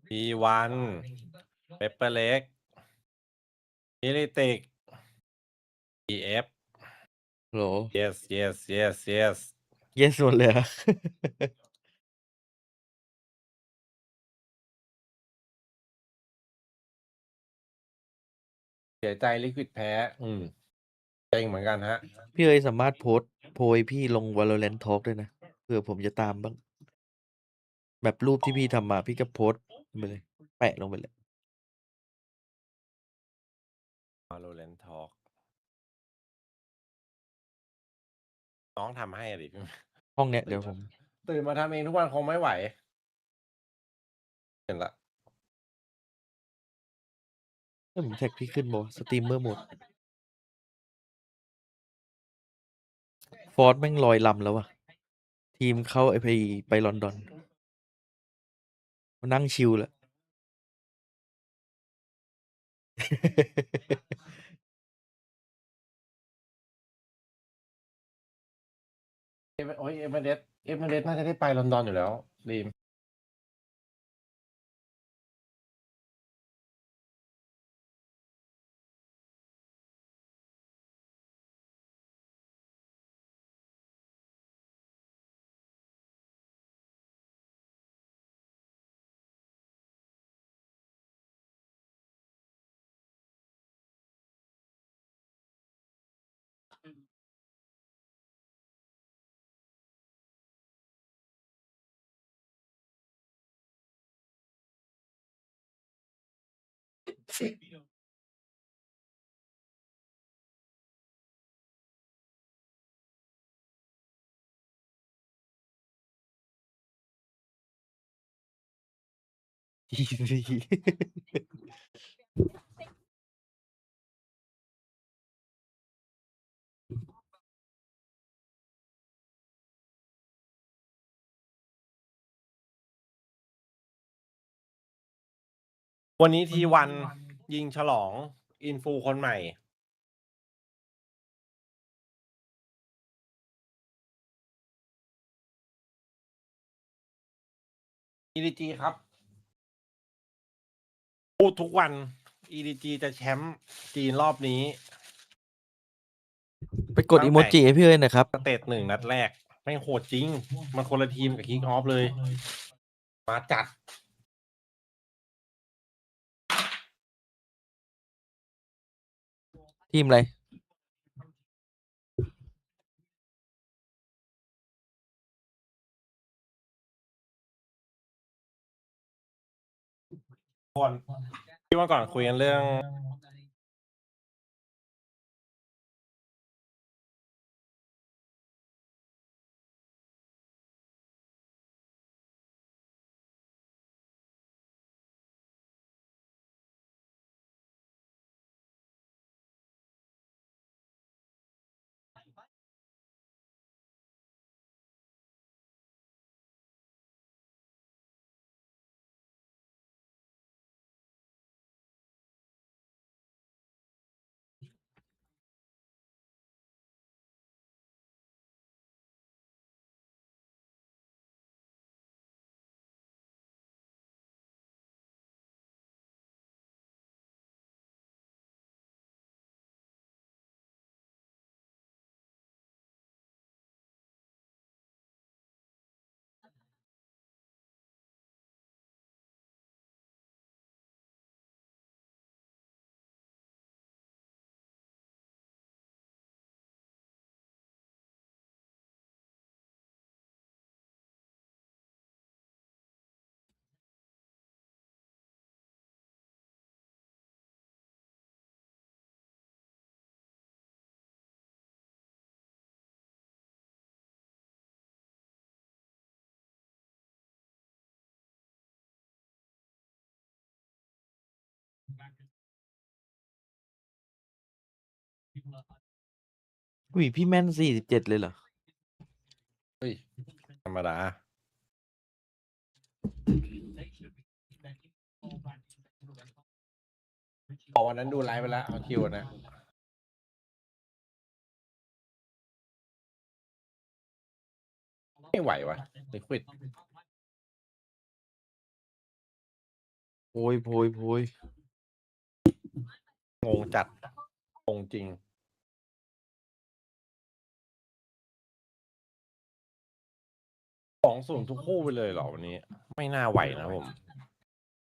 P1 เปปเปอร์เล็กมิลิติก EF โหล yes หมดเลยอะ เสียใจลิควิดแพ้เจ๋งเหมือนกันฮะ พี่เอ๋ยสามารถโพสต์โพยพี่ลง Valorant Talk ด้วยนะเผื่อผมจะตามบ้าง แบบรูปที่พี่ทำมาพี่ก็โพสต์ไปเลย แปะลงไปเลย Valorant Talk น้องทำให้ดิ ห้องเนี้ยเดี๋ยวผม ตื่นมาทำเองทุกวันคงไม่ไหว เห็นละ ผมแท็กพี่ขึ้นบอกสตรีมเมอร์หมด ฟอร์สแม่งลอยลำแล้วว่ะ ทีมเข้าไปลอนดอนมานั่งชิลแล้ว โอ้ยเอเมเดสน่าจะได้ไปลอนดอนอยู่แล้วดีมวันนี้T1ยิงฉลองอินฟูคนใหม่ EDG ครับพูดทุกวัน EDG จะแชมป์จีนรอบนี้ ไปกดอีโมจิให้พี่เอ๋ยหนะครับ สเตจ1นัดแรกแม่งโหดจริง มันคนละทีมกับคิกออฟเลย มาจัด ทีมอะไร คนที่วันก่อนคุยกันเรื่อง อุ้ยพี่แม่น47เลยเหรอ เฮ้ย ธรรมดาพอวันนั้นดูไลฟ์ไปแล้วเอาคิวนะ ไม่ไหววะลิควิดโพยงงจัดงงจริง2-0ทุกคู่ไปเลยเหรอวันนี้ไม่น่าไหวนะผม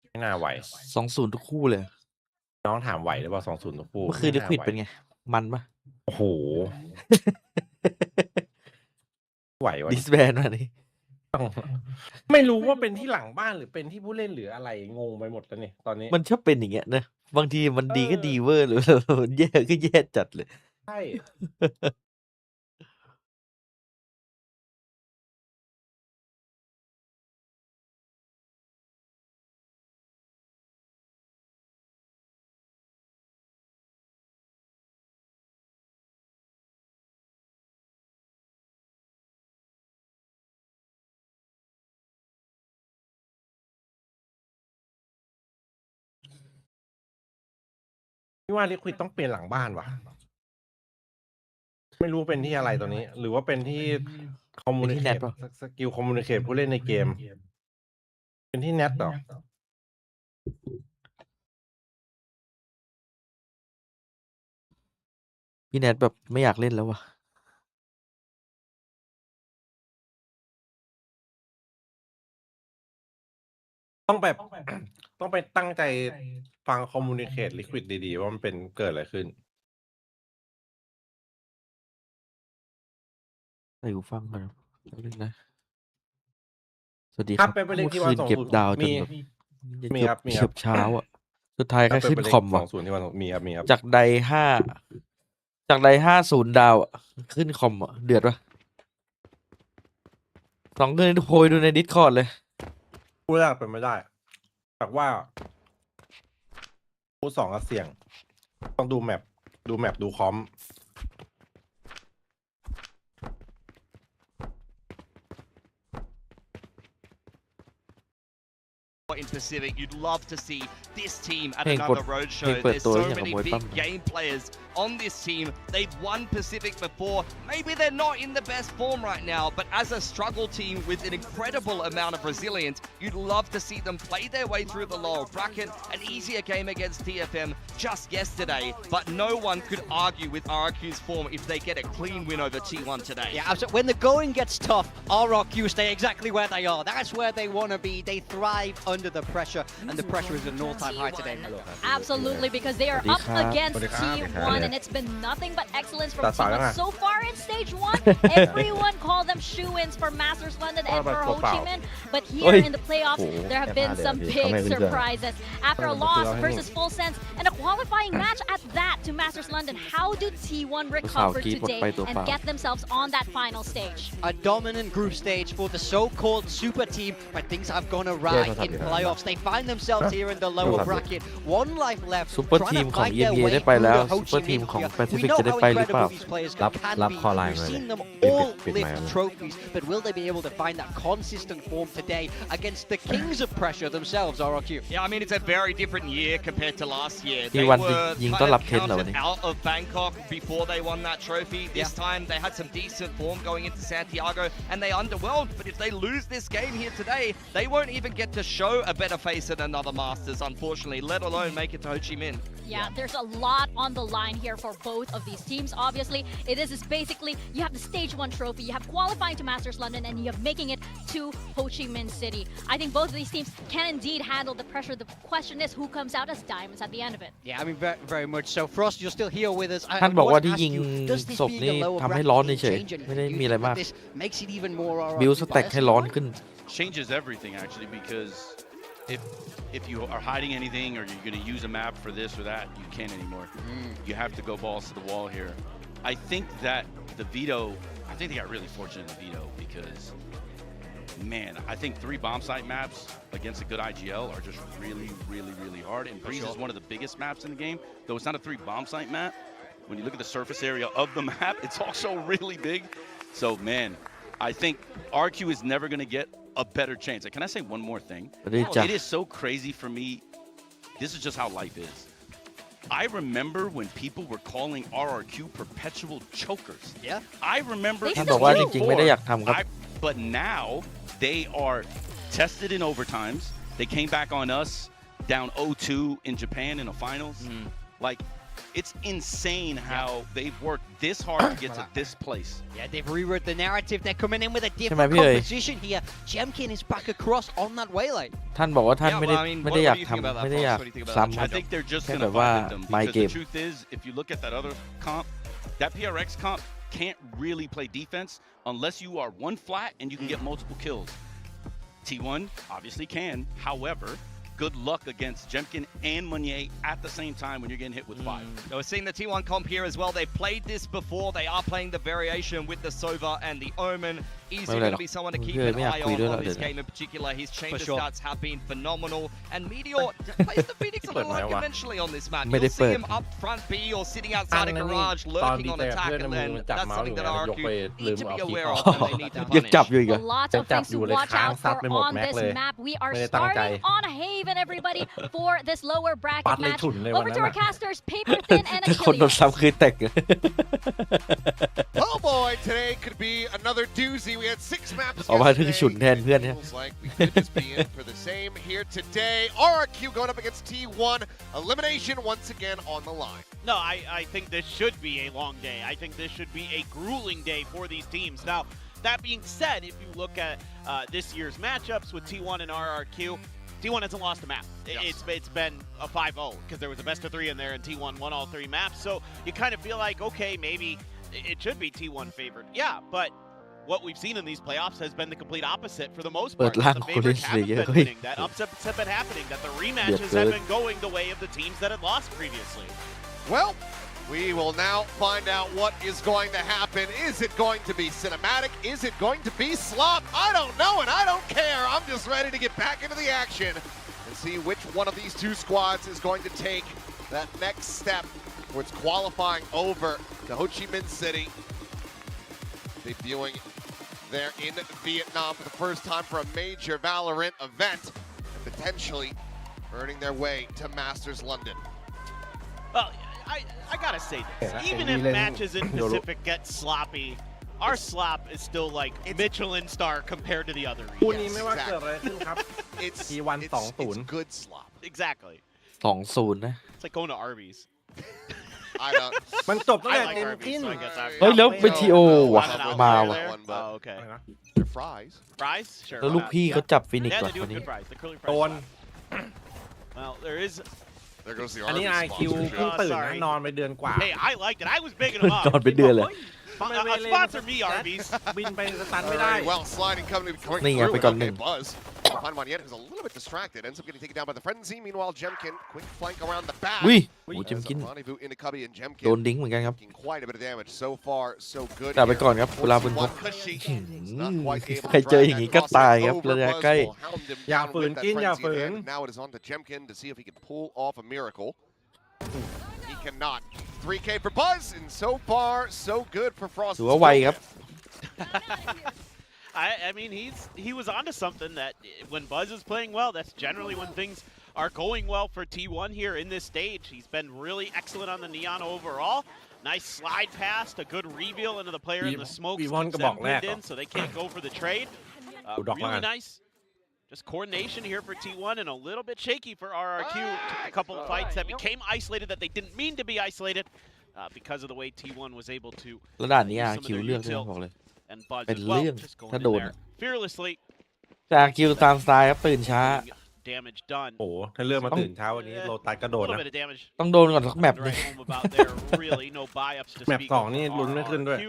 ไม่น่าไหว 2-0ทุกคู่เลย น้องถามไหวหรือเปล่า2-0ทุกคู่ เมื่อคืนลิควิดเป็นไง มันปะ โอ้โหไหววะ ดิสแบนมานี่ ไม่รู้ว่าเป็นที่หลังบ้านหรือเป็นที่ผู้เล่นหรืออะไรงงไปหมดแล้วนี่ตอนนี้มันชอบเป็นอย่างเงี้ยนะบางทีมันดีก็ดีเวอร์หรือมันแย่ก็แย่จัดเลยใช่พี่ว่าลิควิดต้องเปลี่ยนหลังบ้านว่ะไม่รู้เป็นที่อะไรตอนนี้ หรือว่าเป็นที่คอมมูนิเคชสกิลคอมมูนิเคชผู้เล่นในเกม เป็นที่เน็ตหรอพี่แนทแบบไม่อยากเล่นแล้ววะต้องแบบ ต้องไปตั้งใจฟังคอมมูนิเคชลิควิดดีๆว่ามันเป็นเกิดอะไรขึ้นใส่หูฟังก่อนแป๊บนึงนะสวัสดี ค ค รั รั บบ เป็นไปเล เมื่ ข อ ที่ คื วัน นเก็บดาวจน มี แบบ มี เกื ค อ รั บบ มีค เกื รั อบบ เช้าอ่ะสุดท้ายแค่ขึ้นคอมว่ะ 2-0ที่วันมีครับมีครับ จากใด50 ดาวอ่ะขึ้นคอมอ่ะเดือดวะ2 เดือนโพยดูในดิสคอร์ดเลย พูดแรกเป็นไม่ได้แต่ว่าพูด2ก็เสี่ยงต้องดูแมปดูคอมin Pacific, you'd love to see this team at Hey, another but- roadshow. hey, but There's so tôi many chẳng big muốn bấm. game players on this team. They've won Pacific before. Maybe they're not in the best form right now, but as a struggle team with an incredible amount of resilience, you'd love to see them play their way through the lower bracket. An easier game against TFM just yesterday, but no one could argue with RRQ's form if they get a clean win over T1 today. Yeah, absolutely. When the going gets tough, RRQ stay exactly where they are. That's where they want to be. They thrive under the pressure, and the pressure is an all-time high today. Absolutely, because they are up against T1, and it's been nothing but excellence from T1 so far in stage 1. Everyone call them shoo-ins for Masters London and for Ho Chi Minh, but here in the playoffs, there have been some big surprises. After a loss versus Full Sense and a qualifying match at that to Masters London, how do T1 recover today and get themselves on that final stage? A dominant group stage for the so-called super team, but things have gone awry in playoffs. They find themselves here in the lower bracket. One life left. ซูเปอร์ทีมของ EMEA ได้ไปแล้วซูเปอร์ทีมของ Pacific จะได้ไปหรือเปล่า รับคอไลน์มาเลย We've seen them all lift trophies, but will they be able to find that consistent form today against the kings of pressure themselves, RRQ? Yeah, I mean, it's a very different year compared to last year. They T1 were ยิง kind ต้อนรับ of เทนเหรอวัน counted นี้ out of Bangkok before they won that trophy. This time, they had some decent form going into Santiago, and they underwhelmed. But if they lose this game here today, they won't even get to show a better face at another Masters, unfortunately, let alone make it to Ho Chi Minh. Yeah, there's a lot on the line here for both of these teams. Obviously, it is basically you have the stage 1 trophy, you have qualifying to Masters London, and you have making it to Ho Chi Minh City. I think both of these teams can indeed handle the pressure. The question is who comes out as diamonds at the end of it. Yeah, I mean, very, very much so. Frost, you're still here with us. ท่านบอกว่าที่ยิงศพนี่ทำให้ร้อนเฉยๆไม่ได้มีอะไรมาก makes it even more บิลสแต็กให้ร้อนขึ้น changes everything actually because if you are hiding anything or you're going to use a map for this or that, you can't anymore. You have to go balls to the wall here. I think that the veto, I think they got really fortunate in the veto because, man, I think 3 bomb site maps against a good IGL are just really, really, really hard. And Breeze is one of the biggest maps in the game, though it's not a 3 bomb site map. When you look at the surface area of the map, it's also really big. So, man, I think RQ is never going to get a better chance. Can I say one more thing? It is so crazy for me. This is just how life is. I remember when people were calling RRQ perpetual chokers. Yeah. I remember. ท่านบอกว่าจริงๆไม่ได้อยากทำครับ but now they are tested in overtimes. They came back on us down 0-2 in Japan in the finals. Like, it's insane how they've worked this hard to get to this place. Yeah, they've rewrote the narrative. They're coming in with a ใช่ไหม different พี่เอ๋ย composition here. Jemkin is back across on that waylay. ท่านบอกว่าท่าน Yeah, ไม่ได้ well, I mean, ไม่ what ได้ do อยาก you think about ทำ that, ไม่ได้ Fox? อยาก What do you think about ซ้ำ I think they're just Kind going to of, vibe with them my because game. the truth is, if you look at that other comp, that PRX comp can't really play defense unless you are one flat and you can get multiple kills. T1 obviously can. However, good luck against Jemkin and Meunier at the same time when you're getting hit with 5. So we're seeing the T1 comp here as well. They've played this before. They are playing the variation with the Sova and the Omen. Easy going to be someone to keep an eye on this game in particular. His chamber stats have been phenomenal. And Meteor plays the Phoenix a little unconventionally on this map. You'll see him up front B or sitting outside a garage lurking on attack. And then that's something that RRQ need to be aware of and they need to ยังจับ punish. อยู่อีกเหร A อ lot of things to watch out for on this map. We are starting on Haven, everybody, for this lower bracket match. Over to our casters, Paper Thin and คนโดน Achilles. ซ้ำคือแตก Oh boy, today could be another doozy. We had 6 maps ออกมาถึงฉุนแทนเพื่อนเนี่ย Feels like we could just be in for the same here today. RRQ going up against T1. Elimination once again on the line. No, I think this should be a long day. I think this should be a grueling day for these teams. Now, that being said, if you look at this year's matchups with T1 and RRQ, T1 hasn't lost a map. Yes. It's been a 5-0 because there was a best of 3 in there and T1 won all 3 maps. So you kind of feel like, okay, maybe it should be T1 favored. Yeah, but what we've seen in these playoffs has been the complete opposite for the most part. But The favorites haven't been winning. That upsets have been happening. That the rematches have been going the way of the teams that had lost previously. Well, we will now find out what is going to happen. Is it going to be cinematic? Is it going to be slop? I don't know and I don't care. I'm just ready to get back into the action and see which one of these 2 squads is going to take that next step towards qualifying over to Ho Chi Minh City. Debuting there in Vietnam for the first time for a major Valorant event and potentially earning their way to Masters London. Well, I gotta say this. Even if matches in Pacific get sloppy, our slop is still like Michelin star compared to the other คู่ regions. นี้ไม่ว่าเกิดอะไรขึ้นครับ It's T1 it's good slop. Exactly. 2-0 นะ It's like going to Arby's. I don't. มันจบตั้ง I แต่ like เอ็น Arby's, กิน so I guess I'm. เฮ้ยแล้วไปทีโอว่ะ Wanted out มา there ว่ะ there? One, but- Oh, okay. อะไรนะ They're fries. Fries? Sure. แล้ว why ลูก not? พี่เขาจับฟินิก Yeah, ก่อน they do วัน have นี้ good fries. The curly โด fries. น Well, there is. There goes the อันนี้ Arby's IQ sponsorship. เพิ่งตื่น sorry. นะนอนไปเดือนกว่า Hey, I liked it. I was bigging them นอน up. เป็นเดือนเลย Sponsor me, Arby's. บินไปสตันไม่ได้ Very well sliding comingนี่ through. ไงไปก่อนหนึ่ Okay, ง Buzz. Find Maniet who's a little bit distracted. Ends up getting taken down by the Frenzy. Meanwhile, Jemkin, quick flank around the back. อุ้ย As โอ้จิมกิน Rendezvous into Cubby and Jemkin โดนดิ้งเหมือนกันครับ making quite a bit of damage. So far, so good. กลับไป here. ก่อนครับกุลาบุญพก 41 cushy. Not quite able to ใครเจอ drag อย่าง that นี้ก็ crossover ตายครับ over. ระยะ Buzz ใกล้ will hound him อย่า down ฝืน with that กินอย่า frenzy ฝื in น hand. And now it is on to Jemkin to see if he can pull off a miracle. He cannot. 3K for Buzz, and so far, so good for Frost. ถือว่าไวครับ I mean, he was onto something that when Buzz is playing well, that's generally when things are going well for T1 here in this stage. He's been really excellent on the Neon overall. Nice slide past, a good reveal into the player in the smoke. V1 keeps กระบอก them แรก pinned เหรอ in, so they can't go for the trade. ดูดอกแล้วกั Really น nice. Just coordination here for T1 and a little bit shaky for RRQ. Took a couple of fights that became isolated that they didn't mean to be isolated because of the way T1 was able to แล้วด่านนี้ use อา some of คิว their เลือกด้วย util บอกเลย and Buzz เป็น as เรื่ well. อง Just going ถ้า in โดน there fearlessly. แต่อาคิวตามสไตล์ครับตื่นช้า Damage done. โอ้โหถ้าเลือกมาตื่นเช้าวันนี้โลตัสกระโด A ด little นะ bit of damage. ต้องโดนก่อนสักแมปหนึง Right home about there. Really, no buy-ups to แมป speak สอง of นี่ for ลุ้นไม่ขึ้นด้วย RRQ.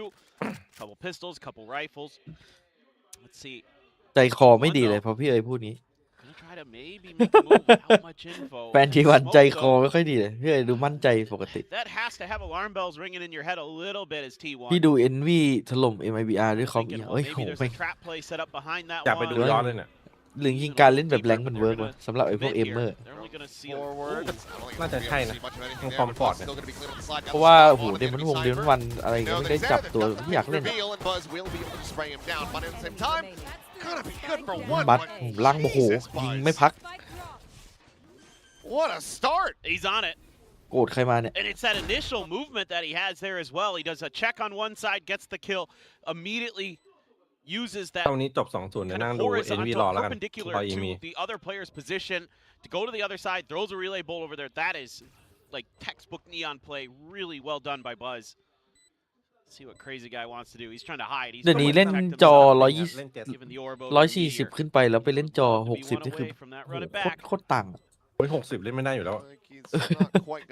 Couple pistols, couple rifles. Let's see. ใจคอไม่ดีเลยพอพี่เอ๋ยพูดนี้ Gonna try to maybe make a move without much info. แฟนทีวัน Smoke ใจคอ though. ไม่ค่อยดีเลยพี่เอ๋ยดูมั่นใจปกติ That has to have alarm bells ringing in your head a little bit as T1. พี่ดู NV ถล่ม MIBR ด้วยคอมอี Thinking, เอ้ย well, โห maybe there's ไป a trap play set up behind that อยากไปดู one. ย้อนเลยเนี่ย หรือยิงการเล่นแบบแรงมันเวิร์กวะสำหรับไอ้พวกเอมเมอร์ They're only gonna seal Forward. Ooh. I don't think น่าจะ we'll ใช่ be able นะ to see much of anything ต้อง there, คอม but ฟอร์ต Buzz เนี่ย still gonna be clear on the slide. เพราะว่า Now โอ้โห on เดมอน against วงเดมอน Cypher. วันอะไรก็ No, ไม่ได้ they're จับ there. ตัว They've ที่อยาก got เล่น the อะ reveal, and Buzz will be able to spray him down, but at the same time, gonna be good for one. บัต but ผมลังโมโห Jesus, ยิง Buzz. ไม่พัก What a start! He's on it. โกรธใครมาเนี่ย And it's that initial movement that he has there as well. He does a check on one side, gets the kill, immediately uses that ตรงนี้จบ 2-0 เนี่ยนั่ง kind ดู of เอ็นวี horizontal รอแล้วกัน perpendicular รออีมี to the other player's position to go to the other side, throws a relay bolt over there. That is like textbook Neon play, really well done by Buzz. See what crazy guy wants to do. He's trying to hide. He's เดี๋ยวนี้ trying เล่น to protect จอ himself. เล่น Given the orb over 140 here. ขึ้นไปแล้วไปเล่นจอ Love to be 60 one นี่คือ away from that โอ้ run it โห back. โคตรต่าง โอ้ย60 เล่นไม่ได้อยู่แล้ว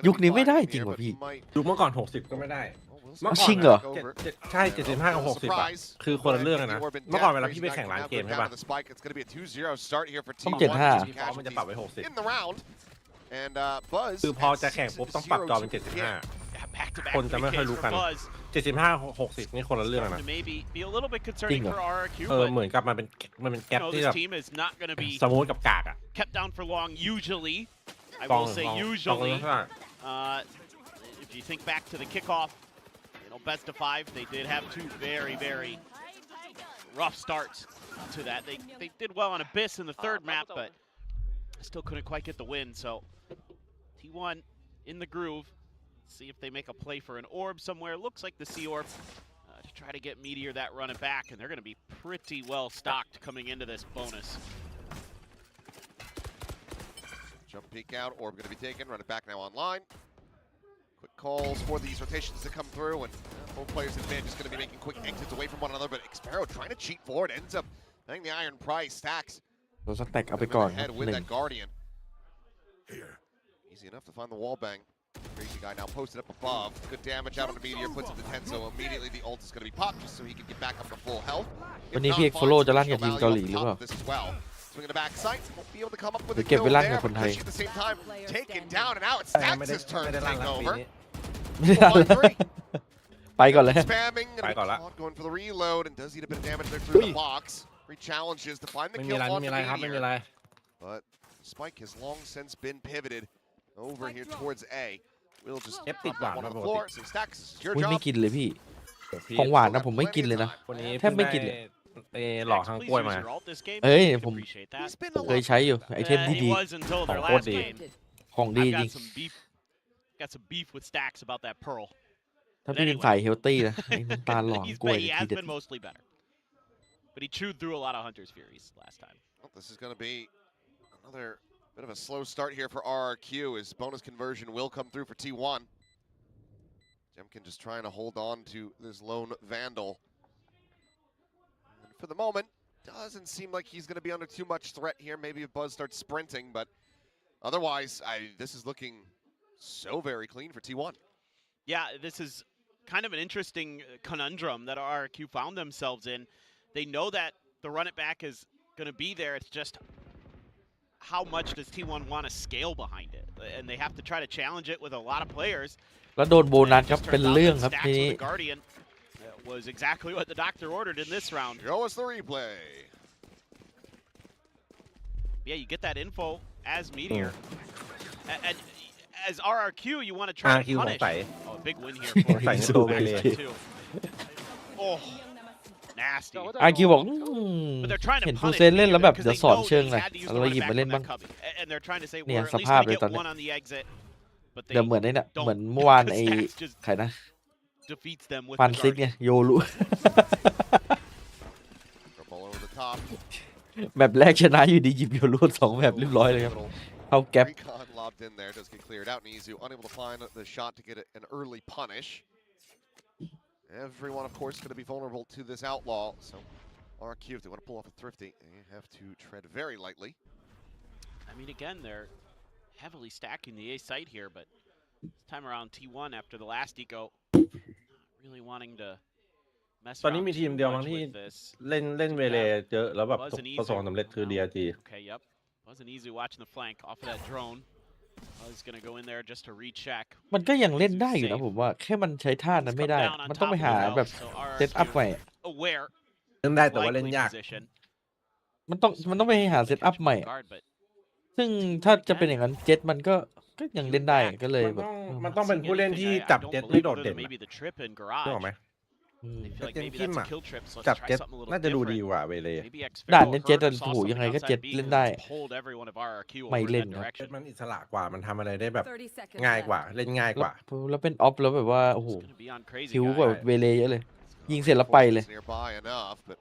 ยุคนี้ไม่ได้จริงว่ะพี่ ยุคเมื่อก่อน 60 ก็ไม่ได้ เมื่อก่อน จริงเหรอ ใช่ 75 กับ 60 อ่ะ คือคนละเรื่องกันนะ เมื่อก่อนเวลาพี่ไปแข่งร้านเกมใช่ป่ะ ต้อง 75 ที่ฟอร์มันจะปรับไว้ 60 คือพอจะแข่งปุ๊บต้องปรับจอเป็น 75 Back-to-back คนจะไม่ค่อยรู้ for กัน Buzz. 75 60 นี่คนละเรื่องนะ To maybe be a little bit concerning Jing for RRQ, เหมือนกับมันเป็นแก but ป you know, ที่ this แบบ team is not going to be สมูทกับกากอ่ะ kept down for long. Usually, I กอง will say กอง usually. กอง If you think back to the kickoff, best of 5, they did have 2 very, very rough starts to that. They did well on Abyss in the third map, but still couldn't quite get the win. So T1 in the groove. See if they make a play for an orb somewhere. Looks like the Sea Orb to try to get Meteor that run it back, and they're going to be pretty well stocked coming into this bonus. Jump peek out, orb going to be taken, run it back now online. Quick calls for these rotations to come through, and both players in advantage is going to be making quick exits away from one another, but Xpero trying to cheat forward, ends up getting the iron price. Stacks เราสักแตกเอาไปก่อน ahead 1 with that Guardian. Easy enough to find the wall bang. Crazy guy now posted up above. Good damage out on the Meteor, puts it to 10, so immediately the ult is going to be popped just so he can get back up to full health. วันนี้พี่เอกโฟโล่จะลั่นกับทีมเกาหลีหรือเปล่า Swinging the back sight, won't be able to come up with หรื a อเก็บ kill ไว้ลั่นกับ there, คนไทย but at the same time, taken down, and now it's ไม่ Stacks' turn ได้ to ลั่น take แล้วปี over. นี้ ไม่ได้ลั่นแล้ว ไปก่อนเลย Spamming, and Bye, Gola. going for the reload, and does eat a bit of damage there through the box. Re-challenges to find the ไม่มี kill อะไร on ไม่ the มีอะไรครับไม่มีอะไร Meteor. But Spike has long since been pivoted over here towards A. We'll just Yep, drop that one on the big floor. one. So Stacks, this is your อุ้ย job. ไม่กินเลยพี่ พี่ ของหวานนะผมไม่กินเลยนะ วันนี้ แทบไม่กินเลย หล่อทางกล้วยมา เอ้ย I ผม appreciate that. He's been เคย a ใช้อยู่ไอเทมที่ He ดี was until theirของโคตร last ดี game. ของดี I've จริง got some beef with Stacks about that pearl. ถ้าพี่เป็นสายเฮลตี้นะไอ้น้ำตาลหลอนกล้วย He ที has เด็ด been mostly better, but he chewed through a lot of Hunter's Furies last time. Well, this is going to be another bit of a slow start here for RRQ as bonus conversion will come through for T1. Jemkin just trying to hold on to this lone Vandal. And for the moment, doesn't seem like he's going to be under too much threat here. Maybe if Buzz starts sprinting, but otherwise, this is looking so very clean for T1. Yeah, this is kind of an interesting conundrum that RRQ found themselves in. They know that the run it back is going to be there. It's just how much does T1 want to scale behind it? And they have to try to challenge it with a lot of players. แล้วโดนโบนัสครับเป็นเรื่องครับทีนี้ Guardian was exactly what the doctor ordered in this round. Show us the replay. Yeah, you get that info as Meteor. And as RRQ, you want to try to punish. Oh, big win here for him. Too. Oh, nasty. อาคิวบอก But they're trying to เห็นฟู punish เซนเล่นแล้วแบบ because เดี๋ยว they สอน know เชิง he's หน่อย had to use เรา the หยิบ run มา back เล่น from บ้าง that cubby. And they're trying to say เนี่ย we're at ส least ภาพ gonna เลย get ตอนนี้ one on the exit. But เดี๋ยวเหมือนไอ้เนี่ยเหมือนเมื่อวานไอ้ใครนะ defeats them with ฟัน the ซิก Guardian. ไงโยรุ Ball over the top. แบบแรกชนะอยู่ดีหยิบโยรุ2แบบเรียบร้อยเลยครับ เข้าแก๊ป Recon lobbed in there, does get cleared out. Nizu unable to find the shot to get an early punish. Everyone, of course, going to be vulnerable to this outlaw. So, RRQ, if they want to pull off a thrifty, they have to tread very lightly. I mean, again, they're heavily stacking the A site here, but this time around T1 after the last eco, not really wanting to mess ตอนนี้ around มีทีม too เดียวมั้ much งที่ with this. เล่นเวเลเยอะแล้วแบบประสบความสำเร็จคือ DRG. Okay, yep. Wasn't easy watching the flank off of that drone. I was gonna go in there just to recheck. มันก็ยังเล่นได้อยู่นะผมว่าแค่มันใช้ท่านั้นไม่ได้ มันต้องไปหาแบบเซตอัพใหม่ Aware. เล่นได้แต่ว่าเล่น likely ยาก position. มันต้องไปหาเซตอัพใหม่ Guard, but ซึ่งถ้าจะเป็นอย่างนั้นเจ็ตมันก็ยังเล่นได้ก็เลยแบบ มันต้องเป็นผู้เล่นที่ I จับ don't เจ็ต believe ไม่โดด other เด่ than น maybe the trip in นึก garage. ออกไหม อืม I feel like เจ็ต maybe คิม that's อ่ะ a kill trip, so จั let's บ try เจ็ต something a น่า little จะดูดี different. กว่าเวเล Maybe Xpero ด่านนี้ heard เจ็ต or โอ้ saw โห something ยังไงก็ outside เจ็ต B เล่น and ได้ pulled everyone of RRQ ไม่ over in เล่น that ครับ เจ็ต direction. มันอิสระกว่ามันทำอะไรได้แบบ 30 seconds ง่าย left. กว่าเล่นง่ายกว่า แล้วเป็นออฟแล้วแบบว่าโอ้โห It's gonna be on crazy คิว guy. กว่าเวเลเยอะเลย ยิงเสร็จแล้วไปเลย Nearby enough, but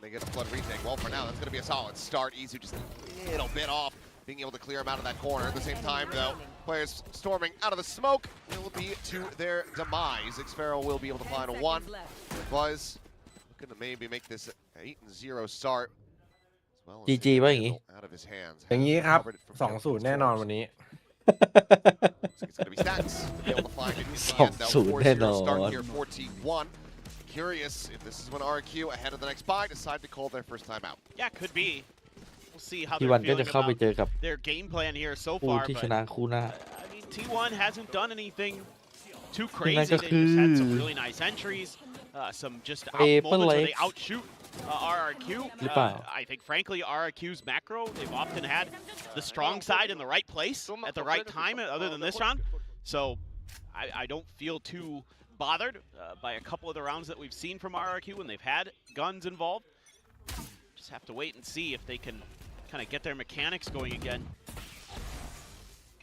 they get a flood retake? Well, for now, that's going to be a solid start. Easy, just a little bit off, being able to clear him out of that corner. At the same time, though, players storming out of the smoke will be to their demise. Xfero will be able to find a 1. Buzz looking to maybe make this 8-0 start. GG ป่ะอย่างงี้ อย่างนี้ครับ 2-0 แน่นอนวันนี้ It's going to be stats. Be able to find it in the end, though. 2-0 แน่นอน Start here for T1. Curious if this is when RRQ ahead of the next buy decide to call their first time out. Yeah, could be. We'll see how ที่ they're วันก็จะ feeling เข้าไป about เจอกับ their game plan here so คู่ far. ที่ But ชนะคู่หน้า I mean, T1 hasn't done anything too ที่นั่น crazy. ก็ They คือ just had some really nice entries, some just out Paper moments where they Lakes outshoot RRQ. หรือเปล่า I think, frankly, RRQ's macro, they've often had the strong side in the right place at the right time, other than this round. So I don't feel too bothered by a couple of the rounds that we've seen from RRQ when they've had guns involved. Just have to wait and see if they can kind of get their mechanics going again.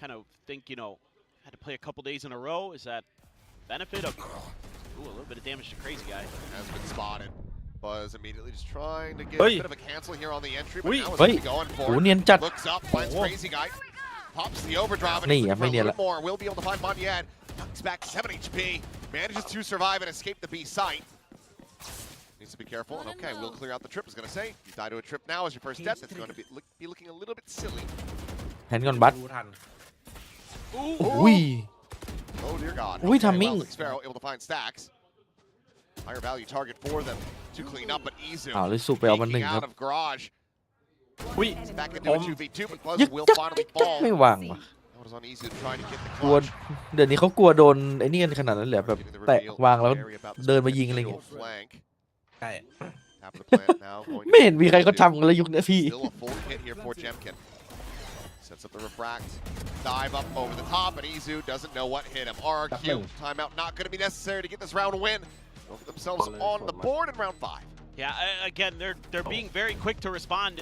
Kind of think, you know, had to play a couple days in a row. Is that benefit of a little bit of damage to Crazy Guy? Has been spotted. Buzz immediately just trying to get Hey. a bit of a cancel here on the entry, but now Hey. it's going โอ้ for เนียน it. จัด Looks up, finds Crazy Guy, pops the overdrive, and Này he's à, looking for a mấy nè little là- more. Will be able to find Monyad. Ducks back 7 HP, manages to survive and escape the B site. Needs to be careful, and okay, we'll clear out the trip. I was going to say, you die to a trip now as your first death. It's going to be looking a little bit silly. แทนก่อนบัต รู้ทัน อุ้ย Oh dear God. Ui, Okay, timing. well, Xfero able to find stacks. Higher value target for them to clean up, but Izu อ้าวเลยสู้ไปเอามาหนึ่ง taking ครั out บ of garage. อุ้ย Back into ผ a ม 2v2, but Buzz ยึก will จัก finally จัก fall. ไม่วางว่ะ That was on Izu trying to get the กลัว clutch. เดี๋ยวนี้เขากลัวโดนไอ้นี่กันขนาดนั้นเลยเหรอแบบ Getting the แตะ reveal วางแล้ว area about this เดินมายิงอะไร individual เงี้ย flank. ใช่ Tap of the plant now, going to ไม่เห็นมีใครเขาทำกันเลยยุคนี้พี่ Still a full hit here for Jemkin. Sets up the refract. Dive up over the top, and Izu doesn't know what hit him. RRQ, timeout not going to be necessary to get this round win. They'll get themselves on the board in round 5. Yeah, again, they're being very quick to respond.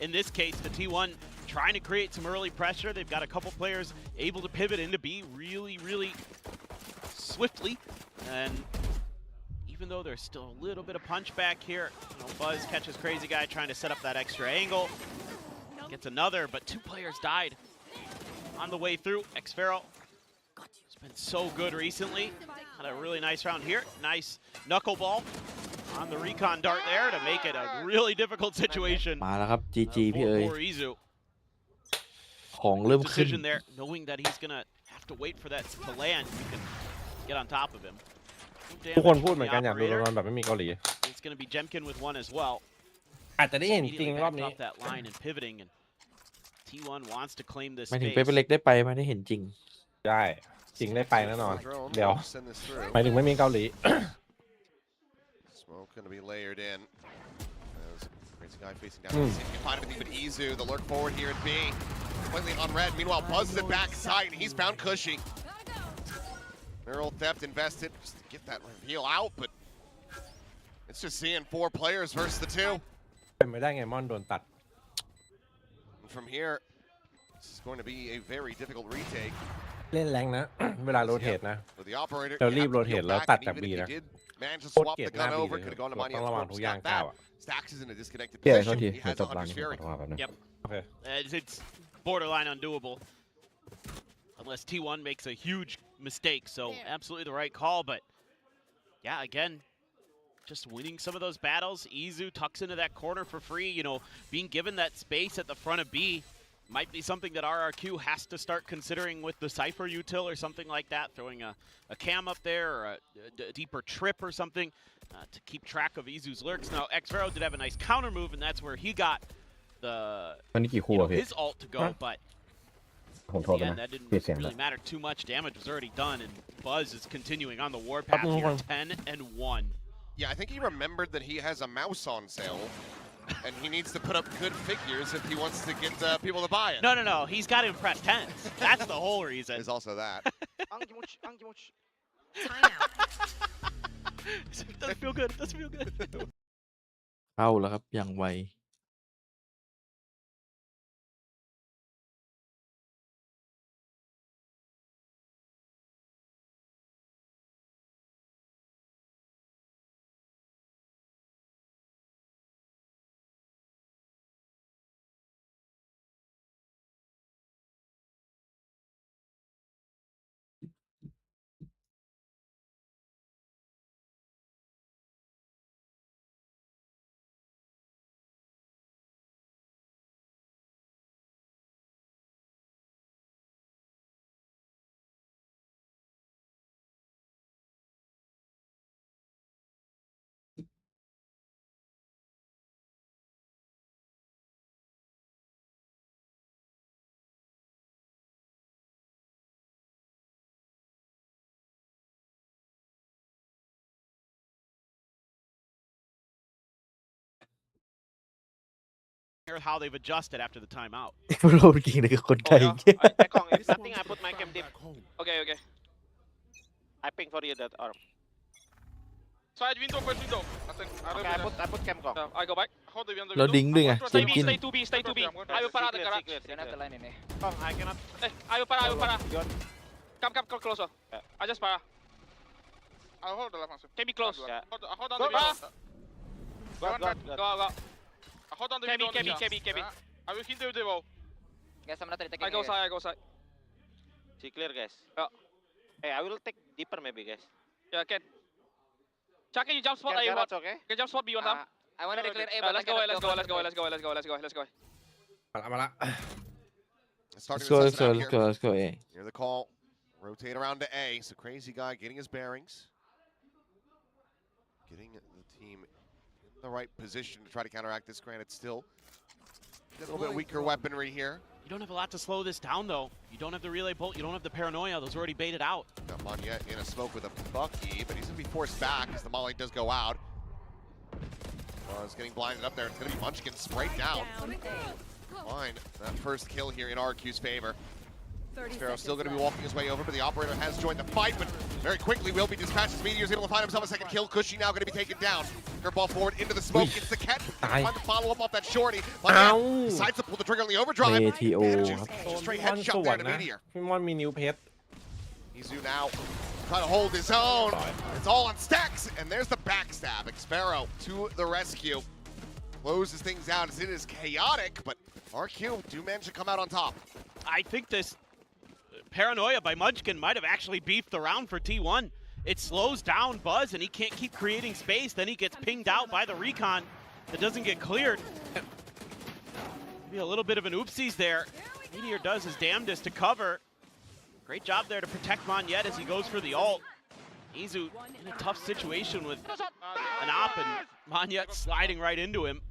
In this case, the T1 trying to create some early pressure. They've got a couple players able to pivot into B really, really swiftly. And even though there's still a little bit of punch back here, you know, Buzz catches Crazy Guy trying to set up that extra angle. Gets another, but 2 players died on the way through. Xfero has been so good recently. Had a really nice round here. Nice knuckleball on the recon dart there to make it a really difficult situation มาแล้วครับ GG พี่เอ๋ย for Izu. ของเริ่มขึ้น Decision there, knowing that he's gonna have to wait for that to land. You can get on top of him. ทุกคนพูดเหมือนกันอยากดูโดนแบบไม่มีเกาหลี It's gonna be Jemkin with 1 as well. อาจจะได้เห็นจริง Immediately รอบ backed นี้ off that line and pivoting, and T1 wants to claim this หมายถึง space. เปเปอร์เล็กได้ไปไหมได้เห็นจริง ได้จริงได้ไปแน่นอน Drone, เดี๋ยว send this through. หมายถึงไม่มีเกาหลี Smoke going to be layered in. As Crazy Guy facing down. See if he can find anything but Izu. The lurk forward here at B. Completely unread. Meanwhile, Buzz is at backside, and he's found Cushy. Neural Theft invested just to get that reveal out, but it's just seeing 4 players versus the 2. เป็นไม่ได้ไงมอนโดนตัด And from here, this is going to be a very difficult retake. เล่นแรงนะ เวลาโรเทตนะ With the operator, เรา you รีบ have โร to เท peel ตแล้ว back, ตัด and จาก even บี if he นะ did manage to โคตร swap เกลีย the ดหน้า gun บี over, เลย could have gone to ต้อง Mania ระวัง Pro ทุกอย่าง snap ก้าว that. อ่ะ Stacks is in a disconnected เจ๊โทษ position. ที He เดี๋ยว has จ the บร้าน Hunter's นี้ Fury. ขอโทษครับนะ Yep. โอเค It's borderline undoable. Unless T1 makes a huge mistake, so absolutely the right call, but yeah, again, just winning some of those battles. Izu tucks into that corner for free. You know, being given that space at the front of B might be something that RRQ has to start considering with the Cypher util or something like that, throwing a cam up there or a deeper trip or something to keep track of Izu's lurks. Now, Xfero did have a nice counter move, and that's where he got the วันนี้กี่คู่อะพี่ his ult to go, but ผมโทษไป yeah, นะ that didn't ปิดเสียงแล้ really ว matter too much. Damage was already done, and Buzz is continuing on the warpath here, 10-1. Yeah, I think he remembered that he has a mouse on sale, and he needs to put up good figures if he wants to get people to buy it. No. He's got to impress 10s. That's the whole reason. There's also that. Doesn't feel good. Doesn't feel good. เข้าแล้วครับอย่างไว how they've adjusted after the timeout. โรนกิงเลยคือคนไทย Nothing. I put my cam deep. Okay. I ping for you that arm. Side window, first window. I think. I put cam gong. I go back. Hold the window. แล้วดิ้งด้วยไงเจ Stay ม B, กิน stay 2B, stay 2B. I will para the garage. Gong, I cannot. Hey, I will para. Come closer. I just para. I'll hold the left one. Can be close. Yeah. Hold on the window. Go. Hold on the window. KB. I will hit the wall. Guys, I'm not taking. I go side. See clear, guys. Yeah. Hey, I will take deeper maybe, guys. Yeah, can. Chuck, can you jump spot Can A one? garage, okay? Can jump spot B one time? I want to declare A, Let's go. มาละ Starting Let's to set it up here. go A Hear the call. Rotate around to A. So crazy guy getting his bearings. Getting the team in the right position to try to counteract this. Granted, still a little bit weaker weaponry here. You don't have a lot to slow this down, though. You don't have the relay bolt. You don't have the paranoia. Those are already baited out. Got Monyet in a smoke with a Bucky, but he's going to be forced back as the molly does go out. He's getting blinded up there. It's going to be Munchkin sprayed down. Fine. That first kill here in RRQ's favor. Sparrow still going to be walking his way over, but the operator has joined the fight, but very quickly will be dispatched as Meteor's able to find himself a second kill. Cushy now going to be taken down. Curveball forward into the smoke. Gets the cat. Find the follow-up off that shorty. Monyet decides to pull the trigger on the overdrive. ATO Manages a straight headshot there to Meteor. พี่มอนมีนิ้วเพชร Izu now trying to hold his own. It's all on stacks, and there's the backstab. Sparrow to the rescue. Closes things out as it is chaotic, but RQ do manage to come out on top. I think this paranoia by Munchkin might have actually beefed the round for T1. It slows down Buzz, and he can't keep creating space. Then he gets pinged out by the recon that doesn't get cleared. Maybe a little bit of an oopsies there. Meteor does his damnedest to cover. Great job there to protect Monyet as he goes for the ult. Izu in a tough situation with an op, and Monyet sliding right into him.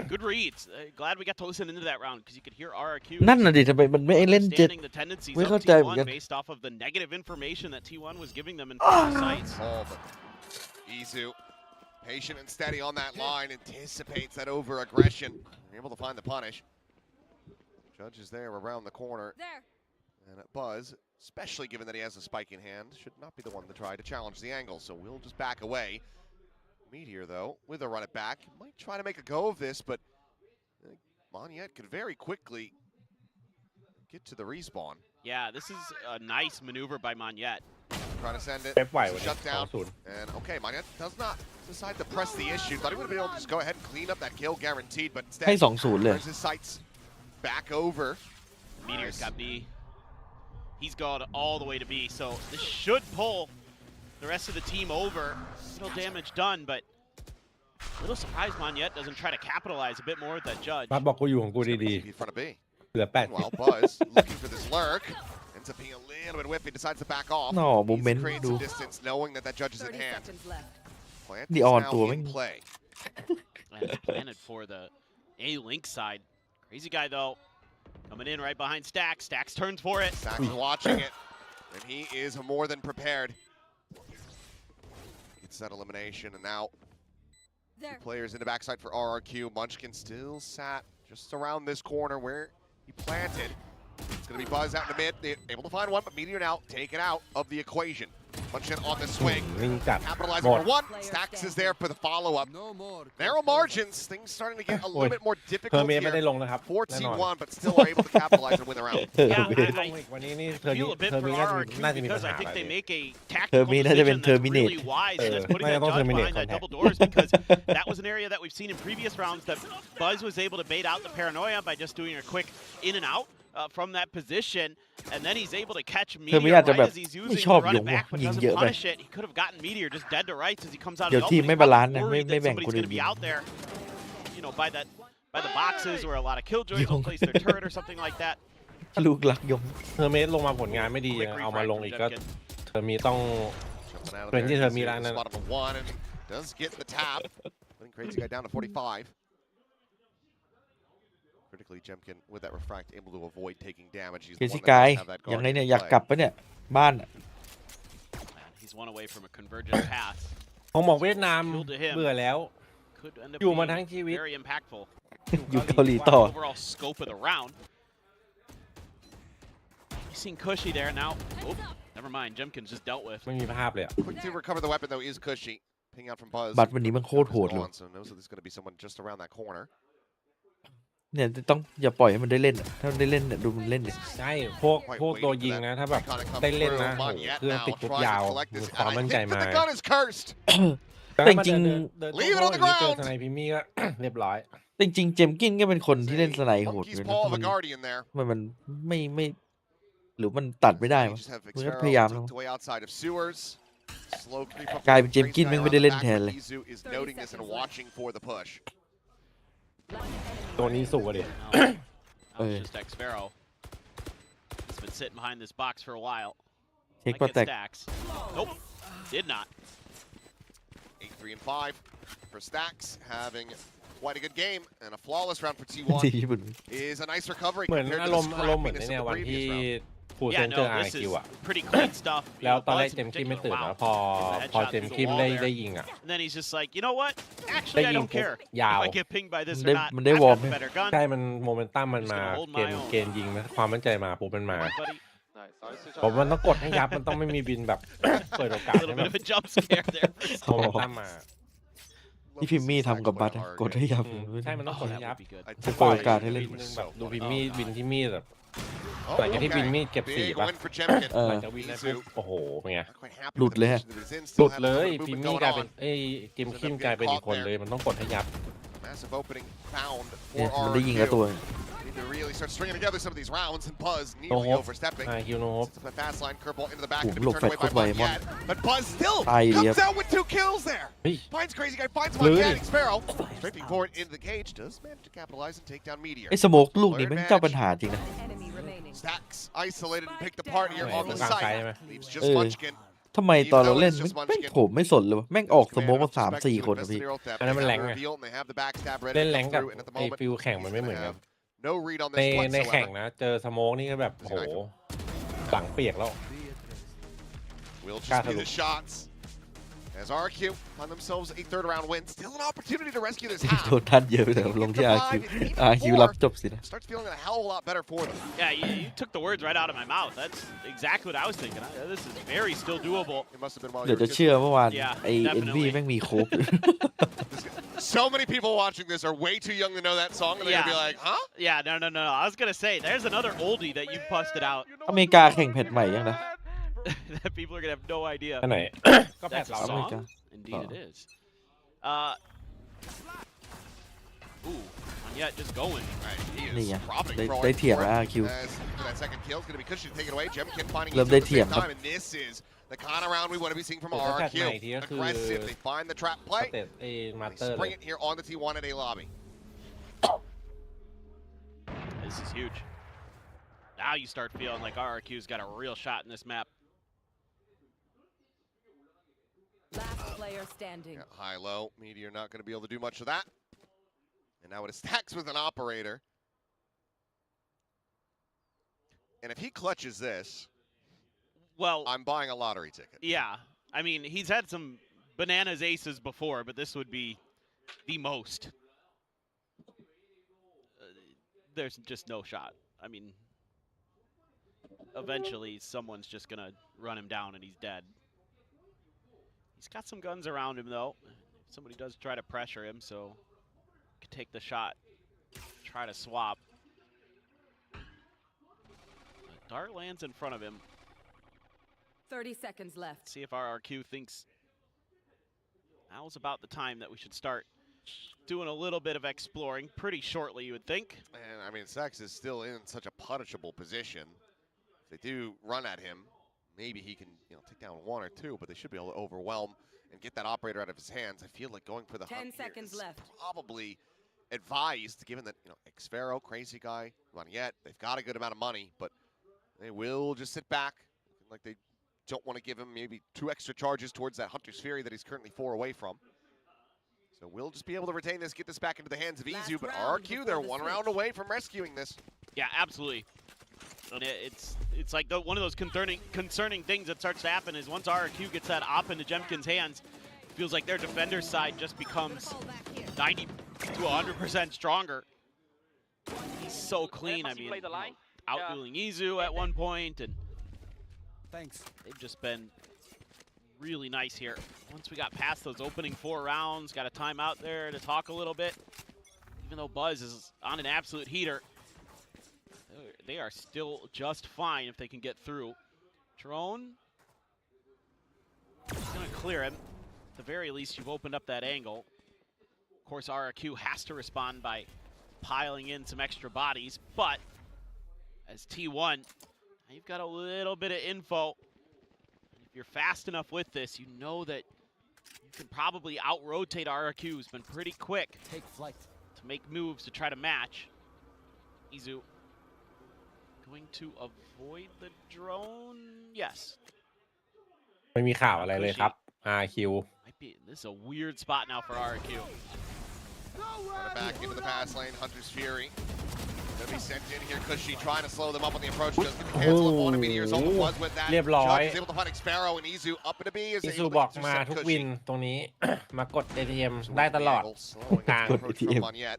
Good reads. Glad we got to listen into that round because you could hear RRQ นั่นน่ะดิทำไมมันไม่เล่นเจ็ด understanding the tendencies ไม่ of เข้าใจเหมือนกัน T1 based off of the negative information that T1 was giving them in first sights. Oh, but Izu, patient and steady on that line, anticipates that over-aggression. Able to find the punish. Judge is there around the corner. And Buzz, especially given that he has a spike in hand, should not be the one to try to challenge the angle, so we'll just back away. Meteor, though, with a run it back, might try to make a go of this, but Monyet could very quickly get to the respawn. Yeah, this is a nice maneuver by Monyet. Trying to send it, เป๊ปไหววันนี้ shut down, 2-0 and okay, Monyet does not decide to press the issue. Thought he would have been able to just go ahead and clean up that kill guaranteed, but ให้ instead 2-0 เลย turns his sights back over. Meteor's Nice. got B. He's gone all the way to B, so this should pull the rest of the team over. Little damage done, but a little surprised Monyet doesn't try to capitalize a bit more with that judge. มาบอกกูอยู่ของกูดี In front of B. ๆเหลือ8 Meanwhile, Buzz looking for this lurk. Ends up being a little bit whiffy, decides to back off. น่อโม Needs เม to นต์ create ดู some distance, knowing that judge is at hand. Plant is Neon now ตัว in แม่ง play. And planted for the A-Link side. Crazy guy, though, coming in right behind Stacks. Stacks turns for it. Stacks is watching it, and he is more than prepared. Gets that elimination, and now two players in the backside for RRQ. Munchkin still sat just around this corner where he planted. It's going to be Buzz out in the mid. They're able to find one, but Meteor now taken out of the equation. Munchkin on the swing. วิ่งจัด Capitalizing for one. Stacks is there for the follow-up. Narrow margins. Things starting to get a little bit more เทอ difficult ร์เมไม่ได้ here ลงนะครับ for แน่นอน T1, but still are able to capitalize and win the round. Yeah, ล I งอีกวันนี้นี่เทอร์ feel a bit เทอร์ for มีน่าจะมีปัญ RRQ because หา I อะไร think they เนี่ย make a tactical Terminate น่าจะเป็น decision that's really terminate wise, and that's putting น่า that จะต้อง judge terminate behind that ก่อน double doors because that was an area that we've seen in previous rounds that Buzz was able to bait out the paranoia by just doing a quick in and out from that position, and then he's able to catch Meteor right as he's using to run it back, but doesn't punish it. He could have gotten Meteor just dead to rights as he comes out of เดี๋ยว the ทีม opening. ไม่บาลานซ์นะ Worried ไม่ that แบ่ง somebody's คน going อื่ to น be out there, you know, by the boxes where a lot of killjoys will place their turret or something like that. ลูกหลักยง เทอร์เมลงมาผลงานไม่ดียังเอามาลงอีกก็เทอร์มีต้อง Jumping out of When there, did he's Hermida in the and spot on the one and does get the tap. Putting Crazy Guy down to 45. Critically, Jemkin with that refract able to avoid taking damage. He's เค the ซี่ one กาย that does have that ยัง guard ไง in เนี่ยอยาก play. กลับปะเนี่ยบ้านอะ He's one away from a convergent pass. ผมบอกเวียดนาม Killed to him. เบื่อแล้ว could end up อยู่มา being ทั้งชีวิต very impactful. อยู่เกาหลีต่อ Overall scope of the round. You've seen Cushy there now. Oh, never mind. Jemkin's just dealt with. ไม่มีภาพเลยอะ Quick to recover the weapon though is Cushy. Ping out from Buzz. บัตรวันนี้มันโคตรโหดเลย So knows that there's going to be someone just around that corner. เนี่ยต้องอย่าปล่อยให้มันได้เล่นอะถ้ามันได้เล่นเนี่ยดูมันเล่นดิ ใช่พวกตัวยิงนะถ้าแบบได้เล่นนะโหเครื่องติดปุ๊บยาวมีความมั่นใจมา The gun is cursed. แต่จริง เดินโต้ๆอย่างนี้เจอสไนพิมมี่ก็ เรียบร้อย จริงๆเจมกินก็เป็นคนที่เล่นสไนโหด Monkey's เลยนะ paw of มั a น guardian there. มันไม่หรือมันตัดไม่ได้ You มั้ง just have มันก็ Xero พยายามแล้ว tucked away outside of sewers. Slow creep up. กลายเป็นเจมกินแม่งไม่ได้เล่นแทนเลย Izu is noting this and watching for the push. ตัวนี้สูงกว่าดิ That was just Xero. He's been sitting behind this box for a while. เช็ค Might ป get แตก stacks. Nope, did not. 8, 3, and 5 for Stacks, having quite a good game and a flawless round for T1 ที่ญี่ปุ่น is a nice recovery เหมือน compared อา to ร the มณ์เหมือนใน scrappiness เนี่ย of the วันที่ previous round. ผู้เซ Yeah, นเจอ no, this RRQ is อะ pretty clean stuff. แล้ว You know, ตอนแรก Buzz เจ in มกินไม่ particular, ตื่นนะ wow. พอเจมกินได้ยิงอะ And then he's just like, you know what? Actually, I don't care ยาว if I get pinged by this มัน or ได้ not. มันได้ I've วอร์ม got the better gun. ใช่มันโมเมนตัมมันมา Just gonna hold เก my ม own. เกมยิงนะความมั่นใจมาปุ๊บมันมา Buddy. Nice. ผมมันต้องกดให้ยับมันต้องไม่มีบินแบบ เปิดโอกาส A ให้ little แบ bit บ of a jump scare there. โมเมนตัมมา ที่พิมมี่ทำกับบัตรอะกดให้ยับ ใช่มันต้องก Oh, ดให้ that ยับ would be good. จะเปิดโอกาสให้เล่น บินึงแบบดูพิมมี่บินที่มีดแบบ Oh, หลังจากที่บินมีดเก็บ4 big ป่ะ win for Jemkin. เออ หลังจากวินได้ปุ๊บโอ้โหเป็นไง Not quite happy หลุด with เลย the ฮะ position that it's in. หลุ Still ด have เล a ย little bit of พิม movement มี่ going กลายเป็น on. จิมคิมกลายเป็นอีกคนเลยมันต้องกดให้ยับ Massive opening found เนี่ย for มันได้ยิงกับตัว RRQ. Need to really start stringing together some of these rounds, and Buzz No nearly hope. overstepping. ฮิวโนฮ Sets up a fast line, curveball into the back, โอ้โห gonna be หลบ turned away แฟลชโคตรไว by มอน Monket. But Buzz still ตายเลยครับ comes out with 2 kills there. เฮ้ย Finds Crazy Guy, finds เลย Monket, Sparrow. Strafing forward into the cage, does manage to capitalize and take down Meteor. ไอ้สโมกลูกนี้แม่งเจ้าปัญหาจริงนะ Stacks isolated and picked apart here on the กลางไซด์ site. ใช่ไหม Leaves just Munchkin. ทำไมตอนเราเล่นแม่งผมไม่สนเลยวะแม่งออกสโมกมา3-4 คนอะพี่ อันนั้นมันแรงไง เล่นแรงกับไอ้ฟิลแข่งมันไม่เหมือนกัน No read on ใน this ในแข่ง whatsoever. นะ เจอสโมกนี่ก็แบบโอ้โหหลังเปียกแล้ว Will just be the shots. As RRQ find themselves a third round win. Still an opportunity to rescue this โด half. นทัดเยอะแต่ลงที่ RQ รับจบสินะ Starts feeling a hell of a lot better for them. Yeah, you took the words right out of my mouth. That's exactly what I was thinking. This is very still doable. It must have been while เดี๋ you ยว were จะเชื่อเมื่อวาน Yeah, ไอ้ definitely. NV แม่งมีโคบ So many people watching this are way too young to know that song, and they're gonna be Yeah. like, huh? Yeah, no. I was gonna say there's another oldie that you busted out อเมริกาแข่งแพทใหม่ยังนะ that people are gonna have no idea. อันไหน ก็แพท That's เรา a อเมริกา song. Indeed, it is. Yet just going. Right, he นี่ is ไง profiting ได้ for ได้ it. เถียงแล้ว RQ As for that second kill is going to be Cushy to take it away. Jemkin finding Love Izu at the they same team, huh? time, and this is the kind of round we want to be seeing from แต่ถ้าแพท RRQ. ใหม่ทีก็คือ Aggressive, they find the trap ส play. เตตไอ้มาส They เตอร์เลย spring it here on the T1 at A lobby. This is huge. Now you start feeling like RRQ's got a real shot in this map. Last player standing. Yeah, high low. Meteor not going to be able to do much of that. And now it is Stacks with an operator. And if he clutches this, Well, I'm buying a lottery ticket. yeah. I mean, he's had some bananas aces before, but this would be the most. There's just no shot. I mean, eventually someone's just going to run him down and he's dead. He's got some guns around him, though. Somebody does try to pressure him, so could take the shot, try to swap. But Dart lands in front of him. 30 seconds left. See if RRQ thinks now's about the time that we should start doing a little bit of exploring pretty shortly, you would think. And I mean, Stacks is still in such a punishable position. If they do run at him, maybe he can, take down 1 or 2, but they should be able to overwhelm and get that operator out of his hands. I feel like going for the 10 hunt seconds here is left. probably advised, given that, Xfero, Crazy Guy, yet they've got a good amount of money, but they will just sit back, looking like they don't want to give him maybe 2 extra charges towards that Hunter's Fury that he's currently 4 away from. So we'll just be able to retain this, get this back into the hands of Izu, but RRQ, they're 1 round away from rescuing this. Yeah, absolutely. And it's like one of those concerning things that starts to happen is once RRQ gets that op into Jemkin's hands, feels like their defender side just becomes 90 to 100% stronger. He's so clean. I mean, outdueling Izu at one point, and they've just been really nice here. Once we got past those opening 4 rounds, got a timeout there to talk a little bit. Even though Buzz is on an absolute heater, they are still just fine if they can get through. Drone, he's gonna clear him. At the very least, you've opened up that angle. Of course, RRQ has to respond by piling in some extra bodies, but as T1, you've got a little bit of info. If you're fast enough with this, you know that you can probably out-rotate RRQ, who's been pretty quick to make moves to try to match. Izu going to avoid the drone. Yes. ไม่มีข่าวอะไรเลยครับ RRQ. This is a weird spot now for RRQ. Back into the pass lane, Hunter's Fury. Gonna be sent in here. Cushy trying to slow them up on the approach. Does get the cancel of one Meteor's almost was with that. เรียบร้อย Judge is able to find Sparrow and Izu up into B. Is Izu able บอก to มา intercept ทุก Cushy. วินตรงนี้ มากด ATM ได้ตลอด Slowing กลาง down approach from Monyet.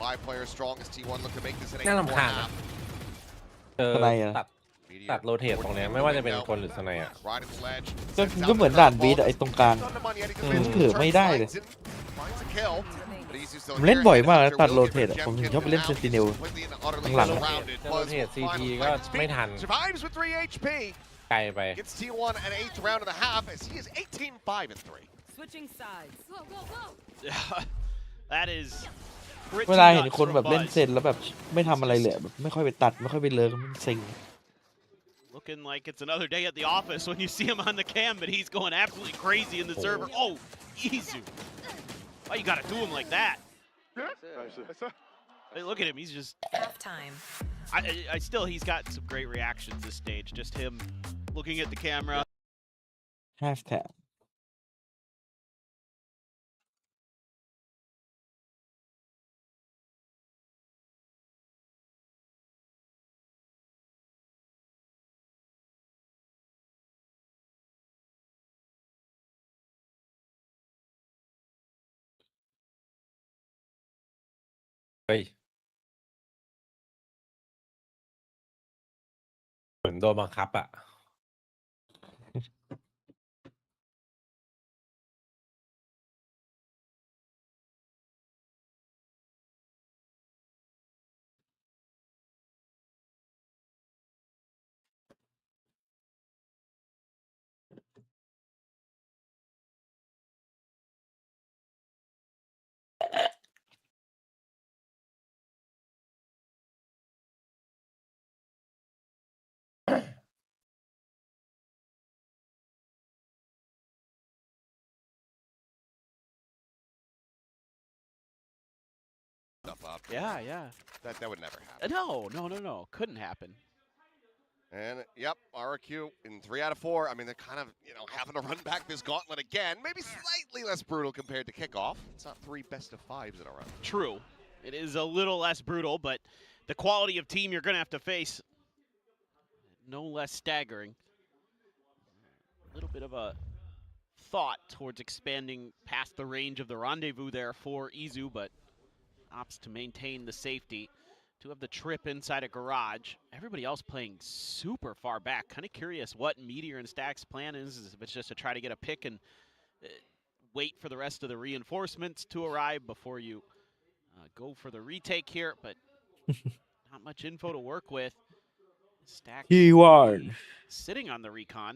5 players strong as T1 look to make this an น่ารำคาญ 8-4 half. ตัดโรเทตตรงนี้ไม่ว่าจะเป็นคนหรือสไนอ่ะ Right at the ledge. ก็เหมือนด่านบีดไอ้ตรงกลาง เผื่อไม่ได้เลย ผมเล่นบ่อยมากนะตัดโรเทตอะผมชอบไปเล่นเซนติเนลหลัง โรเทต CT ก็ไม่ทัน Survives with 3 HP. ไกลไป Gets T1 an 8th round of the half as he is 18-5-3. Switching sides. Go, go, go. That is เวลาเห็นคนแบบเล่นเซนแล้วแบบไม่ทำอะไรเลยแบบไม่ค่อยไปตัดไม่ค่อยไปเลิกมันเซ็ง Looking like it's another day at the office when you see him on the cam, but he's going absolutely crazy in the server. Oh, Izu. Why you gotta do him like that? Hey, look at him. He's just. Halftime. He's got some great reactions this stage. Just him looking at the camera. Hashtag.เฮ้ยเหมือนโดนบังคับอ่ะ Up. Yeah. That would never happen. No. Couldn't happen. And yep, RRQ in 3 out of 4. I mean, they're kind of, having to run back this gauntlet again. Maybe slightly less brutal compared to kickoff. It's not 3 best of 5s in a row. True. It is a little less brutal, but the quality of team you're going to have to face, no less staggering. A little bit of a thought towards expanding past the range of the rendezvous there for Izu, but opts to maintain the safety. To have the trip inside a garage. Everybody else playing super far back. Kind of curious what Meteor and Stack's plan is if it's just to try to get a pick and wait for the rest of the reinforcements to arrive before you go for the retake here, but not much info to work with. Stack sitting on the recon.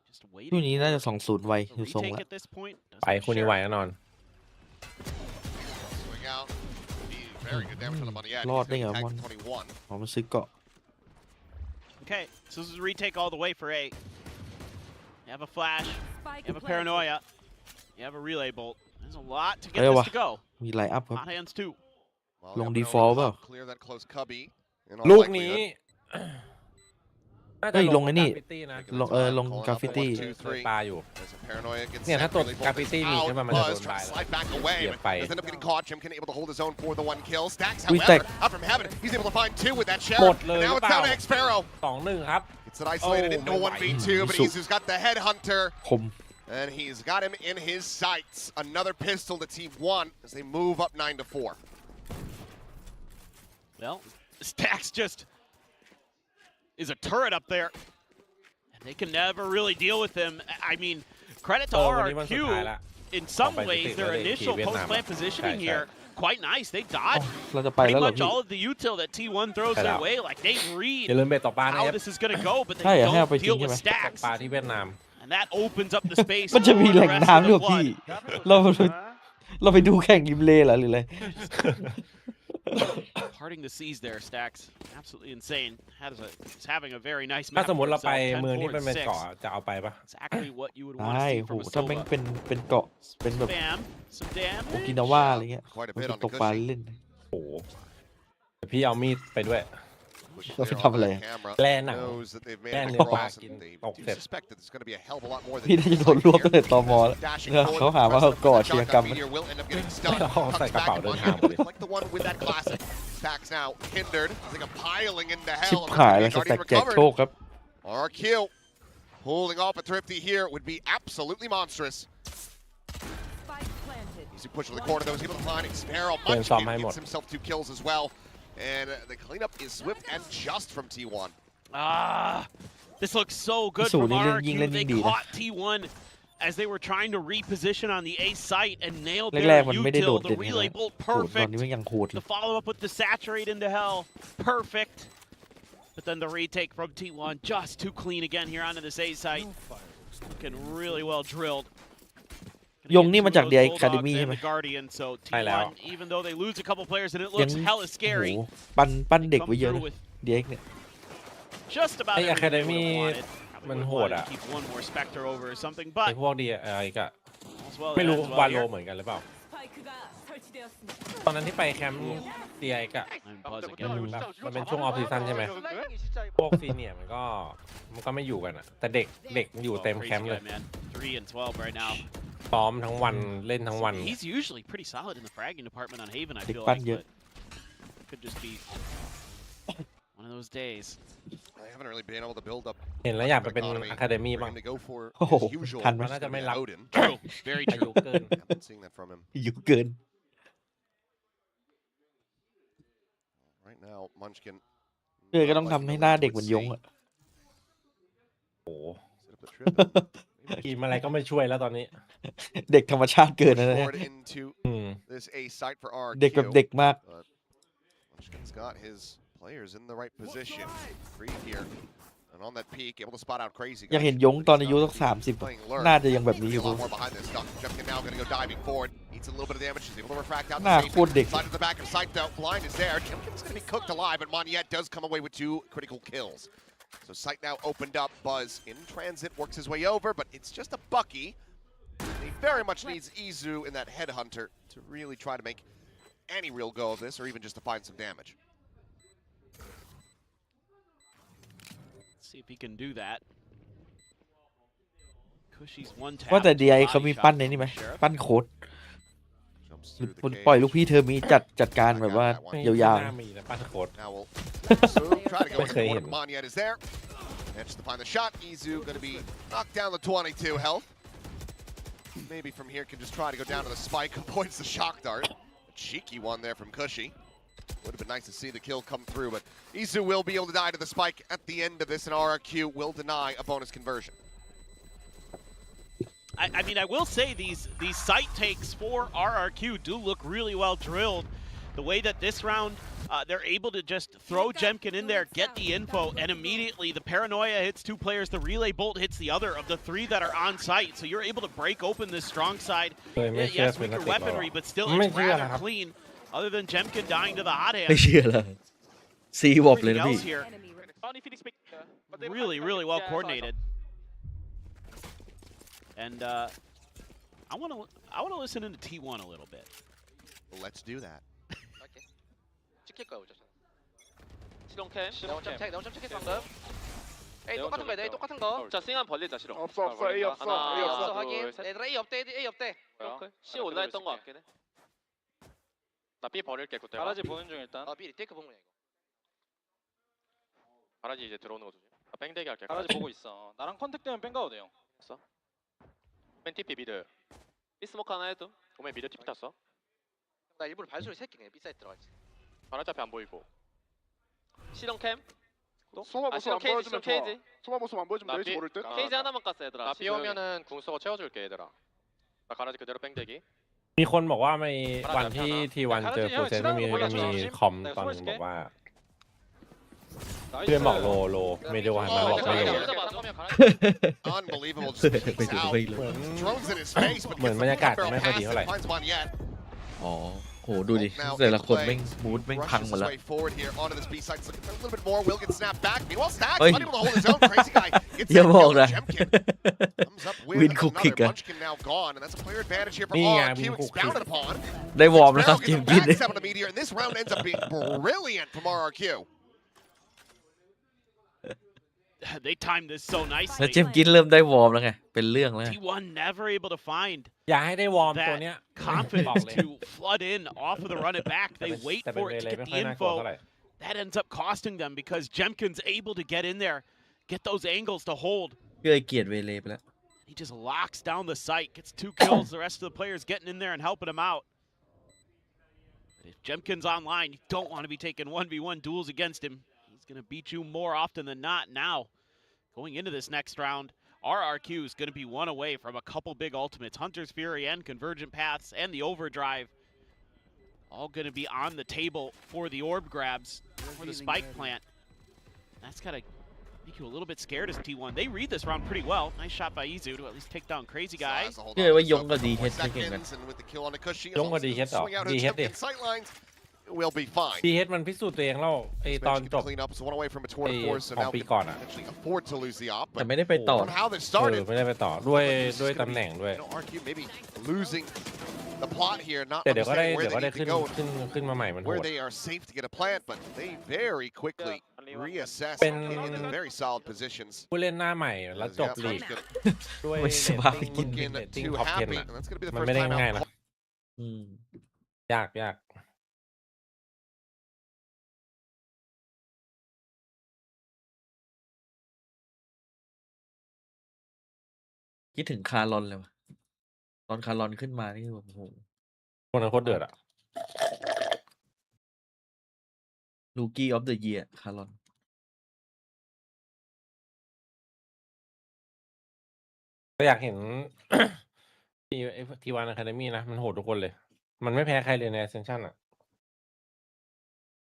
Just waiting. คู่นี้น่าจะ2-0ไวดูทรงละ ไปคู่นี้ไวแน่นอน Swing out. Very good damage on the money. Yeah, รอดได้ไง tag มัน to 21. อ๋อมันซื้อเกาะ Okay, so this is a retake all the way for A. You have a flash, you have a paranoia, you have a relay bolt. There's a lot to get this to go. มีไลน์อัพครับ Hot hands too. ลง default เปล่า Clear that close cubby. ลูกนี้ เฮ้ยลงไอ้นี่ลงกราฟฟิตี้ ปลาอยู่เนี่ยถ้าตัวกราฟฟิตี้มีขึ้นมามันจะโดนบายเหยียบไป able to hold his own for the 1 kill. Stacks, however, out from heaven, he's able to find 2 with that share. หมดเลย Now it's down to X Sparrow. 2-1 ครับ It's an isolated into 1v2, but Izu's got the headhunter. คม And he's got him in his sights. Another pistol to Team 1 as they move up 9-4. Well, Stacks just is a turret up there. And they can never really deal with him. I mean, credit to RRQ. In some ways, their initial post-plant positioning here, quite nice. They dodge pretty much all of the util that T1 throws their way. Like, they read how this is going to go, but they don't deal with Stacks. And that opens up the space มันจะมี for แห the ล่ง rest of น้ำด้ว the ยพี่ blood. เราไปดูแข่งริมเลเหรอหรืออะไร Parting the seas there, Stacks. Absolutely insane. He's having a very nice ถ้า map สมม for ติเราไป himself. เมืองที่ 10-4 เป็น and เกาะ 6. จะเอาไปปะ Exactly what you would want to ใช่ see โห from a ถ้าแม่ง solo. เป็นเกาะเป็นแบบ Bam, some โอ damage. กินาวาอะไรเงี้ย Quite a มัน bit ไป on ต the กปลา Cushy. เล่น โอ้โหแต่พี่เอามีดไปด้วย เราไปทำอะไร แล่หนัง Knows that they've made แล่ it เนื้อปลา across กิน and they ตก do เสร็จ suspect that there's going to be a hell of a lot more than พี่น่าจะโดนรวบตั้งแต่ตมแล้วเขาหาว่าเขาก่ออาชญากรรม will end up getting stunned. เอาใส่กระเป๋าเดินทางไปเลย Like the one with that classic. Stacks now hindered. It's like a piling into ชิบ hell. หายแล้วสแต็กแจกโชคครับ RRQ holding off a Thrifty here would be absolutely monstrous. Spike planted. Easy push to the corner though. He's able to find Sparrow. Then some Munchkin hay gets mod. himself 2 kills as well. And the cleanup is swift and just from T1. This looks so good สูต from รนี้เล่นยิ่ง RRQ. เล่น They ยิ่งดีนะ caught T1 as they were trying to reposition on the A site and nailed แร their กๆมันไม่ได้โด util. ด The เด่นขนาด relay นั้น bolt โหดตอน perfect. นี้มันยังโหดเล The ย follow up with the saturate into hell, perfect. But then the retake from T1 just too clean again here onto this A site. Looking really well drilled. ยงนี่มาจาก The Academy ใช่ไหม Guardian, so ใช่แล้ว T1, even though they lose a couple players and it ยัง looks hella โอ้โห scary, ปั้นเด็ก come ไว้เยอะ through นะ with DX เนี่ย just about ไอ้ everything they Academy would have wanted. มัน Probably โห would ด have อ่ะ wanted to keep one more Spectre over or something, ไอ้ but พวกดีอะไรก็ as well ไม่รู้ as วา well โล here. เหมือนกันหรือเปล่า 스파이크가 설치되었습니다. ตอนนั้นที่ไปแคมป์ดีไอก็ And Buzz แบบ again. มันเป็นช่วงออฟซีซั่นใช่ไหมพวกซีเนียร์มันก็ไม่อยู่กันอ่ะแต่เด็กอยู่ Oh, เต็ม crazy แคมป์เลย guy, man. 3 and 12 right now. ซ้อมทั้งวันเล่นทั้งวัน He's usually pretty solid in the fragging department on Haven, I Big feel fan, like, yeah. but could just be one of those days. I haven't really been able to build up เห็นแล้วอยากไปเป็น economy อะคาเดมี่ for บ้าง him to go for โอ้โห his usual. ทันไหม มันน่าจะไม่รับ Odin. True, very อา true. ยุเกิน Haven't been seeing that from him อยู่เกิน right now. Munchkin. เพื่อก็ต้องทำให้หน้าเด็กเหมือนยงอ่ะ โอ้โห Set up the trip. ทีมอะไรก็ไม่ช่วยแล้วตอนนี้ เด็กธรรมชาติเกินนะเนี่ย Forward into อืม this A site for RRQ. เด็กแบบเด็กมาก But Munchkin's got his players in the right position. Free here. And on that peak, able to spot out crazy. อยากเห็นยงตอนอายุสัก30 น่าจะยังแบบนี้อยู่ A lot more behind this stuff. Jumkin now going to go diving forward. Eats a little bit of damage. She's able to refract out. หน้าโคตรเด็ก Side to the back of sight though. Blind is there. Jumkin's going to be cooked alive, but Moniette does come away with 2 critical kills. So sight now opened up. Buzz in transit works his way over, but it's just a Bucky. He very much needs Izu in that headhunter to really try to make any real go of this, or even just to find some damage. See if he can do that. Cushy's one tap. ว่าแต่ to DI body เขามี shot ปั้นใน from นี่ไหม Sheriff. ปั้นโค้ด Jumps through the ปล่อยลูก cage. พี่เธอมีจัดการแบบว่า ไม่ ยาว น่ามีนะปั้นโค้ด Now we'll so try to go in the Okay. corner. Moniette is there. Managed to find the shot. Izu going to be knocked down to 22 health. Maybe from here can just try to go down to the spike. Avoids the shock dart. A cheeky one there from Cushy. Would have been nice to see the kill come through, but Izu will be able to die to the spike at the end of this, and RRQ will deny a bonus conversion. I mean, I will say these site takes for RRQ do look really well drilled. The way that this round, they're able to just throw Jemkin in there, get the info, and immediately the paranoia hits 2 players, the relay bolt hits the other of the 3 that are on site. So you're able to break open this strong side. Yes, weaker weaponry, but still it's rather clean. Other than Jemkin dying to the hot ๆ ไม่ hand. เชื่อแล้วซีวอบเลยนะ Everything พี่ else here, Enemy Only Phoenix pick. But they really, have- really well yeah, I saw, coordinated. And I want to listen into T1 a little bit. Let's do that. 오케이. 지킬 거야 우선. 실용캠. 네온 점 체크 방금. 에이 똑같은 거야. 에이 똑같은 거. 자, 싱한 벌리자 실용. 없어 A 없어. A 없어 확인. 얘들아 A 없대. A 없대. C 올라했던 거 같긴 해. 나 B 버릴게 그때. 가라지 보는 중 일단. 아 미리 테이크 보면 이거. 가라지 이제 들어오는 거 조심. 뺑대기 할게. 가라지 보고 있어. 나랑 컨택되면 뺑 가도 돼요. 됐어. 맨 TP 미드. 비스모크 하나 해도. 오면 미드 TP 탔어. 나 일부러 발소리 새끼네. B사이트 들어가지. 바로 앞에 안 보이고. 시동 캠. 소마 모습 안 보여주면 좋아. 케이지. 소마 모습 안 보여주면 레이지 모를 듯. 케이지 하나만 깠어 얘들아. 나 비오면은 궁 쏘고 채워줄게 얘들아. 나 가라지 그대로 뺑대기. มีคนบอกว่าไม่วันที่ทีวันเจอโปรเซสไม่มีคอมตอนนึงบอกว่าเพื่อนบอกโลไม่ได้วันมันบอกไม่โล Unbelievable. Just peeks out. Drones in his face, but เหมือนบรรยากาศไม่ค่อยดีเท่าไหร่ finds one yet. อ๋อโหดูดิแต่ละคนแม่งมูดแม่งพัง Rushes หมด his แล้ว way forward here onto this B side. He's looking for a little bit more. Will get snapped back. Meanwhile, Stag's Oi. unable to hold his own. Crazy guy gets อย่า that บอก kill. นะ Jemkin comes up with วินคุกคิก another. อะ Munchkin now gone, and that's a player advantage here for นี่ไง RRQ วินคุกคิก expounded upon. ได้วอร์มแล้วครับ Now ทีม gets กิน the backstab on the meteor, and this round ends up being brilliant from RRQ. They timed this so แล้ว nicely. เจมกินเริ่มได้วอร์มแล้วไงเป็นเรื่องแล้วไง T1 never able to find อย่าให้ได้วอร์มตัวเนี้ย confidence to flood in off of the run it back. แต่ They เป็น wait แต่เป็น for เว it to เล get ไม่ the ค่อยน่ากลัว info. เท่าไหร่ That ends up costing them because Jemkin's able to get in there, get those angles to hold. เพื่อเกียรติเวเลไปแล้ว He just locks down the site, gets 2 kills. The rest of the players getting in there and helping him out. But if Jemkin's online, you don't want to be taking 1v1 duels against him. He's going to beat you more often than not now. Going into this next round, RRQ is going to be one away from a couple big ultimates. Hunter's Fury and Convergent Paths and the Overdrive. All going to be on the table for the orb grabs, for the spike plant. That's got to make you a little bit scared as T1. They read this round pretty well. Nice shot by Izu to at least take down Crazy Guy. เชื่อว่ายงกับดีเฮดไม่เก่งกัน And with the kill on the cushy, ยงกว่าดีเฮดเหรอ swing out ดี his เฮดดิ Jemkin sight lines, will be fine. ดีเฮดมันพิสูจน์ตัวเองแล้วไอตอน Managing จ to บ clean up, so one away from a tour de ไอ้ force, so ของ now ปี can ก่อนอ่ะ actually afford to lose the op. แต่ But ไม่ได้ไปต่อ from how they เอ started, อไม่ได้ไปต่อด้วยตำแหน่งด้วย you know, RQ maybe losing the plot here, not แต่เดี๋ยวก็ได้ understanding เดี๋ยวก็ where ได้ they ขึ้ need น to go, ขึ้นมาใหม่มันโห where ด they are safe to get a plant, but they very quickly reassess เป็น in very solid positions. ผู้เล่นหน้าใหม่แล้วจบ As ลีก Munchkin ด้วย ไม่สบายกิน looking เรตติ้ง too ท็อป 10 happy, อ่ะ and that's going to be the มัน first ไม่ได้ time ง่าย out. นะ อืม ยากคิดถึงคาร์ลอนเลยวะตอนคาร์ลอนขึ้นมานี่แบบโอ้โห คนนั้นโคตรเดือดอ่ะ ลูกี้ออฟเดอะเยียร์คาร์ลอน ก็อยากเห็น ทีวันอะคาเดมี่นะมันโหดทุกคนเลย มันไม่แพ้ใครเลยในแอสเซนชั่นอ่ะ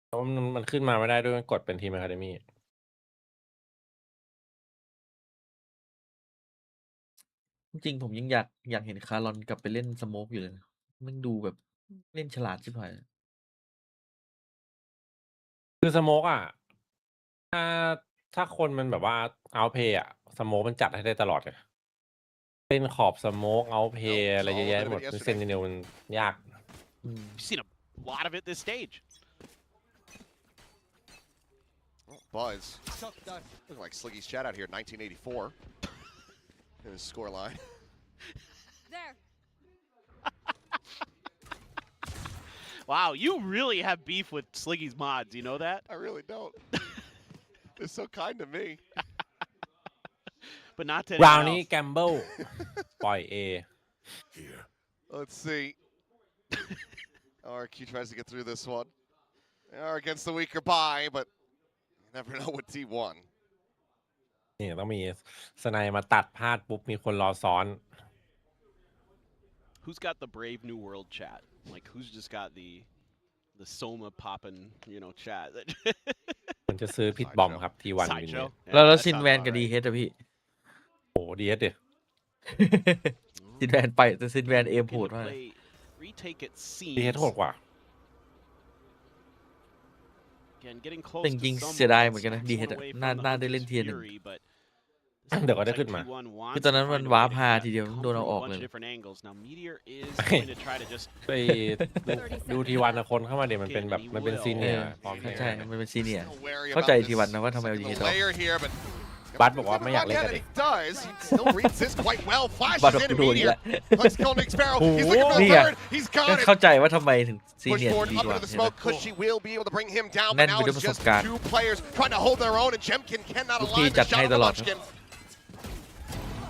เพราะมันขึ้นมาไม่ได้ด้วยกดเป็นทีมอะคาเดมี่ จริงๆผมยังอยากเห็นคาร์ลอนกลับไปเล่นสโมกอยู่เลยนะมันดูแบบเล่นฉลาดชิบหาย คือสโมกอ่ะถ้าคนมันแบบว่าเอาเพย์อ่ะสโมกมันจัดให้ได้ตลอดเลยเป็นขอบสโมกเอาเพย์อะไรเยอะแยะหมดคือเซนติเนลมันยาก We've seen a lot of it this stage. Buzz. Looking like Sliggy's chat out here, 1984. In his scoreline. There. Wow, you really have beef with Sliggy's mods, you know that? I really don't. They're so kind to me. But not to ราว anyone นี้ else. แกมเบิลปล่อย A Let's see. RQ tries to get through this one. They are against the weaker buy, but you never know with T1. นี่ต้องมีสไนมาตัดพลาดปุ๊บมีคนรอซ้อน Who's got the Brave New World chat? Like, who's just got the Soma popping, you know, chat? มันจะซื้อพิทบอมครับทีวันวิน Sideshow. แล้ว Yeah, that ซิน sounds แวน about กับดี right. เฮดอะพี่ โอ้ดีเอสดิ ซินแวนไปแต่ซินแวนเอมโหด Looking มาก to play retake it ดีเอส seems. โหดกว่า Again, getting close แต่จ to ริง some ๆเสียดายเหมือนกันนะ stacks ดีเฮด one อะ away น่า from the น่าได้เล่น Hunter's เทียร์หนึ่ง Fury, but เดี๋ยวก็ได้ looks ขึ้น like มา T1 wants คือตอนนั้น to มัน find a ว้า way to พา get ทีเดียว that โดนเอา come อ from อก a เล bunch ย of different angles. Now Meteor is going to try to just ไปดูทีวันคนเข้ามาเดี๋ยวมันเป็นแบบมันเป็นซีเนียร์พร้อม ใช่มันเป็นซีเนียร์ Still wary เข้า about ใจ this ทีวันนะว่าทำไมเอาดีเฮ second ดออก layer here, but บัสบอกว่าไม่อยากเล่นกับ and เด็ก he does. He still reads this quite well. บัต Flashes ร in กูโดนอีก Meteor. แล้ว Let's go Nick Sparrow. He's looking for นี่ the ไง third. He's ก็ got it. เข้าใจว่าทำไมถึงซี Push เนียร์ forward ดี up กว่า into the เห็นไหม smoke. Cushy will be able to bring him down, but Nen now with it's the just Muscat. two players trying to hold their own, and Jemkin cannot Rookie align theจัด shot ให้ on ต the ลอด Munchkin.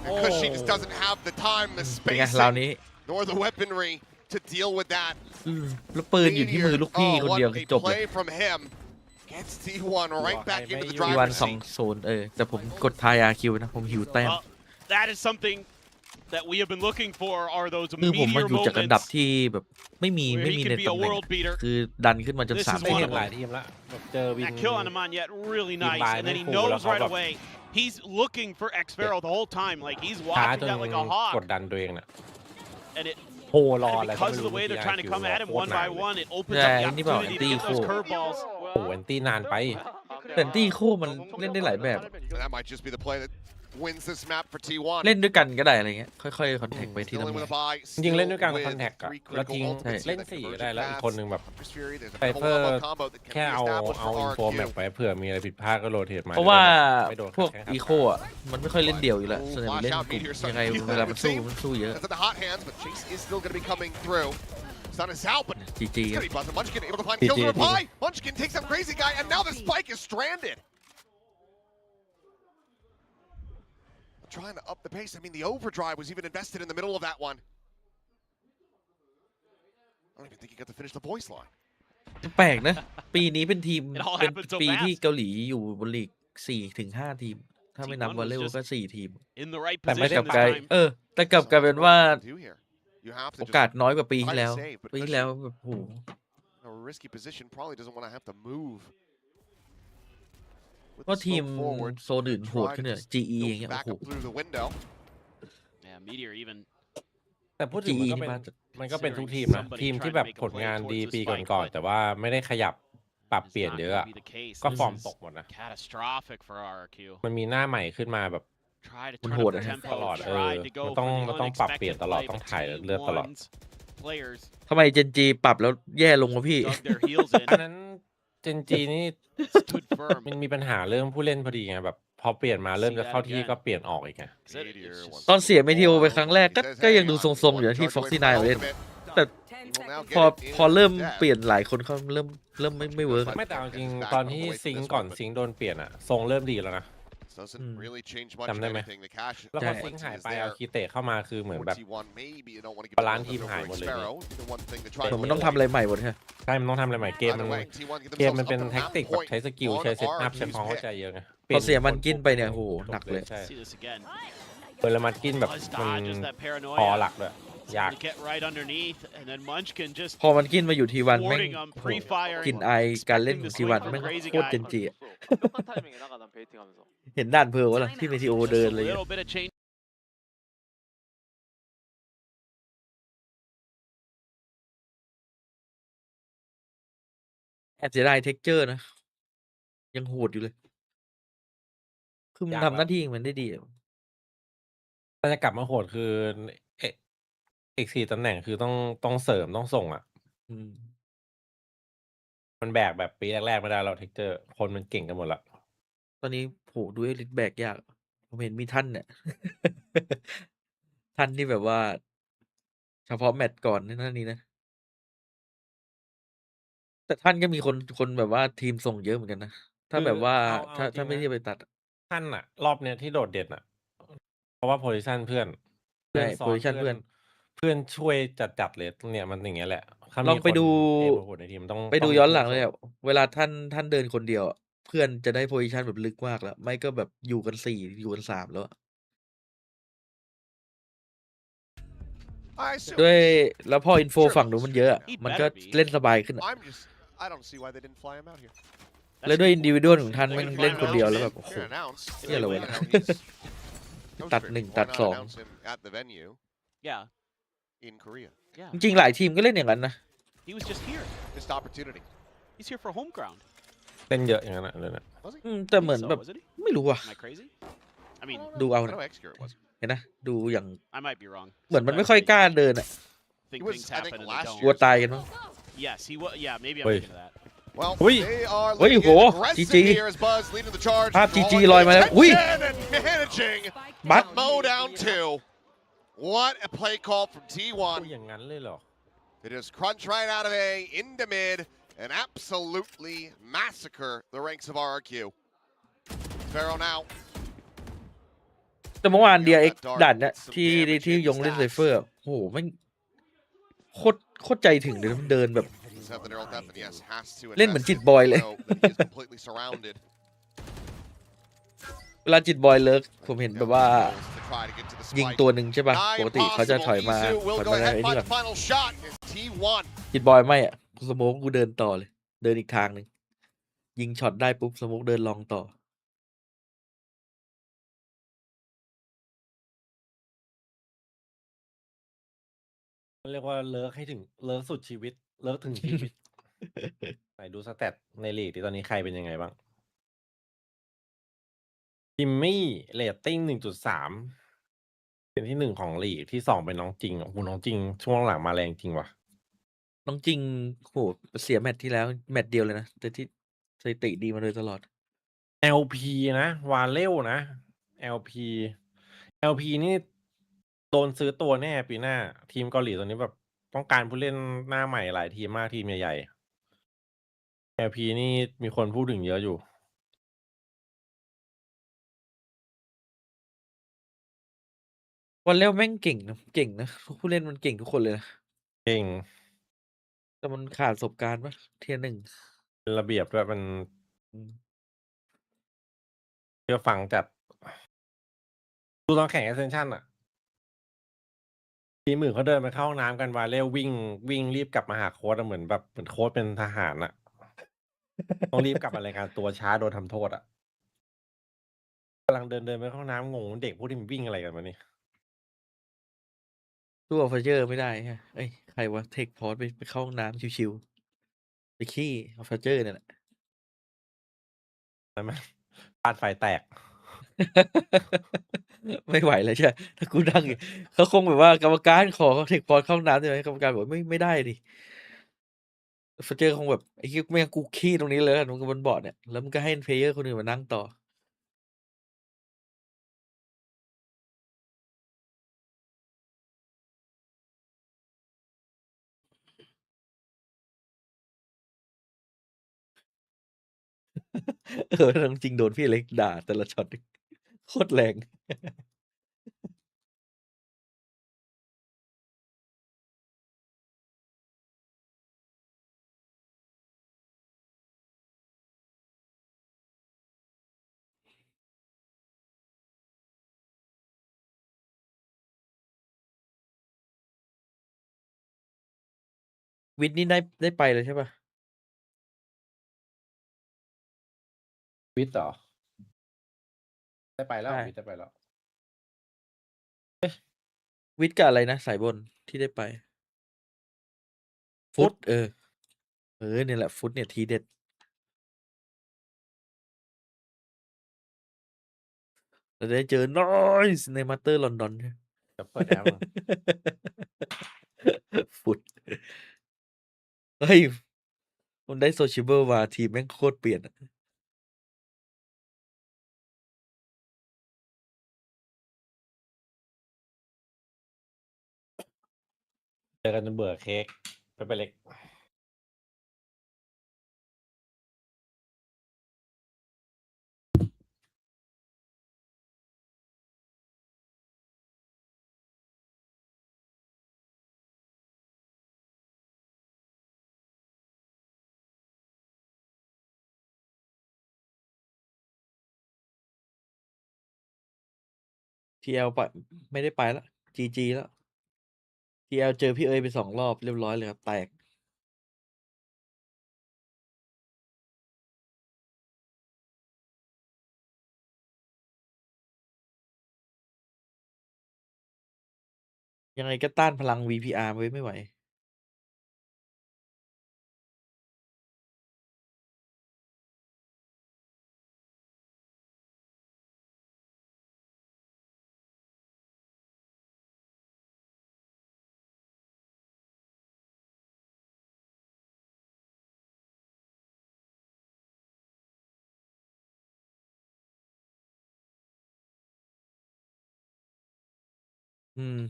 because she just doesn't have the time, the เป็นไง spacing, ราวนี้ nor the weaponry to deal with that. แล้วปืนอยู่ที่มือลูกพี่คนเดียว What a จบเลย play from him. Gets T1 right back into the ที driver's วัน seat. 2-0แต่ผมกดทาย RQ นะผมหิวแต้ม That is something that we have been looking for are those คือผมมา meteor อยู่จากอันดับ moments ที่แบบไม่มี where he ใน can be ตำ a แหน่ง world beater. คือดันขึ้นมาจน This 3 is ไม่ one เห็ of นหลาย them. ทีมละแบบเจอวิน That kill on Amanyet really Team nice, buy and then heไม่ฟูแล้ว knows เขา right แบบ away. He's looking for X Pharaoh the whole time, like he's ช้า watching จน that like a ก hawk. ดดันตัวเองน่ะ And it โหรออะไร and ก็ because ไม่ of รู้ the way they're trying to come at him one by one, it opens Yeah, up the hindi ba, opportunity to anti get those ko. curveballs. โอ้แอนตี้นานไป แต่ตี้โค้มันเล่นได้หลายแบบ And that might just be the play that wins this map for T1. เล่นด้วยกันก็ได้อะไรเงี้ยค่อยๆคอนแทคไปที Still ละ in มื with อ a buy, จริงๆเล่นด้วยกัน still คอนแทค with อะ three แล้ว critical ทิ้ง ultimates เล่น that สี่ converge ก็ได้แล้วอีก paths. คนหนึ่งแบบ Fortress Fury, there's a ไซ double เฟอร์ elbow combo that can แค่ be เอา established อิ for นโฟแมป RRQ. ไว้เผื่อมีอะไรผิดพลาดก็โรเทตมา เพราะว่า ไม่โดน พวก แข่ง อีโคอ่ะมันไม่ค่อยเล่นเดี่ยวอยู่แล้วส่วนใหญ่มันเล่นกลุ่มยังไงเวลามันสู้เยอะ That's in the hot hands, but Chase is still going to be coming through. Sun is out, but จีจี it's going to be buzzing. Munchkin able to find kills and reply. Munchkin takes out Crazy Guy, and now the spike is stranded. Trying to up the pace. I mean, the overdrive was even invested in the middle of that one. I don't even think he got to finish the voice line. แปลกนะ ปีนี้เป็นทีม It all เป็น happened so ปีที่ fast. เกาหลีอยู่บนลีก4-5 ทีม ถ้าไม่นับ T1 วอลเล was ย์ just ก็4 ทีม In the right แต่ไม่ position ได้ กลับ this กลาย time. แต่กลับกลายเป็นว่า Do here. You have to โอ just กาสน้อยกว่าปีที่ try แล้ว to save, but ปีที่แล้วแบบโห a risky position probably doesn't want to have to move. With ก็ the ทีม smoke forward, โซนอื่นโหด try ขึ้น to เนี่ย just GE go อย่างเงี้ย back โอ้โห up through the window. Yeah, Meteor even แต่พูดถึงมันก็ GE เป็น ที่บ้าน มันก็เป็นทุกทีมนะ Somebody ทีม trying ที่ to แบบ make a ผล play งาน towards ดี the ปี spike, ก่อน but ๆแต่ว่าไม่ได้ขยับปรับ it's เปลี่ยน not เยอะ gonna อะ be the case. ก็ This ฟอร์ม is ตกหมดนะ catastrophic for RRQ. มันมีหน้าใหม่ขึ้นมาแบบ Try to มัน turn โห up ด the อะ tempo, ตลอด tried to go มันต้อง for the มันต้องปรับเปลี่ยน unexpected ตลอด play, ต้อง but ถ่ายเลือดตลอด T1's players ทำไมเจนจีปรับแล้วแย่ลงวะพี่ dug their heels อัน in, นั้นเจนจีนี่ stood firm. มันมีปัญหาเรื่องผู้เล่นพอดีไงแบบพอเปลี่ยนมาเริ่มจะเข้าที่ก็เปลี่ยนออกอีกไง 'Cause it- it's just ตอนเสียเมทิโอไปครั้งแรกก็ยังดูทรงๆอยู่นะที่ Foxy 9เล่น แต่พอเริ่มเปลี่ยนหลายคนเขาเริ่มไม่เวิร์ก ไม่แต่เอาจริงตอนที่ซิงค์ก่อนซิงค์โดนเปลี่ยนอะทรงเริ่มดีแล้วนะ Doesn't really change much จำ of ได้ไหม anything. The cash แล้วพอซิงค์หายไปเอาคีเตะเข้ามาคือเหมือนแบบ 41 maybe you don't want to give บาลานซ์ the ทีมหายหมดเลย Sparrow. The one thing to try มันต้องทำอะไรใหม่หมดฮะ ใช่มันต้องทำอะไรใหม่เกม By มัน the way, T1 get เกม themselves มันเป็น up the แท็ก map ติกแบบ point ใช้สกิล on ใช้เซตอัพ RRQ's ใช้ความเข้า pick. ใจเยอะไง พอเสียมันกินไปเนี่ยโหหนักเลย ใช่ see this again. แล้วมันกินแบบ Buzz มัน dodges that พอ paranoia. หลักด้วยยาก To get right underneath, and then Munchkin just พอมันกินมาอยู่ทีวันแม่ง warding him, pre-firing. กลินไอการเล่นของทีวันแม่งโคตรเจนจีอะเห็นด่านเพลวะล่ะที่เมทิโอ Just เดิน a เลย little bit of change. แอบเสียดายเท็กเจอร์นะ ยังโหดอยู่เลย คือมันทำหน้าที่ของมันได้ดีอะ ถ้าจะกลับมาโหดคืออีก4 ตำแหน่งคือต้องเสริมต้องส่งอ่ะ อืม มันแบกแบบปีแรกๆไม่ได้เราเทคเจอร์คนมันเก่งกันหมดละ ตอนนี้โหดูเอลิทแบกยาก ผมเห็นมีท่านเนี่ย ท่านที่แบบว่า เฉพาะแมตช์ก่อนนั่นนี่นะ แต่ท่านก็มีคนแบบว่าทีมส่งเยอะเหมือนกันนะ ถ้าแบบว่าถ้าไม่ได้ไปตัด ท่านอ่ะ รอบเนี้ยที่โดดเด่นอ่ะ เพราะว่าโพซิชันเพื่อน ใช่ ซ้อน position เพื่อน เพื่อนช่วยจัดเลยเนี่ยมันอย่างเงี้ยแหละถ้า ลองไป มีคน ดู เอโหดในทีมต้อง ไปดู ต้ ย้อนหลังเลย ส่ อะเวลาท่านเดินคนเดียวอะเพื่อนจะได้โพซิชันแบบลึกมากแล้ว ไม่ก็แบบอยู่กัน4อยู่กัน3แล้วอะ I assume ด้วยแล้วพออินโฟฝั่งนู้นมันเยอะอะมันก็เล่นสบายขึ้นอะ I'm just I don't see why they didn't fly him out here. แล้วด้วยอินดิวิดวลของท่านมันเล่นคนเดียวแล้วแบบโอ้โห They're announced. Yeah, You like- know, he's- no ตัด script. 1 Why ตัด not 2 announce him at the venue Yeah, in Korea? yeah. จริงๆหลายทีมก็เล่นอย่างนั้นนะ He was just here. Missed opportunity. He's here for home ground. เล่นเยอะอย่างนั้นเลยนะ Was he? แต่เหมือน So, แบบ wasn't he? ไม่รู้ว่ะ Am I crazy? I mean, ดูเอา I นะ know X-Gear it was. เห็นนะดูอย่าง I might be wrong. เหมือนมันไม่ค่อยกล้าเดินอะ Think He was, things I think, happen and they last don't. กลัวตายกันมั้ง Yes, he was. Yeah, maybe I'm Wait. thinking of that. Well, Ui. they are Ui, looking ủa, aggressive GG. here as Buzz leading the charge. ภาพ GG drawing ลอยมาแล้ว อุ้ย attention and managing บัต Mo down 2. What a play call from พูด T1. อย่างนั้นเลยเหรอ They just crunch right out of A into mid and absolutely massacre the ranks of RRQ. Sparrow now. แต่ แต่เมื่อวาน Bringing out DRX that dart ด่านเนี่ย with some ที่ damage ที่ in ยงเล่นไซ stacks. เฟอร์โอ้โหแม่งโคตรใจถึงเลยนะมันเดินแบบ Does have the neural depth and yes, has to เล่นเหมือน invest จิต in บอยเลย know that he is completely surrounded. เวลาจิตบอยเลิกผมเห็นแบบว่า To try to get to the ยิง spike. ตัวหนึ่งใช่ป่ะ ป Nigh กติเขาจะ impossible. ถอยมา Izu ถ will อย go มาใน ahead ไอ้ and นี่ find ก่อ the น final shot. It's T1. จิตบอยไม่อ่ะสโมกกูเดินต่อเลย เดินอีกทางหนึ่งยิงช็อตได้ปุ๊บสโมกเดินลองต่อ เรียกว่าเลิกให้ถึงเลิกสุดชีวิต เลิกถึงชีวิต ไหนดูสแตทในลีกที่ตอนนี้ใครเป็นยังไงบ้างจิมมี่เรตติ้ง 1.3 เป็นที่ 1 ของลีกที่ 2 เป็นน้องจริงโอ้โหน้องจริง ช่วงหลังมาแรงจริงว่ะ น้องจริงโหเสียแมตช์ที่แล้วแมตช์เดียวเลยนะ แต่ที่สถิติดีมาโดยตลอด LP นะวาเลวนะ LP นี่โดนซื้อตัวแน่ปีหน้า ทีมเกาหลีตอนนี้แบบต้องการผู้เล่นหน้าใหม่หลายทีมมากทีมใหญ่ๆ LP นี่มีคนพูดถึงเยอะอยู่ วันแล้วแม่งเก่งนะเก่งนะผู้เล่นมันเก่งทุกคนเลยนะ เก่ง แต่มันขาดประสบการณ์ปะเทียร์หนึ่ง เป็นระเบียบด้วยมัน อืม เชื่อฟังจัดดูตอนแข่ง Ascension อ่ะ ทีมอื่นเขาเดินไปเข้าห้องน้ำกันวาเล่วิ่งรีบกลับมาหาโค้ชอะเหมือนโค้ชเป็นทหารอ่ะ ต้องรีบกลับมารายงานตัวช้าโดนทำโทษอ่ะกำลังเดินไปเข้าห้องน้ำงงเด็กพวกที่มันวิ่งอะไรกันมานี่ สู้กับไฟเจอร์ไม่ได้ฮะเอ้ยใครวะเทคพอร์ตไปเข้าห้องน้ำชิวๆไปขี้เอาไฟเจอร์เนี่ยแหละ ใช่ไหมปาดไฟแตก ไม่ไหวแล้วใช่ถ้ากูนั่งอย่างเขาคงแบบว่ากรรมการขอเทคพอร์ตเข้าห้องน้ำใช่ไหมกรรมการบอกไม่ได้ดิไฟเจอร์คงแบบไอ้ที่ไม่งั้นกูขี้ตรงนี้เลยมึงก็บนบอร์ดเนี่ยแล้วมึงก็ให้เพลเยอร์คนอื่นมานั่งต่อ จริงโดนพี่เล็กด่าแต่ละช็อตโคตรแรง วิทย์นี่ได้ไปเลยใช่ป่ะ วิทย์เหรอ ได้ไปแล้ว ใช่ วิทย์ได้ไปแล้ว วิทย์กับอะไรนะสายบนที่ได้ไป ฟุตเนี่ยแหละ ฟุตเนี่ยทีเด็ดเราได้เจอนอยส์ในมาสเตอร์ลอนดอนใช่ไหม จะเปิดแอปมั้ง ฟุตเฮ้ยมันได้โซชิเบิลมาทีมแม่งโคตรเปลี่ยนอะ เจอกันจนเบื่อเค้กไปเล็ก ทีเอลไปไม่ได้ไปแล้วจีแล้วทีเอลเจอพี่เอ๋ยไป2 รอบเรียบร้อยเลยครับแตกยังไงก็ต้านพลัง VPR ไว้ไม่ไหว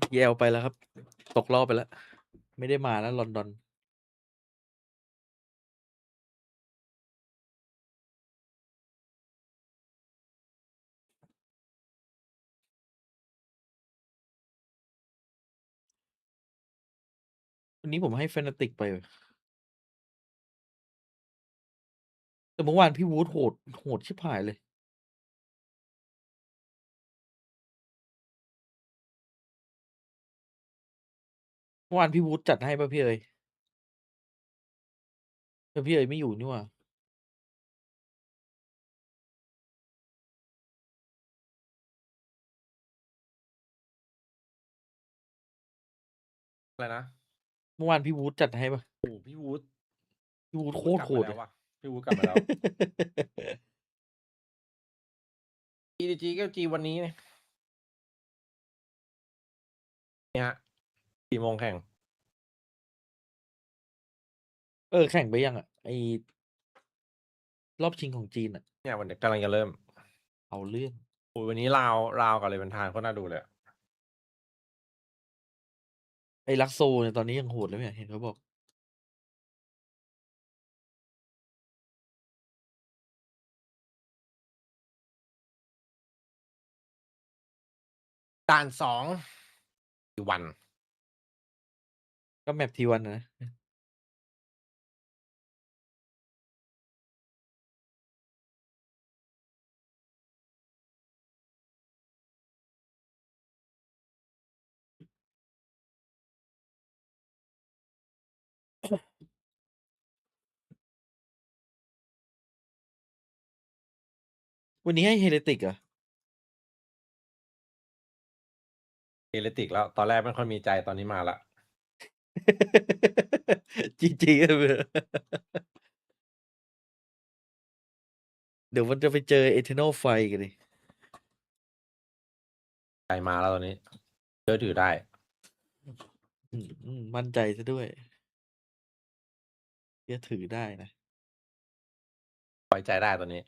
ทีเอลไปแล้วครับ ตกรอบไปแล้ว ไม่ได้มาแล้วลอนดอน วันนี้ผมให้แฟนาติกไปแต่เมื่อวานพี่วูดโหดชิบหายเลยเมื่อวานพี่วูดจัดให้ป่ะพี่เอ๋ยแต่พี่เอ๋ยไม่อยู่นี่หว่า อะไรนะ เมื่อวานพี่วูดจัดให้ป่ะ โอ้พี่วูด พี่วูดโคตรโหด กลับ เลยมาแล้วว่ะพี่วูดกลับมาแล้ว EDG ก็ G วันนี้เนี่ย4 โมงแข่ง แข่งไปยังอ่ะไอรอบชิงของจีนอ่ะ เนี่ยวันนี้กำลังจะเริ่ม เอาเรื่อง โอ้ยวันนี้ลาวกับเลวันทานก็น่าดูเลยอะ ไอลักโซเนี่ยตอนนี้ยังโหดเลยไหมเห็นเขาบอก ด่าน2วัน ก็แมปทีวันนะวันนี้ให้เฮเลติกอ่ะ เอเลติกแล้ว ตอนแรกไม่ค่อยมีใจตอนนี้มาละ จริงๆเดี๋ยวมันจะไปเจอ Eternal Fire กันดิ ใจมาแล้วตอนนี้เชื่อถือได้ มั่นใจซะด้วยเชื่อถือได้นะ ไว้ใจได้ตอนนี้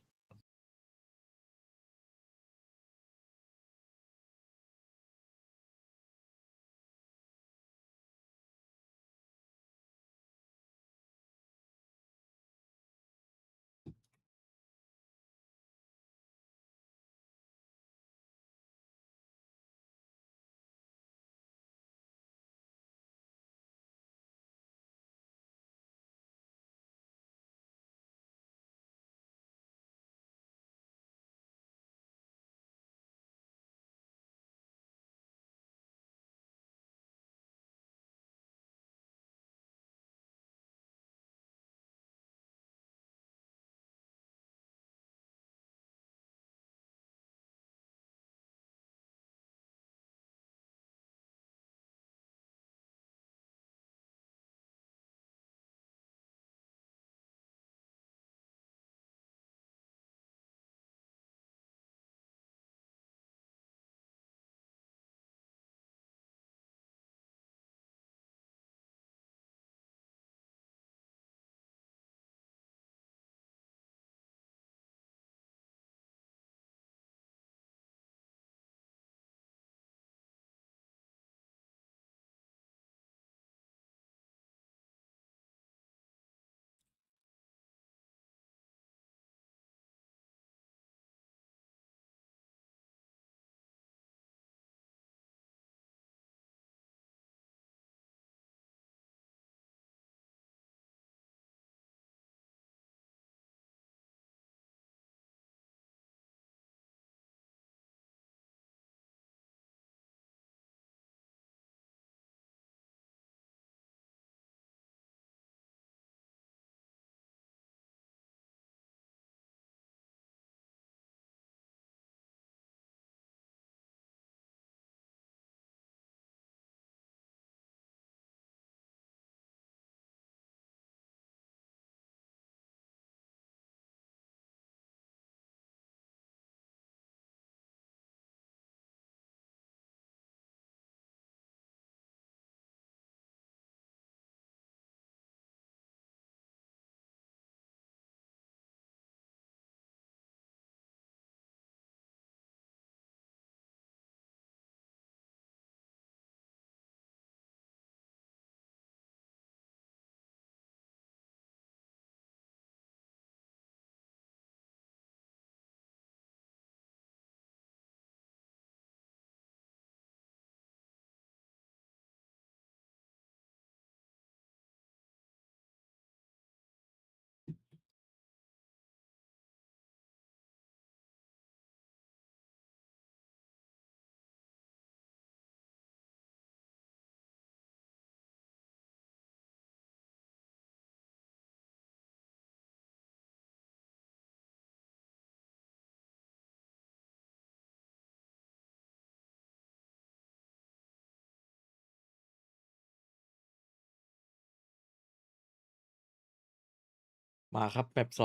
มาครับแบบ2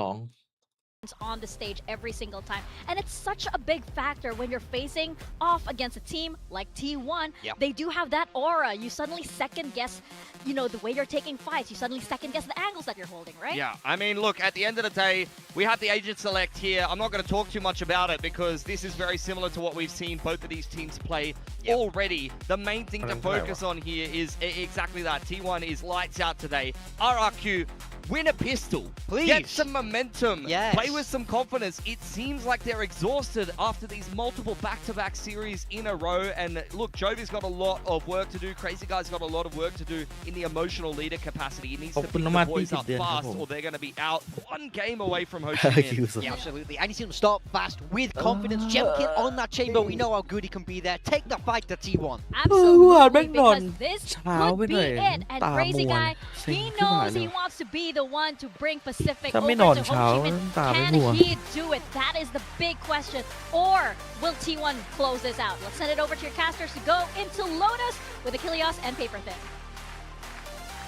on the stage every single time, and it's such a big factor when you're facing off against a team like T1. Yep. They do have that aura. You suddenly second guess, the way you're taking fights. You suddenly second guess the angles that you're holding, right? Yeah, I mean, look, at the end of the day, we have the agent select here. I'm not going to talk too much about it because this is very similar to what we've seen both of these teams play already. The main thing to focus on here is exactly that. T1 is lights out today. RRQ, win a pistol. Please. Get some momentum. Yes. Play with some confidence. It seems like they're exhausted after these multiple back-to-back series in a row. And look, Jovi's got a lot of work to do. Crazy Guy's got a lot of work to do in the emotional leader capacity. He needs to pick the boys up fast or they're going to be out one game away from Ho Chi Minh. Yeah, absolutely. I need to start fast with confidence. Jemkin on that chamber. We know how good he can be there. Take the fight to T1. Absolutely, because this could be it. And ตา Crazy มัว Guy, เซ็ง he ขึ้นมา knows เล he ย wants to be the one to bring Pacific ถ้า over ไม่นอน to เช้า Ho Chi Minh. ตาไม่ Can มัว he do it? That is the big question. Or will T1 close this out? Let's send it over to your casters to go into Lotus with Achilles and Paper Thin.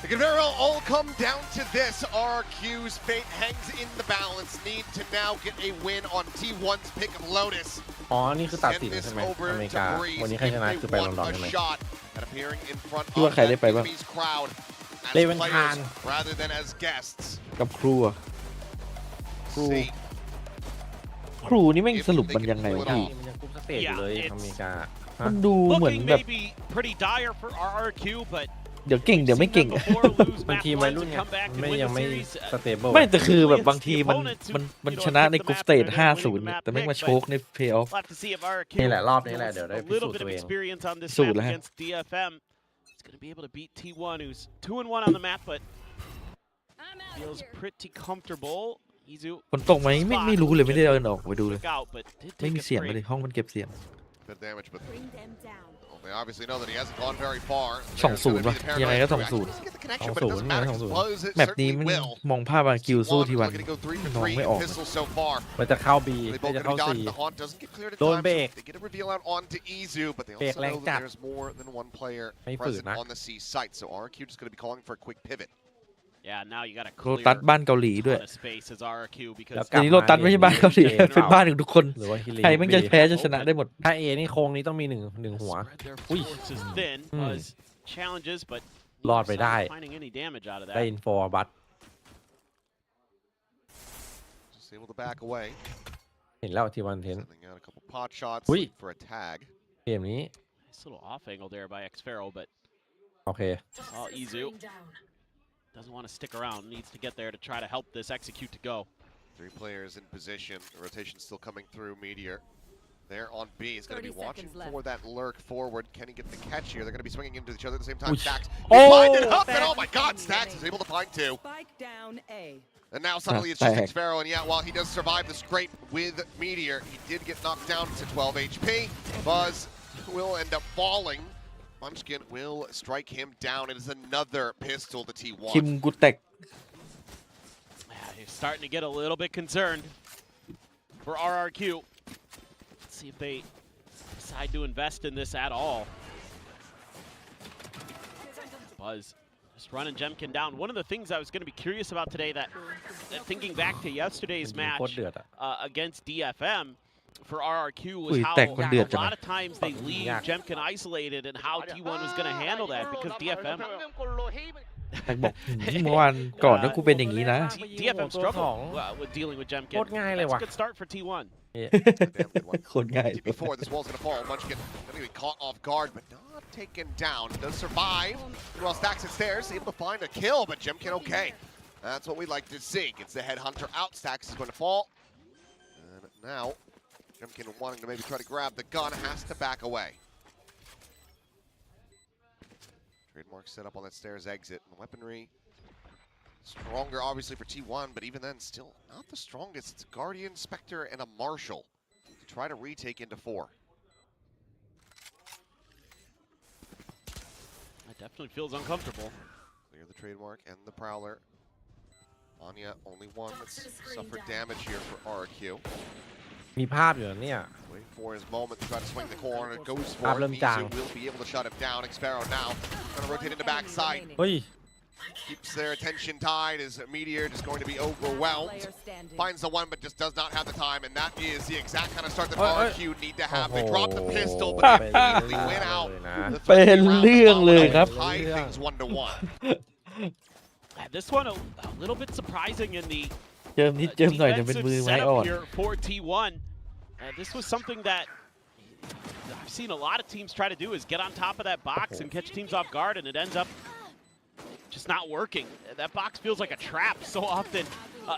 It can very well all come down to this. RRQ's fate hangs in the balance. Need to now get a win on T1's pick of Lotus. อ๋อนี่คือตัดสิน Send this ใช่ไหม over อเมริ to กา Breeze วันนี้ใคร if ชนะ they คือไปลอน want ดอน a ใช่ไหม shot at appearing in front คิดว่า of ใครได้ that ไปบ้าง enemy's crowd as เลเวนทาน players rather than as guests. กับครูอะ See ครูนี่แม่งสรุปมันยังไงวะพี่ มันยังคุมสเตจอยู่เลยอเมริกา มันดูเหมือน Looking แบบ maybe pretty dire for RRQ, but เดี๋ยวเก่งเดี๋ยวไม่เก่ง บางทีวัยรุ่นไงไม่ยังไม่สเตเบิล ไม่แต่คือแบบบางทีมันชนะในกรุ๊ปสเตจ 5-0 เนี่ยแต่แม่งมาโชคในเพลย์ออฟ we'll have to see if RRQ นี่แหละรอบนี้แหละเดี๋ยวได้ a พิสู little จน์ bit ตั of วเอง experience on this สูตร map แล้วฮะ against DFM. It's going to be able to beat T1, who's 2-1 on the map, but I'm out feels here. pretty comfortable. Izu ฝนตกไหมไม่รู้เลยไม่ได้เดินออกไปดูเลย took out, but did ไม่ take มี a เสียง break. เลยห้องมันเก็บเสียง good damage, but Bring them down. they obviously know that he hasn't gone very far. 2-0 ว่ะยังไงก็ 2-0 Get the connection, but it doesn't matter. 'Cause Buzz แมปนี้ certainly มัน will. มองภาพว่ากิลสู้ทีวัน Looking to go 3 for มอง 3 ไม่ in ออก pistol so far. มันจะเข้า B They มัน both จะ gonna เข้า be 4 dodged. The haunt doesn't get cleared at Don't times. bake. They get a reveal out onto Izu, but they also Bake know like that that. there's more than one player ไม่ฝืน present นะ on the C site. So RRQ just going to be calling for a quick pivot. Yeah, now you got to โร clear ตัสบ้านเกาหลีด้วย a ton of space as RRQ แล้ว because ก อันนี้โรตัสไม่ใช่บ้านเกาหลีเป็นบ้านของทุกคน หรือว่าฮิลิ ใครแม่งจะแพ้จะชนะได้หมด ถ้า A นี่โค้งนี้ต้องมีหนึ่งหัว spread their Ui. forces thin. Buzz challenges, but รอดไปได้ not finding any damage out of ได้ that. อินโฟบัต Just able to back away. เห็นแล้วทีวันเทน Sending out a couple pot shots Ui. for a tag. เกมนี้ Nice little off angle there by Xfero, but โอเค Izu doesn't want to stick around. Needs to get there to try to help this execute to go. 3 players in position. The rotation still coming through. Meteor there on B. He's going to be 30 watching seconds for left. that lurk forward. Can he get the catch here? They're going to be swinging into each other at the same time. Ui. Stacks. Oh! He lined it up, and oh my God, Stacks is able to find 2. Spike down A. And now suddenly it's just Heck. Xfero, and yeah, while he does survive the scrape with Meteor, he did get knocked down to 12 HP. Buzz will end up falling. Munchkin will strike him down. It is another pistol to คิม T1. กุเต็ก Yeah, he's starting to get a little bit concerned for RRQ. Let's see if they decide to invest in this at all. Buzz just running Jemkin down. One of the things I was going to be curious about today that thinking back to yesterday's มันยิงโคตร match เดือดอะ against DFM for RRQ was Ui, how tech con a điệt lot rồi. of times they leave Nhạc. Jemkin isolated and how T1 was going to handle that because DFM แต่บอกเมื่อวานก่อนถ้ากูเป็นอย่างนี้นะ DFM struggled with dealing with Jemkin. โคตรง่ายเลย That's ว่ะ a good start for T1. Damn good one. คนง่าย Before this wall's going to fall, Munchkin going to be caught off guard, but not taken down. Does survive. Meanwhile, Stacks and Stairs able to find a kill, but Jemkin okay. That's what we like to see. Gets the headhunter out. Stacks is going to fall. And now, Jemkin wanting to maybe try to grab the gun has to back away. Trademark set up on that Stairs exit. And weaponry stronger, obviously, for T1, but even then, still not the strongest. It's a Guardian, Spectre, and a Marshal to try to retake into 4. That definitely feels uncomfortable. Clear the Trademark and the Prowler. Anya, only one that's suffered damage here for RRQ. มีภาพอยู่นะเนี่ย Waiting for his moment to try to swing the corner. Goes for Pop it. them down. Mizu will be able to shut him down. Xfero now going to rotate into backside. เฮ้ย keeps their attention tied as Meteor just going to be overwhelmed. Player standing. Finds the one, but just does not have the time, and that is the exact kind of start that RRQ need to have. They drop the pistol, but they immediately win out. The เป็นเรื่องเลยครับ tie things 1-1. This one a little bit surprising in the เจิมนิดเจิมหน่อยเดี๋ยวเป็นมือ defensive ไม้อ่อน setup here for T1. This was something that I've seen a lot of teams try to do is get on top of that box and catch teams off guard, and it ends up just not working. That box feels like a trap so often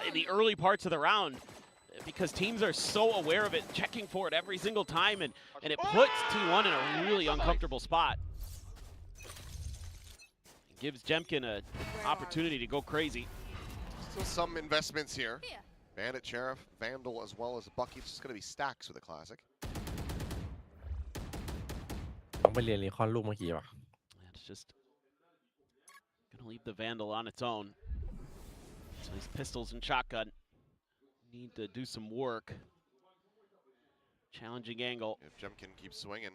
in the early parts of the round because teams are so aware of it, checking for it every single time, and it puts T1 in a really uncomfortable spot. It gives Jemkin an opportunity to go crazy. Still some investments here. Bandit, Sheriff, Vandal, as well as Bucky. It's just going to be stacks with the Classic. ต้องไปเรียนรีคอนลูกเมื่อกี้ป่ะ It's just gonna leave the Vandal on its own. So these pistols and shotgun need to do some work. Challenging angle. If Jemkin keeps swinging.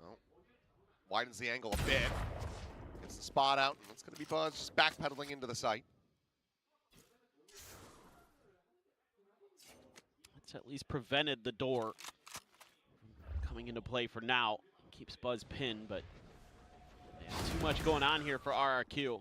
Well, widens the angle a bit. Gets the spot out, and it's going to be Buzz just backpedaling into the site. It's at least prevented the door from coming into play for now. Keeps Buzz pinned, but too much going on here for RRQ.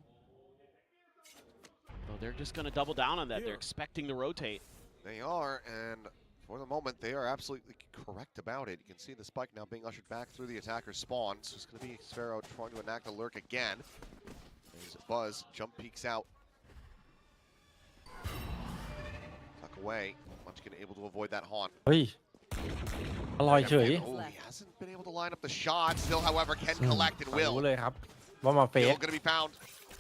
So they're just going to double down on that. They're expecting to rotate. They are, and for the moment, they are absolutely correct about it. You can see the spike now being ushered back through the attacker's spawn. So it's going to be Sparrow trying to enact a lurk again. There's Buzz, jump peeks out. Tuck away. Munchkin able to avoid that haunt. เฮ้ยอร่อยเฉย Oh, he hasn't been able to line up the shot. Still, however, can collect and รู้ will. เลยครับว่ามาเฟ Still ส going to be found.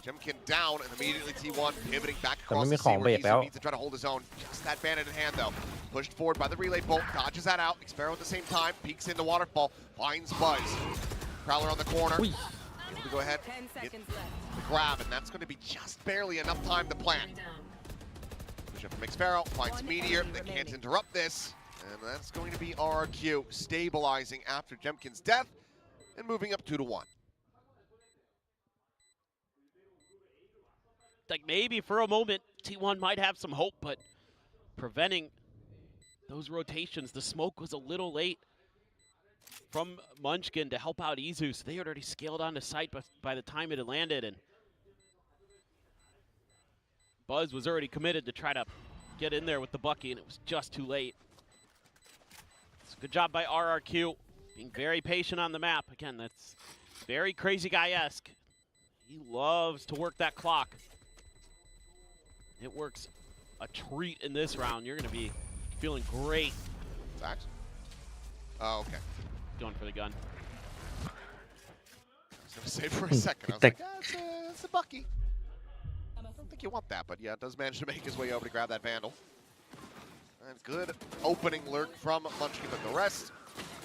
Jemkin down, and immediately T1 pivoting back แต่ไม่ across มี the ของ sea เบร where กแล้ว Izu needs to try to hold his own. Just that bandit in hand, though. Pushed forward by the relay bolt, dodges that out. Sparrow at the same time, peeks into waterfall, finds Buzz. Prowler on the corner. Able to go ahead, 10 get seconds left. the grab, and that's going to be just barely enough time to plant. Push up from Sparrow, finds Meteor. They can't interrupt this, and that's going to be RRQ stabilizing after Jemkin's death and moving up 2-1. Like maybe for a moment T1 might have some hope, but preventing those rotations. The smoke was a little late from Munchkin to help out Izu, so they had already scaled onto site by the time it had landed, and Buzz was already committed to try to get in there with the Bucky, and it was just too late. So good job by RRQ, being very patient on the map. Again, that's very Crazy Guy-esque. He loves to work that clock. It works a treat in this round. You're going to be feeling great. Facts. Oh, okay. Going for the gun. I was going to say for a second, I was like, it's a Bucky. I don't think you want that, but yeah, does manage to make his way over to grab that Vandal. And good opening lurk from Munchkin, but the rest,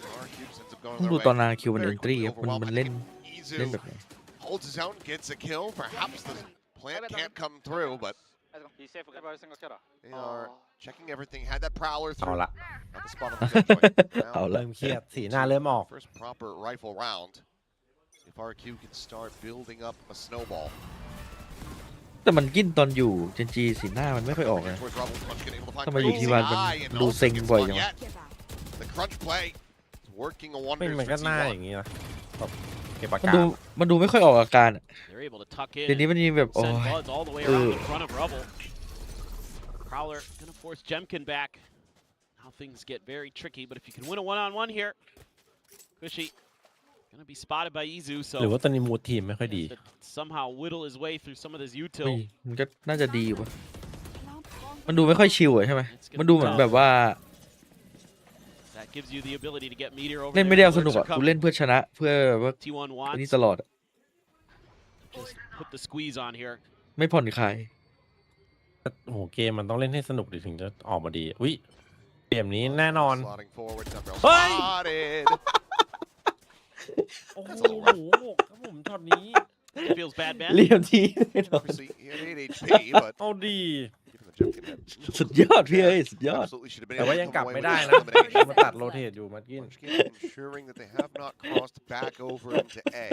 RRQ ends up going ต้อง their ดู way. ตอนนาคิวมัน Very เอนตรี quickly ครับมัน overwhelmed. เล่น Izu เล่นแบบไหน holds his own, gets a kill. Perhaps the plant can't come through, but 이 세이프 개발 생각해라. they are checking everything. Had that Prowler เอา through. ละ Not the spot on the gun joint. เอา Now, ละ เริ่มเครียดสีหน้าเริ่มออก first proper rifle round. If RQ can start building up a snowball. แต่มันกินตอนอยู่เจนจีสีหน้ามันไม่ค่อยออกนะ Towards Rebel, Munchkin able to find ทำไมอยู่ที่บ้านมัน Crazy Eye and ดู also เซ็ง gets บ่อย one จังวะ yet. The crunch play is working a ไม่ wonders มัน for ก็หน้าอ T1. ย่างนี้นะแบบเก็บอา มัน กา ดู ศ มันดูไม่ค่อยออกอาการอะ They're able to tuck in เดี๋ยวนี้มันมีแบบ and โอ้ send ย Buzz all the way around in front of Rebel. Prowler going to force Jemkin back. Now things get very tricky, but if you can win a one-on-one here, Cushy going to be spotted by Izu, หรือ so ว่าตอนนี้มูดทีมไม่ค่อยดี has to somehow whittle his way through some of this เฮ้ย util. มันก็น่าจะดีว่ะมันดูไม่ค่อยชิลอะใช่ไหมมันดูเหมือนแบบว่า That gives you the ability to get Meteor over เล่นไม่ there. ได้เอาส Alerts นุก are อ่ะกู coming. เล่นเพื่อชนะเพื่อแบบว่า T1 อันนี้ wants ตลอดอะ just put the squeeze on here. ไม่ผ่อนคลาย โอ้โหเกมมันต้องเล่นให้สนุกดิถึงจะออกมาดีอุ้ยเกมนี้แน่นอน Slotting forward, Dumbbell เฮ้ย spotted. โอ้โหครับผมช็อตนี้ It feels bad, man. เรียมทีไม่นอน Obviously, he had 8 HP, but เอาดี given the Jemkin had สุดยอดพี่เอ้ยสุดยอด absolutely should have been แต่ able ว่า to ยัง come กลับ away ไม่ with ได้ this นะ elimination. มาตัดโรเทตอยู่มากิน Munchkin ensuring that they have not crossed back over into A.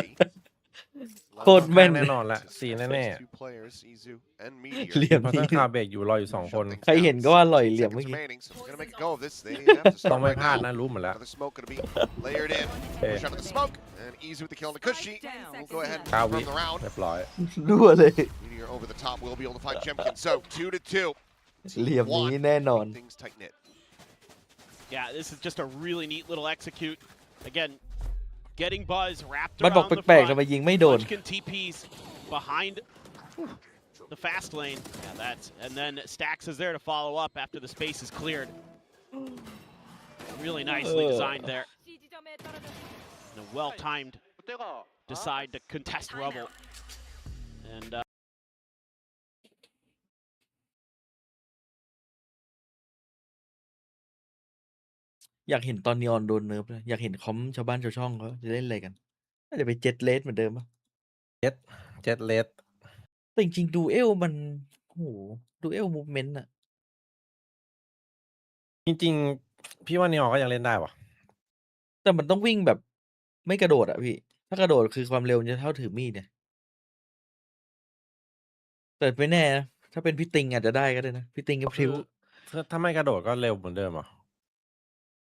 โคตรแม่น แน่นอนละสีแน่ Two players, Izu and Meteor. เหลี่ยม ๆเพราะ นี้ ถ้าคาเบรกอยู่รออยู่2 คน ใครเห็นก็ว่าอร่อยเหลี่ยมเมื่อ Seconds กี้ remaining, so they're gonna make a go of this. They have to ต้อง start ไม่ right พลาด now. นะรู้หมดแล้ว Another smoke gonna be layered in. Push out of the smoke, and Izu with the kill on the cushy. We'll go ahead and 9 วิ run the round. เรียบร้อย รั่วเลย Meteor over the top will be able to find Jemkin. So 2-2. เหลี่ยมนี้แน่นอน Things tight knit. Yeah, this is just a really neat little execute. Again, getting Buzz wrapped มันบอก around the แปลกๆทำ front. ไมยิงไม่โดน Munchkin TPs behind the fast lane. Yeah, that's and then Stax is there to follow up after the space is cleared. Really nicely designed there. And a well-timed decide to contest rubble. Andอยากเห็นตอนนีออนโดนเนิร์ฟเลยอยากเห็นคอมชาวบ้านชาวช่องเขาจะเล่นอะไรกันน่าจะไปเจ็ตเลสเหมือนเดิมปะ เจ็ดเลส แต่จริงๆดูเอลมันโอ้โหดูเอลมูฟเมนต์อะ จริงๆพี่ว่านีออนก็ยังเล่นได้วะ แต่มันต้องวิ่งแบบไม่กระโดดอะพี่ ถ้ากระโดดคือความเร็วมันจะเท่าถือมีดเนี่ยแต่ไม่แน่นะถ้าเป็นพี่ติงอาจจะได้ก็ได้นะพี่ติงกับพริ้ว ถ้าไม่กระโดดก็เร็วเหมือนเดิมเหรอ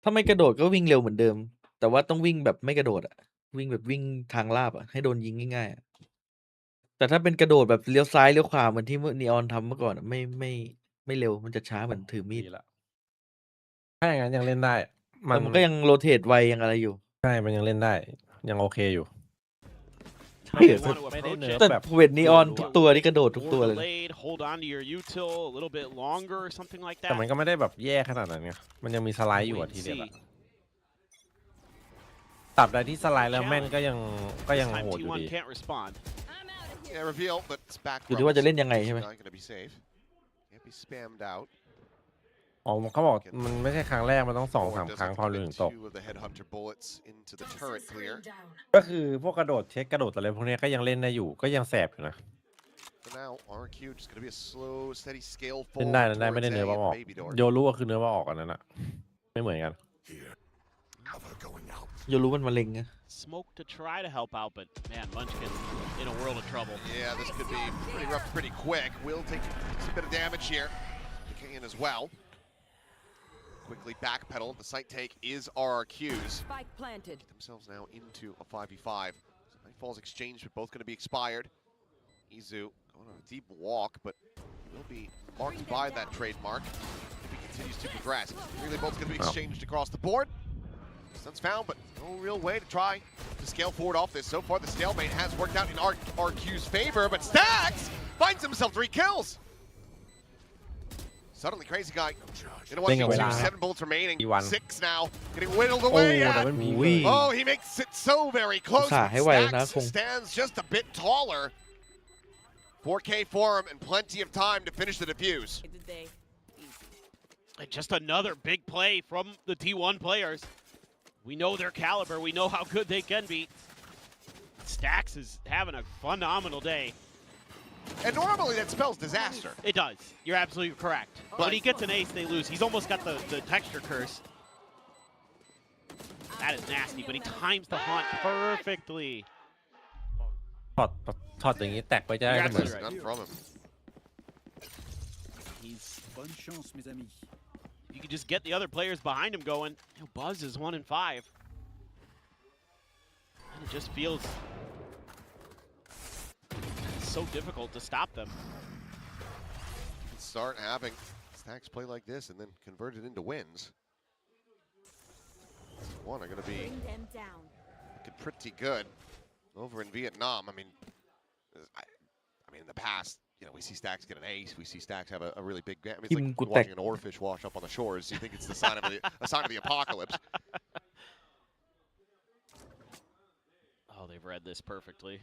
ถ้าไม่กระโดดก็วิ่งเร็วเหมือนเดิม แต่ว่าต้องวิ่งแบบไม่กระโดดอะวิ่งแบบวิ่งทางลาบอะให้โดนยิงง่ายๆอะแต่ถ้าเป็นกระโดดแบบเลี้ยวซ้ายเลี้ยวขวาเหมือนที่นีออนทำเมื่อก่อนอะไม่เร็วมันจะช้าเหมือนถือมีด ดีละถ้าอย่างนั้นยังเล่นได้ แต่มันก็ยังโรเตทไวยังอะไรอยู่ ใช่มันยังเล่นได้ยังโอเคอยู่ they want to ไม่ได้ approach เนิร์ it. ฟ แต่ แบบ เวทนีออนทุกตัวที่กระโดดทุก Or ตัวเลย delayed, hold on to your util a little bit longer or something like แต่ that. มันก็ไม่ได้แบบแย่ขนาดนั้นไงมันยังมีสไลด์อยู่ Wait อะ and ทีเดียว see. อะตับใดที่สไลด์แล้วแม่นก็ยัง This time โหดอยู่ดี T1 can't respond. Yeah, reveal, but it's back. อยู่ที่ว่าจะเล่นยังไงใช่ไหม Not gonna be safe. Can't be spammed out. อ๋อเขาบอกมันไม่ใช่ครั้งแรกมันต้อง Or 2-3 does ครั้ง have พอ to ถึ commit งตก two of the headhunter bullets into the turret clear. ก็คือพวกกระโดดเช็คกระโดดอะไรพวกเนี้ยก็ยังเล่นได้อยู่ก็ยังแสบอยู่นะ For now, RRQ just gonna be a slow, steady scale เล่น forward ได้ towards ไม่ได้ A เนื้อว่า and ออก Baby Door. โยรู้ว่าคือเนื้อว่าออกอันนั้นอะไม่เหมือนกัน โยรู้มันมะเร็งนะ Smoke to try to help out, but man, Munchkin in a world of trouble. Yeah, this could be pretty rough, pretty quick. Will take a bit of damage here. The King as well. Quickly backpedal. The site take is RRQ's. Spike planted. Get themselves now into a 5v5. Nightfall's exchange, but both going to be expired. Izu going on a deep walk, but he will be marked by that trademark if he continues to progress. Really, both going to be exchanged across the board. Stun's found, but no real way to try to scale forward off this. So far, the stalemate has worked out in RQ's favor, but Stax finds himself 3 kills. Suddenly, crazy guy. In a 1v2, 7 bullets remaining. 6 now. Getting whittled away. Oh, he makes it so very close. Stax stands just a bit taller. 4K for him and plenty of time to finish the defuse. And just another big play from the T1 players. We know their caliber. We know how good they can be. Stax is having a phenomenal day. And normally that spells disaster. It does. You're absolutely correct. But when he gets an ace, they lose. He's almost got the texture curse. That is nasty, but he times the haunt perfectly. ช็อตอย่างนี้แตกไปจะได้ You're เสมอ absolutely right. None from him. He's you can just get the other players behind him going. You know, Buzz is 1 and 5. And it just feels so difficult to stop them. Start having Stax play like this and then convert it into wins. One are going to be looking pretty good over in Vietnam. I mean, in the past, you know, we see Stax get an ace. We see Stax have a really big. I mean, it's like watching an oarfish wash up on the shores. You think it's the sign of a sign of the apocalypse. Oh, they've read this perfectly.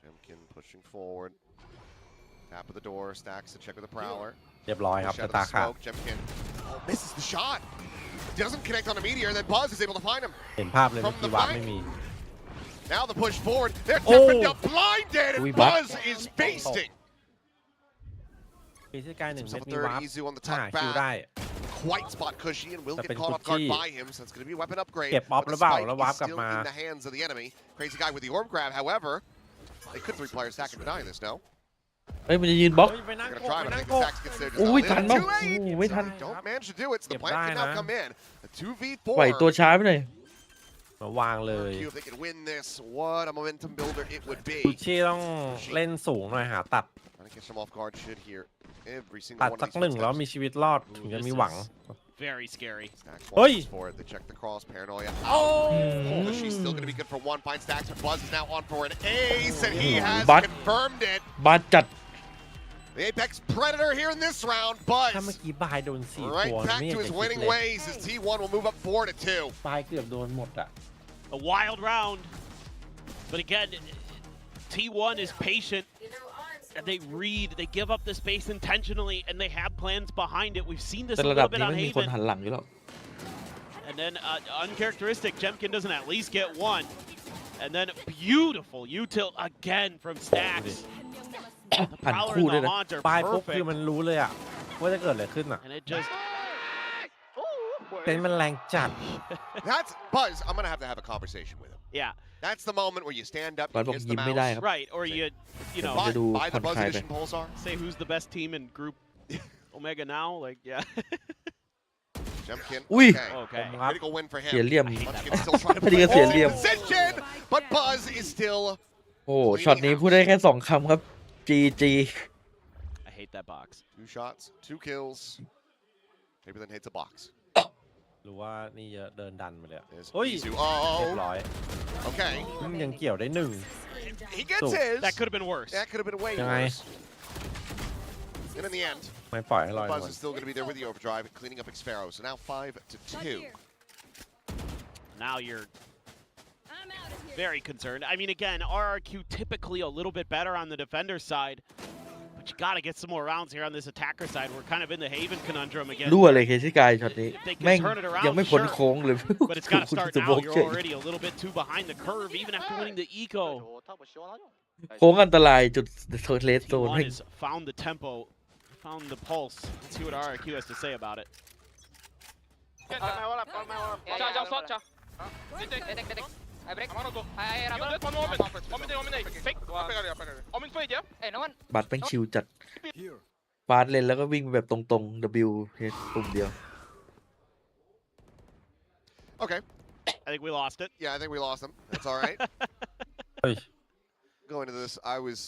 Jemkin pushing forward. Tap of the door. Stax to check with the prowler. เรียบร้อยครับ Push ส out of ตา the ร์ค่ะ smoke. Jemkin misses the shot. Doesn't connect on a meteor, and then Buzz is able to find him. เห็นภาพเลยเมื่อกี้วาร์ปไม่มี Now the push forward. They're Jemkin got blinded, and Buzz is feasting. ปีที่ใกล้1 เม็ด Himself a มี third. วาร์ป Izu on the คิว tuck ได้ back. quite spot cushy and will get caught off guard by him, so it's going to be a weapon upgrade. เก็บออฟหรือเปล่าแล้ววาร์ปกลับ Still มา in the hands of the enemy. Crazy guy with the orb grab, however, they could 3-player stack and deny this, no? เฮ้ยมันจะยืนบล็อก เฮ้ยไปนั่ง They're ก gonna บ try, ไป but I นั่ง think ก the บ Sacks considered อุ้ยทัน just มั้ง too late. ไม่ทัน Don't manage to do it, so the เก็บ plant ได้ can now นะ come in. A 2v4. ปล่อยตัวช้าไปหน่อย มาวางเลย RRQ, if they can win this, what a momentum builder it would be. ดูชี่ต้องเล่นสูงหน่อยหาตัด Trying to catch them off guard should hear every single ตัด one of สัก these หนึ่งแล้ว footsteps. มีชีวิตรอดถึงจะมีหวัง Very scary. Stacks Oi! watches for it. They check the cross. Paranoia. Oh! Oh, she's still going to be good for one. Fine stacks, but Buzz is now on for an ace, and he has But- confirmed it. บาดจัด The Apex Predator here in this round. Buzz ถ้าเมื่อกี้บายโดน4 right ตัว back ไม่อยา to ก his จะคิด winning เลย ways as T1 will move up 4-2. บายเกือบโดนหมดอ่ะ A wild round. But again, T1 is patient. And they read, they give up the space intentionally, and they have plans behind it. We've seen this แต่ a ระดับ little bit นี้ on ไม่มีคน Haven. หันหลังอยู่หรอก And then uncharacteristic, Jemkin doesn't at least get one. And then beautiful util again from Stacks. The หัน Prowler คู่ and ด้วย the นะ Haunt are บายปุ๊บ perfect. คือมันรู้เลยอ่ะว่าจะเกิดอะไรขึ้นอ่ะ And it just เต้นมันแรงจัด That's Buzz. I'm going to have a conversation with him. yeah, That's the moment where you stand up, บาด you บอก kiss ยิ้ the มไม่ได้ mouse. ครับ right. Or you know, จะดู Buy ผ่อ the น Buzz คลายไป Edition Pulsar. say who's the best team in Group Omega now. Like, yeah. Jemkin. Ui. Okay. Critical win for เสีย him. เหลี่ยม Munchkin still trying to พอดีก็ play เสียเหลี่ยม position, but Buzz is still โอ้ช็อตนี้พูดได้แค่2 คำครับ GG I hate that box. 2 shots, 2 kills. Maybe then hits a box. หรือว่านี่เยอะเดินดันไปเลยอะ There's เฮ้ย Izu. เรียบ Oh, ร้อย okay. ยังเกี่ยวได้หนึ่ง He gets So, his. That could have been worse. That could have been wayยังไง worse. And in the end, ไม่ปล่อยให้ลอย Buzz ก่อน is still going to be there with the overdrive, cleaning up Xfero. So now 5-2. Now you're I'm out of here. very concerned. I mean, again, RRQ typically a little bit better on the defender side, but you got to get some more rounds here on this attacker side. We're kind of in the Haven conundrum again. รั่วเลยเคซี่กายช็อตนี้ If they can แม่ง turn it around, ยังไม่พ้น sure. โค้งเลย But it's got to คุณ start จะ now. บอก You're เฉย already a little bit too behind the curve, even after winning the eco. โค้งอันตรายจุดเลสโซน T1 แม่ง has found the tempo, found the pulse. Let's see what RRQ has to say about it. 자, 자. 아마노도. 어민데. 백. 어민 페이지야? บัตรแม่งชิวจัดฟาดเลนแล้วก็วิ่งไปแบบตรงๆ W ปุ่มเดียว Okay. I think we lost it. Yeah, I think we lost him. That's all right. เฮ้ย Going into this, I was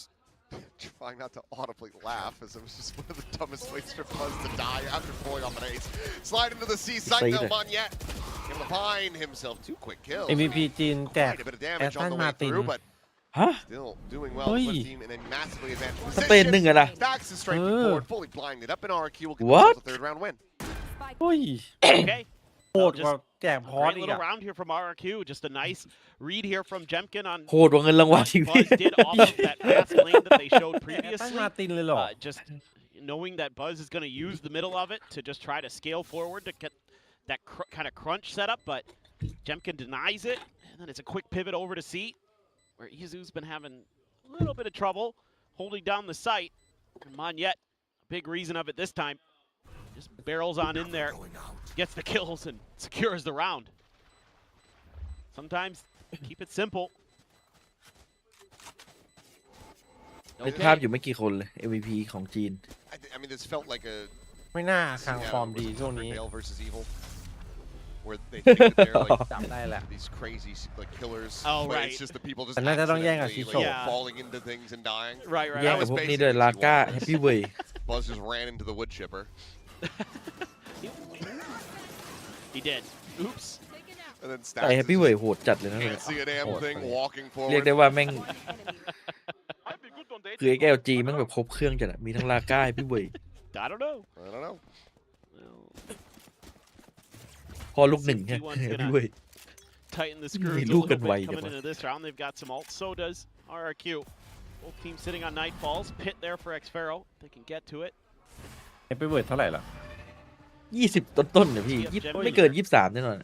trying not to audibly laugh, as it was just one of the dumbest ways for Buzz to die after pulling off an ace. Slide into the C site, no one yet. Able to find himself 2 quick kills. MVP จีนแจก Quite a bit of แอต damage ตั on น the มา way ติน through, but ฮะ still doing well. Oi. The team in a massively advanced สเปนหนึ่ง position. อะนะ Stacks is straight forward, fully blinded up, and RRQ will get What? the 3rd round win. Spike เฮ้ย Okay. โหดกว่าแจกพอร์ต Great อีก little อะ round here from RRQ. Just a nice read here from Jemkin on โหดกว่าเงินรางวัลอีก Buzz did off of that fast lane that they showed แอตตัน previously. มาตินเลยเหรอ Just knowing that Buzz is going to use the middle of it to just try to scale forward to get that kind of crunch set up, but Jemkin denies it, and then it's a quick pivot over to C, where Izu's been having a little bit of trouble holding down the site. And Monyet, a big reason of it this time, just barrels on in there, gets the kills, and secures the round. Sometimes keep it simple. ในภาพอยู่ไม่กี่คนเลย MVP ของจีน I mean, this felt like a ไม่น่าคางฟอร์มดีช่วงนี้ Veil versus Evil, where they think that they're like จำได้แหละ these crazy like killers, Oh, but right. it's just the people just แต่น่าจะต้องแย่งกับ accidentally, ชิโช like, Yeah. falling into things and dying. Right, แย่ง right. กับพวกนี้ด้วยลาก้าแฮปปี้เวย์ Buzz just ran into the wood chipper. He did. Oops. And then แต่แฮป Stacks ปี้ is เว just ย์โหดจัดเลยนะ can't see a damn Oh, thing, funny. walking เรียก forward. ได้ว่าแม่ง I'd be good on date. คือ XLG แม่งแบบครบเครื่องจัดอะมีทั้งลาก้าแฮปปี้เวย์ I don't know. I don't know. Well, พอลูกหนึ่งใช่ T1's แฮป gonna ปี้เวย์ tighten the screws a Hey, little look at bit Wade, coming man. into this round. They've got some ult. So does RRQ. Both teams sitting on Nightfalls. Pit there for Xfero. They can get to it. เอฟไปเวิร์ดเท่าไหร่ล่ะ 20 ต้นๆเนี่ยพี่ไม่เกิน 23แน่นอน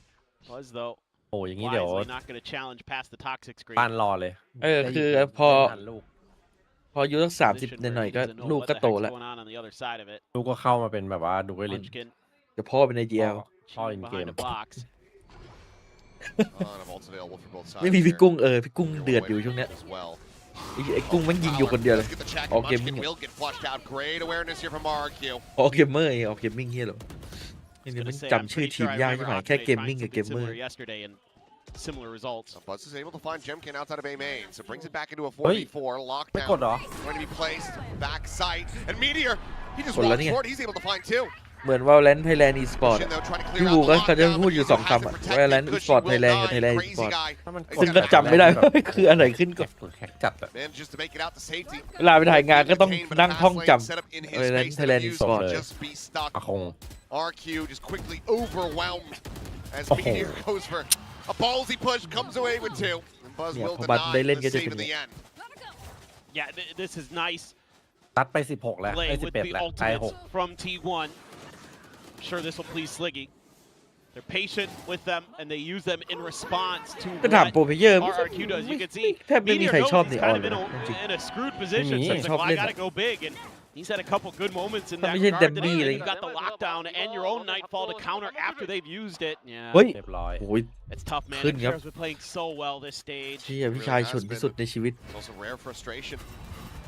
Buzz, though, โอ้อย่างนี้เดี๋ยว wisely not going to challenge past the toxic screen. ปานรอเลย คือพอ ทันลูก พออายุสัก Position 30 where หน่อย he ๆก็ doesn't know ลูก what ก็ the โต heck's แล้ว going on the other side of it. ลูกก็เข้ามาเป็นแบบว่าดูเวลิน Munchkin เดี๋ยวพ่อเป็นใน GL พ่ออินเกม ไม่มีพี่กุ้งพี่กุ้งเดือดอยู่ช่วงเนี้ยไอ้กุ้งมันยิงอยู่คนเดียวเลยออกเกมมิ่งออกเกมเมอร์ออกเกมมิ่งเฮียหรอนี่มันจำชื่อทีมยากใช่ไหมแค่เกมมิ่งกับเกมเมอร์ Similar results. Buzz is able to find Jemkin outside of A main, so brings it back into a 4v4 lockdown. Going to be placed back sight, and Meteor, he just walks forward. He's able to find two. เหมือน Valorant Thailand Esport พี่บูก็เขาจะพูดอยู่2 คำ Valorant Esport Thailand กับ Thailand Esport ซึ่งก็จำไม่ได้ว่าคืออะไรขึ้นก่อนจัดเวลาไปถ่ายงานก็ต้องนั่งท่องจำ Valorant Thailand Esport RRQ just quickly overwhelmed as Meteor goes for a ballsy push, comes away with two. And Buzz will deny the save in the end. Yeah, this is nice. ตัดไป16แล้ว Play ไอ้ with 11 the แล้วตาย ultimates from T1. I'm sure this will please Sliggy. They're patient with them and they use them in response to ก็ถามโปรเพลเยอร์ RRQ does. You can see แทบไม่มีใครชอบนีออน kind เลย of in a screwed position. So it's like, well, I gotta go big. And he's had a couple good moments in that Maybe regard the today. B, You've got the lockdown and your own Nightfall to counter after they've used it. Yeah. เฮ้ย เรียบร้อย โอ้ย It's tough, man. Good, The yep. Bears been playing so well this stage. เชี่ยพี่ชายฉุนที่สุดในชีวิต Also rare frustration.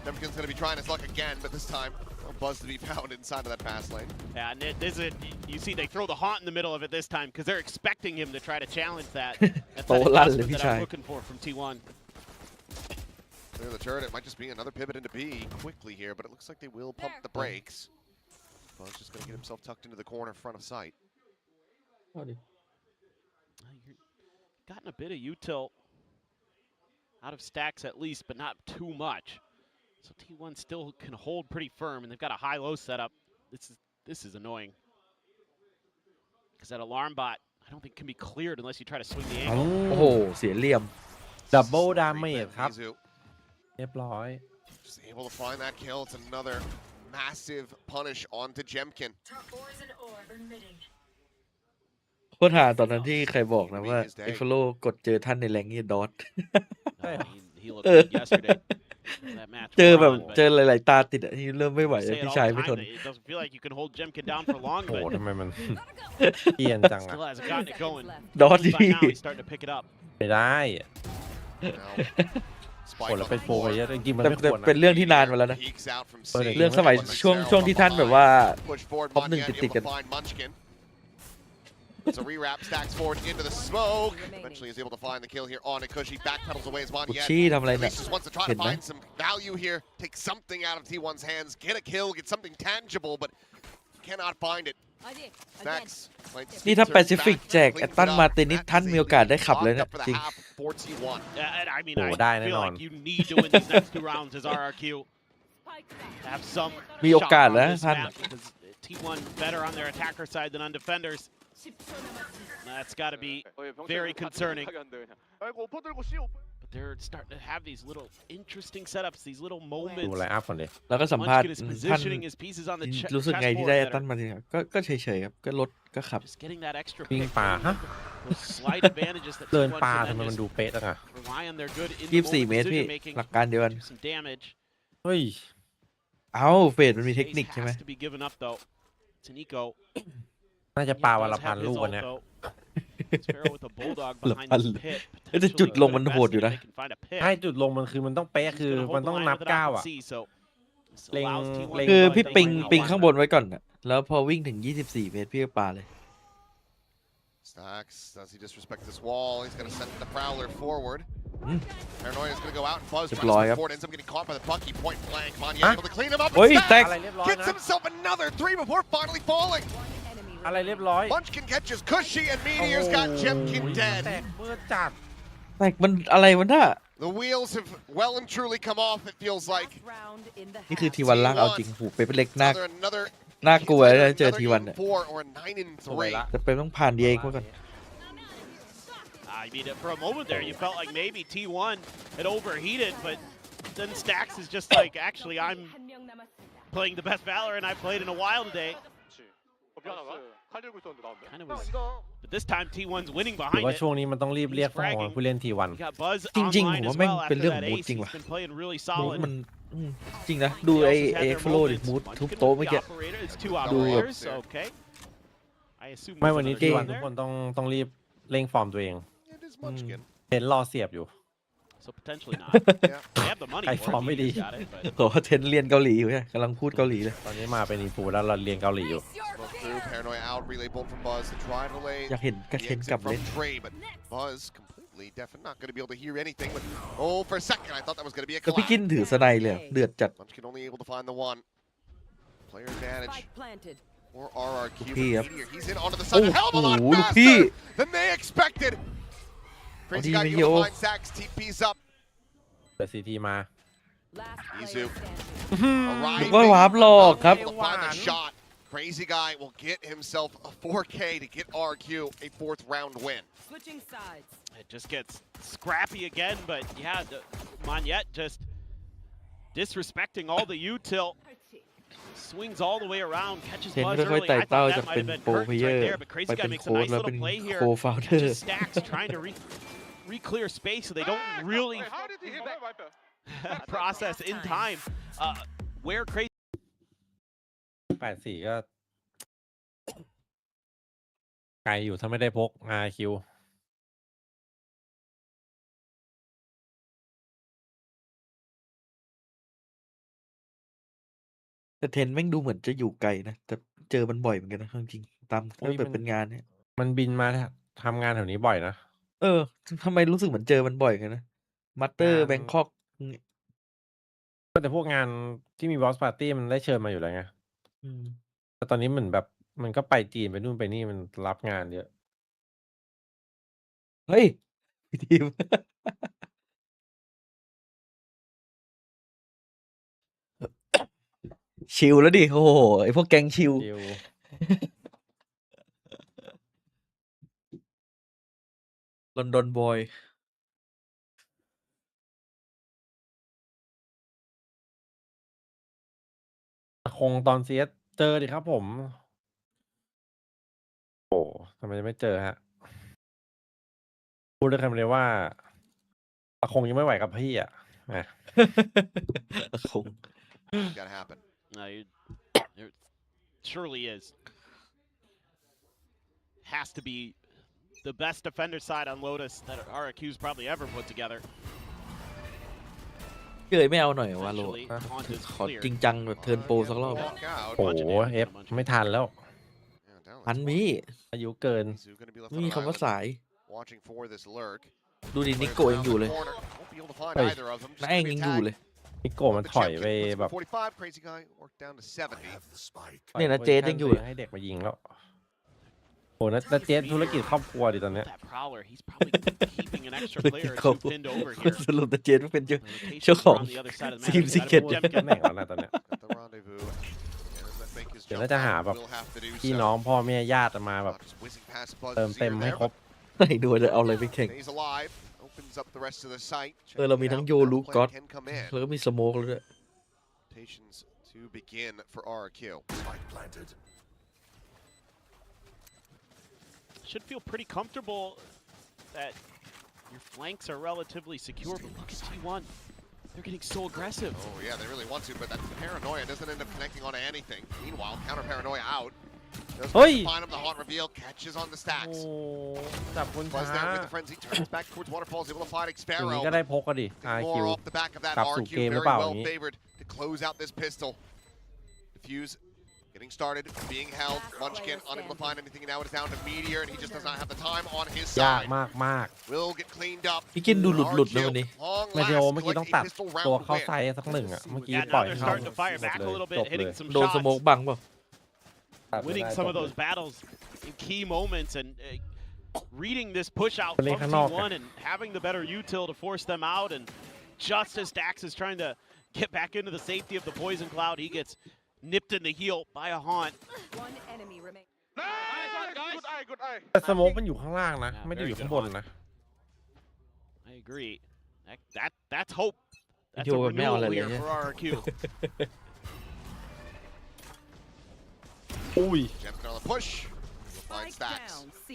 Jemkin's going to be trying his luck again, but this time no Buzz to be found inside of that fast lane. Yeah, and this is you see they throw the haunt in the middle of it this time because they're expecting him to try to challenge that. That's that investment that I'm looking for from T1. Clear the turret. It might just be another pivot into B quickly here, but it looks like they will pump the brakes. Buzz just going to get himself tucked into the corner front of sight. Gotten a bit of util out of stacks at least, but not too much. So T1 still can hold pretty firm, and they've got a high-low setup. This is annoying because that alarm bot I don't think can be cleared unless you try to swing the angle. โอ้โหเสียเหลี่ยม Double damage ครับเรียบร้อย Just able to find that kill. It's another massive punish onto Jemkin. โคตรหาตอนนั้นที่ใครบอกนะว่าเอฟโลกดเจอท่านในแรงนี่ดอท He looked good yesterday. That match เจอแบบ went on, เจอหลายๆตาติดที่เริ่มไม่ไหว say it พี่ all ชาย the ไม่ time ทน that it doesn't feel like you can hold Jemkin down for long, โอ้โห but ทำไมมันเกรียนจังอ่ะ still hasn't gotten it going. ดอท By ที่ now he's starting to pick it up. ไม่ได้ Now, โห spike แล้ว on เป็น the โปรไป board. เยอะจริงๆมัน แต่ ไม่ควร เป็น นะ เรื่องที่นานมาแล้วนะ Peeks out from C. เรื่องสมัยช่วงที่ท่านแบบว่า Push forward, top Monya 1 ติด able ๆกัน to find Munchkin. It's a rewrap, stacks forward into the smoke. Eventually is able to find the kill here on Ikushi. Backpedals away as กุช Monya. ชี่ทำอะไร At เนี่ย least just wants to try เห็ to นไหม find some value here. Take something out of T1's hands. Get a kill, get something tangible, but cannot find it. Stacks. นี่ถ้าแปซิฟิกแจกแอตตันมาตินนี่ท่านมีโอกาสได้ขับเลยนะจริง And I mean, Oh, I dying feel and like on. you need to win these next 2 rounds as RRQ. Have some มีโอกาส shot แล้ว on this ท่าน map because T1 better on their attacker side than on defenders. That's got to be very concerning. But they're starting to have these little interesting setups, these little ดู moments. ไลน์อัพก่อนดิ แล้วก็สัมภาษณ์ Munchkin is ท่าน positioning his pieces on the รู้สึกไงที่ได้ chessboard แอตตัน better. มาตินก็เฉยๆครับก็ลดก็ขับ Just getting that extra วิ่ง pick. ป่าฮะ Those slight advantages that เดิน T1 ป่า can ทำไม then มัน just ดูเป๊ะจังอ่ะ rely on their good in 24 เมตรพี่ decision making หลักการเดียวกัน do some damage. เฮ้ย เอ้าเฟดมันมีเทคนิค Space ใช่ไหม has to be given up though. It's an eco. น่าจะปลาวันละพันลูกวันเนี้ย Sparrow with a bulldog ละ behind พัน the pit. แต่จุดลงมันโหดอยู่นะ They can find a pick. ใช่จุดลงมันคือมันต้องเป๊ะคือ He's gonna มัน hold ต้อง the นั line บ with it ก้าว off อ่ะ and see, so this เล็ง allows T1 เล็ง คือ to พี่ think ปิง about ปิง one. ข้างบนไว้ก่อนอะแล้วพอวิ่งถึง 24 เมตรพี่ก็ปาเลย Stacks, does he disrespect this wall? He's going to send the Prowler forward. Paranoia is going to go out and Buzz tries to move forward. Ends up getting caught by the Bucky point blank. Monya able to clean him up. And Stacks อะไรเรียบร้อย gets นะ himself another 3 before finally falling. อะไรเรียบร้อย Munchkin catches Cushy and Meteor's got Jemkin แต dead. กเมื่อจัด แต่มันอะไรวะน่ะ The wheels have well and truly come off, it feels like. นี่คือทีวันล่างเอาจริงหูเป็นเล็กน่า Another น่ากลัวเลยเจอทีวันเนี่ย 4 or a 9 and 3. แต่เป็นต้องผ่านดีเองก่อน I mean, for a moment there, you felt like maybe T1 had overheated, but then Stacks is just like, actually, I'm playing the best Valorant I've played in a while today. Kind of was, but this time T1's winning หรือ behind ว่า it. ช่วงนี้มันต้องรีบเรียกฟ้องผู้เล่นทีวัน We got Buzz จริงๆ online ผม as ว่าแม่ง well เป็น after เรื่องขอ that งมูด ace. จริง He's ว่ะ been playing really มูด solid. มันจริงนะดูไอ้เฟโลดิมูดทุบโต๊ะเมื่อกี้ It's 2 operators, okay. I assume ไม่ there's วันนี้ another ที่ team วันทุก there. คนต้องรีบเร่งฟอร์มตัวเอง It is Munchkin. เห็นรอเสียบอยู่ So potentially not. Yeah. They have the money ใคร for ฟอร์ม it. ไม่ดี He's got it, but บอกว่าเทนเรียนเกาหลีอยู่ใช่กำลังพูดเกาหลีเลย ตอนนี้มาเป็นอีฟูแล้วเราเรียนเกาหลีอยู่ Smoke through, Paranoia out, relay bolt from Buzz to try to delay อยากเห็นกระ the เทน exit กลับ from เล่น Trey, but Buzz completely deaf and not going to be able to hear anything. But oh, for a second, I thought that was going to be a แล้วพี่กิน collapse. ถือสไนเลยเดือดจัด Munchkin only able to find the one. Player advantage Spike planted. for RRQ. But P, yep. Meteor, he's in onto the side. A hell of a lot Oh, P. faster than they expected. Crazy P, guy P, able to yo. find Sacks, TP's up. เปิดซีทีมา Last Izu. player standing. นึกว่าวาร์ปหลอกครับ Able to find the shot. Crazy guy will get himself a 4K to get RRQ a 4th round win. Switching sides. it just gets scrappy again. But yeah, Monyet just disrespecting all the util. Swings all the way around, catches เทน Buzz ค่อย early. ๆไต่ I เต้า thought จะ that might เป็น have been โปร curtains เพลเยอ right ร์ there, but Crazy ไป Guy เป็น makes โค้ a ช nice แล้ว little เป็น play here. โคฟาวเดอ Catches ร์ Stacks trying to re-clear space, so they don't really Wait, how did he hit Viper? process in time. Where Crazy 84 ก็ไกลอยู่ถ้าไม่ได้พก RRQ แต่เทนแม่งดูเหมือนจะอยู่ไกลนะแต่เจอมันบ่อยเหมือนกันนะจริงๆตาม โอ้ ถ้าย แบบ มัน เป็นงานเนี่ย มันบินมาทำงานแถวนี้บ่อยนะ ทำไมรู้สึกเหมือนเจอมันบ่อยกันนะมัตเตอร์ งาน แบงคอก แต่พวกงานที่มี Watchparty มันได้เชิญมาอยู่แล้วไง แต่ตอนนี้เหมือนแบบมันก็ไปจีนไปนู่นไปนี่มันรับงานเยอะ เฮ้ยพี่ทีม ชิลแล้วดิ โอ้โหไอพวกแก๊งชิล ดิว ลอนดอนบอย คงตอน CS เจอดิครับผม โอ้ทำไมจะไม่เจอฮะ พูดได้คำเดียวว่าคงยังไม่ไหวกับพี่อ่ะแหม คง Gotta happen. No, there surely is. Has to be the best defender side on Lotus that RRQ's probably ever put together. เคยไม่เอาหน่อยวาโล Eventually, Honda's ขอ clear. จริงจังแบบเทิร์นโปรสักรอบ Walk out. โอ้โหเอฟไม่ทันแล้ว Yeah, down อัน like มี อายุเกิน Izu gonna be left ไม่ on มี an คำว่า island, สาย watching for this lurk. ดูดินิ Players โกยัง around อยู่ the เลย corner. Won't be able to find Hey. either of them. Just น้าเอง gonna be ยังอยู่ tagged. เลย นิโกมัน The ถอย champ ไป puts แบบ 45. Crazy guy worked down to 70. เนี่ยนะเจสยังอยู่เลย ให้เด็กมายิงแล้วโอ้นะเจสธุรกิจครอบครัวดิตอนเนี้ย That prowler, he's probably keeping an extra ธุร player กิจ or ครอบ two ครัว pinned over here. สรุปแต่เจสมันเป็นเจ้า Rotations เจ้าของ around the other side of the Team map. He's Secret got a ตำแหน่งแล้วนะตอนเนี้ย Got the rendezvous. And let make his เดี๋ยว jump น่าจะหา out. แบบ Will have to do พี่ so. น้องพ่อแม่ญาติมาแบบ Just whizzing past Buzz เติม Zero เต็มให้ there, ครบ ไหนดูจะเอาอะไรไปแข่ง Stays alive. Opens up the rest of the site. เรามีทั้ง Checking it โย out. ลู That กอ play ต can come in. แล้วก็มีสโมกแล้วด้วย Rotations to begin for RRQ. Should feel pretty comfortable that your flanks are relatively secure, but look at T1. They're getting so aggressive. Oh yeah, they really want to, but that paranoia doesn't end up connecting onto anything. Meanwhile, counter paranoia out. Does Oi! find him the hot reveal, catches on the โอ้ stacks. จับคนช้า Was there with the frenzy, turns back towards Waterfalls, able to find อย่างนี้ Sparrow. ก็ได้พกก็ดิ But RQ more off the back of that กลับสู่ RQ, เกมหรือ very เปล่าอ well ย่างนี้ favored to close out this pistol. Diffuse, getting started, being held. Munchkin unable to find anything, now it is down to Meteor, and he just does not have the time on his ยาก side. มากมาก Will get cleaned up. พี่กินดูหลุดๆนะวันนี้ Long ไม่ใช่โอ last, เมื่อกี้ collect ต้อง a ตัด pistol ตัว round เข้า win. ไซส์สักหนึ่งอ่ะ เมื่อกี้ Yeah, ปล่ now อย they're เข้า starting to fire หมด back เล a ย little จ bit, บเลย hitting some โดนสโมก shots, บังเปล่า ตัดไม่ winning ได้ some จ of บเลย those battles in key moments and reading this push out คนเล่ from นข้างนอก T1 and having the better util to force them out. And just as Dax is trying to get back into the safety of the poison cloud, he gets nipped in the heel by a haunt. One enemy remains. Nice, guys. Good eye, good eye. แต่สโมกมันอยู่ข้างล่างนะ ไม่ได้อยู่ข้างบนนะ I agree. That's hope. That's Yo, a but Mel, renewal here yeah. for RRQ. อุ้ย Jumping on the push. Will find Spike stacks. down. C.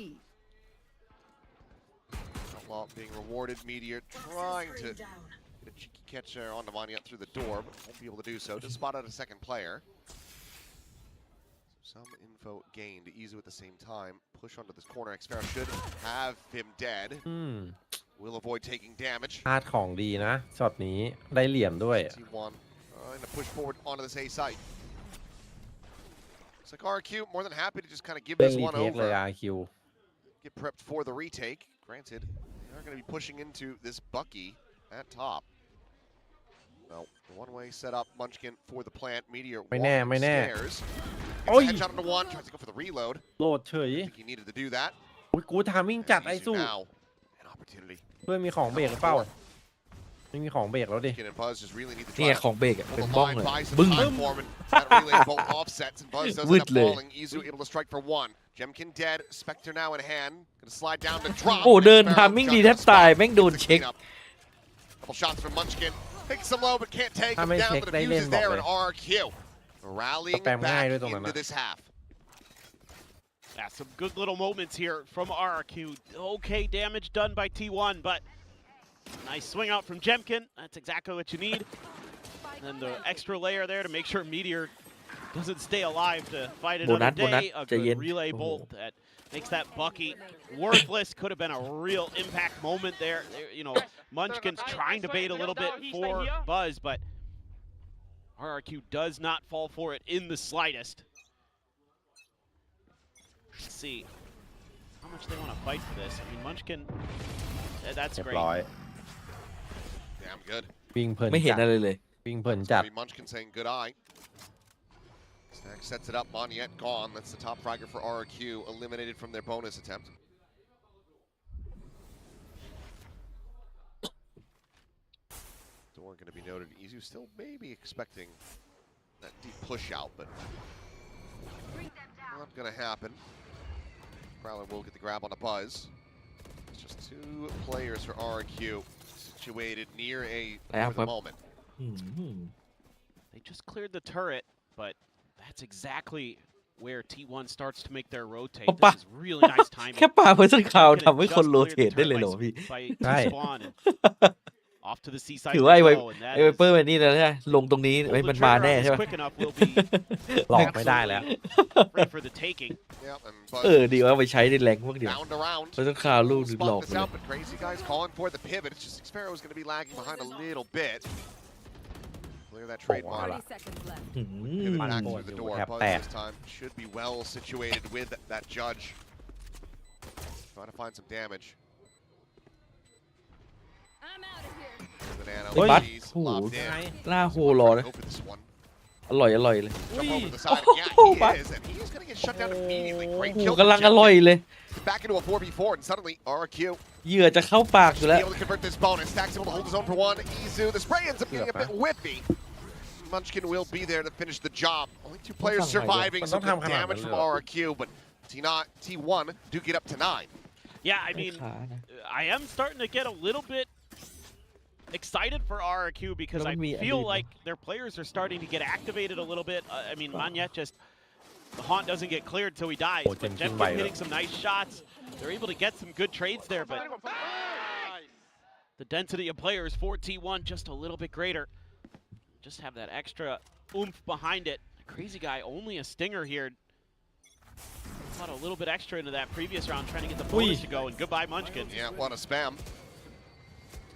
Outlaw being rewarded. Meteor trying to get a cheeky catch there on Devania through the door, but won't be able to do so. Just spot out a second player. Some info gained. Izu at the same time. Push onto this corner. Xfero should have him dead. Will avoid taking damage. พลาดของดีนะช็อตนี้ได้เหลี่ยมด้วย T1 and a push forward onto this A site. It's like RRQ more than happy to just kind of give เรื่อง this รี one เทคเลย over. RQ Get prepped for the retake. Granted, they are going to be pushing into this Bucky at top. Well, the one-way setup, Munchkin for the plant. Meteor walking stairs. Gets a headshot onto one. Tries to go for the reload. โหลดเฉย I think he needed to do that. อุ๊ยกูทามิ่งจัดไอ้ Izu สู้ now. An opportunity. เพื่อนมีของเบรกหรือเปล่าไม่มีของเบรกแล้วดิ Munchkin and Buzz just really need to เนี่ย try ของเบรกอะ to เป็น hold บ้อง the เล line, ย buy some บึ้ง time for him. And that relay both offsets, and Buzz does end up Whitley. falling. Izu able to strike for one. Jemkin dead. Spectre now in hand. Gonna slide down to drop. โอ้เดิน Xfero ทามมิ่ง just ดีแทบ spot. ตายแม่งโดน It's a เช็ค cleanup. Couple shots from Munchkin. Takes some low, but can't take ถ้า him ไม่ down. เช็ค But ได้ the เล่น fuse is บอก there เล in ย RRQ. Rallying สแปมง่าย back ด้วยตรงนั้น into นะ this half. Yeah, some good little moments here from RRQ. Okay damage done by T1, but nice swing out from Jemkin. That's exactly what you need. And then the extra layer there to make sure Meteor doesn't stay alive to fight another day. A good relay bolt that makes that Bucky worthless. Could have been a real impact moment there. You know, Munchkin's trying to bait a little bit for Buzz, but RRQ does not fall for it in the slightest. Let's see how much they want to fight for this. I mean, Munchkin, that's เรียบ great. ร้อย Damn good. วิ่งเพลิน ไม่เห็น จัด อะไรเลย วิ่งเพลินจัด Munchkin saying good eye. Snack sets it up. Moniette gone. That's the top fragger for RRQ. Eliminated from their bonus attempt. Door going to be noted. Izu still maybe expecting that deep push out, but not going to happen. Prowler will get the grab on a Buzz. It's just two players for RRQ situated near A for the moment. They just cleared the turret, but that's exactly where T1 starts to make their rotate. This is really nice timing. แค่ปาเพื่อนข่าวทำให้คนโรเตทได้เลยเหรอพี่ By ใช่ T-spawn and off to the seaside ถือว่าไอ้ below, and that ไอ้ไว is- เปอร์มันนี่นะใช่ไหมลงตรงนี้ pull ไอ้ the มันมา trigger แน่ on ใช่ this ไหม quick enough will be หลอกไม่ได้แล้ว free for the taking. Yep, and เอ Buzz อดีว่าไปใช้ในแรงพวกเดียว round around. เพื่อนข่าวลูกหรือหลอก Spot ไป this เลย out, but Crazy Guy's calling for the pivot. It's just Xfero is going to be lagging behind a little bit. Clear that trade mark. 30 seconds left. Pivot back Mm. through the door. Tap Buzz back. this time should be well situated with that judge. Trying to find some damage. I'm out of here. Banana, Oi. Lee's Ooh. lobbed in. หน้าโฮรอนะ Go for this one. อร่อยอร่อยเลย Jump over the side. Yeah, Oh, he but- is, and he's going to get shut down immediately. โอ้ Great โห kill. กำลังอร่อยเลย Back into a 4v4, and suddenly RRQ เหยื่อจะเข้าปากอยู่ be แล้ว able to convert this bonus. Stack's able to hold his own for one. Izu, the spray ends up getting a bit whippy. Munchkin will be there to finish the job. Only two players surviving, so good damage from RRQ, but T1 do get up to 9. Yeah, I mean, I am starting to get a little bit excited for RRQ because I feel like their players are starting to get activated a little bit. I mean, Moniette just, the haunt doesn't get cleared till he dies. But Jemkin hitting some nice shots. They're able to get some good trades there, but the density of players for T1 just a little bit greater. Just have that extra oomph behind it. Crazy Guy, only a stinger here. Put a little bit extra into that previous round, trying to get the bonus to go, and goodbye, Munchkin. Yeah, what a spam.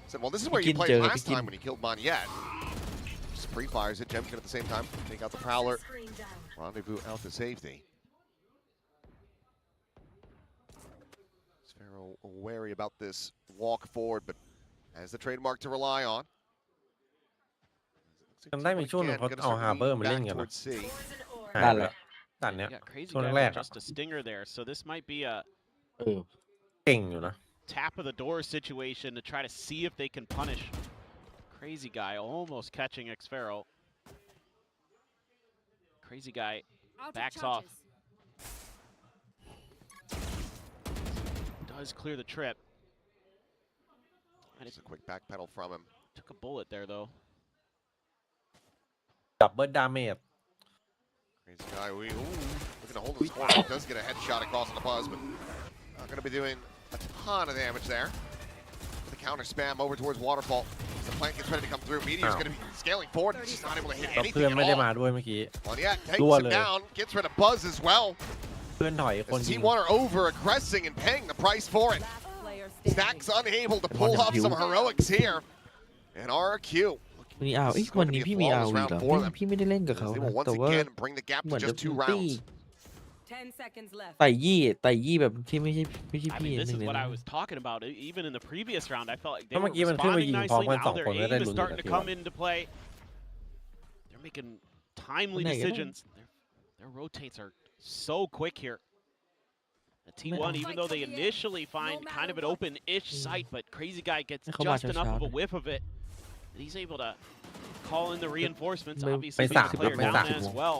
Said, well, this is where you played last time when he killed Moniette. Just pre-fires it, Jemkin at the same time. Take out the Prowler. Rendezvous out to safety. Xfero wary about this walk forward, but has the trademark to rely on. จำได้มีช่วงหนึ่งเขาเอาฮาร์เบอร์มาเล่นกันนะ นั่นแหละ ตัดเนี้ย Yeah, Crazy ช่วง Guy แรก with ๆอะ just a stinger there, so this might be a เออ เก่งอยู่นะ tap of the door situation to try to see if they can punish Crazy Guy, almost catching Xfero. Crazy Guy backs off. Does clear the trip. And Just a quick back pedal from him. took a bullet there though. ดับเบิลดาเมจ Crazy Guy, looking to hold his corner. Does get a headshot across on the Buzz, but not going to be doing a ton of damage there. The counter spam over towards Waterfall. The plant gets ready to come through. Meteor's going to be scaling forward. Just not able to hit แต่ anything เพื่อน at ไม่ได้ all. มาด้วยเมื่อกี้ Moniette takes Đua himเลย down, gets rid of Buzz as well. เพื่อนถอยคน As ยิง T1 are over aggressing and paying the price for it. Last player standing. Stacks unable to pull off some heroics here. And RRQ. วันนี้วันนี้พี่มีเหรอพี่ไม่ได้เล่นกับเขา They will once แต่ว่า again bring the gap เหมื to อน just 2 rounds. 10 seconds left. ไต่ยี่แบบที่ไม่ใช่ I พี่ mean, this หนึ่ is งเลย what I นะ was talking about. Even in the previous round, I felt like they ถ้า were เมื่อกี้มันขึ้นมา responding ยิงพร้อม nicely. กันสอง Now คน their ก็ได้ aim is ลุ้น starting to ที่ come into play. They're making timely Này, cái đó- decisions. Their rotates are so quick here. The T1, even though they initially find kind of an open-ish site, but Crazy Guy gets Không bao just giờ enough sao of a được. whiff of it. He's able to call in the reinforcements. Mấy- Obviously, mấy being a sạc, player mấy down sạc. as well.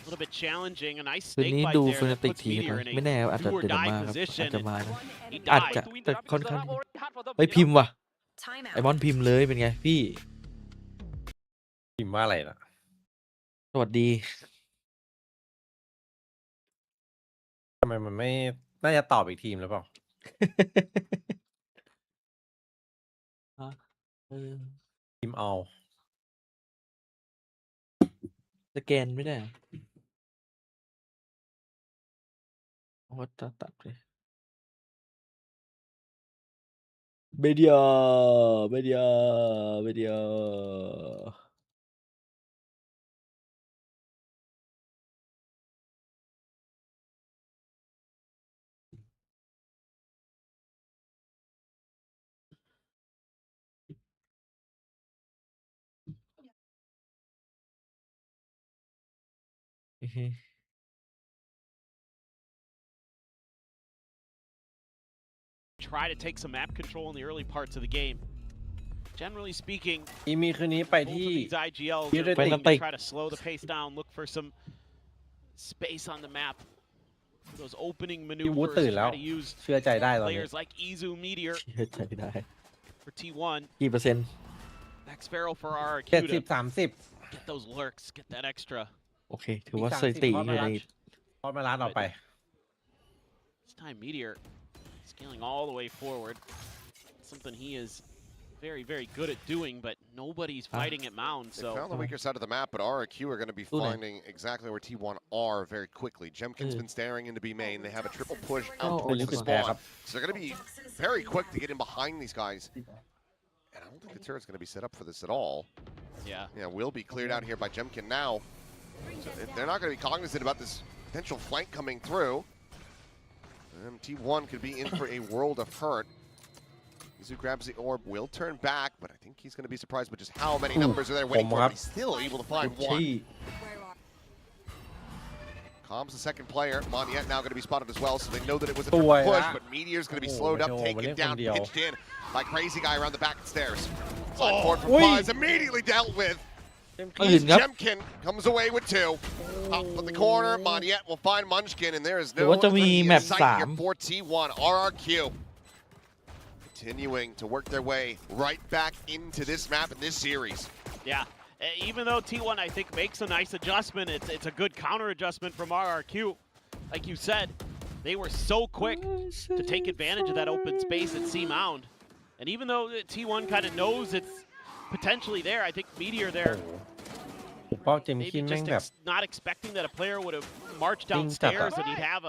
A little bit challenging. A nice คืน snake นี้ bite ดู there ฟินา that ติก puts ทีนะ Meteor in ไม่แน่อาจ a จะ do or เดี๋ยว die มาครับอาจ position. จะมานะ He อาจ died. จะแต่ค่อนข้างไปพิมพ์ว่ะ Timeout. ไอมอนพิมพ์เลยเป็นไงพี่ พิมพ์ว่าอะไรนะ สวัสดี ทำไมมันไม่น่าจะตอบอีกทีมหรือเปล่า พิมพ์เอา สแกนไม่ได้เหรอเอาว่าตัดเลยเบเดียTry to take some map control in the early parts of the game. Generally speaking, อีมีคืนนี้ไป both of ที่ these IGLs Đi are đây, looking đây. to try to slow the pace down, look for some space on the map. For those opening พี่วูด maneuvers, ตื่นแล้ว try to use เชื่อใจได้ตอนนี้ players like Izu Meteor เชื่อใจได้ for T1, กี่เปอร์เซ็นต์ Max Sparrow for RRQ 70 to 30 get those lurks, get that extra. โอเค ถือว่า อีก สถิติ 30 อยู่ใน พอดมาลัดออกไป This time Meteor scaling all the way forward. Something he is very, very good at doing, but nobody's fighting at Mound, They so found the weaker side of the map, but RRQ are going to be Ui này. finding exactly where T1 are very quickly. Jemkin's been staring into B main. They have a triple push out Oh, towards look the at that. spawn. So they're going to be very quick to get in behind these guys. And I don't think the turret's going to be set up for this at all. yeah. Yeah, will be cleared out here by Jemkin now. So they're not going to be cognizant about this potential flank coming through. And T1 could be in for a world of hurt. Izu grabs the orb, will turn back, but I think he's going to be surprised with just how many numbers are there waiting for him. He's still able to find ที่ one. Combs the second player. Moniette now going to be spotted as well, so they know that it was a triple Ui, push, ah. but Meteor's going to be Oh, slowed up, no, taken Moniette down, con điều. pitched in by Crazy Guy around the back stairs. Side forward from Ui. Buzz, immediately dealt with. ตื่นครับ Jemkin comes away with 2. Up in the corner, Moniette will find Munchkin, and there is หรือ no ว่าจะมี immediate แมป sight สา here ม for T1. RRQ continuing to work their way right back into this map in this series. Yeah, even though T1 I think makes a nice adjustment, it's a good counter adjustment from RRQ. Like you said, they were so quick to take advantage of that open space at C Mound. And even though T1 kind of knows it's potentially there, I think Meteor there เพราะเจม maybe คินแม่ง just แบบ not expecting that a player would have marched Ding downstairs tap. and he'd have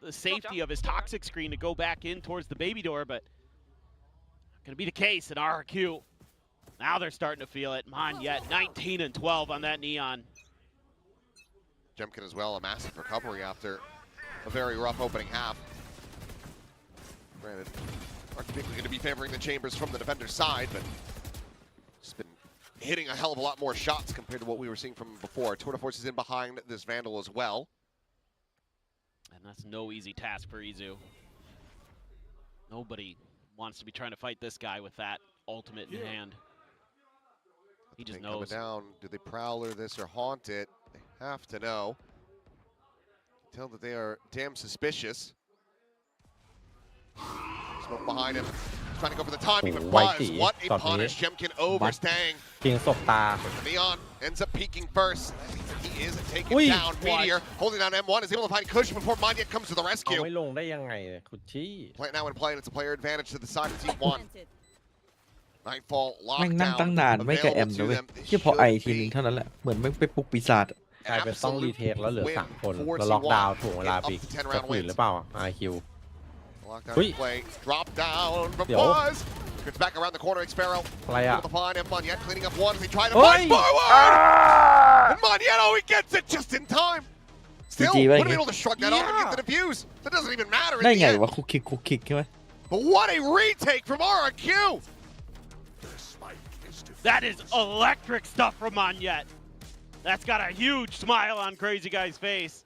the safety of his toxic screen to go back in towards the baby door, but going to be the case at RRQ. Now they're starting to feel it. Moniette 19 and 12 on that Neon. Jemkin as well, a massive recovery after a very rough opening half. Granted, are typically going to be favoring the Chambers from the defender's side, but just been hitting a hell of a lot more shots compared to what we were seeing from before. Tour de Force is in behind this Vandal as well. And that's no easy task for Izu. Nobody wants to be trying to fight this guy with that ultimate in hand. He just Coming knows. down, do they prowler this or haunt it? They have to know. Tell that they are damn suspicious. Smoke behind him. Trying to go for the timing, but Buzz, what a punish. Jemkin overstaying. เพียงศพตา Neon ends up peeking first. He is taken Ui. down. Meteor holding down M1 is able to find Kush before Moniette comes to the เอา rescue. ไม่ลงได้ยังไงเนี่ยคุณชี้ Plant now in play, and it's a player advantage to the side of Team 1. Nightfall แม่ง locked นั่ง down ตั้งนานไม่กับแอม available นะ to เว้ย them. This ที่พอไอ should ทีนึง be เท่านั้นแหละเหมือนไม่ไปปลุกปีศาจ กลายเป็นต้องรีเทคแล้วเหลือ 3 คนแล้วล็อกดาวน์ถ่วงเวลาไปอีกจะฝืนหรือเปล่า RRQ Lockdown Ui. play. Drop down from Yo. Buzz. Gets back around the corner. Xpero. อะไรอ่ะ Able to find him. Moniette cleaning up one as he tried to Oi. find forward. And Moniette, oh, he gets it just in time. Still, GG would have right been able to shrug that off and get Yeah. the defuse. That doesn't even matter ได้ in the ไง end. วะคุกคิกใช่ไหม But what a retake from RRQ. That is electric stuff from Moniette. That's got a huge smile on Crazy Guy's face.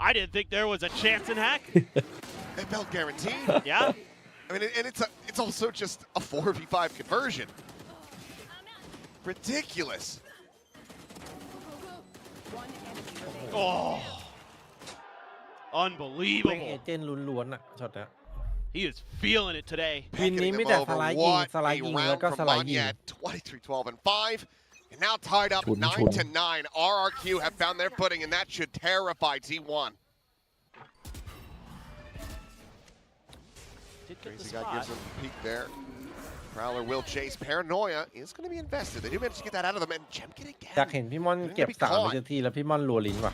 I didn't think there was a chance in heck. It felt guaranteed. Yeah. I mean, and it's also just a 4v5 conversion. Ridiculous. Oh. แม่ง Unbelievable. เอเจนต์ล้วนๆอ่ะช็อตเนี้ย He is feeling it today. Picking Ini them mi dah over. salah Whatยิง salah aยิง round แล้วก็ from สไลด์ยิง Moniette. 23-12 and 5. And now tied up 9-9. RRQ have found their footing, and that should terrify T1. Did get the Crazy guy spot. gives him a peek there. Prowler will chase. Paranoia is going to be invested. They do manage to get that out of them. And Jemkin อยาก again. เห็นพี่ม่อนเก็บ3 วินาทีแล้วพี่ม่อนรัวลิ้นว่ะ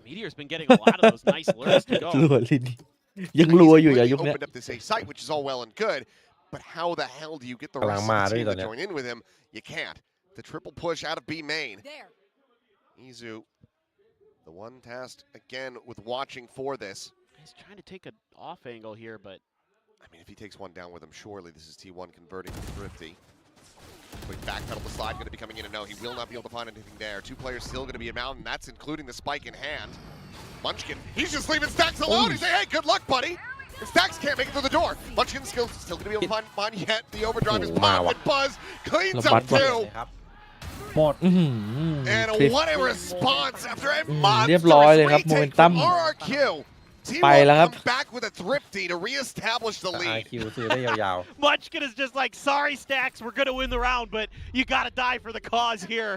Meteor's been getting a lot of those nice lures to go. รัวลิ้นยังรัวอยู่อย่ายุค He เนี้ย opened up this A site, which is all well and good. But how the hell do you get the rest of Kalang the team ma to rin join in with him? You can't. The triple push out of B main. There. Izu, the one tasked again with watching for this. He's trying to take an off angle here, but I mean, if he takes one down with him, surely this is T1 converting to Thrifty. Quick backpedal the slide, going to be coming in, and no, he will not be able to find anything there. 2 players still going to be a mountain. That's including the spike in hand. Munchkin, he's just leaving Stacks alone. He's saying, hey, good luck, buddy. And Stacks can't make it through the door. Munchkin still going to be able to find Moniette. The overdrive is popped, and Buzz cleans up 2. หมด And what a response after a เรียบร้อย monstrous เลยครับ retake โมเมนตัม from RRQ. ไปแล้ว T1 ครับ come back with a Thrifty to reestablish the lead. RRQ ซื้อได้ยาว Munchkin is just like, sorry, Stacks, we're going to win the round, but you got to die for the cause here.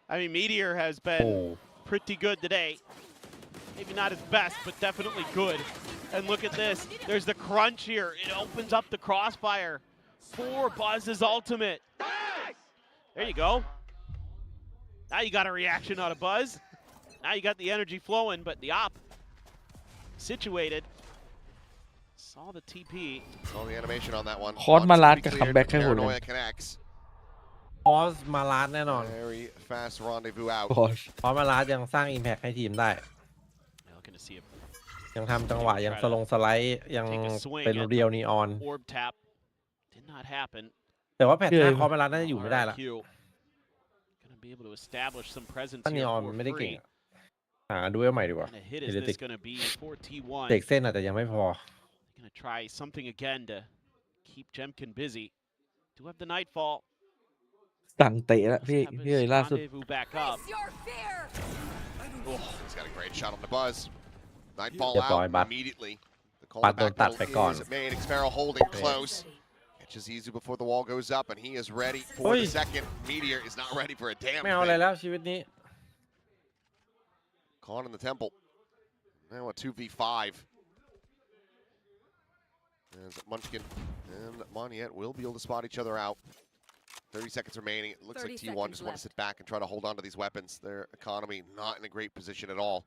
I mean, Meteor has ๆ โอ้ been pretty good today. Maybe not his best, but definitely good. And look at this. There's the crunch here. It opens up the crossfire for Buzz's ultimate. There you go. Now you got a reaction out of Buzz. Now you got the energy flowing, but the op situated. Saw the TP. Saw the animation on that one. คอร์สมาลาด One กับ to be คัม cleared, แบ็กให้หมดเลย Paranoia connects. พอสมาลาดแน่นอน Very fast rendezvous out. พอช พอสมาลาดยังสร้าง Impact ให้ทีมได้ Looking to see if ยังทำจังหวะยังสไลด์ยังเป็นเรียวนีออน orb tap did not happen. แต่ว่าแพทหน้าพอสมาลาดน่าจะอยู่ไม่ได้ละ RRQ gonna be able to establish some presence ถ้านี here ออน for ไม่ได้เก่ง free. อะหาด้วยใหม่ดีกว่า What kind of hit is Illetic. this gonna be for T1? เด็กเส้นอาจจะยังไม่พอ Gonna try something again to keep Jemkin busy. Do have the Nightfall. สั่งเตะแล้วพี่ Have พี่ his เลยล่าสุด rendezvous back up. Face your fear. Oh, he's got a great shot on the Buzz. Nightfall เรียบร้อย out บัต immediately. The call บัตรโดนตัด back ไปก่อน is made. Xpero holding close. Catches Izu before the wall goes up, and he is ready for Oi. the second. Meteor is not ready for a damn ไม่เอาอะไร thing. แล้วชีวิตนี้ Caught in the temple. Now a 2v5. As Munchkin and Moniette will be able to spot each other out. 30 seconds remaining. It looks like 30 T1 just want to seconds sit back and try to hold on to these weapons. Their economy not in a great position at all.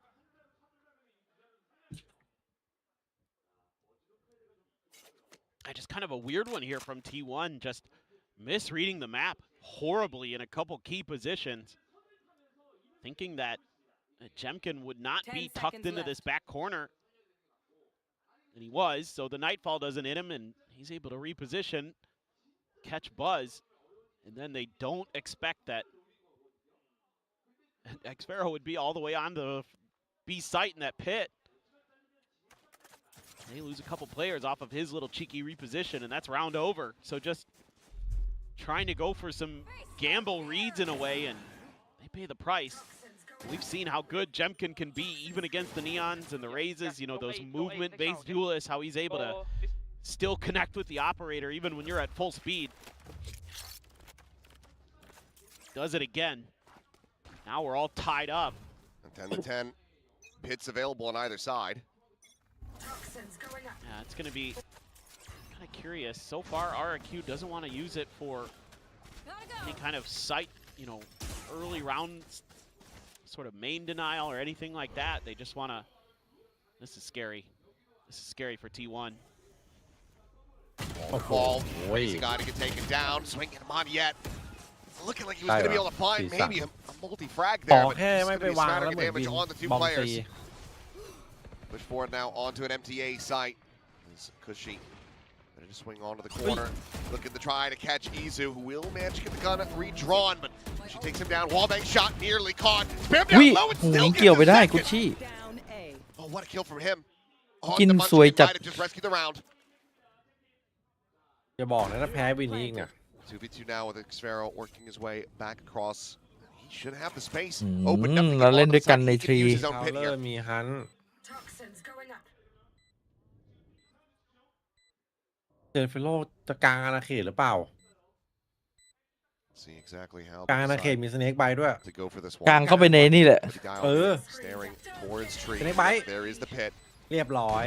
Just kind of a weird one here from T1, just misreading the map horribly in a couple key positions. Thinking that Jemkin would not 10 be tucked seconds into left. this back corner. And he was, so the Nightfall doesn't hit him, and he's able to reposition, catch Buzz, and then they don't expect that Xpero would be all the way on the B site in that pit. They lose a couple players off of his little cheeky reposition, and that's round over. So just trying to go for some gamble reads in a way, and they pay the price. We've seen how good Jemkin can be, even against the Neons and the Raises, you know, those movement-based duelists, how he's able to still connect with the operator, even when you're at full speed. Does it again. Now we're all tied up. 10-10. Pits available on either side. Yeah, it's going to be of curious. So far, RRQ doesn't want to use it for any kind of sight, you know, early round sort of main denial or anything like that. They just want to. This is scary. This is scary for T1. Ball, easy guy to get taken down. Swinging him on yet. Looking like he was going to be able to find maybe a multi-frag ขอ there, but แค่ it's ไม่ going ไป to be วาง smattering แล้วเหมือน damage วิน on the two บอมซี players. Push forward now onto an MTA site. It's Cushy. Ready to swing onto the corner. Looking to try to catch Izu, who will manage to get the gun redrawn, but she takes him down. Wallbang shot nearly caught. Spam วิ down low and still เกี่ยวไป gets ได้ the กุช second. ชี่ Down A. Oh, what a kill from him. On กิน the สวย Munchkin จัด might have just rescued the round. อย่าบอกนะถ้าแพ้วินนี้อีกเนี่ย 2v2 now with Xfero working his way back across. He should have the space อื opened up ม to เรา get เล่น on ด้ the วยกัน side. ใน He ทรี can use his own คาว pit เลอ here. ร์มีฮัน Toxins going up. เจอฟิโลจะกลางอาณาเขตหรือเปล่า See exactly how กลางอาณา they เขต decide มีสเน็กไบด้วย to go for this กลาง one. เข้าไปในนี่แหละ With the dial เออ staring towards tree. Snake bite. There is the pit. เรียบร้อย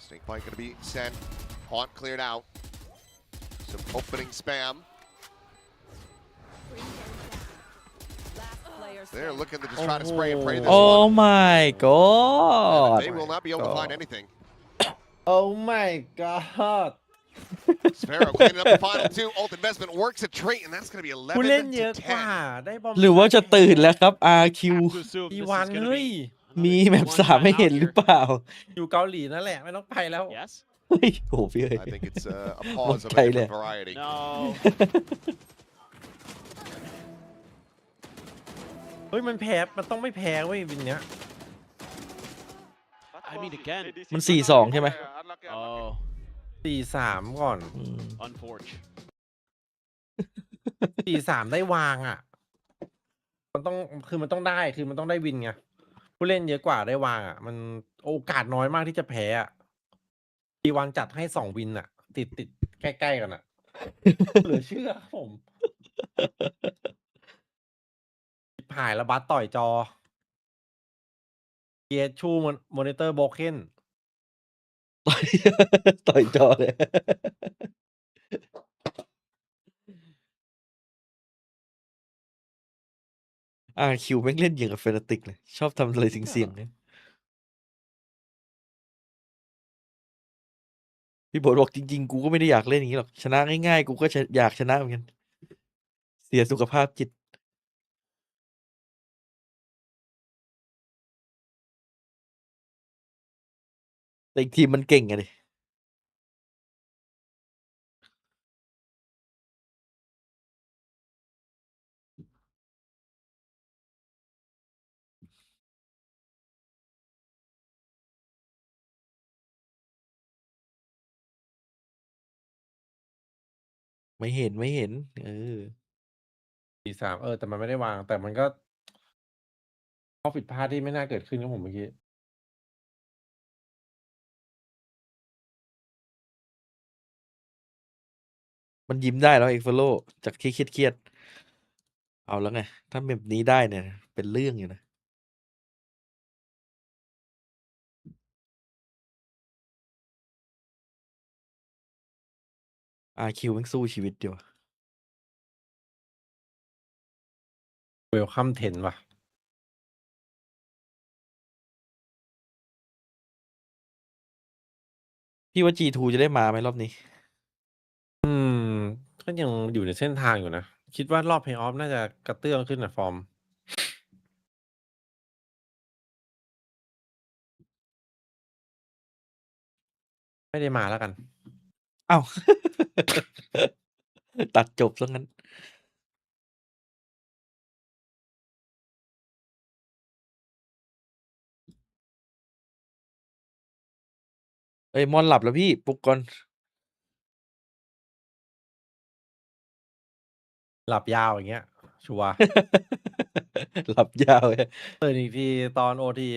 Snake bite going to be sent. Haunt cleared out. Some opening spam. Last player They're standing. looking to just try to spray and pray this โอ้ one. my god And they will not be able to find anything. Oh my god Sparrow cleaning up the final two. Ult investment works a trait, and that's going to be ผู้เล่น 11 เย to อะกว่า 10. ได้บอม หรือว่าจะตื่นแล้วครับ RQ Have to assume อี this วัน is gonna เฮ้ย be มี another แมป T1 3 ให้เห็น timeout หรือ here. เปล่า อยู่เกาหลีนั่นแหละ ไม่ต้องไปแล้ว Yes? เฮ้ยโหพี่เอ้ย I think it's a pause of a Okay, different then. variety. No. เฮ้ยมันแพ้มันต้องไม่แพ้เว้ยวินเนี้ย I mean, again. มัน 4-2 ใช่ไหม Oh, 4-3 ก่อน อืม unfortunate. 4-3 ได้วางอ่ะ มันต้องคือมันต้องได้คือมันต้องได้วินไงผู้เล่นเยอะกว่าได้วางอ่ะ มันโอกาสน้อยมากที่จะแพ้อ่ะT1จัดให้2วินอ่ะ ติดใกล้ๆกันอ่ะ เหลือเชื่อครับผมหายแล้วบัสต่อยจอเกียร์ชูมอนิเตอร์โบเคน ต่อยจอเลย RQ แม่งเล่นอย่างกับเฟนาติกเลย ชอบทำอะไรเสี่ยงๆเนี่ยพี่โบทบอกจริงๆ กูก็ไม่ได้อยากเล่นอย่างนี้หรอก ชนะง่ายๆ กูก็อยากชนะเหมือนกัน เสียสุขภาพจิต แต่อีกทีมมันเก่งไงดิ ไม่เห็น เออ 4-3แต่มันไม่ได้วาง แต่มันก็ข้อผิดพลาดที่ไม่น่าเกิดขึ้นครับผมเมื่อกี้ มันยิ้มได้แล้วเอกฟโลจากที่เครียดๆเอาแล้วไง ถ้าแบบนี้ได้เนี่ย เป็นเรื่องอยู่นะ RQ แม่งสู้ชีวิตดีว่ะ เวลคัม10 ว่ะ พี่ว่า G2 จะได้มาไหมรอบนี้ ก็ยังอยู่ในเส้นทางอยู่นะ คิดว่ารอบเพลย์ออฟน่าจะกระเตื้องขึ้นนะฟอร์ม ไม่ได้มาแล้วกัน อ้าว ตัดจบซะงั้น เอ้ยมอนหลับแล้วพี่ปลุกก่อน หลับยาวอย่างเงี้ย ชัวร์ หลับยาวเลย ตื่นอีกทีตอนโอที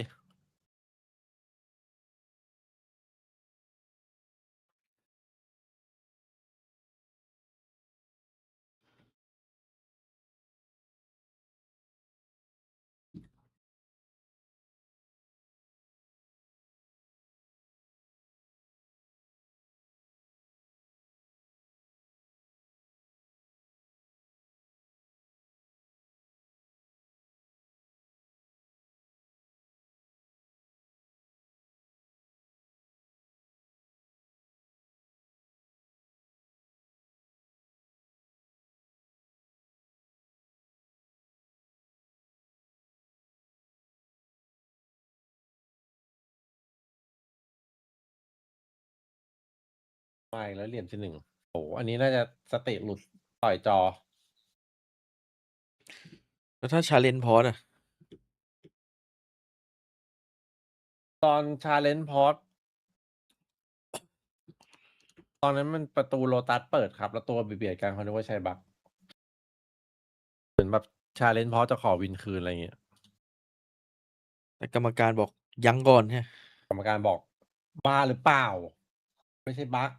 ไม่แล้วเหลี่ยมที่หนึ่งโอ้อันนี้น่าจะสติหลุดต่อยจอ แล้วถ้าชาเลนจ์พอสอะ ตอนชาเลนจ์พอสตอนนั้นมันประตูโลตัสเปิดครับ แล้วตัวเบียดกันเขาคิดว่าใช่บักเหมือนแบบชาเลนจ์พอสจะขอวินคืนอะไรเงี้ย แต่กรรมการบอกยังก่อนใช่ กรรมการบอกบ้าหรือเปล่า ไม่ใช่บัก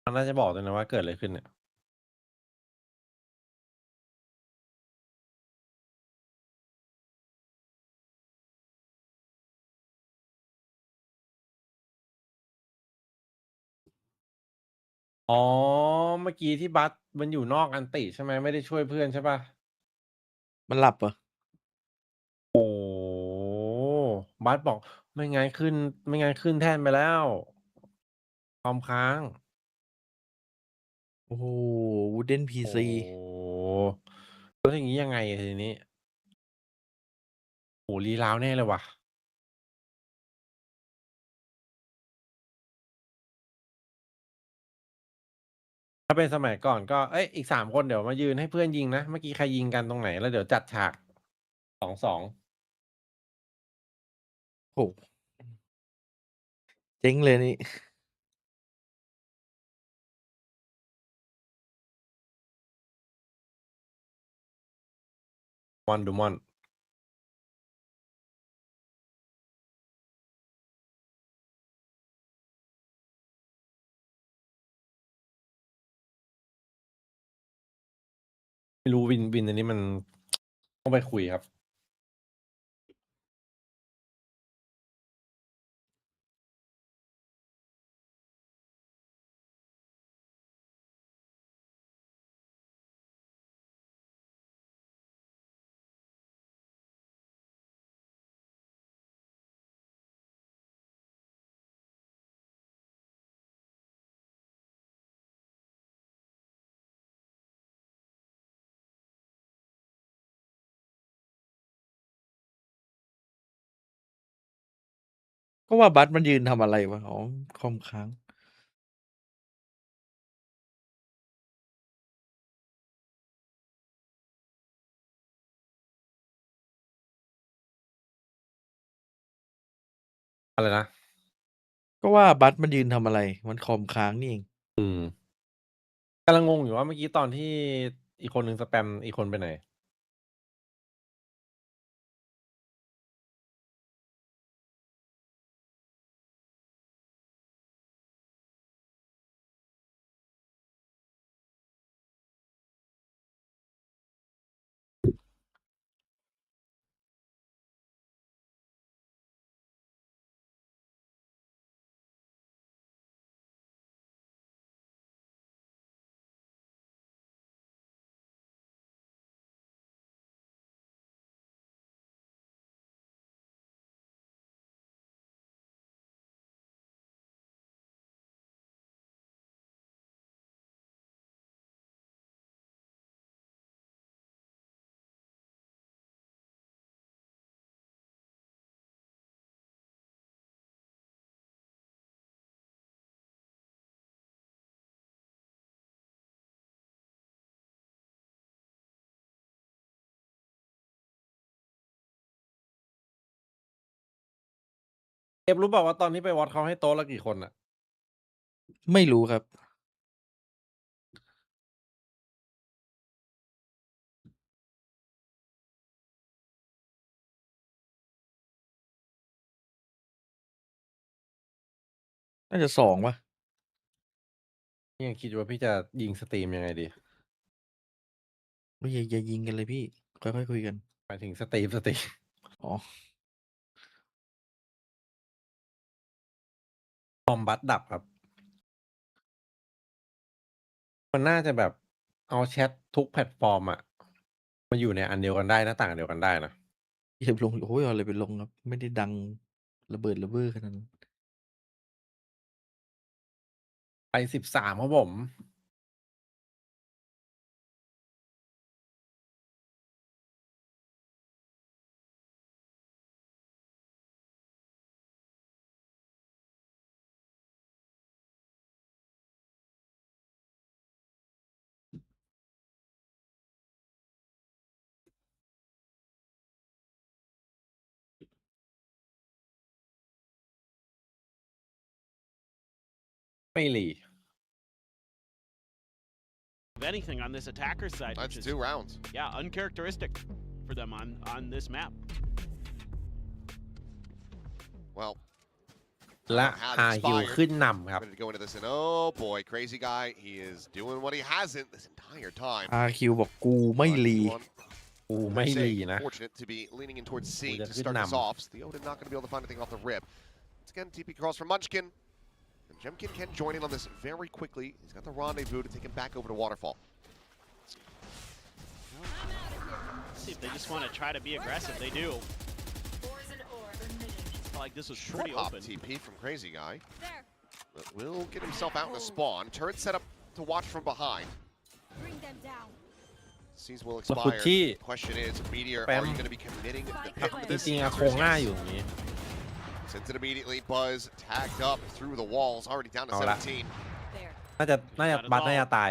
มันน่าจะบอกเลยนะว่าเกิดอะไรขึ้นเนี่ยอ๋อเมื่อกี้ที่บัสมันอยู่นอกอันติใช่ไหมไม่ได้ช่วยเพื่อนใช่ป่ะ มันหลับเหรอ โอ้บัสบอกไม่งั้นขึ้นแท่นไปแล้วความค้าง โอ้โหวูดเด้นพี โอ้ ซี แล้วอย่างนี้ยังไงทีนี้โอ้รีราวแน่เลยว่ะถ้าเป็นสมัยก่อนก็เอ้ยอีก3 คนเดี๋ยวมายืนให้เพื่อนยิงนะเมื่อกี้ใครยิงกันตรงไหนแล้วเดี๋ยวจัดฉาก2-2โอ้เจ๊งเลยนี่ มอนดูมอนไม่รู้วินอันนี้มันต้องไปคุยครับก็ว่าบัสมันยืนทำอะไรวะ อ๋อ คอมค้าง อะไรนะ ก็ว่าบัสมันยืนทำอะไร มันคอมค้างนี่เอง อืมกำลังงงอยู่ว่าเมื่อกี้ตอนที่อีกคนหนึ่งสแปมอีกคนไปไหนเอฟรู้เปล่าว่าตอนที่ไปวัดเขาให้โต๊ะละกี่คนอะ ไม่รู้ครับ น่าจะ2ป่ะ พี่ยังคิดว่าพี่จะยิงสตรีมยังไงดี ไม่อย่ายิงกันเลยพี่ ค่อยๆคุยกัน หมายถึงสตรีม อ๋อ คอมบัตดับครับ มันน่าจะแบบเอาแชททุกแพลตฟอร์มอะมาอยู่ในอันเดียวกันได้หน้าต่างเดียวกันได้นะ อย่าลงโอ้ยเอาอะไรไปลงครับ ไม่ได้ดังระเบิดระเบ้อขนาดนั้น ไป13ครับผม ไม่หลี Of anything on this attacker side, That's which is 2 rounds. yeah, uncharacteristic for them on this map. Well, และ has RRQ expired. ขึ้นนำครับ Ready to go into this, and oh boy, crazy guy, he is doing what he hasn't this entire time. RQ บอกกูไม่รี กูไม่หลีนะ Fortunate to be leaning in towards C Udah to start this keenam. off. The Odin not going to be able to find anything off the rip. Once again, TP cross from Munchkin. And Jemkin can join in on this very quickly. He's got the rendezvous to take him back over to Waterfall. See if they just want to try to be aggressive. They do. Felt like this was Short pretty hop open. TP from Crazy Guy. But will get himself out in the spawn. Turret set up to watch from behind. Bring them down. Seas will แล้วคุช expire. ชี่ Question is, Meteor, Spam. are you going to be committing the pick of จ this? ริงๆอะ Answer โครง is หน้า yes. อยู่อย่างนี้ Sends it immediately. Buzz tagged up through the walls, already down to เอาละ 17. There. น่าจะบัตน่าจะตาย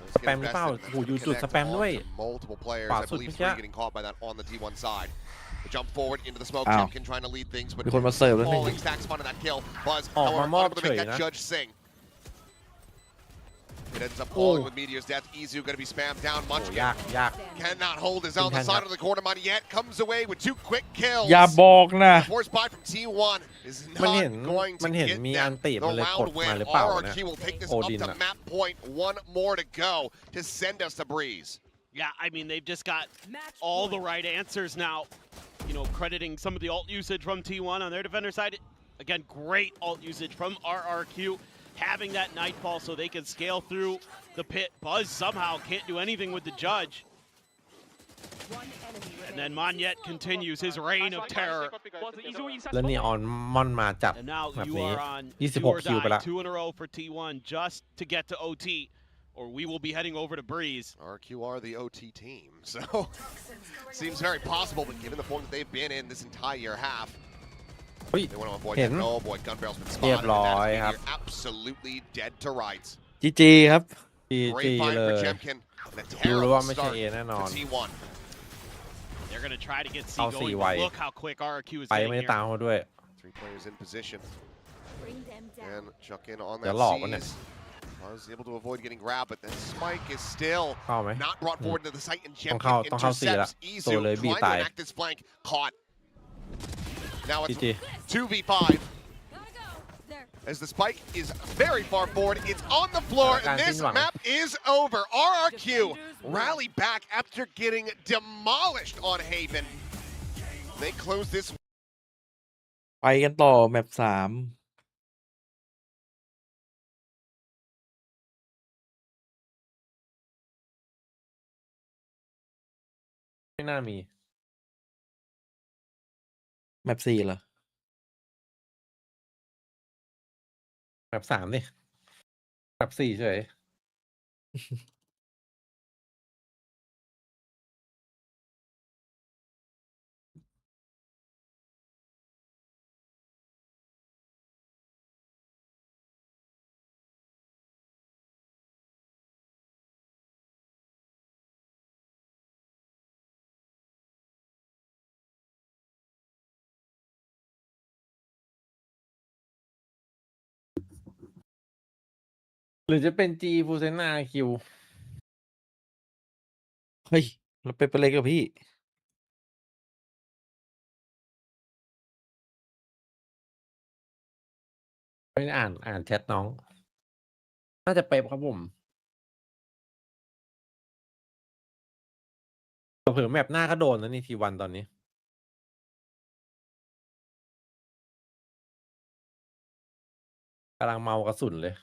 Let's get Spam invested. หรือเปล่า That's โอ้โห gonna อยู่จุด connect สแปมด้วย onto multiple players. ขวา I สุด believe เมื่อ 3 กี้ getting caught by that on the T1 side. The jump forward into the smoke. อ้าว Jemkin trying to lead things, but มีคนมาเสิร์ฟแล้วนี่ falling stacks fun in that kill. Buzz, ออกมา however, มอบ unable to เฉ make ย that นะ judge sing. It ends up Oh. falling with Meteor's death. Izu going to be spammed down. โอ้ Munchkin ยากยาก cannot hold his own. The Intense. side of the corner man yet comes away with 2 quick kills. อย่าบอกนะ Force buy from T1 is มัน not เห็น going มัน to เห็น get มีอัน them ติ the มันเลยกด round มา win. หรือเปล่านะ RRQ will take this โอ up ดิน to อะ map point. 1 more to go to send us to Breeze. Yeah, I mean, they've just got Match all the point. right answers now. You know, crediting some of the ult usage from T1 on their defender side. Again, great ult usage from RRQ. Having that nightfall so they can scale through the pit. Buzz somehow can't do anything with the judge. One enemy And remaining. then Monyet continues his reign of terror. แล้วนีออนมอนมาจัด And now แบบ you นี้ are on 26 do or คิวไป die, ละ 2 in a row for T1 just to get to OT, or we will be heading over to Breeze. RRQ are the OT team, so seems very possible, but given the form that they've been in this entire half, เฮ้ย they want to avoid เห็ that. น Oh boy, gun barrel's been เรียบ spotted. ร้อย And ครับ that's Meteor absolutely dead to rights. GG ครับ GG Great find เล for ย Jemkin. And a ดูแล้วว่า terrible ไม่ใช่ start เอแน่นอน to T1. They're going to try to get C I'll going, see but why. look how quick RRQ is ไป getting ไม่ได้ here. ตามเขาด้วย 3 players in position. Bring them down. And chuck in on They're that low, isn't it? C's. Was able to avoid getting grabbed, but the spike is still เข้าไหม not brought forward into the site, and ต้องเข้า Jemkin ต้องเข้าสี่ละ intercepts ตัวเลย Izu บี trying to ตาย enact this flank. Caught. Now it's GG 2v5 Gotta go. There. as the spike is very far forward. It's on the floor, and this map is over. RRQ rally back after getting demolished on Haven. They close this ไปกันต่อแมป3 ไม่น่ามี แมป4เหรอ แบบ3ดิแบบ4เฉยหรือจะเป็น G ฟูเซน RQ เฮ้ย เราไปเลยกับพี่ ไม่ได้อ่านแชทน้อง น่าจะเป๊ปครับผมเผื่อแมปหน้าก็โดนนะนี่ทีวันตอนนี้กำลังเมากระสุนเลย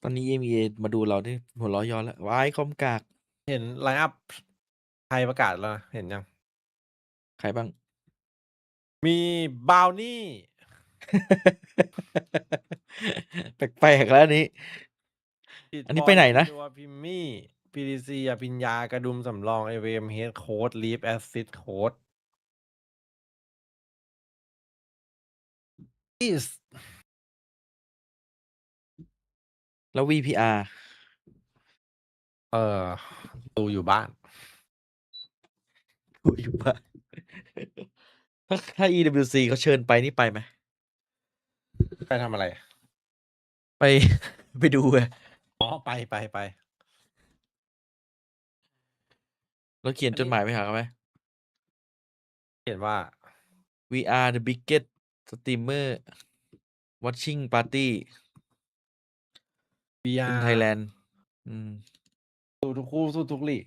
ตอนนี้ EMEA มาดูเราที่หัวเราะย้อนแล้ววายคอมกาก เห็นไลน์อัพไทยประกาศแล้วนะเห็นยัง ใครบ้าง มีบาวนี่ แปลกๆแล้วอันนี้ อันนี้ไปไหนนะ ตัวพิมมี่พีดีซีอภิญญากระดุมสำรองไอเวมเฮดโค้ดลีฟแอสซิดโค้ดอิส แล้ว VPR ดูอยู่บ้าน ดูอยู่บ้าน ถ้า EWC เขาเชิญไปนี่ไปไหม ไปทำอะไร ไป ไปดูไง อ๋อ ไป เราเขียนจดหมายไปหาเขาไหม เห็นว่า We are the biggest streamer watching party VR in Thailand สู้ทุกคู่สู้ทุกลีก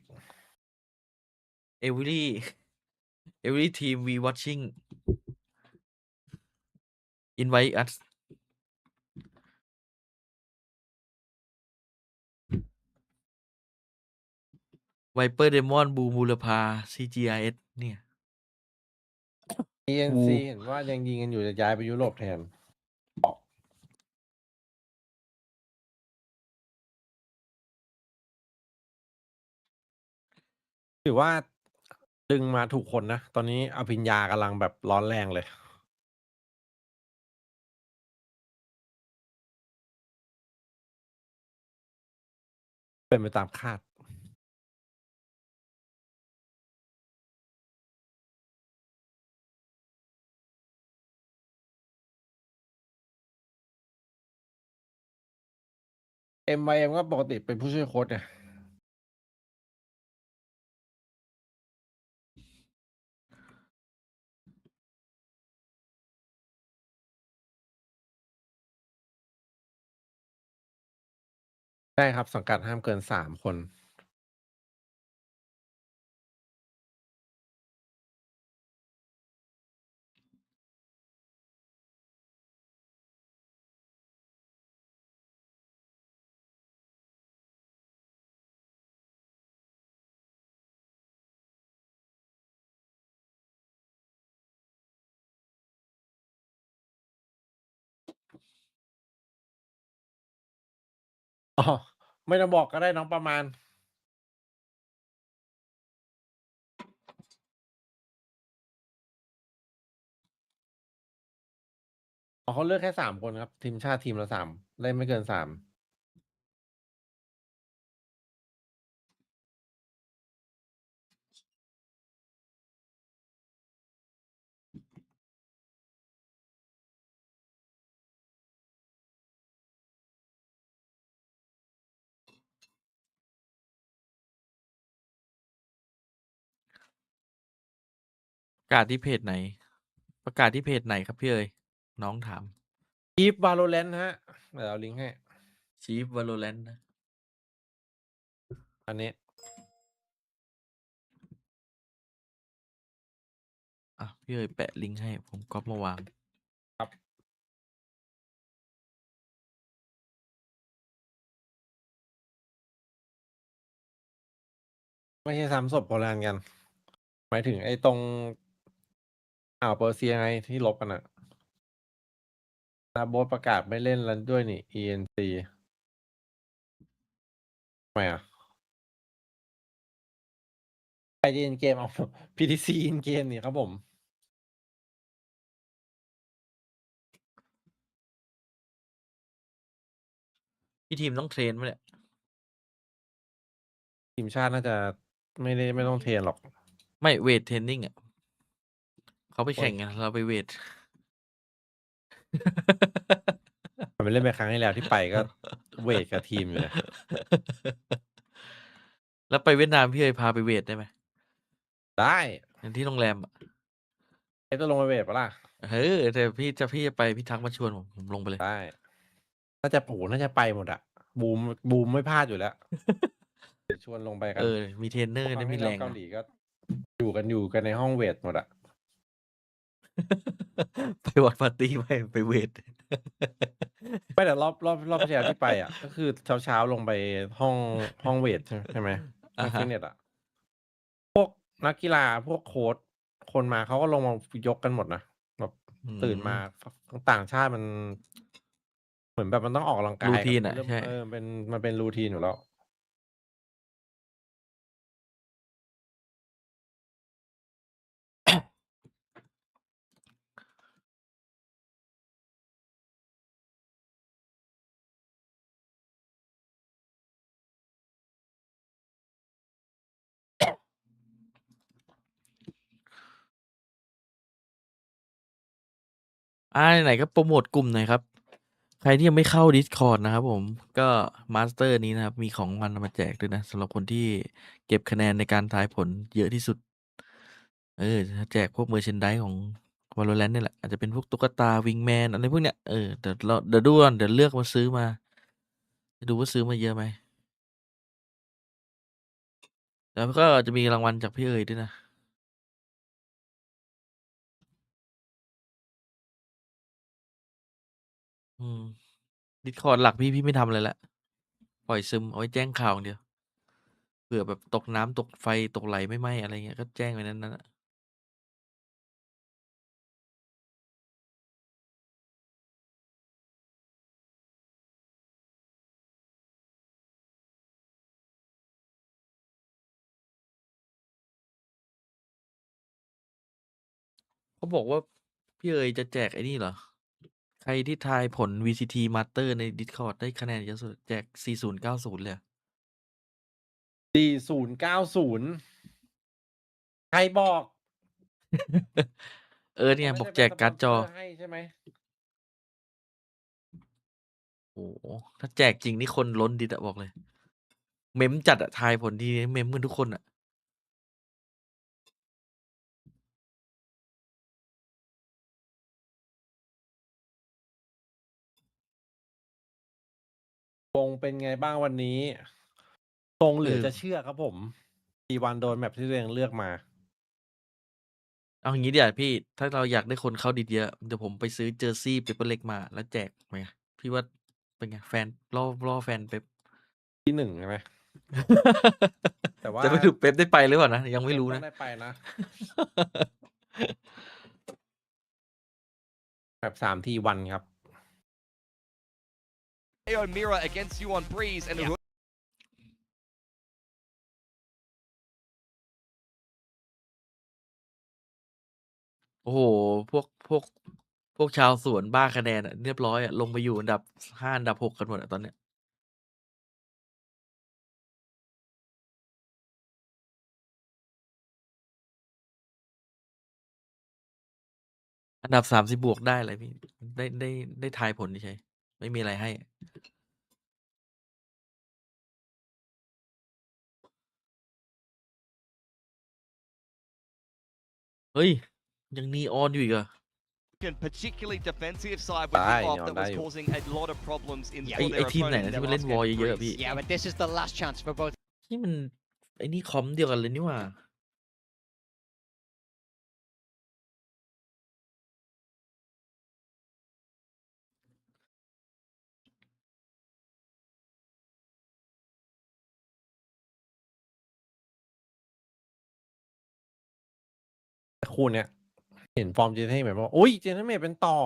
every team we watching invite us Viper Demon บูมูลภา CGIS เนี่ย ENC เห็นว่ายังยิงกันอยู่จะย้ายไปยุโรปแทนถือว่าดึงมาถูกคนนะ ตอนนี้อภิญญากำลังแบบร้อนแรงเลย เป็นไปตามคาด MYM ก็ปกติเป็นผู้ช่วยโค้ชไงใช่ครับ สังกัดห้ามเกิน3 คน อ๋อ ไม่ต้องบอกก็ได้น้องประมาณ อ๋อเขาเลือกแค่3 คนครับ ทีมชาติทีมละ3เล่นไม่เกิน3ประกาศที่เพจไหน ประกาศที่เพจไหนครับพี่เอ๋ยน้องถาม Chief Valorant ฮะ เดี๋ยวเอาลิงก์ให้ Chief Valorant นะ อันนี้ พี่เอ๋ยแปะลิงก์ให้ผมก๊อปมาวาง ครับ ไม่ใช่ซ้ำศพโบราณกัน หมายถึงไอ้ตรงอ่าวเปอร์เซียไงที่ลบกันอะนาโบสประกาศไม่เล่นแล้วด้วยนี่ ENC ทำไมอะไปเล่นเกมเอา PTC อินเกมนี่ครับผม พี่ทีมต้องเทรนไหมเนี่ย ทีมชาติน่าจะไม่ต้องเทรนหรอก ไม่เวทเทรนนิ่งอ่ะเขาไป โอ้ แข่ ย งกันเราไปเวท มันไปเล่นไปครั้งที่แล้วที่ไปก็เวทกับทีมอยู่เลย แล้วไปเวียดนามพี่เคยพาไปเวทได้ไหม ได้ อย่างที่โรงแรมอะ ไอ้จะลงไปเวทปะล่ะ แต่พี่จะไปพี่ทักมาชวนผมลงไปเลย ได้ น่าจะไปหมดอะบูมไม่พลาดอยู่แล้ว เดี๋ยวชวนลงไปกัน มีเทรนเนอร์ ครั้ ได้ ง มี ที่ แร แล้ว ง เกา นะ หลีก็อยู่กันในห้องเวทหมดอะ ไปวัดปาร์ตี้ไปเวท ไม่แต่รอบที่แล้วที่ไปอ่ะ ก็คือเช้าลงไปห้องเวทใช่ไหมห้องฟิตเนสอ่ะ พวกนักกีฬาพวกโค้ชคนมาเขาก็ลงมายกกันหมดนะแบบตื่นมาต่างชาติมัน เหมือนแบบมันต้องออกกำลังกาย รู กัน ทีนอะ เริ่ม ใช่ มันเป็นรูทีนอยู่แล้ว ไหนก็โปรโมทกลุ่มหน่อยครับ ใครที่ยังไม่เข้า Discord นะครับผม ก็มาสเตอร์นี้นะครับ มีของรางวัลมาแจกด้วยนะสำหรับคนที่เก็บคะแนนในการทายผลเยอะที่สุด จะแจกพวก merchandise ของ Valorant นี่แหละ อาจจะเป็นพวกตุ๊กตา Wingman อะไรพวกเนี้ย เดี๋ยวดูก่อน เดี๋ยวเลือกมาซื้อมา จะดูว่าซื้อมาเยอะไหม แล้วก็จะมีรางวัลจากพี่เอ๋ยด้วยนะ Discord หลักพี่ไม่ทำอะไรแล้ว ปล่อยซึมเอาไว้แจ้งข่าวอย่างเดียว เผื่อแบบตกน้ำตกไฟตกไหลไม่ไหม้อะไรเงี้ย ก็แจ้งไว้นั้นน่ะ เขาบอกว่าพี่เอ๋ยจะแจกไอ้นี่เหรอ ใครที่ทายผล VCT Master ใน Discord ได้คะแนนเยอะสุด แจก 4090 เลยเหรอ 4090 ใครบอก เนี่ย ไม่ บอก ได้ แจ เป็น ก สป กา อ ร์ด น จ เซ อ อร์ให้ใช่ไหม โอ้โฮ ถ้าแจกจริงนี่คนล้นดิสอะบอกเลย เม้มจัดอะ ทายผลทีเม้มกันทุกคนอะ ทรงเป็นไงบ้างวันนี้ ทรงเหลือ เออ จะเชื่อครับผม T1 โดนแมปที่ตัวเองเลือกมา เอาอย่างงี้ดีกว่าพี่ ถ้าเราอยากได้คนเข้าดิสเยอะ เดี๋ยวผมไปซื้อเจอร์ซีย์ Paper Leg มาแล้วแจกเป็นไง พี่ว่าเป็นไง แฟนล่อแฟน Pep ที่ 1 ใช่ไหม แต่ว่า แต่ไม่รู้ Pep ได้ไปหรือเปล่านะ ยังไม่รู้ Pep ต้อ นะ งได้ไปนะ แบบ 3 T1 ครับ Mira against you on Breeze and โอ้โฮ พวกชาวสวนบ้าคะแนนอะ เรียบร้อยอะ ลงไปอยู่อันดับ 5 อันดับ 6 กันหมดอะตอนเนี้ย อันดับ 30 บวกได้อะไรพี่ ได้ทายผลเฉยๆ ไม่มีอะไรให้ เฮ้ย ยัง Neon อยู่อีกเหรอ? particularly defensive side with ได้ the off Neon that ได้ was อยู่ causing a lot of problems in ไอ้ for their ทีมไหน opponent นะ in ที่ their มันเล่น last War game เยอะๆอะ Breeze. พี่? Yeah, but this is the last chance for both. นี่มันไอ้นี่คอมเดียวกันเลยนี่หว่า คู่เนี้ยเห็นฟอร์มเจนเทนเมทว่าอุ้ยเจนเทนเมทเป็นต่อ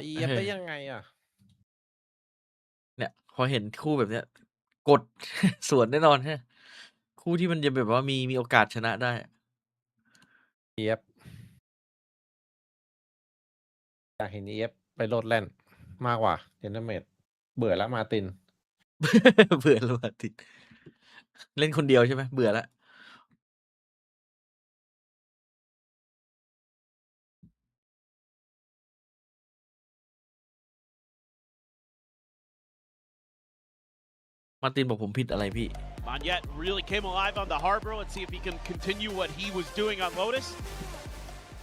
EF ได้ยังไงอ่ะ เนี่ยพอเห็นคู่แบบเนี้ยกด สวนแน่นอนฮะคู่ที่มันจะแบบว่ามีโอกาสชนะได้ EF อยากเห็น EF ไปโลดแล่นมากกว่าเจนเทนเมทเบื่อแล้วมาติน เบื่อแล้วมาติดเล่นคนเดียวใช่ไหมเบื่อแล้วมาร์ตินบอกผมผิดอะไรพี่ Monyet really came alive on the harbor. Let's see if he can continue what he was doing on Lotus.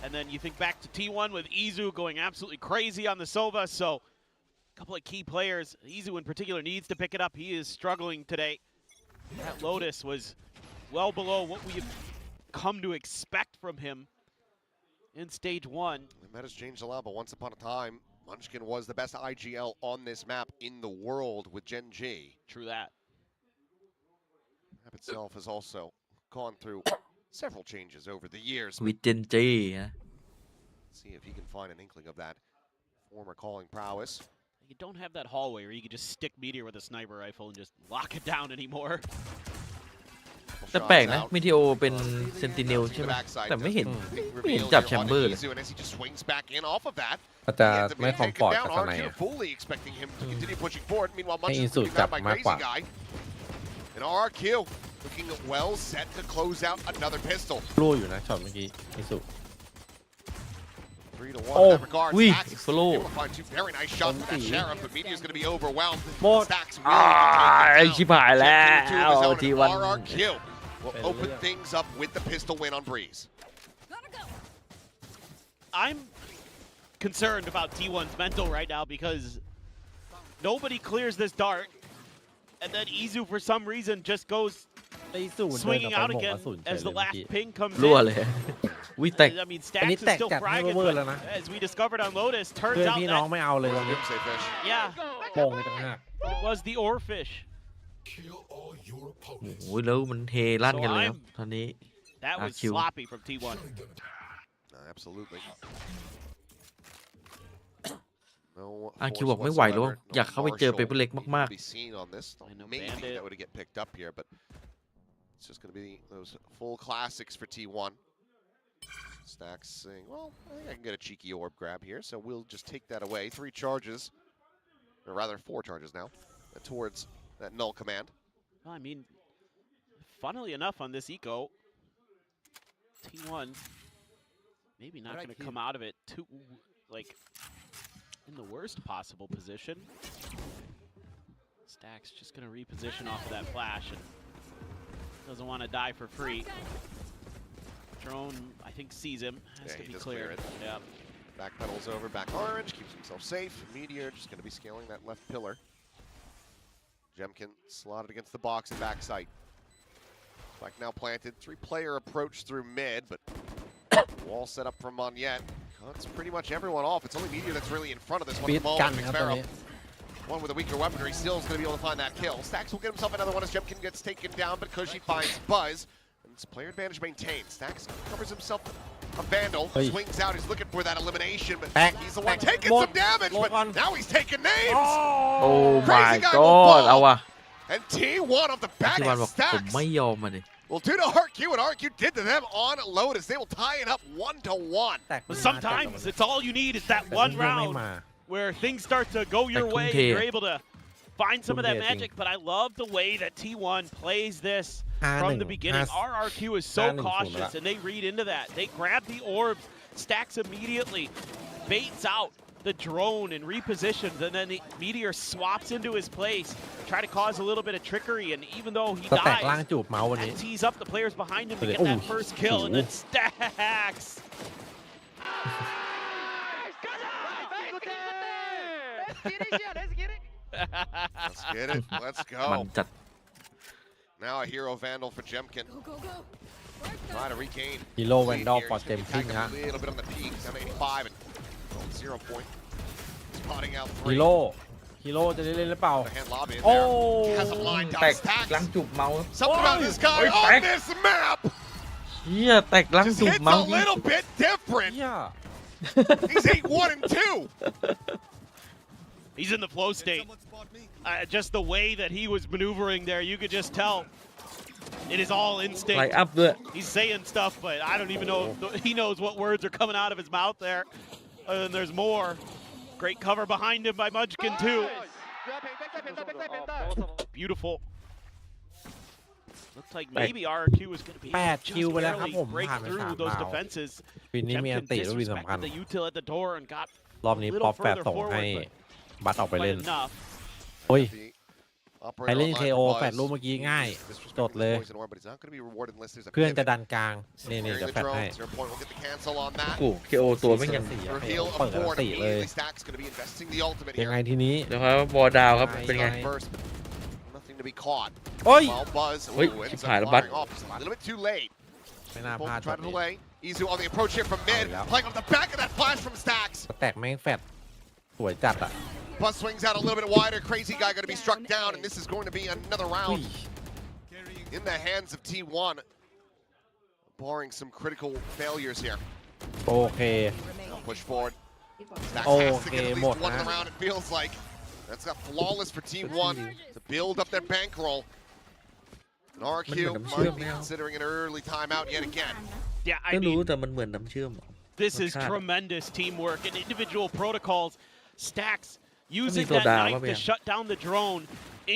And then you think back to T1 with Izu going absolutely crazy on the Sova. So a couple of key players. Izu in particular needs to pick it up. He is struggling today. That Lotus was well below what we have come to expect from him in stage 1. The meta's changed a lot, but once upon a time, Munchkin was the best IGL on this map in the world with Gen G. True that. The map itself has also gone through several changes over the years. with Gen G นะ See if he can find an inkling of that former calling prowess. You don't have that hallway where you can just stick Meteor with a sniper rifle and just lock it down anymore. แต่แปลกนะมิเทโอเป็นเซนติเนลใช่ไหมแต่ไม่เห็นจับแชมเบอร์เลย อาจจะไม่คอมฟอร์ตกับสไนด์ให้อินสูจับมากกว่า And RRQ looking well set to close out another pistol. รู้อยู่นะช็อตเมื่อกี้อินสู 3 to 1 in that regard. oui, Stacks is follow. able to find two very nice shots from that Sheriff, but Meteor's going to be overwhelmed. Stacks ไอ้ really ชิบหายแล้ว ทีวัน RRQ will open things up with the pistol win on Breeze. I'm concerned about T1's mental right now because nobody clears this dart, and then Izu for some reason just goes swinging out again as the last ping comes รั่ว in. เลย วิแตก I mean, Stacks is still fragging, but as we discovered on Lotus, เพื่ turns อน out พี่น้อง that ไม่เอาเลยตอนนี้ yeah, โป่งต่างหาก it was the Oarfish. โอ้ยแล้วมันเฮลั่นกันเลยครับตอนนี้ That was RQ. sloppy from T1. Absolutely. RQ บอกไม่ไหวแล้วอยากเข้าไปเจอเปเปอร์เล็กมาก Be seen on this. Maybe that would get picked up here, but it's just going to be those full classics for T1. Stacks saying, well, I think I can get a cheeky orb grab here, so we'll just take that away. 3 charges, or rather 4 charges now, towards that null command. Well, I mean, funnily enough on this eco, T1 maybe not going to come out of it too, like, in the worst possible position. Stacks just going to reposition off of that flash and doesn't want to die for free. Drone, I think, sees him. Has to be cleared. Yeah. Back pedals over, back orange, keeps himself safe. Meteor just going to be scaling that left pillar. Jemkin slotted against the box and backside. Spike now planted. 3-player approach through mid, but wall set up from Monyet. Cuts pretty much everyone off. It's only Meteor that's really in front of this one. One with a weaker weaponry still is going to be able to find that kill. Stacks will get himself another one as Jemkin gets taken down, but Koshi finds Buzz. And it's player advantage maintained. Stacks covers himself a Vandal. Swings out. He's looking for that elimination, but he's the one taking some damage. But now he's taking names. ๆ โอ้ my god เอาว่ะ And T1 off the back ที่วัน of บอกผม Stacks. ไม่ยอมมาดิ Well, do to RRQ what RRQ did to them on Lotus. They will tie it up 1-1. But sometimes it's all you need is that one round where things start to go your way and you're able to find some of that magic. But I love the way that T1 plays this from the beginning. RRQ is so cautious and they read into that. They grab the orbs, Stacks immediately, baits out the drone and repositions, and then the Meteor swaps into his place, try to cause a little bit of trickery, and even though he dies, that tees up the players behind him to get that first kill, and then Stacks. Let's get it. Let's มัน go. จัด Now a hero Vandal for Jemkin. Try to regain. ฮีโร่แวนดอล Here. ปอด He's เต็ม gonna ทิ้ง be ฮะ back a little bit on the peak. 785 and 0 point. Spotting out ฮี 3. โร่จะได้เล่นหรือเปล่า The hand lob in โอ้ there. Has a blind แต down ก Stacks. หลังจุบเมาส์ Something about this guy on this map. เฮียแตกลัง Just สุด hits เมา a little bit different. เหี้ย He's 8-1 and 2. He's in the flow state. Just the way that he was maneuvering there, you could just tell it is all ไล instinct. น์อัพด้วย He's saying stuff, but I don't even know if he knows what words are coming out of his mouth there. And there's more. Great cover behind him by Munchkin too. Beautiful. Looks like maybe RRQ is going to be able to คิว just ไปแล้วครับ barely ผม break ผ่านไป through 3 those ราว defenses. ปีนี้มีอัน Chemkin ติด้วยวินสำคัญ disrespected the util at the door and got รอบนี้ little ป๊อปแฟด further ส่งให้ forward, บัตออกไป but เล่น enough. โอ้ย Operator ไปเล่น online KO for แฟด Buzz. รูปเมื่อกี้ง่าย Disrespecting จดเลย the poison orb, but he's not going to be rewarded unless there's a เพื่อนจะ pivot. ดันกลางนี่ Carrying จะ the แฟดให้ drone. 0 point will get the cancel on that. กูเคโอตัวไม่ยัง Reveal of เปิด Ford ติเลย immediately. Stack's going to be investing the ultimate ยังไง here. ทีนี้ เดี๋ยวครับบอลดาวครับเป็นไง First, but nothing to be caught. โอ้ย While Buzz Wait, ends keep up hiding, firing bud. off just a little bit too late. ไม่น่าพ Both ลาด trying to นี้ delay. Izu on the approach here from mid, Oh, yeah. playing off the back of that flash from Stacks. แตกแม่งแฟดสวยจัดอ่ะ Buzz swings out a little bit wider. Crazy guy going to be struck down, and this is going to be another อุ้ย round in the hands of T1, barring some critical failures here. โอเค Now push forward. Stacks Oh, has to get okay, at least more, one in the huh? round, it feels like. That's got flawless for T1 to build up their bankroll. And RRQ might be considering an early timeout yet again. Yeah, ก็ I รู้ mean, แต่มันเหมือนน้ำเชื่อม this is Okay. tremendous teamwork and individual protocols. Stacks using slow that down, knife to man. shut down the drone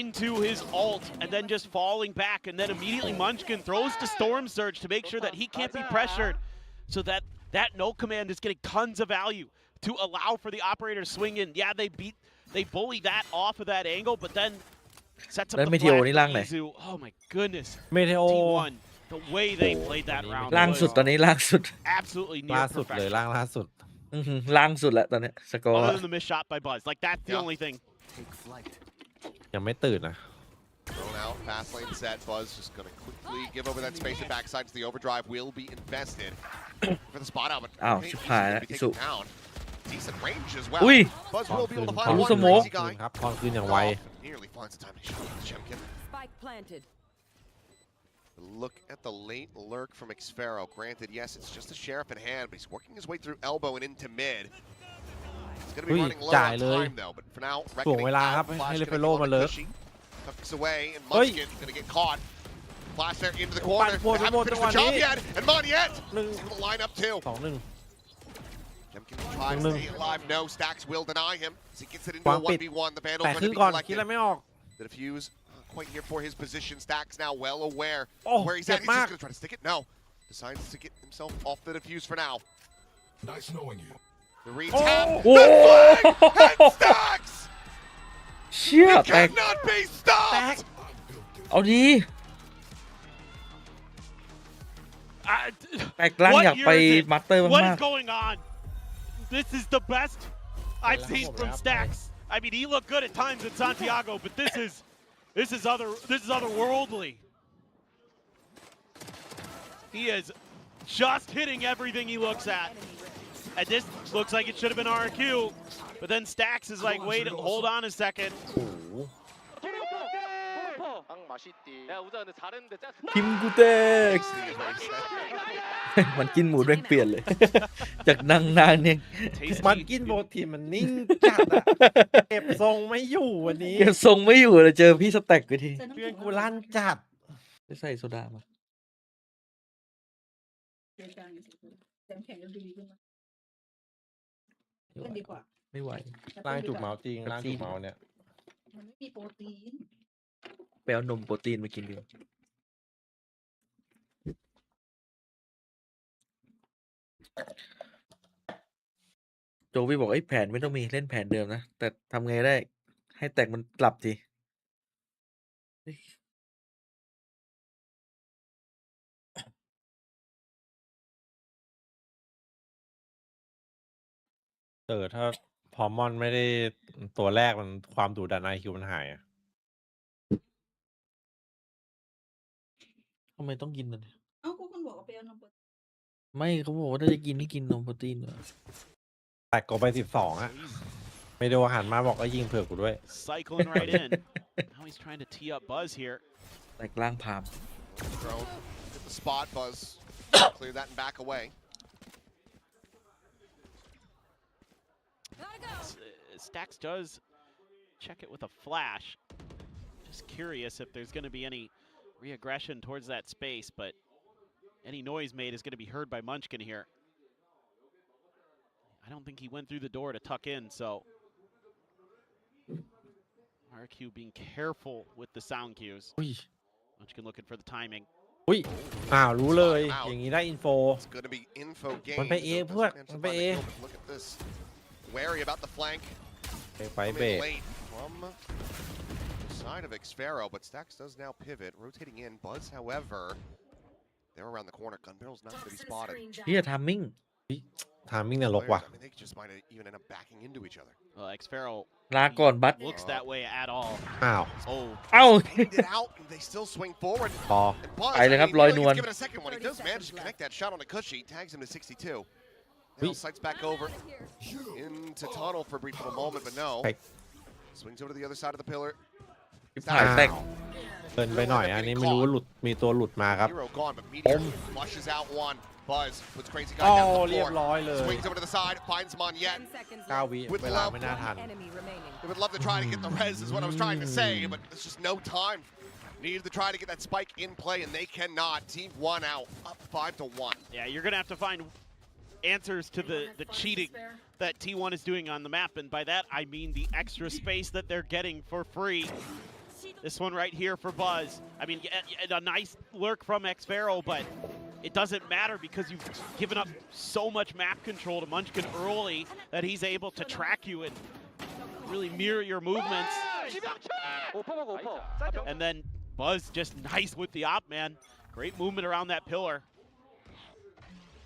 into his ult and then just falling back, and then immediately Munchkin throws to Storm Surge to make sure that he can't be pressured, so that no command is getting tons of value to allow for the operator to swing in. Yeah, they bully that off of that angle, but then sets up แล้ว the เมเทโอ flag นี่ for ล่างไหน Izu. Oh my goodness. เมเทโอ T1, the way they played that round ล่างสุด was ตอนนี้ล่างสุด absolutely ล่า near สุดเลย perfection. ล่างล่าสุด ล่างสุดแหละตอนนี้สกอร์ Other than the missed shot by Buzz, like that's the Yeah. only thing. ยังไม่ตื่นนะ Thrown out, fast lane set. Buzz just going to quickly give over that space and backside to the overdrive will be invested for the spot out. But Ow, Easyชิบหาย gonna แล้ว be อิสุ taken down. Decent range as well. อุ้ย Buzz will be able to ท find อง one สโมก crazy guy. ครับทองคืนอย่างไว Nearly finds the timing shot with Chemkin. Spike planted. Look at the late lurk from Xfero. Granted, yes, it's just a sheriff in hand, but he's working his way through elbow and into mid. He's going to be Ui, running lowจ่าย on เลย time, though. But for now, ถ่วงเวลาครับ Flash ให้ gonna เล be เฟโล on มา the เลิฟ cushy. Tucks away, and Ui. Munchkin going to get caught. Flash there into the corner. Bad boy, They haven't bad boy, finished the job Tawani. yet, and Moniette หนึ่ง able to line up too. สองหนึ่ง Chemkin tries to stay alive. No, Stacks will deny him as he gets it into a วางปิด 1v1. The Vandal แต่ going ครึ่ to ง be ก่อนคิด collected. อะไรไม่ออก The defuse quite here for his position. Stacks now well aware Oh, where he's get at. He's just back. going to try to stick it. No. Decides to get himself off the defuse for now. Nice knowing you. The retap. Oh. The flag! And Stacks! เชี่ย He แตก cannot be stopped! เอาดี แตกล่าง What อยาก year ไป is it? มาสเตอร์ What มาก is going on? This is the best I've seen from Stacks. I mean, he looked good at times in Santiago, but this is otherworldly. He is just hitting everything he looks at. And this looks like it should have been RRQ, but then Stacks is like, wait, hold on a second. คิมกูเตก มันกินหมูแม่งเปลี่ยนเลย จากนางเนี่ย มันกินโปรตีนมันนิ่งจัดอะเก็บทรงไม่อยู่วันนี้ เก็บทรงไม่อยู่เลยเจอพี่สแต็กไปที เพื่อนกูลั่นจัด จะใส่โซดามาไม่ไหว ล่างจุกเมาส์จริงล่างจุกเมาส์เนี่ย มันไม่มีโปรตีน ไปเอานมโปรตีนมากินดีกว่าโจวี่บอกไอ้แผนไม่ต้องมีเล่นแผนเดิมนะ แต่ทำไงได้ ให้แตกมันกลับที ถ้าพอมอนไม่ได้ตัวแรกมันความดุดัน IQ มันหายอะ ทำไมต้องกินมัน เอ้าก็คุณบอกว่าไปเอานมโปรตีน ไม่เขาบอกว่าถ้าจะกินให้กินนมโปรตีนเหรอ แตกกไป12อะไม่ดูอาหารมาบอกก็ยิงเผื่อกูด้วย Cycling right in. Now he's trying to tee up Buzz here. แตกล่างพาม Drone. Hit the spot. Buzz clear that and back away. Stax does check it with a flash. Just curious if there's going to be any re-aggression towards that space, but any noise made is going to be heard by Munchkin here. I don't think he went through the door to tuck in, so RRQ being careful with the sound cues. อุ้ย Munchkin looking for the timing. อุ้ยรู้เลยอย่างนี้ได้อินโฟ It's going to be info game. มันไปเอเพื่อนมันไปเอ Look at this. Wary about the flank. ไปเบร Late from the side of Xfero, but Stax does now pivot, rotating in. Buzz, however, they're around the corner. Gun barrel's not going to be spotted. เฮียทามมิ่ง ทามมิ่งนรกว่ะ I mean, they just might even end up backing into each other. Xfero ลาก่อนบัต looks that way at all. อ้าว Oh, เอ้า Get out, and they still swing forward. พอ And Buzz, ไปเลยครับ I mean, ลอย really นวล give it a second one. He does manage to connect that shot on a cushy, tags him to 62. Now sights back over into tunnel for a brief little moment, but no. Hey. Swings over to the other side of the pillar. ถ่ายแตก เกินไปหน่อยอันนี้ไม่รู้หลุดมีตัวหลุดมาครับ Hero gone, but Meteor flushes out one. Buzz puts Crazy Guy อ๋อ down the เรียบ floor. ร้อยเลย Swings over to the side, finds him on yet. 10 seconds 9 วิ With เวลา love. ไม่น่าทัน enemy remaining. They would love to try to get the res, is what I was trying to say, but there's just no time. Needed to try to get that spike in play, and they cannot. Team 1 out, up 5-1. yeah, you're going to have to find answers to the cheating that T1 is doing on the map, and by that I mean the extra space that they're getting for free. This one right here for Buzz. I mean, a nice lurk from Xfero, but it doesn't matter because you've given up so much map control to Munchkin early that he's able to track you and really mirror your movements. And then Buzz just nice with the op, man. Great movement around that pillar.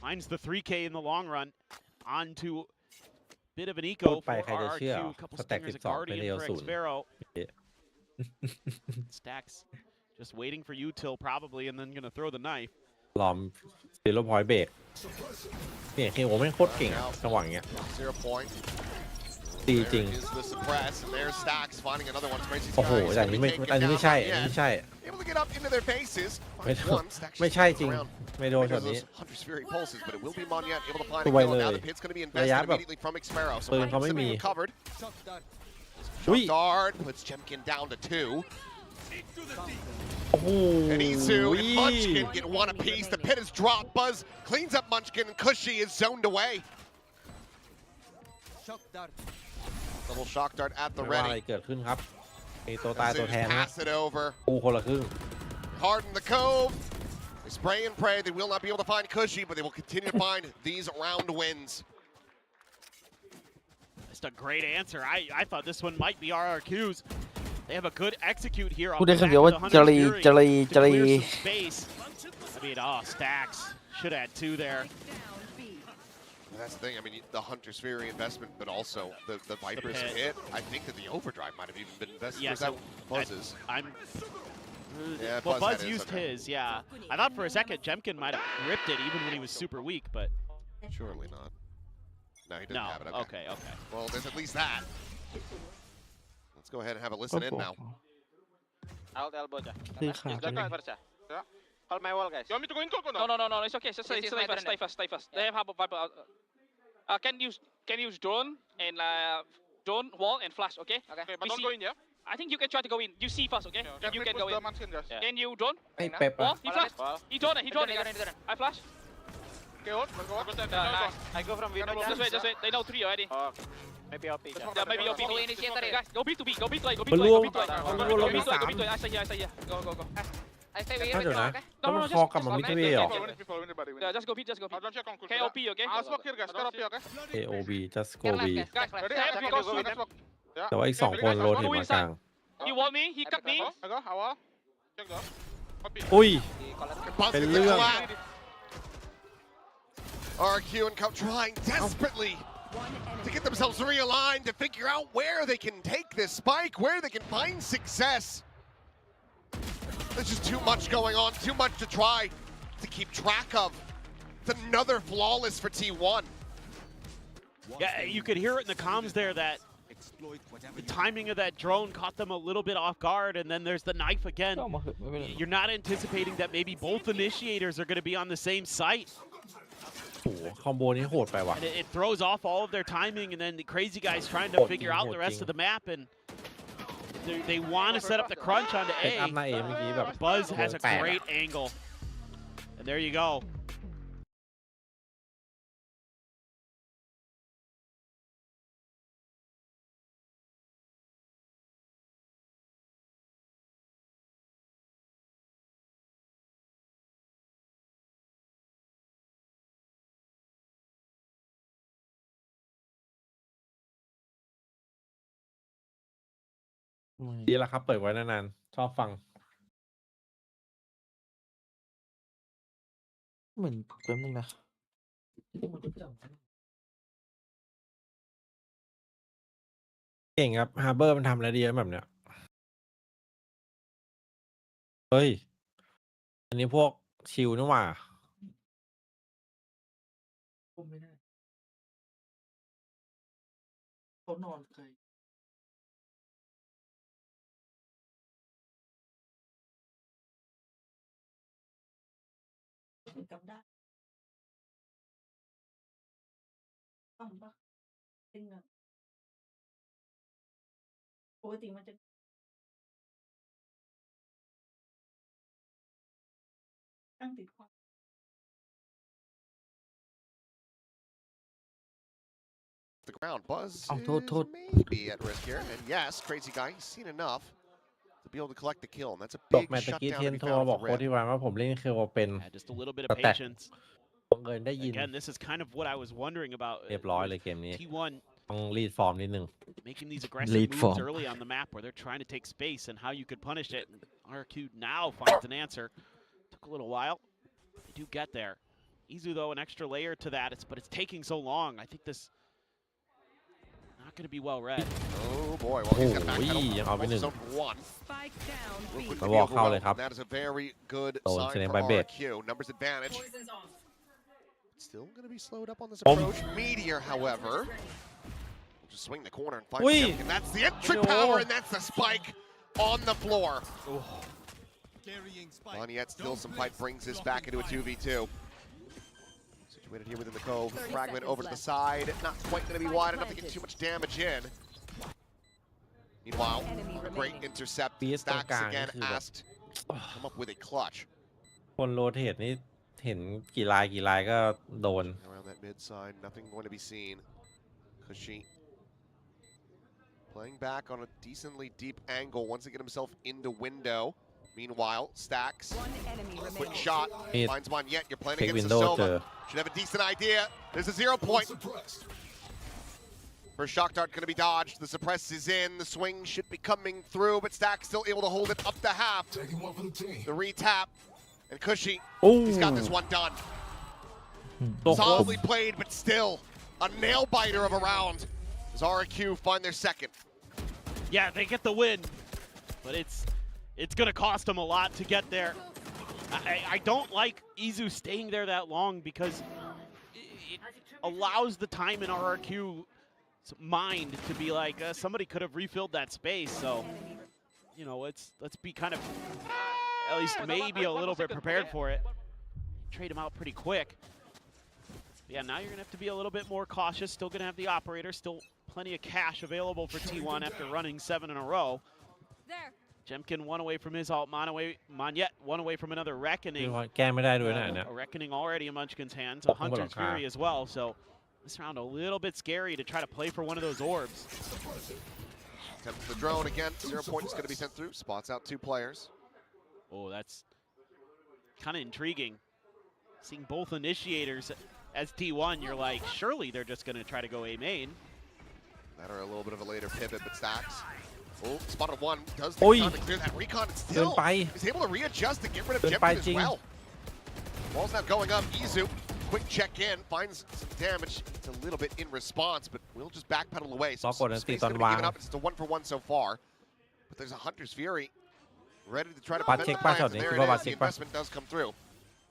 Finds the 3K in the long run. On to bit of an eco พูดไป for ใครจะเชื่อ RRQ. A couple สแต็ก stingers, a 12ไปเร็ guardian ว for ศูนย์ Xfero. Stacks just waiting for you till probably and then gonna throw the knife. ล้อมซีโร่พอยต์เบรกเนี่ยเคโอแม่งโคตรเก่งอะจังหวะเงี้ย 0 point. ดีจริง There is the suppress, and there's Stacks finding another one. Crazy โอ้โห Guy is แต่อัน gonna นี้ be ไม่ taken อันนี้ down ไม่ใช่ by อันนี้ Yen. ไม่ใช่ Able to get up into their faces. ไม่ Finds one. Stacks ไม่ใช่จ just ริง around. ไม่โดนช็อต Because นี้ those Hunter's Fury pulses, but it will be Monyet able to find a สวย kill. เล Now ย the pit's going to be ระยะ invested แบบ immediately from Xfero. So ปืนเขาไม่มี recovered. อุ้ย Dart puts Jemkin down to 2. โอ้โห And Izu and Munchkin get one apiece. The pit is dropped. Buzz cleans up Munchkin, and Cushy is zoned away. Double shock dart at the ไม่ว่าอะไร ready. เกิดขึ้นครับมีตัวตายตัวแทนนะ Pass it over. กูคนละครึ่ง Hard in the cove. They spray and pray. They will not be able to find Cushy, but they will continue to find these round wins. Just a great answer. I thought this one might be RRQ's. They have a good execute here on พูดได้ the คำ back เดียว of ว่า the จ Hunter's รี Fury จรี to จรี clear some space. I mean, Stacks should have had 2 there. And that's the thing. I mean, the Hunter's Fury investment, but also the Viper's pit. hit. I think that the overdrive might have even been invested. Yeah, Or is that so Buzz's? I'm. Yeah, well, Buzz Buzz had his, used okay. his, yeah. I thought for a second Jemkin might have ripped it even when he was super weak, but Surely not. No, he didn't no. have it. Okay, okay. Well, there's at least that. Let's go ahead and have a listen in now. Out elbow aja. Iya, Just Kak. go first ya. Hold my wall, guys. You want me to go in cold or No, no, it's okay. Just Stay first. They have Viper out. Can use drone and drone wall and flash, okay? Okay, but don't go in, yeah? I think you can try to go in. You see first, okay? You can go in. Yeah. Can you drone? ไอ้เป๊ปอะ Wall? He flash. Wall. He drone it. Done. I flash. Okay, hold. Nice. I go from window. Just wait. They know 3 already. Oh, maybe OP. Yeah, maybe OP. Go initiator ya. Guys, go B to B. Go B to A. Go B มัน to รว A. ม Go B to A. มันรวมเรามี Go 3 B to A. I say yeah. Go. I stay ถ้า with เดี๋ยว you, นะ okay? แล้วมันคอกลับมามิดเวย์เหรอ Yeah, just go B. KOP, okay? I'll smoke here, guys. Start up here, okay? AOB just go Care B left, guys. Care left. Ready? Step, Have you step, got go shoot? with แต่ว่าอีก 2 คนโรเทตมากลาง He wall me. He cut me.อุ้ย Buzzเป็น in เรื่ the อง collab. RRQ and Cup trying desperately to get themselves realigned, to figure out where they can take this spike, where they can find success. There's just too much going on, too much to try to keep track of. It's another flawless for T1. Yeah, you could hear it in the comms there that The timing of that drone caught them a little bit off guard, and then there's the knife again. You're not anticipating that maybe both initiators are going to be on the same site. โอ้โหคอมโบนี้โหดไปว่ะ And it throws off all of their timing, and then the crazy guys trying to figure out the rest of the map, and they want to set up the crunch onto เอ็กอัพ A. หน้าเอเมื่อกี้แบบ Buzz has a แตกอะ great angle. And there you go. ดีแล้วครับเปิดไว้นานๆชอบฟัง เหมือนแป๊บนึงนะ เก่งครับฮาร์เบอร์มันทำอะไรดีแบบเนี้ยเฮ้ยอันนี้พวกชิลนี่หว่า ไม่ได้เขานอนเคยจำได้ต้องปะจริงอ่ะปกติมันจะตั้งติดความ The ground. Buzz Oh, is told. maybe at risk here. And yes, crazy guy, he's seen enough to be able to collect the kill. And that's a จบ big แมตช์ตะกี้ shutdown เทีย to น be โทร found บอก for โค้ช Red. ที่วานว่าผมเล่นเคโอเป็น Just a little bit of But that- patience. บังเอิญได้ยิน Again, this is kind of what I was wondering about. เรียบร้อยเลยเกมนี้ T1 ต้องรีดฟอร์มนิดนึง making these aggressive Lead moves form. early on the map where they're trying to take space and how you could punish it. And RRQ now finds an answer. Took a little while. They do get there. Izu, though, an extra layer to that, but it's taking so long. I think this not going to be well read. Oh boy, well he's got a Oh, backpedal.ยังเอาไปหนึ่ง Zone one. Spike down. Real B. quick มา to บ be อกเข้าเลย overwhelmed. ครับ That is a very good โดน sign แสดง for ใบเบส RRQ. Numbers advantage. Still going to be slowed up on this Oh. approach. Meteor, however, will just swing the corner and find Ui. him. And that's the entry No. power, and that's the spike on the floor. On yet, still some fight brings this back into a 2v2. Situated here within the cove. Fragment over to the side. Not quite going to be wide enough to get too much damage in. Meanwhile, a great intercept. Beast Stacks ตรงกลาง again นี่คือแบบ asked to come up with a clutch. คนโรเทตนี่เห็นกี่ลายก็โดน Around that mid side, nothing going to be seen. Kushi playing back on a decently deep angle once he get himself into window. Meanwhile, Stacks, One enemy quick remaining. shot, Mid. finds one yet. You're playing Take against window Soma. เจอ Should have a decent idea. There's a 0 point. Suppressed. First shock dart going to be dodged. The suppress is in. The swing should be coming through, but Stacks still able to hold it up the half. Taking one for the team. The retap. And Kushi, โอ้ he's got this one done. ตัวคม Solidly played, but still a nail biter of a round as RRQ find their second. Yeah, they get the win, but it's going to cost them a lot to get there. I don't like Izu staying there that long because it allows the time in RRQ's mind to be like, somebody could have refilled that space. So, you know, let's be kind of at least maybe a little bit prepared for it. Trade him out pretty quick. Yeah, now you're going to have to be a little bit more cautious. Still going to have the operator. Still plenty of cash available for T1 after running 7 in a row. There. Jemkin one away from his ult. Monyet one away from another คือ Reckoning. แก้ไม่ได้ด้วยนะเนี่ย A Reckoning already in Munchkin's hands. A Oh, Hunter's come on. Fury as well. So this round a little bit scary to try to play for one of those orbs. Attempts the drone again. 0 point is going to be sent through. Spots out 2 players. Oh, that's kind of intriguing. Seeing both initiators as T1, you're like, surely they're just going to try to go A main. That or a little bit of a later pivot, but Stacks. Oh, spotted one. Does Oi. take time to clear that recon. And เกิน still ไป is able to readjust and get rid of เกินไป Jemkin as จริง well. Ball's now going up. Izu, quick check in, finds some damage. It's a little bit in response, but we'll just backpedal away. So ล็อกกดอันตี space ตอน gonna be วาง given up. It's just a 1-for-1 so far. But there's a Hunter's Fury ready to try to บัตร prevent เช็ the คป่ะ plans. ช็อต And นี้ there คิด it ว่าบัตร is. เช็ The คป่ะ investment does come through.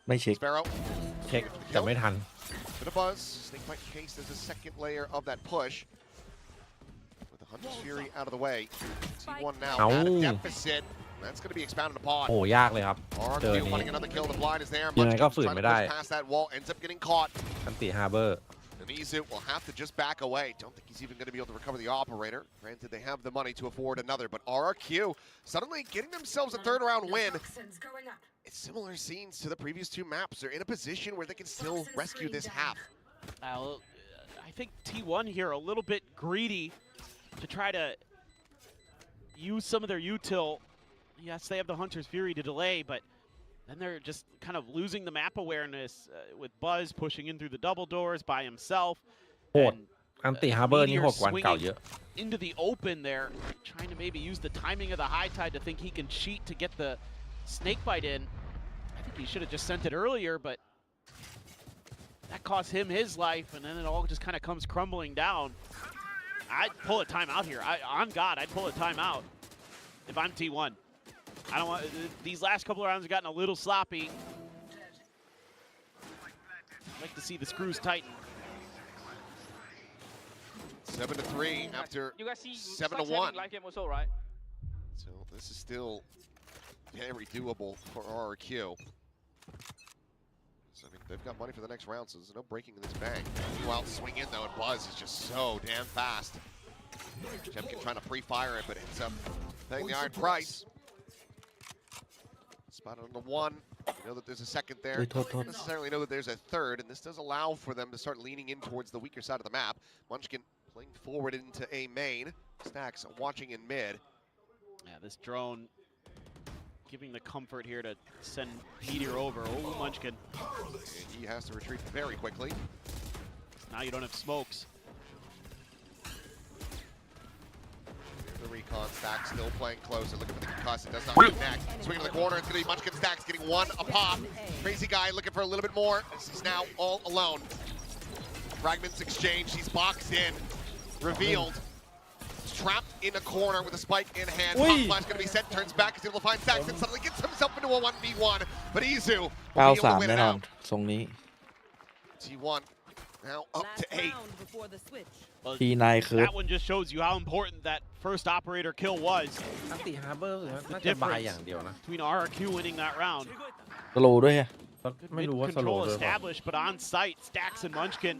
ไม่เช็ค Sparrow, เช็คแต่ไม่ทัน bit of buzz. Snake Bite cased as a second layer of that push. With the Hunter's Fury out of the way. T1 now Ow. at a deficit. That's going to be expounded upon. โอ้ยากเลยครับเจอ RRQ นี้ finding another kill. The blind is there. ยังไงก็ Munchkin ฝืน trying ไม่ to ได้ push past that wall. Ends up getting caught. อันติฮาร์เบอร์ And Izu will have to just back away. Don't think he's even going to be able to recover the operator. Granted, they have the money to afford another, but RRQ suddenly getting themselves a third round win. It's similar scenes to the previous two maps. They're in a position where they can still rescue this half. I think T1 here a little bit greedy to try to use some of their util. Yes, they have the Hunter's Fury to delay, but then they're just kind of losing the map awareness with Buzz pushing in through the double doors by himself. โหดอันติฮาร์เบอร์นี่โหดกว่าอันเก่าเยอะ Into the open there, trying to maybe use the timing of the high tide to think he can cheat to get the snake bite in. I think he should have just sent it earlier, but that cost him his life, and then it all just kind of comes crumbling down. I'd pull a timeout here. On God, I'd pull a timeout if I'm T1. I don't want these last couple of rounds have gotten a little sloppy. I'd like to see the screws tighten. 7-3 after You guys see 7-1. live game also, right? So this is still very doable for RRQ. So I mean, they've got money for the next round, so there's no breaking in this bank. Meanwhile, swing in though, and Buzz is just so damn fast. Jemkin trying to pre-fire it, but ends up paying the iron price. Spotted on the one. You know that there's a second there. Don't necessarily know that there's a third, and this does allow for them to start leaning in towards the weaker side of the map. Munchkin playing forward into A main. Stacks watching in mid. Yeah, this drone giving the comfort here to send Meteor over. Oh, Munchkin. And he has to retreat very quickly. Now you don't have smokes. The recon stack still playing close and looking for the concuss. It does not connect. Swing to the corner. It's going to be Munchkin Stacks getting one a pop. Crazy guy looking for a little bit more. He's now all alone. Fragments exchange. He's boxed in. Revealed. Trapped in a corner with a spike in hand. Pop flash going to be set. Turns back. He's able to find Stacks and suddenly gets himself into a 1v1. But Izu will be able to win it out. ทรงนี้ T1 now up to 8. Well, T9 คือ that one just shows you how important that first operator kill was. อันติฮาร์เบอร์น่าจะบายอย่างเดียวนะ Between RRQ winning that round. สโลว์ด้วยฮะ ไม่รู้ว่า Mid สโล control ว์ด้วยเปล่า established, but on site, Stacks and Munchkin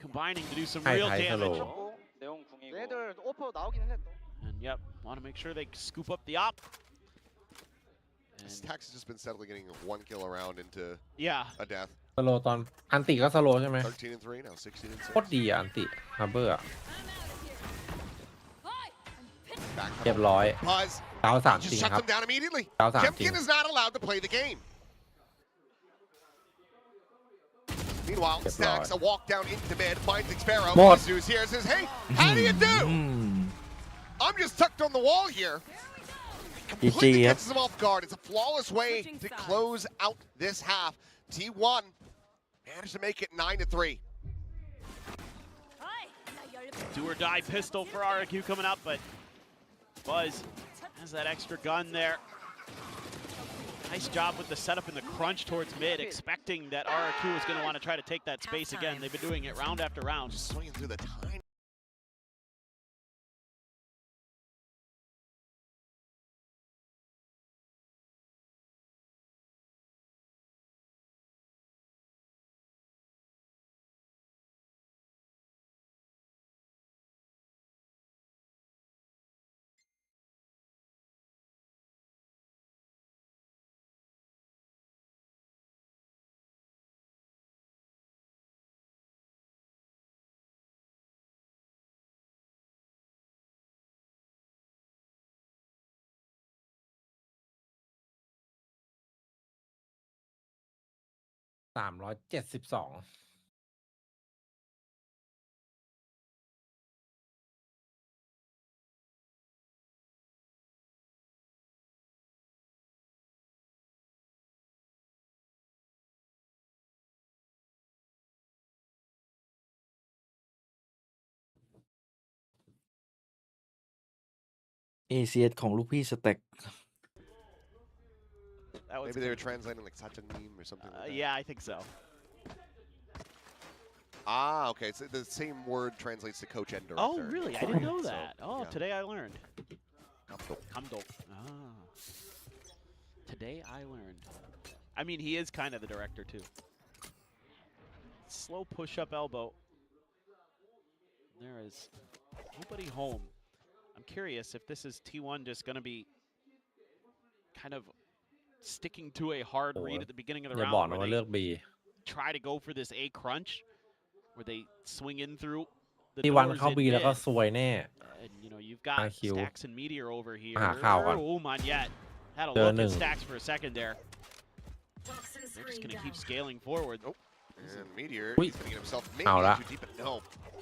combining to do some real 하이 damage. 슬로우. 얘들 오퍼 나오긴 했네 또. And yep, want to make sure they scoop up the op. And Stacks has just been steadily getting one kill around into yeah, a death. สโลตอนอันติก็สโลใช่ไหม 13-3 now 16-6. โคตรดีอ่ะอันติฮาร์เบอร์ Back เรียบร้อย Buzz ดาวสามจ just ริง shut ครับ them down immediately. ดาวสามจริง Jemkin is not allowed to play the game. Meanwhile, Get Stacks a right. walk down into mid, finds Xpero. Mod. Izu's here, says, hey, how do you do? I'm just tucked on the wall here. Completely yep. catches him off guard. It's a flawless way to close out this half. T1 managed to make it 9-3. do or die pistol for RRQ coming up, but Buzz has that extra gun there. Nice job with the setup and the crunch towards mid, expecting that RRQ is going to want to try to take that space again. They've been doing it round after round. Just swinging through the tiny. $372เอเซียของลูกพี่สเต็ก That was Maybe they were translating like such a meme or something like that. yeah, I think so. Ah, okay. It's the same word translates to coach and director. Oh, really? I didn't know that. So, Oh, yeah. today I learned. Kamdo. Ah. Today I learned. I mean, he is kind of the director, too. Slow push-up elbow. There is nobody home. I'm curious if this is T1 just going to be kind of sticking to a hard read at the beginning of the อย่าบอก round นะ where ว่า they เลือก B try to go for this A crunch, where they swing in through the ที่วัน doors เข้า in B แล้วก็ mid. ซวยแน่ And, you know, you've got RRQ Stacks and Meteor over here. หาข่าวก่อน Oh, Monyet had a เจอ look หนึ่ at ง Stacks for a second there. They're just going to keep scaling forward. Oh, and Meteor, Ui. he's going to get himself maybe เอาละ too deep, but no.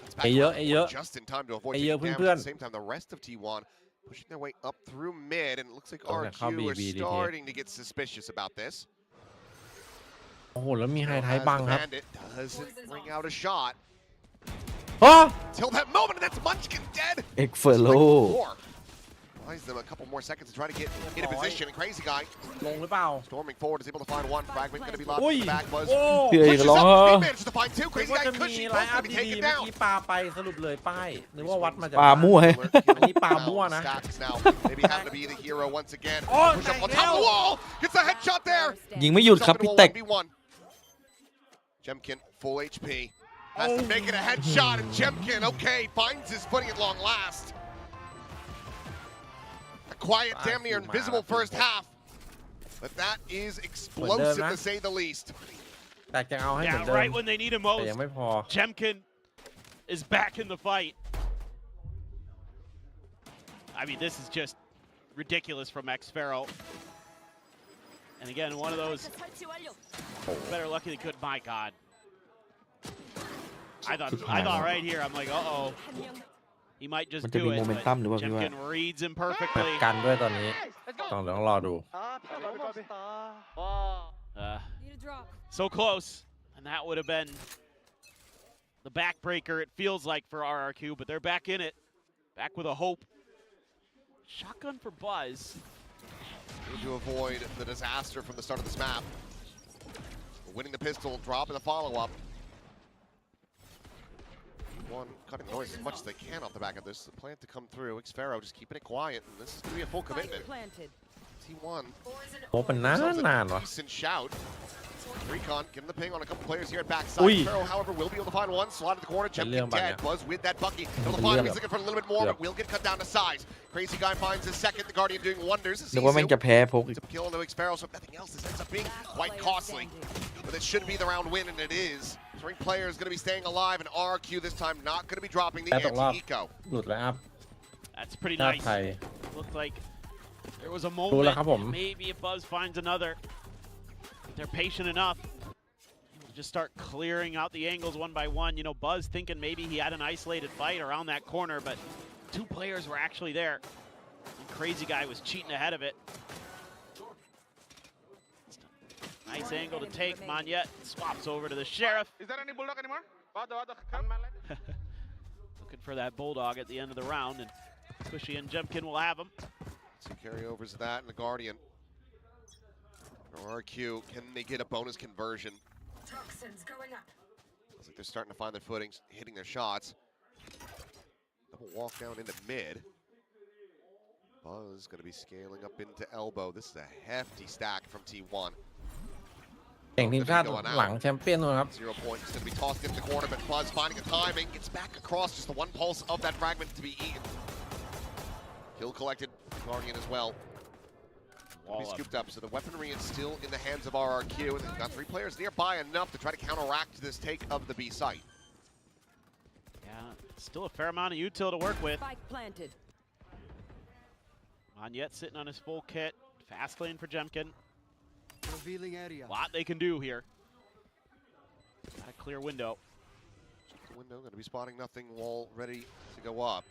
It's เอ back เยอะ on เอเยอะ just in time to avoid เอ taking เยอะ damage. เพื่อน At the same time, the rest of T1 pushing their way up through mid, and it looks like ต้องเนี่ยเข้า RRQ B are B D T starting to get suspicious about this. โอ้โหแล้วมีไฮ Still ไท has บัง the ครับ bandit, doesn't bring out a shot โอ้ till that moment, and that's Munchkin dead. เอ็กเฟโล Buys them a couple more seconds to try to get in a position. And Crazy Guy ลงหรือเปล่า storming forward is able to find one. Fragment going to be locked อุ้ย in the back. Buzz โอ้ เฮ้ย pushes ร้อง up. He manages to find two. นึก Crazy ว่า Guy จะมี Cushy ไล both น์อัพ going to be ดีๆ taken เมื่อ down. กี้ปาไปสรุปเลยป้ายนึกว่าวัดมาจาก ปามั่ว Alert, อันนี้ปามั่วนะ Stacks now. Maybe having to be the hero once again. Oh, Push up on thank top of the you. wall. Gets a headshot there. ยิงไม่หยุดครับ Himself พี่ into a เต็ก 1v1. Jemkin full HP. Has to make it a headshot, and Jemkin, okay, finds his footing at long last. A quiet, damn near invisible first half. But that is explosive to say the least. แต่จะเอาให้เหมือน Yeah, เดิม right when they need him แต่ most. ยังไม่พอ Jemkin is back in the fight. I mean, this is just ridiculous from Xfero. And again, one of those better lucky than good. My God. I thought right here, I'm like, uh-oh. He might just มันจะ do มี it. โมเมน But ตัมหรือเปล่าพี่ว่า Jemkin reads him แบบ perfectly. กันด้วยตอนนี้ต้องรอดู So close. And that would have been the backbreaker, it feels like, for RRQ, but they're back in it. Back with a hope. Shotgun for Buzz. To avoid the disaster from the start of this map. Winning the pistol, dropping the follow-up. One cutting noise as much as they can off the back of this. The plan to come through. Xfero just keeping it quiet, and this is going to be a full commitment. T1. โอ้เป็นนานวะ Decent shout. Recon giving the ping on a couple players here at Ui. backside. Xfero, however, will be able to find one. Slot at the corner. Jemkin dead. Buzz with that bucky. Able to find him. He's looking for a little bit more, but will get cut down to size. Crazy Guy finds his second. The Guardian doing wonders. นึกว่าแม่งจะแพ้พกอีก To kill into Xfero, so if nothing else, this ends up being quite costly. But it should be the round win, and it is. 3 players going to be staying alive, and RRQ this time not going to be dropping the แต่ตกรอบ anti-eco. หลุดแล้วครับ That's pretty ชาติ nice. ไทย Looked like there was a รู้แล้ว moment. ครับผม Maybe if Buzz finds another. They're patient enough. Just start clearing out the angles one by one. You know, Buzz thinking maybe he had an isolated fight around that corner, but 2 players were actually there. And Crazy Guy was cheating ahead of it. Nice angle to take. Monyet swaps over to the Sheriff. Is there any bulldog anymore? Looking for that bulldog at the end of the round, and Cushy and Jemkin will have him. 2 carryovers of that and the Guardian. RRQ, can they get a bonus conversion? Looks like they're starting to find their footings, hitting their shots. Double walk down into mid. Buzz going to be scaling up into elbow. This is a hefty stack from T1. เก่งทีมชาติหลังแชมเปี้ยนด้วยครับ 0 point is going to be tossed into the corner, but Buzz finding the timing, gets back across, just the one pulse of that fragment to be eaten. Kill collected, Guardian as well. Will be scooped up, so the weaponry is still in the hands of RRQ, and they've got 3 players nearby enough to try to counteract this take of the B site. Yeah, still a fair amount of util to work with. Monyet sitting on his full kit. Fast lane for Jemkin. Revealing area. A lot they can do here. Got a clear window. Check the window, going to be spotting nothing. Wall ready to go up.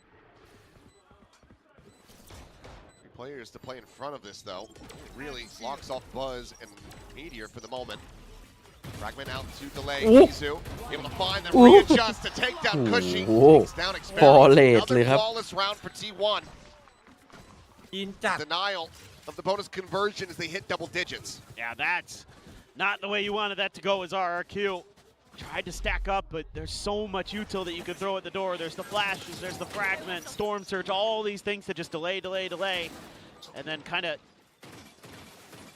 3 players to play in front of this, though. It really locks off Buzz and Meteor for the moment. Fragment out to delay. Kizu able to find them, readjust to take down Cushy. Takes down Xfero. Another flawless round for T1. ยินจัด Denial of the bonus conversion as they hit double digits. Yeah, that's not the way you wanted that to go as RRQ. Tried to stack up, but there's so much util that you could throw at the door. There's the flashes, there's the fragment, storm surge, all these things to just delay, and then kind of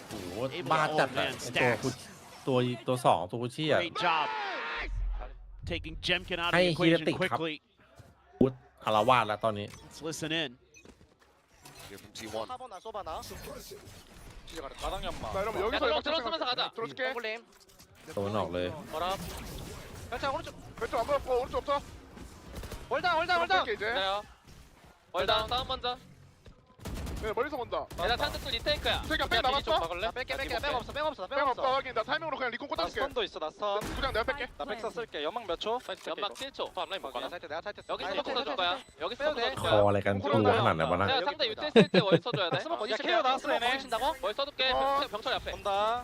โอ้โหบ้าจัดอะไอ้ตัวสองตัวกุชชี่อะ great job taking Jemkin out of ให้ the ฮีโร equation ติกครับ quickly. พุทธคารวาสแล้วตอนนี้ Let's listen in. Here from T1. 나 쏘바나. 나 이러면 여기서 들어서면서 가자. 들어줄게. 올림. โดนออกเลย 뭐라? 펼쳐 오른쪽. 왼쪽 안 보였고 오른쪽부터. 월다. 뺄게 이제. 월다. 다음 먼저. 네, 멀리서 본다. 얘들아 탄뜻 리테이크야. 저기가 백 남았어? 뺄게. 백 없어. 뺑 없다 확인. 나 타이밍으로 그냥 리콘 꽂아줄게. 스턴도 있어. 나 스턴. 구장 내가 뺄게. 나 백사 쓸게. 연막 몇 초? 연막 7초. 앞라인 못 가나? 사이트 내가 사이트. 여기서 서포터 줄 거야. 여기서 서포터 줄 ค 거야. ออะไรกันตัวขนาดไหนวะนะ 야 상대 유틸 쓸때 월 써줘야 돼. 야 케어 나왔어 얘네. 월 써줄게. 병철 앞에. 온다.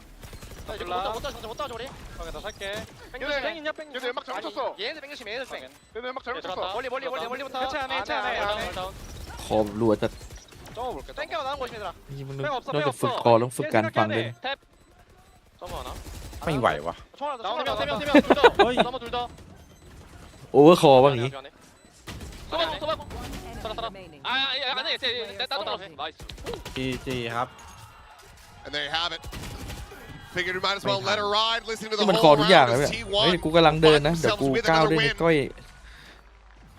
못 따줘 우리. 나 살게. 뺑 있냐 뺑. 얘들 연막 잘못 쳤어. 얘네들 뺑 심해. 얘네들 뺑. 얘들 연막 잘못 쳤어. 멀리부터. 해체 안해. คอรัวจะ 점어볼게. 땡겨 나온 곳이 얘들아. นี่มัน แม่งออก นอกจากฝึกคอต้องฝึกการฟังด้วย 탭. 점어 하나. ไม่ไหววะ 총알 나오면 3명 둘 더. 넘어 둘 더. โอเวอร์คอว่างี้ 소바고. Enemy remaining. 안해. 나도 나왔어. 나이스. GG ครับ And there you have it. Figured we might as well let her ride. Listening to นี่ the มันคอ whole ทุกอย่าง round เลย as เนี่ยเฮ้ย T1 กูกำลังเดินนะ find เดี๋ยว themselves กู with ก้าว another ด้วยใน win. ก้อย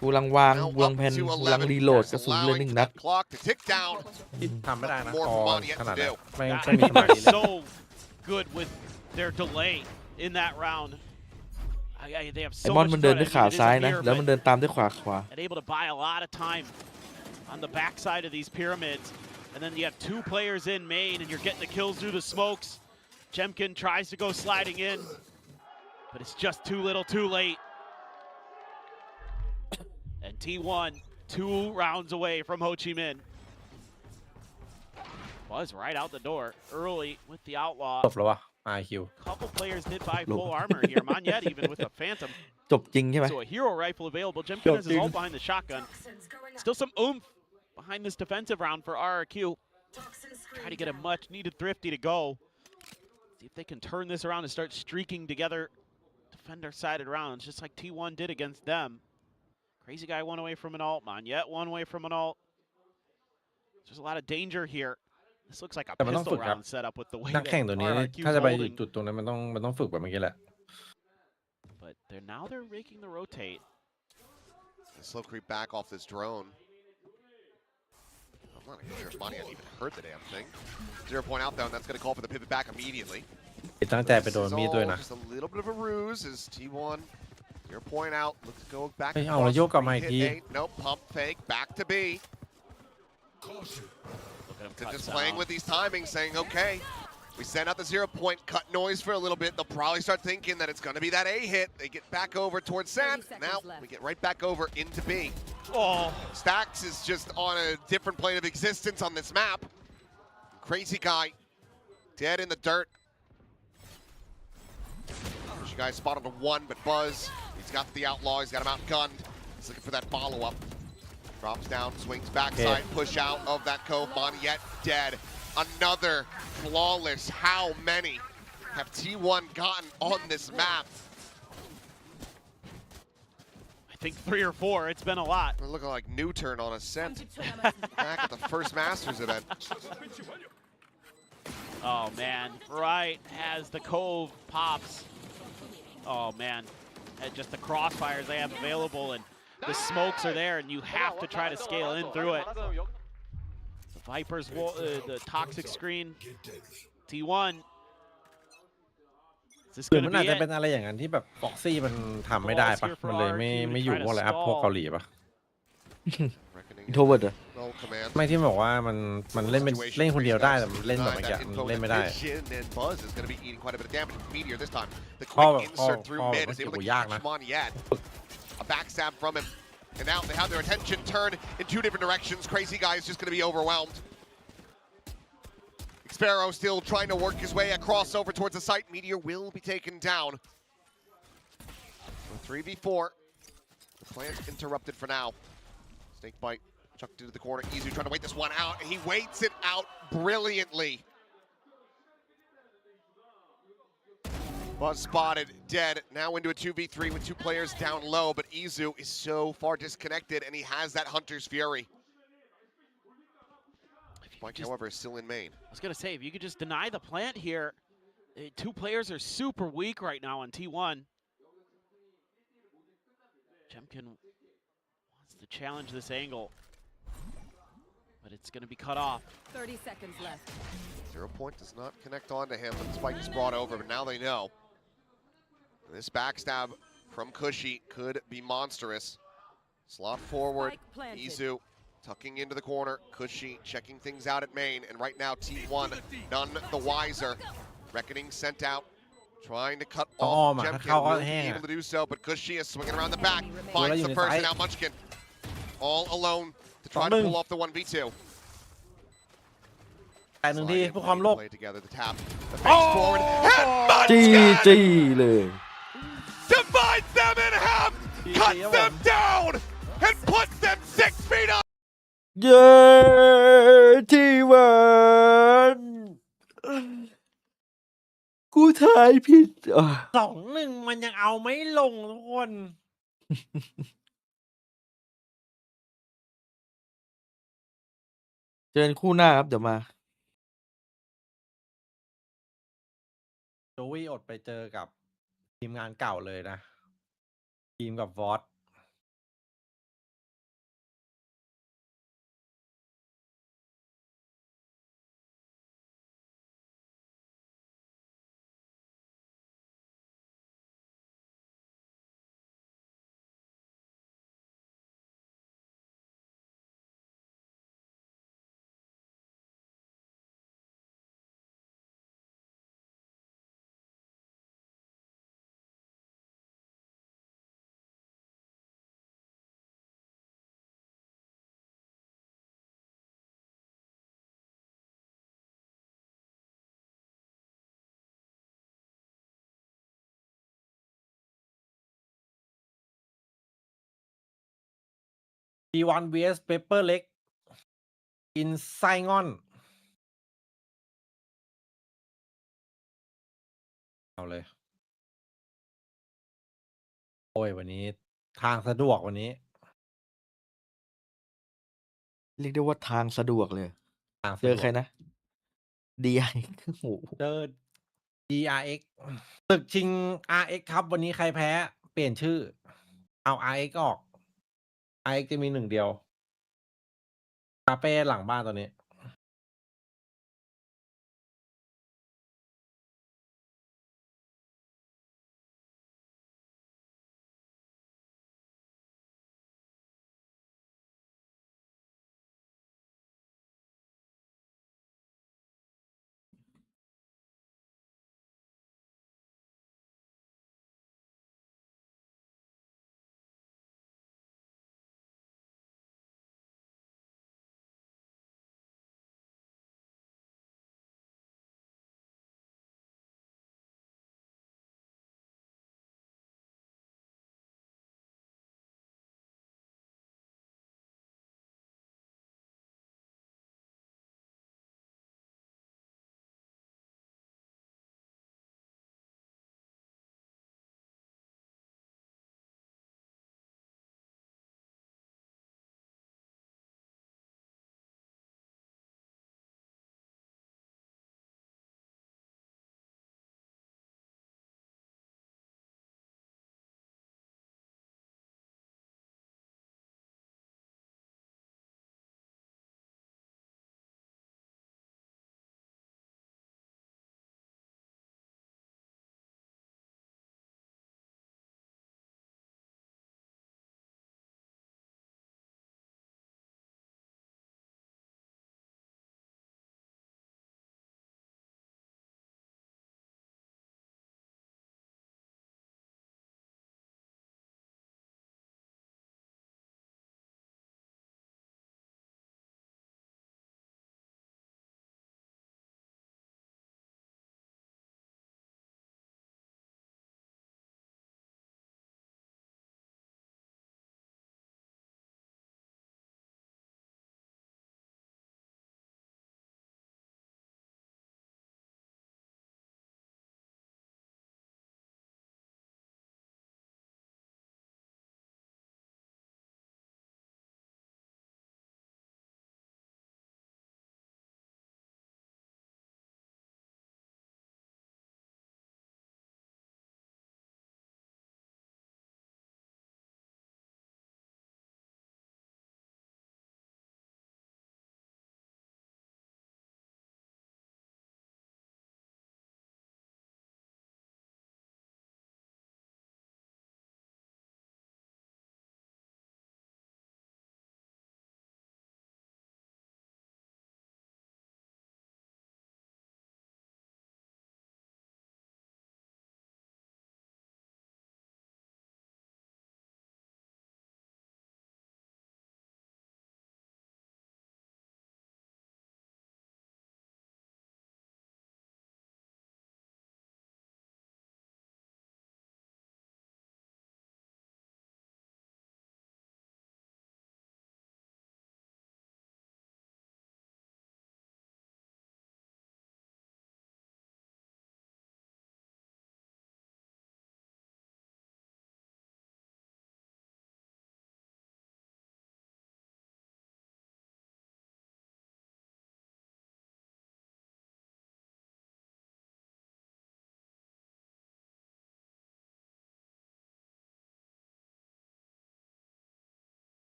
กูกำลังวาง Now วาง up แผน to กูกำลัง 11, รีโหลดกระสุนเลย allowing 1 นัด that clock to tick down. ทำไม่ได้นะ More คอ for Monty yet ขนาด to นั้น do. ไม่ That- ไม่มีสมาธิ they're เลย so good with their delay in that round. They have ไอ้ so มอน much มันเดิน front ด้วย end ขา unit is ซ้าย a นะ mirror, แล้วมัน but เดินตามด้วยขวา and able to buy a lot of time on the backside of these pyramids. And then you have 2 players in main, and you're getting the kills through the smokes. Jemkin tries to go sliding in, but it's just too little, too late. And T1, 2 rounds away from Ho Chi Minh. Was right out the door early with the outlaw. จบแล้ววะ RRQ Couple players did buy full armor here. Monyet even with a phantom. จบจริงใช่ไหม So a hero rifle available. Jemkin has his ult behind the shotgun. Still some oomph behind this defensive round for RRQ. Try to get a much needed thrifty to go. See if they can turn this around and start streaking together defender-sided rounds, just like T1 did against them. Crazy guy one away from an ult. Monyet one away from an ult. There's a lot of danger here. This looks like a แต่มันต้อง pistol ฝึกครับ round setup with the way นัก that แข่งตัวนี้ RRQ ถ้า is จะไป holding. จุดตรงนั้นมันต้องฝึกแบบเมื่อกี้แหละ But they're making the rotate. The slow creep back off this drone. I'm not even sure if Monty had even heard the damn thing. 0 point out though, and that's going to call for the pivot back immediately. ตั้งใจไปโดน This is มีดด้วย all นะ just a little bit of a ruse as T1 0 point out. Look to go back. เฮ้ยเอาแล้วโยกกลับมาอีกที Hit A. Nope, pump fake back to B. Caution. Look at him To cut just playing down. with these timings, saying, okay, we send out the 0 point, cut noise for a little bit. They'll probably start thinking that it's going to be that A hit. They get back over towards Sand. 30 seconds Now left. we get right back over into B. Oh, Stacks is just on a different plane of existence on this map. Crazy guy, dead in the dirt. You guys spotted a 1, but Buzz, he's got the outlaw, he's got him outgunned. He's looking for that follow-up. Drops down, swings backside, push out of that cove. Monyet dead. Another flawless. How many have T1 gotten on this map? I think 3 or 4. It's been a lot. They're looking like new turn on a scent back at the first Masters event. Oh man, right as the cove pops. Oh man, and just the crossfires they have available, and the smokes are there, and you have to try to scale in through it. The Vipers, the toxic screen, T1. Is this หรือ going มั to นอาจ be จะเป็น it? อะไรอย่างนั้นที่แบบฟ็อกซี่มันทำไม่ได้ปะมันเลยไม่อยู่พวกอะไรอัพพวกเกาหลีปะ Reckoning อินโทรเวิร์ดเหรอ no command. ไม่ที่บอกว่ามันเล่นเป็นเล่นคนเดียวได้แต่มันเล่นแบบเมื่อกี้มันเล่นไม่ได้ And Buzz is going to be eating quite a bit of damage from Meteor this time. The Oh, quick insert oh, through oh, mid is able to oh, yeah, catch man. Monyet. A backstab from him. And now they have their attention turned in 2 different directions. Crazy guy is just going to be overwhelmed. Sparrow still trying to work his way across over towards the site. Meteor will be taken down. So 3v4. The plan's interrupted for now. Snake bite chucked into the corner. Easy trying to wait this one out, and he waits it out brilliantly. Buzz spotted, dead. Now into a 2v3 with 2 players down low, but Izu is so far disconnected, and he has that Hunter's Fury. Spike, however, is still in main. I was going to say, if you could just deny the plant here, 2 players are super weak right now on T1. Jemkin wants to challenge this angle, but it's going to be cut off. 30 seconds left. 0 point does not connect onto him, but the spike is brought over, but now they know. This backstab from Cushy could be monstrous. Slot forward, Izu tucking into the corner, Cushy checking things out at main, and right now T1 none the wiser. Reckoning sent out, trying to cut off Jemkin, will be able to do so, but Cushy is swinging around the back, finds the person out, Munchkin all alone to try to pull off the 1v2. แต่หนึ่งทีเพื่อความโลภ Play together, the tap, the face forward, and จี้ Munchkin จี้เลย divides them in half, cuts them down, and puts them 6 feet up. เย้ที่หวานกูถ่ายผิด2-1มันยังเอาไม่ลงทุกคน เจอกันคู่หน้าครับเดี๋ยวมา โจวี่อดไปเจอกับทีมงานเก่าเลยนะ ทีมกับวอตT1 vs Pepper เล็ก อินไซงอน เอาเลย โอ้ยวันนี้ทางสะดวกวันนี้ เรียกได้ว่าทางสะดวกเลย ทาง เจ สะ อ ดว ใคร ก นะ DI โอ้โห เจอ PRX ศึกชิง RX ครับวันนี้ใครแพ้ เปลี่ยนชื่อ เอา RX ออก RX จะมี1เดียวคาเฟ่หลังบ้านตอนนี้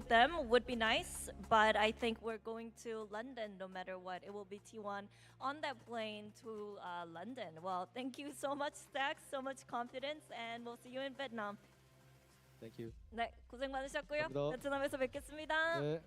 them would be nice, but I think we're going to London no matter what. It will be T1 on that plane to London. Well, thank you so much, Stacks, so much confidence, and we'll see you in Vietnam. Thank you. 네, 고생 많으셨고요. 감사합니다. 베트남에서 뵙겠습니다. 네.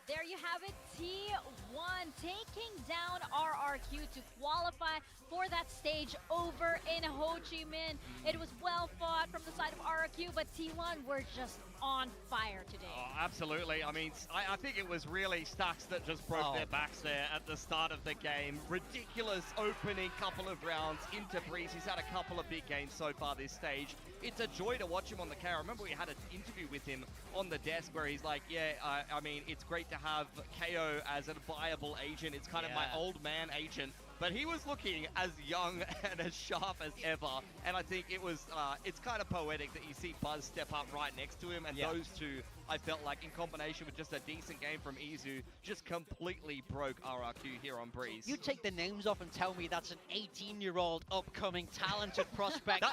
There you have it, T1 taking down RRQ to qualify for that stage over in Ho Chi Minh. It was well fought from the side of RRQ, but T1 were just on fire today. Oh, absolutely. I mean, I think it was really Stacks that just broke their backs there at the start of the game. Ridiculous opening couple of rounds into Breeze. He's had a couple of big games so far this stage. It's a joy to watch him on the K. I remember we had an interview with him on the desk where he's like, yeah, I mean, it's great to have KO as a viable agent. It's kind of my old man agent. But he was looking as young and as sharp as ever. And I think it was, it's kind of poetic that you see Buzz step up right next to him. And those two, I felt like in combination with just a decent game from Izu, just completely broke RRQ here on Breeze. You take the names off and tell me that's an 18-year-old upcoming talented prospect.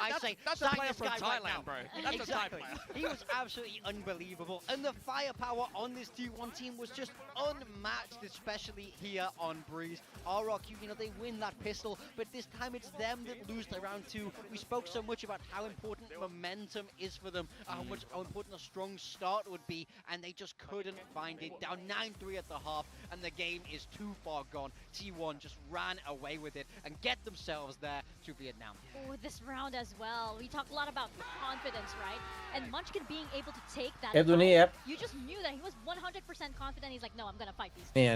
That's a player from Thailand, bro. That's exactly. a Thai player. He was absolutely unbelievable. And the firepower on this T1 team was just unmatched, especially here on Breeze. RRQ, you know, they win that pistol, but this time it's them that lose the round 2. We spoke so much about how important momentum is for them, how important a strong start would be, and they just couldn't find it. Down 9-3 at the half, and the game is too far gone. T1 just ran away with it and get themselves there to Vietnam. Oh, this round as well. We talked a lot about confidence, right? And Munchkin being able to take that. F ตัวนี้ F You just knew that he was 100% confident. He's like, no, I'm gonna fight these. นี่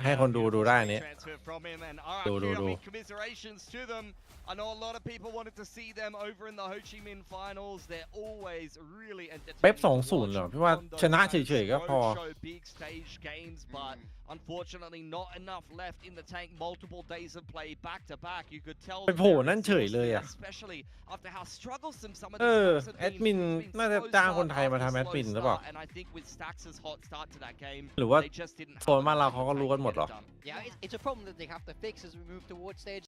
ให้คนดูได้นี่ Transfer from him and RRQ, I mean, commiserations to them. I know a lot of people wanted to see them over in the Ho Chi Minh finals. They're always really entertaining. เป๊ป2-0 เหรอพี่ว่าชนะเฉยๆก็พอ Big stage games, but unfortunately not enough left in the tank. Multiple days of play back to back. You could tell ไปโผล่นั่นเฉยเลยอะ especially after how troublesome some of เอ the อแอดมินน่าจะจ้างคนไทยมาทำแอดมินหรือเปล่า and I think with Stacks' hot start to that game, หรือว่า they just didn't โซนบ้านเราเขาก็รู้กันหมดเหรอ Yeah, it's a problem that they have to fix as we move towards stage.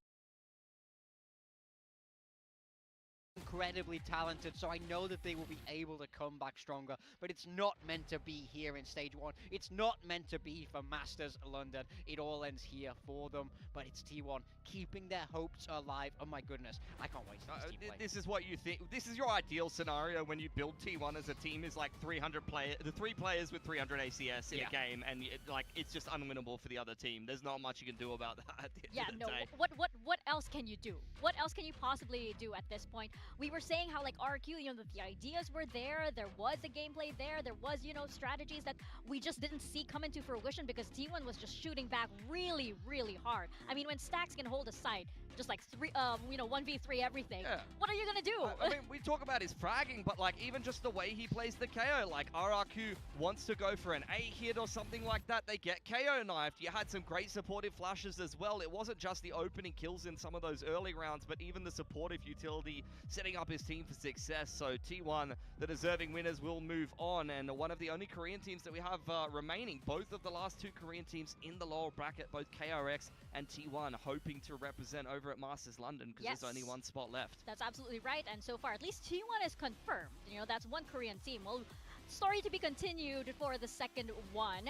Incredibly talented, so I know that they will be able to come back stronger, but it's not meant to be here in stage 1. It's not meant to be for Masters London. It all ends here for them, but it's T1 keeping their hopes alive. Oh my goodness, I can't wait to see this team play. This is what you think. This is your ideal scenario when you build T1 as a team is like 300 players, the 3 players with 300 ACS in a game, and it's just unwinnable for the other team. There's not much you can do about that at the end of the day. What else can you do? What else can you possibly do at this point? We were saying how like RRQ, you know, the ideas were there was a gameplay there was, you know, strategies that we just didn't see come into fruition because T1 was just shooting back really, really hard. I mean, when Stacks can hold a site, just like 1v3 everything. Yeah. What are you gonna do? I mean, we talk about his fragging, but like even just the way he plays the KO, like RRQ wants to go for an A hit or something like that, they get KO knifed. You had some great supportive flashes as well. It wasn't just the opening kills in some of those early rounds, but even the supportive utility setting up his team for success. So T1, the deserving winners, will move on, and one of the only Korean teams that we have remaining, both of the last 2 Korean teams in the lower bracket, both KRX and T1, hoping to represent over at Masters London because there's only 1 spot left. That's absolutely right, and so far at least T1 is confirmed. You know, that's 1 Korean team. Well, story to be continued for the second one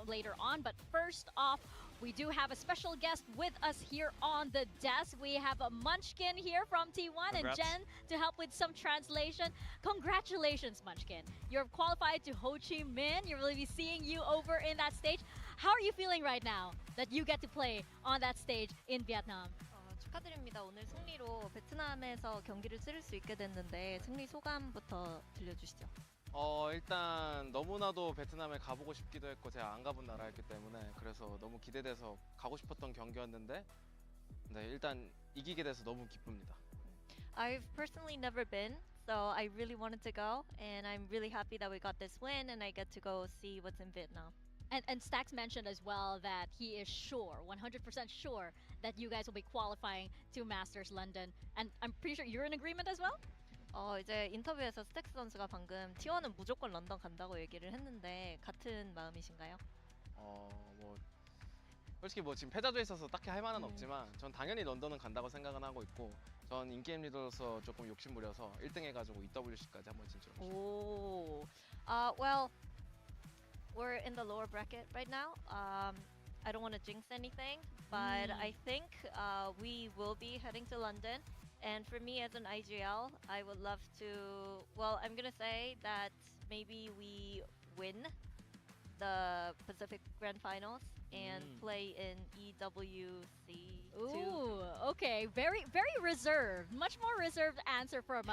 later on, but first off, we do have a special guest with us here on the desk. We have a Munchkin here from T1 and Jen to help with some translation. Congratulations, Munchkin. You're qualified to Ho Chi Minh. You're really be seeing you over in that stage. How are you feeling right now that you get to play on that stage in Vietnam? 축하드립니다. 오늘 승리로 베트남에서 경기를 치를 수 있게 됐는데 승리 소감부터 들려주시죠. 일단 너무나도 베트남에 가보고 싶기도 했고 제가 안 가본 나라였기 때문에 그래서 너무 기대돼서 가고 싶었던 경기였는데 네, 일단 이기게 돼서 너무 기쁩니다. I've personally never been, so I really wanted to go, and I'm really happy that we got this win and I get to go see what's in Vietnam. And Stacks mentioned as well that he is sure, 100% sure, that you guys will be qualifying to Masters London. And I'm pretty sure you're in agreement as well? 이제 인터뷰에서 스택스 선수가 방금 T1은 무조건 런던 간다고 얘기를 했는데 같은 마음이신가요? 뭐 솔직히 뭐 지금 패자조에 있어서 딱히 할 만은 없지만 전 당연히 런던은 간다고 생각은 하고 있고 전 인게임 리더로서 조금 욕심부려서 1등 해가지고 EWC까지 한번 진출하고 싶어요. Oh, well, we're in the lower bracket right now. I don't want to jinx anything, but I think we will be heading to London. And for me as an IGL, I would love to, well, I'm going to say that maybe we win the Pacific Grand Finals and play in EWC. Ooh, okay. Very reserved. Much more reserved answer from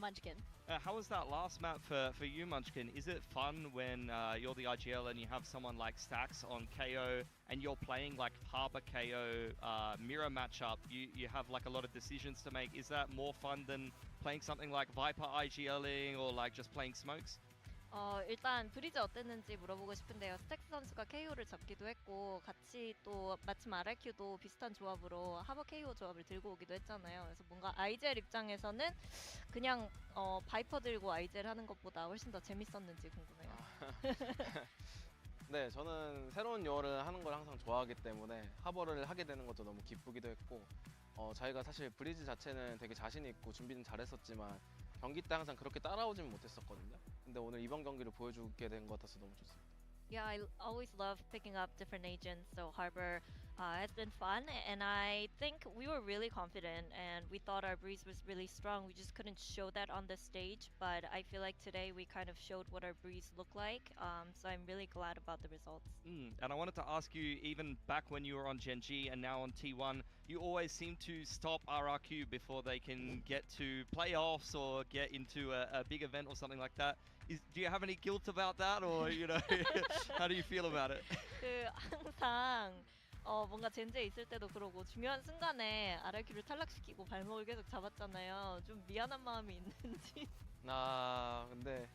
Munchkin. How was that last map for you, Munchkin? Is it fun when you're the IGL and you have someone like Stacks on KO and you're playing like Harbor KO mirror matchup? You have like a lot of decisions to make. Is that more fun than playing something like Viper IGLing or like just playing smokes? 일단 브리즈 어땠는지 물어보고 싶은데요. 스택스 선수가 KO를 잡기도 했고 같이 또 마침 RRQ도 비슷한 조합으로 하버 KO 조합을 들고 오기도 했잖아요. 그래서 뭔가 IGL 입장에서는 그냥 바이퍼 들고 IGL 하는 것보다 훨씬 더 재밌었는지 궁금해요. 네, 저는 새로운 요어를 하는 걸 항상 좋아하기 때문에 하버를 하게 되는 것도 너무 기쁘기도 했고 저희가 사실 브리즈 자체는 되게 자신 있고 준비는 잘했었지만 경기 때 항상 그렇게 따라오지는 못했었거든요. 근데 오늘 이번 경기를 보여주게 된 것 같아서 너무 좋습니다. Yeah, I always love picking up different agents, so Harbor has been fun, and I think we were really confident, and we thought our breeze was really strong. We just couldn't show that on the stage, but I feel like today we kind of showed what our breeze looked like, so I'm really glad about the results. And I wanted to ask you, even back when you were on Gen G and now on T1, you always seem to stop RRQ before they can get to playoffs or get into a big event or something like that. Do you have any guilt about that, or how do you feel about it? 항상 뭔가 젠지에 있을 때도 그러고 중요한 순간에 RRQ를 탈락시키고 발목을 계속 잡았잖아요. 좀 미안한 마음이 있는지. 근데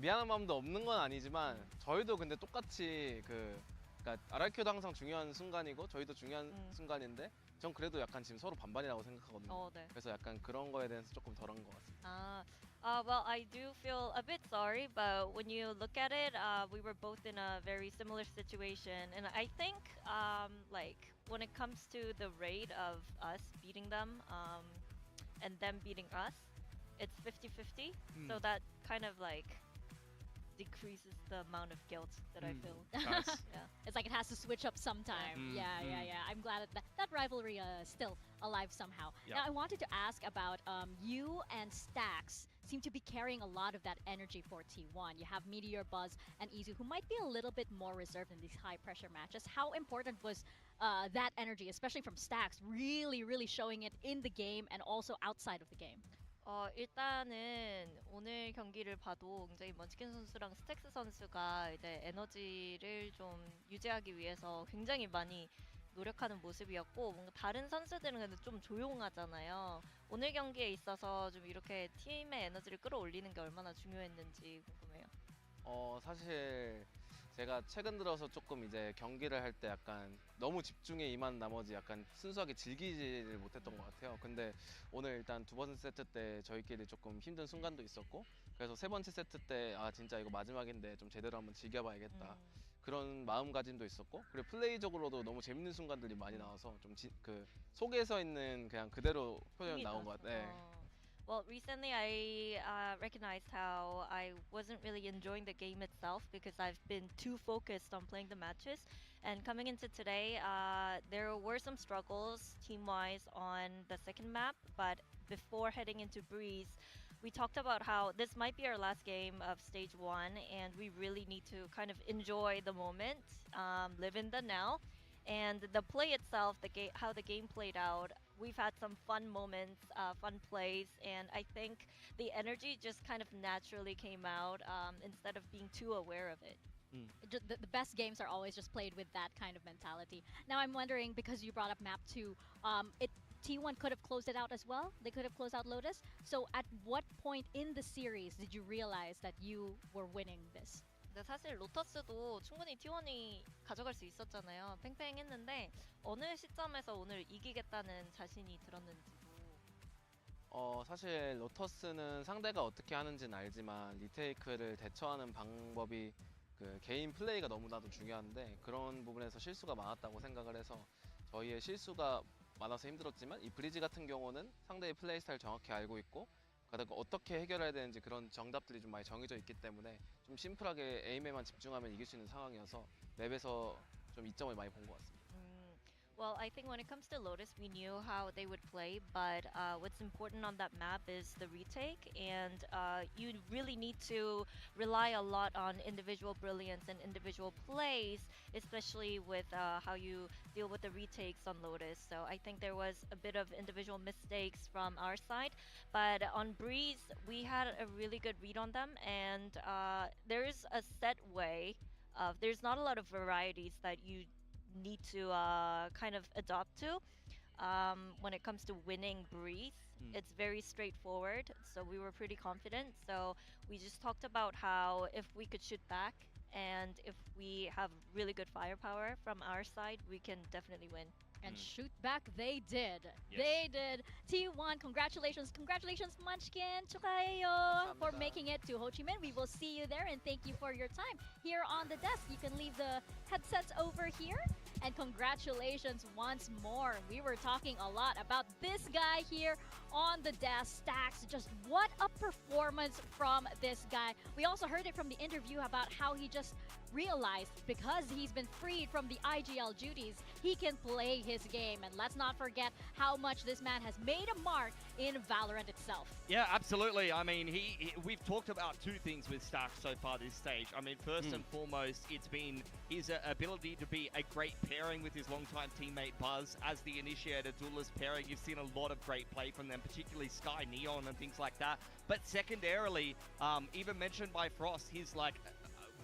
미안한 마음도 없는 건 아니지만 저희도 근데 똑같이 그러니까 RRQ도 항상 중요한 순간이고 저희도 중요한 순간인데 전 그래도 약간 지금 서로 반반이라고 생각하거든요. 네. 그래서 약간 그런 거에 대해서 조금 덜한 것 같습니다. Well, I do feel a bit sorry, but when you look at it, we were both in a very similar situation, and I think, like when it comes to the rate of us beating them, and them beating us, it's 50-50. So that kind of like decreases the amount of guilt that I feel. Nice. Yeah. It's like it has to switch up sometime. Yeah. I'm glad that rivalry is still alive somehow. Yeah. Now I wanted to ask about you and Stacks seem to be carrying a lot of that energy for T1. You have Meteor, Buzz, and Izu, who might be a little bit more reserved in these high pressure matches. How important was that energy, especially from Stacks, really showing it in the game and also outside of the game? 일단은 오늘 경기를 봐도 굉장히 먼치킨 선수랑 스택스 선수가 이제 에너지를 좀 유지하기 위해서 굉장히 많이 노력하는 모습이었고 뭔가 다른 선수들은 근데 좀 조용하잖아요. 오늘 경기에 있어서 좀 이렇게 팀의 에너지를 끌어올리는 게 얼마나 중요했는지 궁금해요. 사실 제가 최근 들어서 조금 이제 경기를 할 때 약간 너무 집중에 임한 나머지 약간 순수하게 즐기지를 못했던 것 같아요. 근데 오늘 일단 두 번째 세트 때 저희끼리 조금 힘든 순간도 있었고 그래서 세 번째 세트 때 진짜 이거 마지막인데 좀 제대로 한번 즐겨봐야겠다. 그런 마음가짐도 있었고 그리고 플레이적으로도 너무 재밌는 순간들이 많이 나와서 좀 그 속에서 있는 그냥 그대로 표현이 나온 것 같아요. Well, recently I recognized how I wasn't really enjoying the game itself because I've been too focused on playing the matches. And coming into today, there were some struggles team-wise on the second map, but before heading into Breeze, we talked about how this might be our last game of stage 1 and we really need to kind of enjoy the moment, live in the now. And the play itself, how the game played out, we've had some fun moments, fun plays, and I think the energy just kind of naturally came out instead of being too aware of it. The best games are always just played with that kind of mentality. Now I'm wondering, because you brought up map 2, T1 could have closed it out as well. They could have closed out Lotus. So at what point in the series did you realize that you were winning this? 근데 사실 로터스도 충분히 T1이 가져갈 수 있었잖아요. 팽팽했는데 어느 시점에서 오늘 이기겠다는 자신이 들었는지도. 사실 로터스는 상대가 어떻게 하는지는 알지만 리테이크를 대처하는 방법이 그 개인 플레이가 너무나도 중요한데 그런 부분에서 실수가 많았다고 생각을 해서 저희의 실수가 많아서 힘들었지만 이 브리지 같은 경우는 상대의 플레이 스타일 정확히 알고 있고 그다음에 어떻게 해결해야 되는지 그런 정답들이 좀 많이 정해져 있기 때문에 좀 심플하게 에임에만 집중하면 이길 수 있는 상황이어서 맵에서 좀 이점을 많이 본 것 같습니다. Well, I think when it comes to Lotus, we knew how they would play, but what's important on that map is the retake, and you really need to rely a lot on individual brilliance and individual plays, especially with how you deal with the retakes on Lotus. So I think there was a bit of individual mistakes from our side, but on Breeze, we had a really good read on them, and there's a set way of, there's not a lot of varieties that you need to kind of adopt to when it comes to winning Breeze. It's very straightforward, so we were pretty confident. So we just talked about how if we could shoot back and if we have really good firepower from our side, we can definitely win. And shoot back they did. Yes. They did. T1, congratulations. Congratulations, Munchkin, Chukayo, for making it to Ho Chi Minh. We will see you there, and thank you for your time here on the desk. You can leave the headsets over here. And congratulations once more. We were talking a lot about this guy here on the desk, Stacks. Just what a performance from this guy. We also heard it from the interview about how he just realized because he's been freed from the IGL duties, he can play his game. And let's not forget how much this man has made a mark in Valorant itself. Yeah, absolutely. I mean, we've talked about two things with Stark so far this stage. I mean, first and foremost, it's been his ability to be a great pairing with his longtime teammate Buzz as the initiator duelist pairing. You've seen a lot of great play from them, particularly Sky Neon and things like that. But secondarily, even mentioned by Frost, his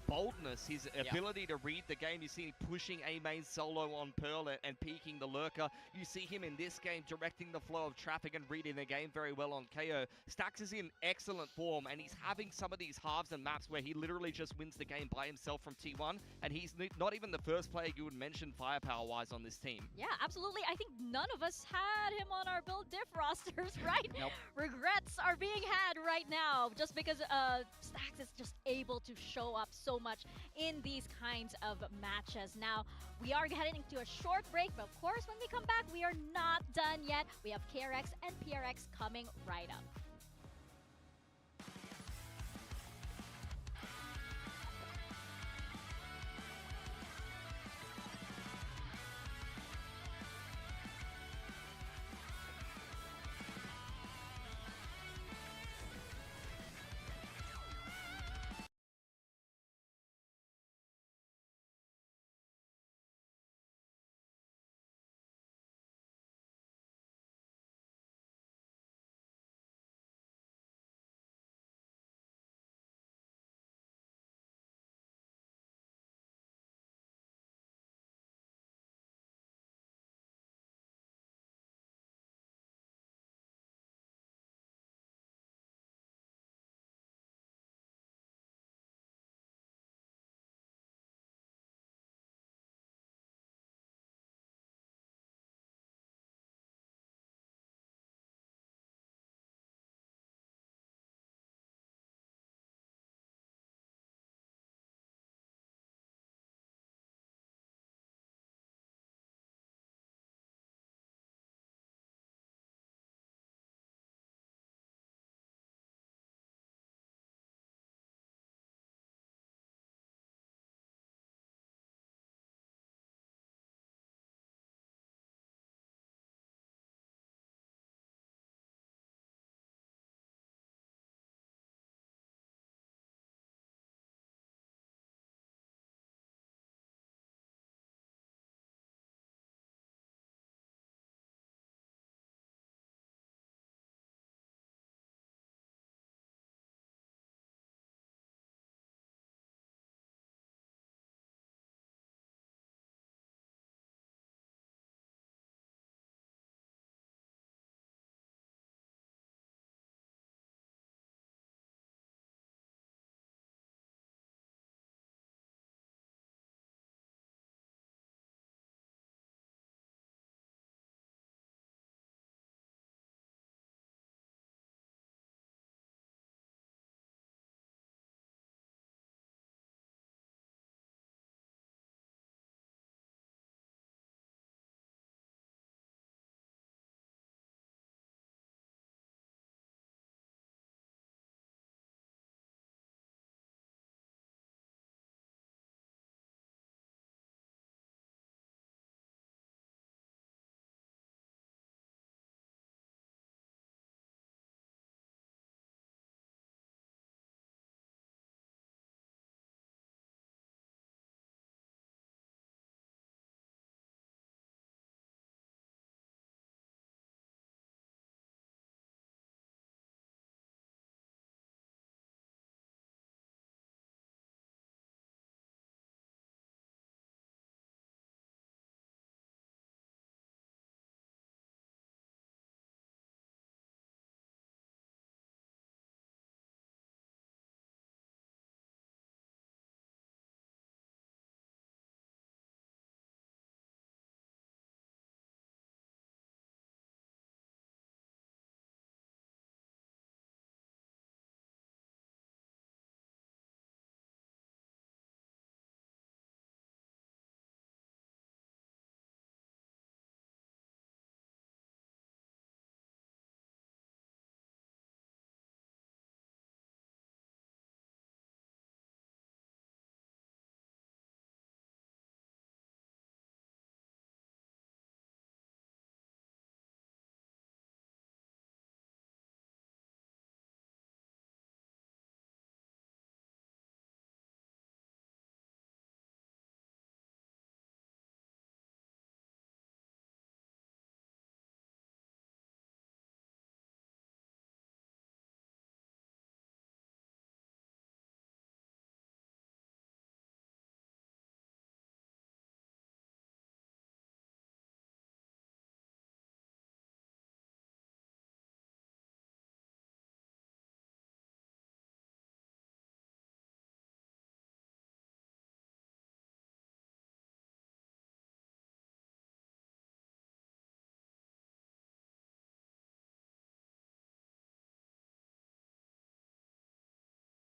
boldness, his ability to read the game. You see him pushing A main solo on Pearl and peeking the lurker. You see him in this game directing the flow of traffic and reading the game very well on KO. Stacks is in excellent form, and he's having some of these halves and maps where he literally just wins the game by himself from T1, and he's not even the first player you would mention firepower-wise on this team. Yeah, absolutely. I think none of us had him on our build diff rosters, right? Nope. Regrets are being had right now just because Stacks is just able to show up so much in these kinds of matches. Now, we are heading into a short break, but of course, when we come back, we are not done yet. We have KRX and PRX coming right up.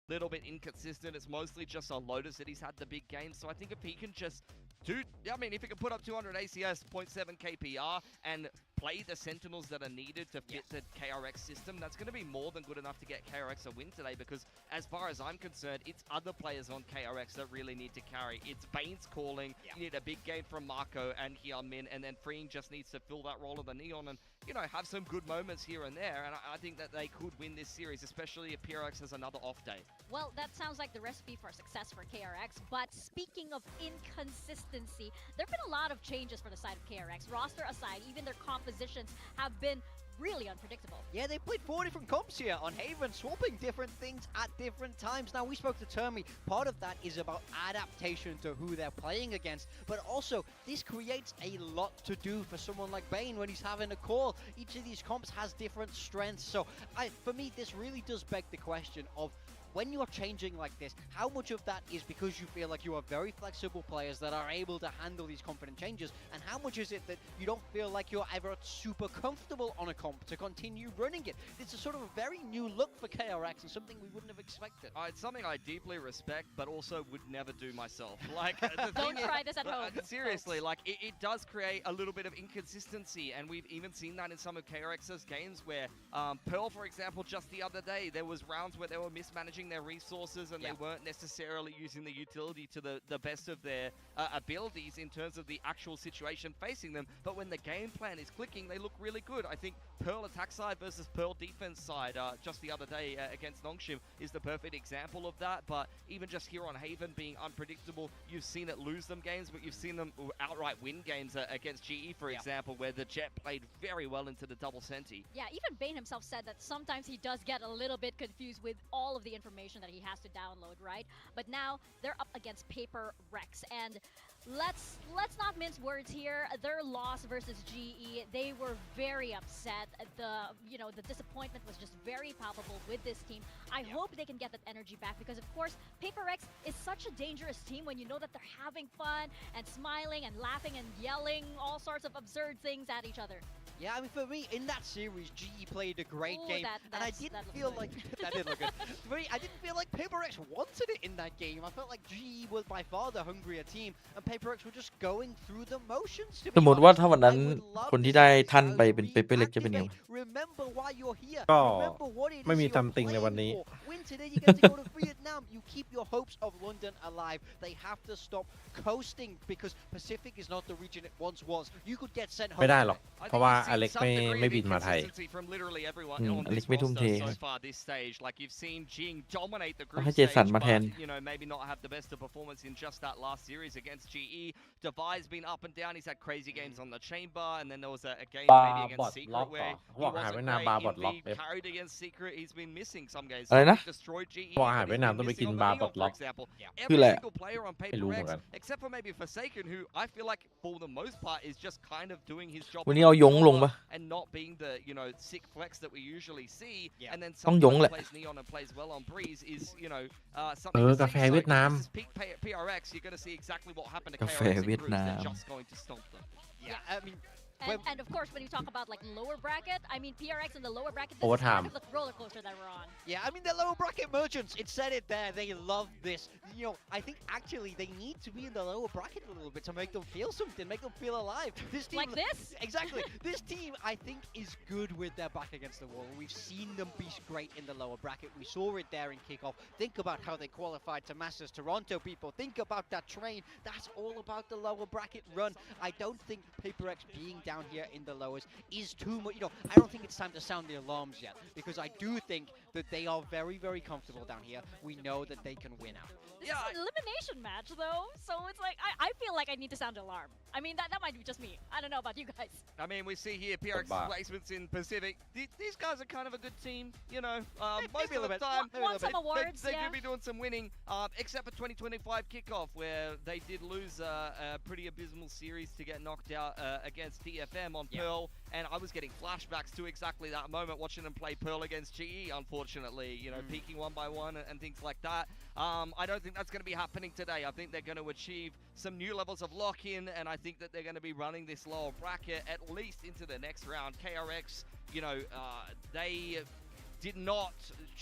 little bit inconsistent. It's mostly just on Lotus that he's had the big games. So I think if he can just if he can put up 200 ACS, 0.7 KPR, and play the Sentinels that are needed to fit the KRX system, that's going to be more than good enough to get KRX a win today, because as far as I'm concerned, it's other players on KRX that really need to carry. It's Bane's calling, you need a big game from Marco and Hyunmin, and then Freeing just needs to fill that role of the Neon and, have some good moments here and there, and I think that they could win this series, especially if PRX has another off day. Well, that sounds like the recipe for success for KRX, but speaking of inconsistency, there have been a lot of changes for the side of KRX. Roster aside, even their compositions have been really unpredictable. Yeah, they played 4 different comps here on Haven, swapping different things at different times. Now, we spoke to Termi. Part of that is about adaptation to who they're playing against, but also this creates a lot to do for someone like Bane when he's having a call. Each of these comps has different strengths, so for me, this really does beg the question of, when you're changing like this, how much of that is because you feel like you are very flexible players that are able to handle these confident changes, and how much is it that you don't feel like you're ever super comfortable on a comp to continue running it? It's a sort of a very new look for KRX and something we wouldn't have expected. It's something I deeply respect, but also would never do myself. Don't try this at home. Seriously, it does create a little bit of inconsistency, and we've even seen that in some of KRX's games where Pearl, for example, just the other day, there was rounds where they were mismanaging their resources and they weren't necessarily using the utility to the best of their abilities in terms of the actual situation facing them, but when the game plan is clicking, they look really good. I think Pearl attack side versus Pearl defense side just the other day against Nongshim is the perfect example of that, but even just here on Haven being unpredictable, you've seen it lose them games, but you've seen them outright win games against GE, for example, where the Jet played very well into the double senti. Yeah, even Bane himself said that sometimes he does get a little bit confused with all of the information that he has to download, right? But now they're up against PRX, and let's not mince words here. Their loss versus GE, they were very upset. The disappointment was just very palpable with this team. I hope they can get that energy back, because of course PRX is such a dangerous team when you know that they're having fun and smiling and laughing and yelling all sorts of absurd things at each other. Yeah, I mean, for me, in that series, GE played a great game, and I didn't feel like that did look good. For me, I didn't feel like PRX wanted it in that game. I felt like GE was by far the hungrier team, and PRX were just going through the motions. สมมติว่าถ้าวันนั้นคนที่ได้ท่านไปเป็นเปเปอร์เล็กจะเป็นยังไง Remember why you're here. ก็ Remember what it is ไม่มี you're ซัมติงใน playing วันนี้ for. Win today, you get to go to Vietnam. You keep your hopes of London alive. They have to stop coasting, because Pacific is not the region it once was. You could get sent home. ไม่ได้หรอก เพราะว่าอเล็กไม่บินมาไทย from literally everyone on อเล็ this กไม่ทุ่มเท roster so far this stage. Like, you've seen Jing dominate the ต้อง group ให้เจสัน stage, มาแทน but maybe not have the best of performance in just that last series against GE. Devi's been up and down. He's had crazy games on the chamber, and then there was a game maybe against Secret where he wasn't great. He carried against Secret. He's been missing some games. อะไรนะ Destroyed GE. ว่าหายเวียดนามต้องไปกินบาร์บอทล็อก Every single player on ไม่รู้เหมือน PRX, กัน except for maybe Forsaken, who I feel like for the most part is just kind of doing his job วันนี้เอายงลงปะ and not being the sick flex that we usually see. And then ต้อง someone ยงแห who ละ plays Neon and plays well on Breeze is something. กาแฟเวียดนาม This is peak PRX. You're going to see exactly what happened to กาแฟ KRX in เวียด groups. นาม They're just going to stomp them. Yeah, I mean. And of course, when you talk about like lower bracket, I mean PRX in the lower bracket, this is Overtime. kind of the roller coaster that we're on. Yeah, I mean, the lower bracket merchants, it said it there. They love this. I think actually they need to be in the lower bracket a little bit to make them feel something, make them feel alive. This team, Like this? Exactly. This team, I think, is good with their back against the wall. We've seen them be great in the lower bracket. We saw it there in kickoff. Think about how they qualified to Masters Toronto, people. Think about that train. That's all about the lower bracket run. I don't think PRX being down here in the lowers is too much. I don't think it's time to sound the alarms yet, because I do think that they are very, very comfortable down here. We know that they can win out. This is an elimination match, though, so it's like I feel like I need to sound the alarm. I mean, that might be just me. I don't know about you guys. I mean, we see here PRX placements in Pacific. These guys are kind of a good team, most of the time. Won some awards, they could be doing some winning, except for 2025 kickoff, where they did lose a pretty abysmal series to get knocked out against TFM on Pearl, and I was getting flashbacks to exactly that moment, watching them play Pearl against GE, unfortunately, peaking one by one and things like that. I don't think that's going to be happening today. I think they're going to achieve some new levels of lock-in, and I think that they're going to be running this lower bracket at least into the next round. KRX, did not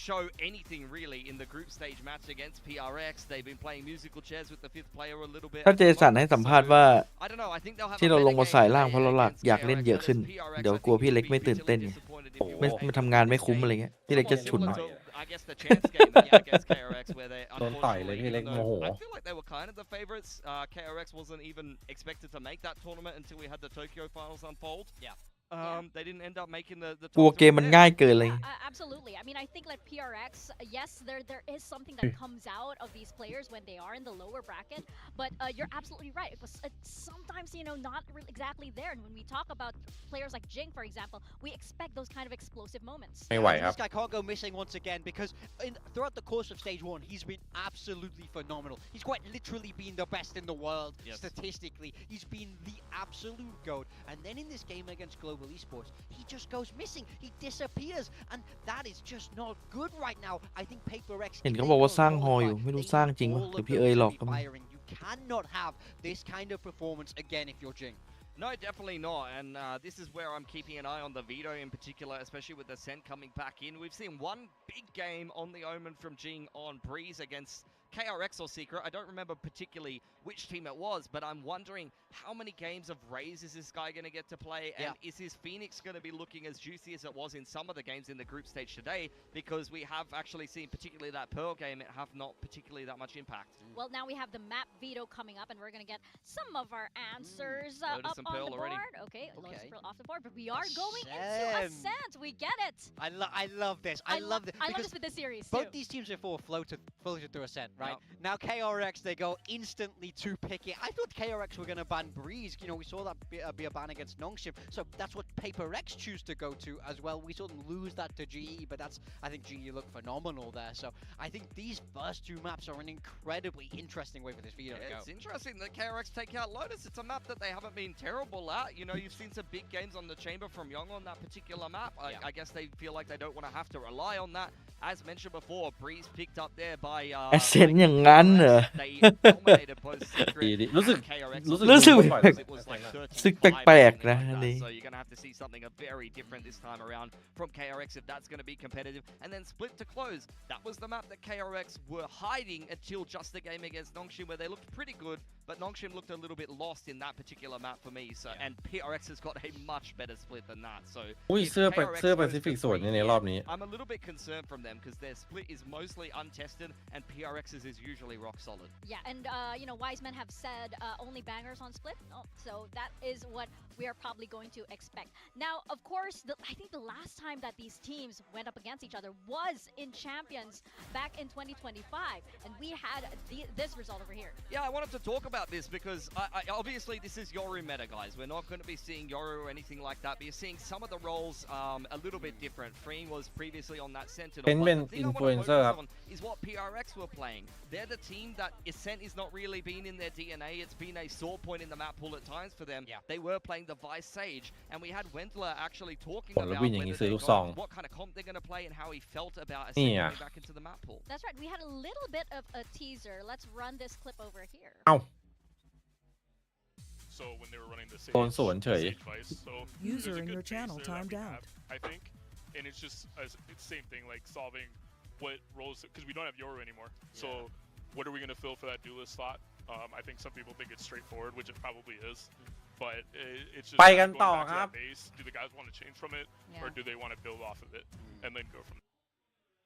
show anything really in the group stage match against PRX. They've been playing musical chairs with the fifth player a little bit. ถ้าเจสันให้สัมภาษณ์ว่า I don't know. I think they'll have ที่เราลงมาสายล่างเพราะเราอยากเล่นเยอะขึ้นเดี๋ยวกลัวพี่เล็กไม่ตื่นเต้นไงไม่ทำงานไม่คุ้มอะไรเงี้ยพี่เล็กจะฉุน I guess the chance game against KRX where they โดนต่อยเลยพี่เล็กโมโห I feel like they were kind of the favorites. KRX wasn't even expected to make that tournament until we had the Tokyo finals unfold. Yeah. They didn't end up making the กลัวเกมมันง่ายเกินเลย Absolutely. I mean, I think like PRX, yes, there is something that comes out of these players when they are in the lower bracket, but you're absolutely right. It was sometimes, you know, not really exactly there. And when we talk about players like Jing, for example, we expect those kind of explosive moments. ไม่ไหวครับ This guy can't go missing once again because throughout the course of stage 1, he's been absolutely phenomenal. He's quite literally been the best in the world statistically. He's been the absolute goat. And then in this game against Global Esports, he just goes missing. He disappears, and that is just not good right now. I think PaperX เห็นเขาบอกว่าสร้างฮออยู่ไม่รู้สร้างจริงป่ะหรือพี่เอ๋ยหลอกกัน You cannot have this kind of performance again if you're Jing. No, definitely not. And this is where I'm keeping an eye on the veto in particular, especially with the Ascent coming back in. We've seen one big game on the Omen from Jing on Breeze against KRX or Secret. I don't remember particularly which team it was, but I'm wondering how many games of Raze is this guy going to get to play, and is his Phoenix going to be looking as juicy as it was in some of the games in the group stage today? Because we have actually seen, particularly that Pearl game, it have not particularly that much impact. Well, now we have the map veto coming up, and we're going to get some of our answers up on the board. Okay, Lotus Pearl off the board, but we are going into Ascent. We get it. I love this. I love this. I love this with this series, both too. these teams before floated through Ascent, right? Now KRX, they go instantly to pick it. I thought KRX were going to ban Breeze. You know, we saw that be a ban against Nongshim. So that's what PaperX choose to go to as well. We saw them lose that to GE, but I think GE looked phenomenal there. So I think these first two maps are an incredibly interesting way for this video to go. It's interesting that KRX take out Lotus. It's a map that they haven't been terrible at. You know, you've seen some big games on the Chamber from Young on that particular map. I guess they feel like they don't want to have to rely on that. As mentioned before, Breeze picked up there by Ascent อย่างนั้นเหรอ they dominated both Secret รู้สึก and KRX. รู้สึก It was like สึก 35 แปลกๆ something นะ like อัน that. นี้ So you're going to have to see something very different this time around from KRX if that's going to be competitive. And then split to close. That was the map that KRX were hiding until just the game against Nongshim where they looked pretty good, but Nongshim looked a little bit lost in that particular map for me. So and PRX has got a much better split than that. So อุ้ย if เสื้อ KRX เสื้อ goes แปซิฟิก for สวย three ในรอบนี้ I'm a little bit concerned from them because their split is mostly untested and PRX's is usually rock solid. Yeah, and you know, wise men have said only bangers on split. Oh, so that is what we are probably going to expect. Now, of course, I think the last time that these teams went up against each other was in Champions back in 2025, and we had this result over here. Yeah, I wanted to talk about this because obviously this is Yoru meta, guys. We're not going to be seeing Yoru or anything like that, but you're seeing some of the roles a little bit different. Freeing was previously on that Sentinel. Ben But Ben the thing I wanna influencer focus ครับ on is what PRX were playing. They're the team that Ascent is not really been in their DNA. It's been a sore point in the map pool at times for them. They were playing the Vice Sage, and we had Wendler actually talking ผมแล้ว about วินอย่างนี้ whether ซื้อ they're ลูกซอง what kind of comp they're going to play and how he felt about นี่ Ascent อ่ะ coming back into the map pool. That's right. We had a little bit of a teaser. Let's run this clip over here. เอ้า So when they were running the โดนสวนเฉย Sage Vice, so User there's a in good your channel base there that timed we out. have, I think, and it's just it's same thing like solving what roles because we don't have Yoru anymore. So what are we going to fill for that duelist slot? I think some people think it's straightforward, which it probably is, but it's just ไปกัน going ต่อ back ค to รับ that base. Do the guys want to change from it, or Yeah. do they want to build off of it and then go from?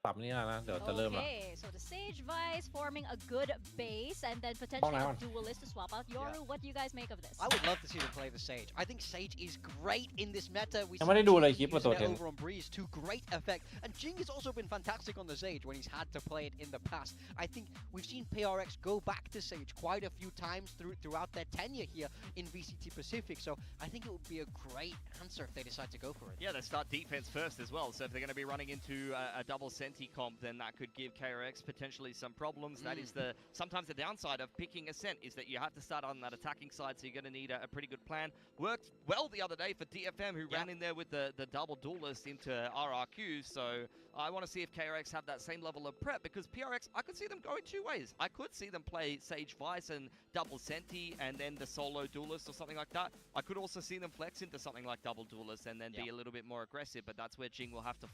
ปรับนี่แล้วนะเดี๋ยวจะเริ่มละ Okay, so the Sage Vice forming a good base and then potentially ต้องแล้ว a duelist to swap out. Yoru, what do you guys make of this? I would love to see them play the Sage. I think Sage is great in this meta. We ยังไม่ได้ดูเลยคลิป using ว่าตัว it เทน over on Breeze to great effect. And Jing has also been fantastic on the Sage when he's had to play it in the past. I think we've seen PRX go back to Sage quite a few times throughout their tenure here in VCT Pacific. So I think it would be a great answer if they decide to go for it. Yeah, they start defense first as well. So if they're going to be running into a double Sentinel Senti comp, then that could give KRX potentially some problems. That is sometimes the downside of picking Ascent, is that you have to start on that attacking side, so you're going to need a pretty good plan. Worked well the other day for DFM, who ran in there with the double duelist into RRQ, so I want to see if KRX have that same level of prep, because PRX, I could see them going two ways. I could see them play Sage Vice and double Senti and then the solo duelist or something like that. I could also see them flex into something like double duelist and then be a little bit more aggressive, but that's where Jing will have to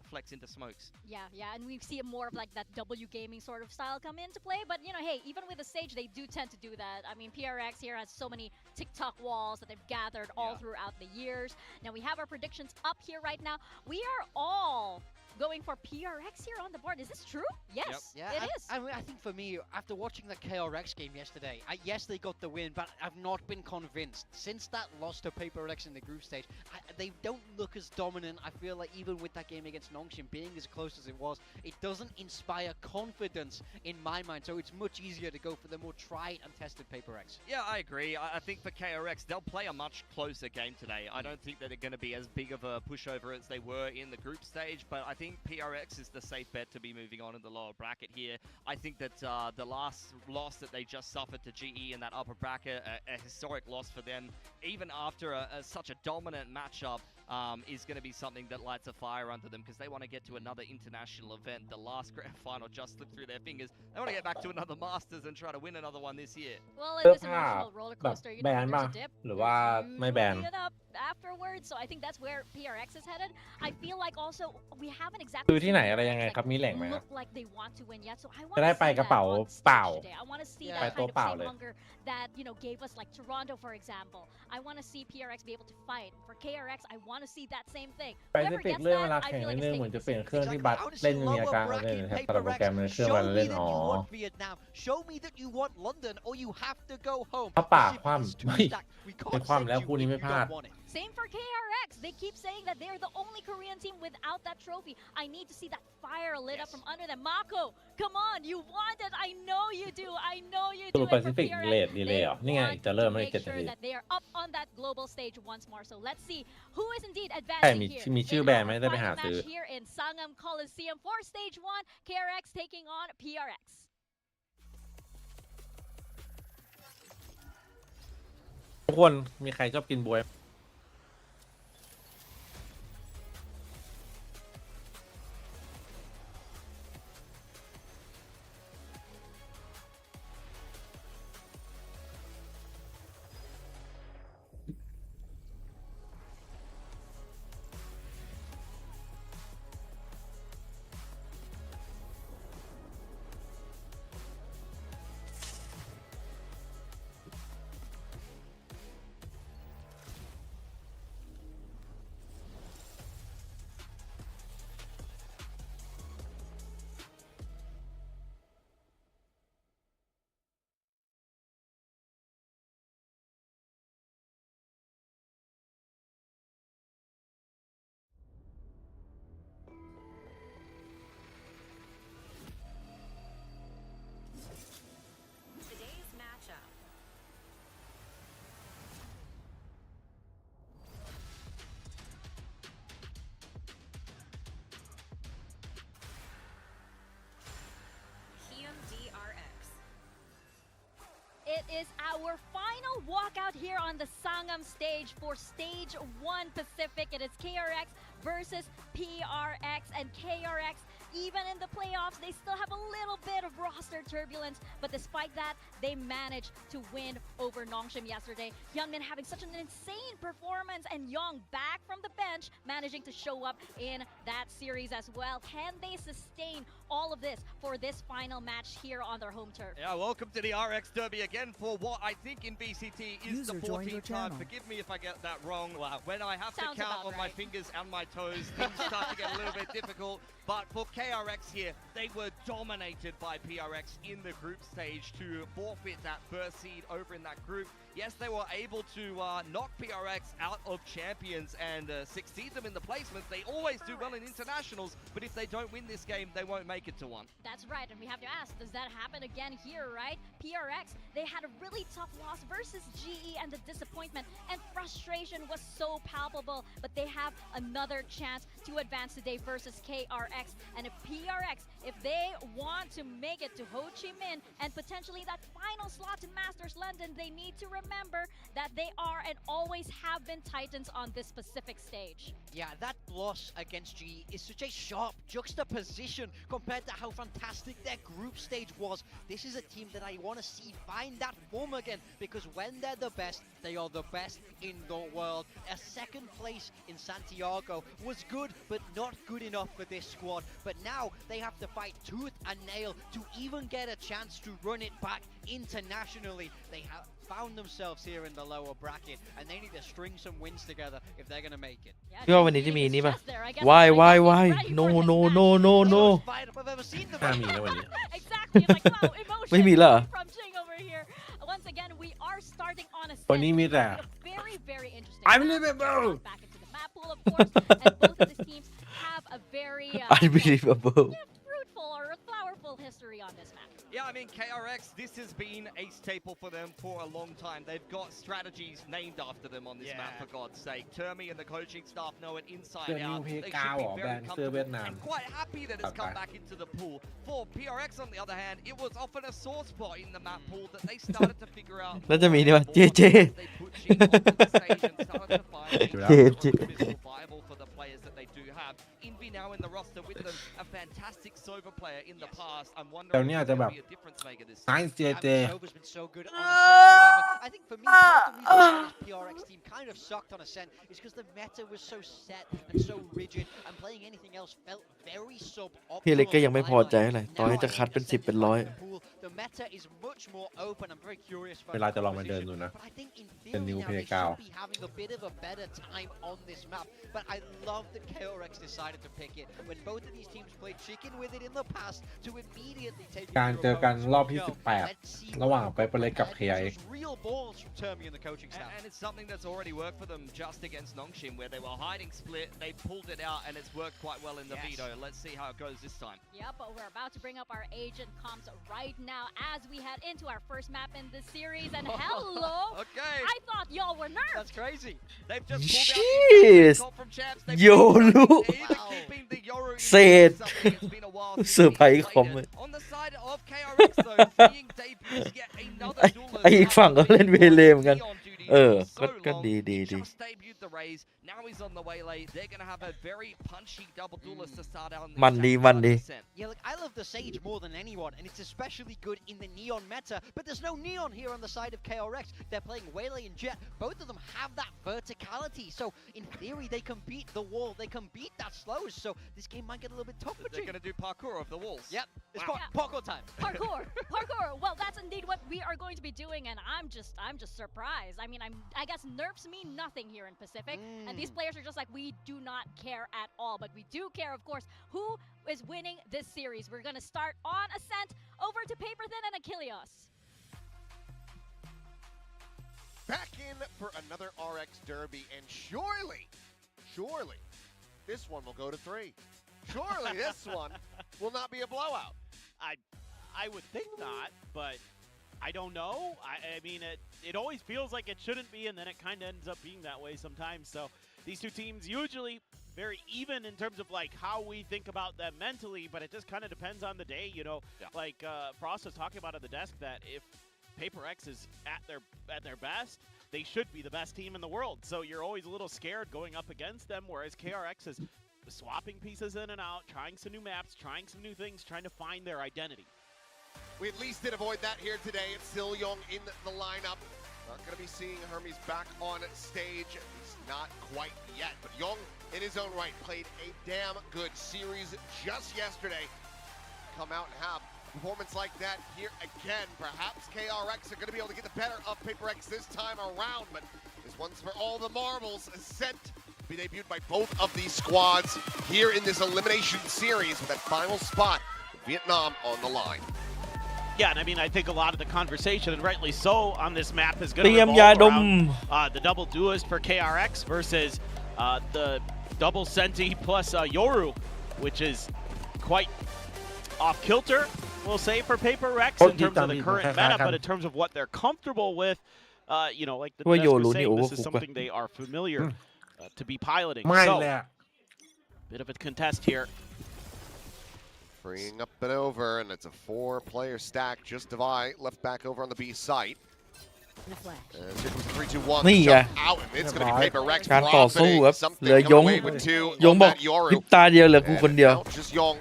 flex into smokes. Yeah, and we see more of like that W gaming sort of style come into play. But you know, hey, even with the Sage, they do tend to do that. I mean, PRX here has so many TikTok walls that they've gathered all throughout the years. Now we have our predictions up here right now. We are all going for PRX here on the board. Is this true? Yes, it is. I mean, I think for me, after watching the KRX game yesterday, yes, they got the win, but I've not been convinced. Since that loss to PRX in the group stage, they don't look as dominant. I feel like even with that game against Nongshim being as close as it was, it doesn't inspire confidence in my mind, so it's much easier to go for the more tried and tested PRX. Yeah, I agree. I think for KRX, they'll play a much closer game today. I don't think that they're going to be as big of a pushover as they were in the group stage, but I think PRX is the safe bet to be moving on in the lower bracket here. I think that the last loss that they just suffered to GE in that upper bracket, a historic loss for them, even after such a dominant matchup, is going to be something that lights a fire under them, because they want to get to another international event. The last grand final just slipped through their fingers. They want to get back to another Masters and try to win another one this year. Well, in this emotional roller coaster, you know, when there's a dip, หรือว่าไม่แบน usually an up afterwards. So I think that's where PRX is headed. I feel like also we haven't exactly คือที่ไหนอะไรยังไงครับมีแหล่งไหมครับ look like they want to win yet. So I want จะ to ได้ see ไป that กระเป๋า on เปล่า stage today. I want to see ไป that ตัว kind of เปล่า same เลย hunger that, you know, gave us like Toronto, for example. I want to see PRX be able to fight. For KRX, I want to see that same thing. ไป Whoever ติด gets เรื่องเว that, ลา I แข่ง feel ใน like เรื่อง it's เหมือน taking จะเปลี่ยน the เครื่อง season. ที่บัตเล่นมีอาการอะไรนะครับสำหรับโปรแกรมในเครื่องวันเล่นอ๋อ Show me that you want London, or you have to go home. ถ้าปากคว่ำไม่ไม่คว่ำแล้วคู่นี้ไม่พลาด Same for KRX. They keep saying that they're the only Korean team without that trophy. I need to see that fire lit up from under them. Mako, come on, you want it. I know you do. I know you ตั do ว it แป for ซิฟิก PRX. เลดดีเลย They เหรอนี่ไง want จะเริ่ม to ไม่ make 7 นา sure ที that they are up on that global stage once more. So let's see who is indeed ใช่ advancing มี here. มีชื่อ in แบรนด์ our ไหมได้ไป final หาซื้อ match here in Sangam Coliseum for stage 1. KRX taking on PRX. ทุกคนมีใครชอบกินบวยIt is our final walkout here on the Sangam stage for stage 1 Pacific. It is KRX versus PRX, and KRX, even in the playoffs, they still have a little bit of roster turbulence, but despite that, they managed to win over Nongshim yesterday. Hyunmin having such an insane performance, and Young back from the bench, managing to show up in that series as well. Can they sustain all of this for this final match here on their home turf? Yeah, welcome to the RX Derby again for what I think in VCT is the 14th time. Forgive me if I get that wrong. When I have Sounds to count on about my right. fingers and my toes, things start to get a little bit difficult. But for KRX here, they were dominated by PRX in the group stage to forfeit that first seed over in that group. Yes, they were able to knock PRX out of champions and succeed them in the placements. They always do well in internationals, but if they don't win this game, they won't make it to one. That's right, and we have to ask, does that happen again here, right? PRX, they had a really tough loss versus GE, and the disappointment and frustration was so palpable, but they have another chance to advance today versus KRX. And if PRX, if they want to make it to Ho Chi Minh and potentially that final slot to Masters London, they need to remember that they are and always have been titans on this specific stage. Yeah, that loss against GE is such a sharp juxtaposition compared to how fantastic their group stage was. This is a team that I want to see find that form again, because when they're the best, they are the best in the world. A second place in Santiago was good, but not good enough for this squad. But now they have to fight tooth and nail to even get a chance to run it back internationally. They have found themselves here in the lower bracket, and they need to string some wins together if they're going to make it. พี่ว่าวันนี้จะมีนี่ป่ะ why no no no no no Most fight up I've ever seen them. น่ามีนะวันนี้ Exactly, it's like wow, emotion ไม่มีเหรอ from Ching over here. Once again, we are starting on a วันนี้มีแต่ very, very interesting. Unbelievable. Back into the map pool, of course, and both of these teams have a very unbelievable fruitful or flowerful history on this map. Yeah, I mean, KRX, this has been a staple for them for a long time. They've got strategies named after them on this map, for God's sake. Termi and the coaching staff know it inside out. They should be very comfortable and quite happy that it's come back into the pool. For PRX, on the other hand, it was often a sore spot in the map pool that they started to figure out. แล้วจะมีนี่ป่ะ เจ They put Ching onto the stage and started to find viable for the players that they do have. Envy now in the roster with them, a fantastic Sova player in the past. I'm wondering if he'll be a difference maker this season. Nice JJ. Sova's been so good on Ascent. I think for me, part of the reason why this PRX team kind of sucked on Ascent is because the meta was so set and so rigid, and playing anything else felt very suboptimal. พี่เล็กก็ยังไม่พอใจอะไรต่อให้จะคัดเป็น10เป็นร้อย The meta is much more open. I'm very curious about เวลาจะลองมาเดินดูนะ But I think in เป็น theory New now they Playground should be having a bit of a better time on this map. But I love that KRX decided to pick it when both of these teams played chicken with it in the past to immediately take it การ to เจอกัน opponents. รอบที่ Let's see 18 ระหว่างไปเล็กกับ KRX real balls from Termi and the coaching staff. And it's something that's already worked for them just against Nongshim, where they were hiding split, they pulled it out, and it's worked quite well in the veto. Let's see how it goes this time. Yep, but we're about to bring up our agent comms right now as we head into our first map in this series. And hello! Okay. I thought y'all were nerfed. That's crazy. They've just pulled Jeez. out from champs. They've Yoru. even keeping the Yoru in Said. something. It's been a while since เซอร์ไพรส์ they've คอม played it. On the side of KRX though, seeing debuts yet another duelist. ไอ้อีกฝั่งก็เล่นเวเลเหมือนกัน Neon duty เออ for ก็ so long. ดี Just debuted the Rays. Now he's on the way late. They're going to have a very punchy double duelist to start out. มันดี Yeah, look, I love the Sage more than anyone, and it's especially good in the Neon meta, but there's no Neon here on the side of KRX. They're playing Waylay and Jet. Both of them have that verticality, so in theory, they can beat the wall. They can beat that slows, so this game might get a little bit tough for They're going to do parkour of the walls. Yep, it's parkour time. Parkour. Well, that's indeed what we are going to be doing, and I'm just surprised. I mean, I guess nerfs mean nothing here in Pacific, and these players are just like, we do not care at all, but we do care, of course, who is winning this series. We're going to start on Ascent over to Paperthin and Achilles. Back in for another RX Derby, and surely, this one will go to 3. Surely this one will not be a blowout. I would think not, but I don't know. I mean, it always feels like it shouldn't be, and then it kind of ends up being that way sometimes. So these two teams usually very even in terms of like how we think about them mentally, but it just kind of depends on the day, you know. Like Frost was talking about at the desk that if PaperX is at their best, they should be the best team in the world. So you're always a little scared going up against them, whereas KRX is swapping pieces in and out, trying some new maps, trying some new things, trying to find their identity. We at least did avoid that here today. It's still Young in the lineup. Not going to be seeing Hermes back on stage. He's not quite yet, but Young in his own right played a damn good series just yesterday. Come out and have a performance like that here again. Perhaps KRX are going to be able to get the better of PaperX this time around, but this one's for all the marbles. Ascent be debuted by both of these squads here in this elimination series with that final spot, Vietnam on the line. Yeah, and I mean, I think a lot of the conversation, and rightly so, on this map is going เต to รียมยา revolve ดม around the double duelist for KRX versus the double Senti plus Yoru, which is quite off kilter, we'll say, for PRX in terms of the current meta, but in terms of what they're comfortable with, you know, like the Yoru Desk was ni saying, this is overcook something they are familiar to be piloting. ไม่ So, เลยอะ bit of a contest here. Bringing up and over, and it's a 4-player stack. Just Divide left back over on the B site. And here comes the 3-2-1. นี่ไง Jump out, and it's going to be PRX การต่อสู้ครับ profiting. Something เหลือยง coming away with two ยง on บอก that พริ Yoru. บตาเดียวเหลือกูคนเดียว And now just Yong,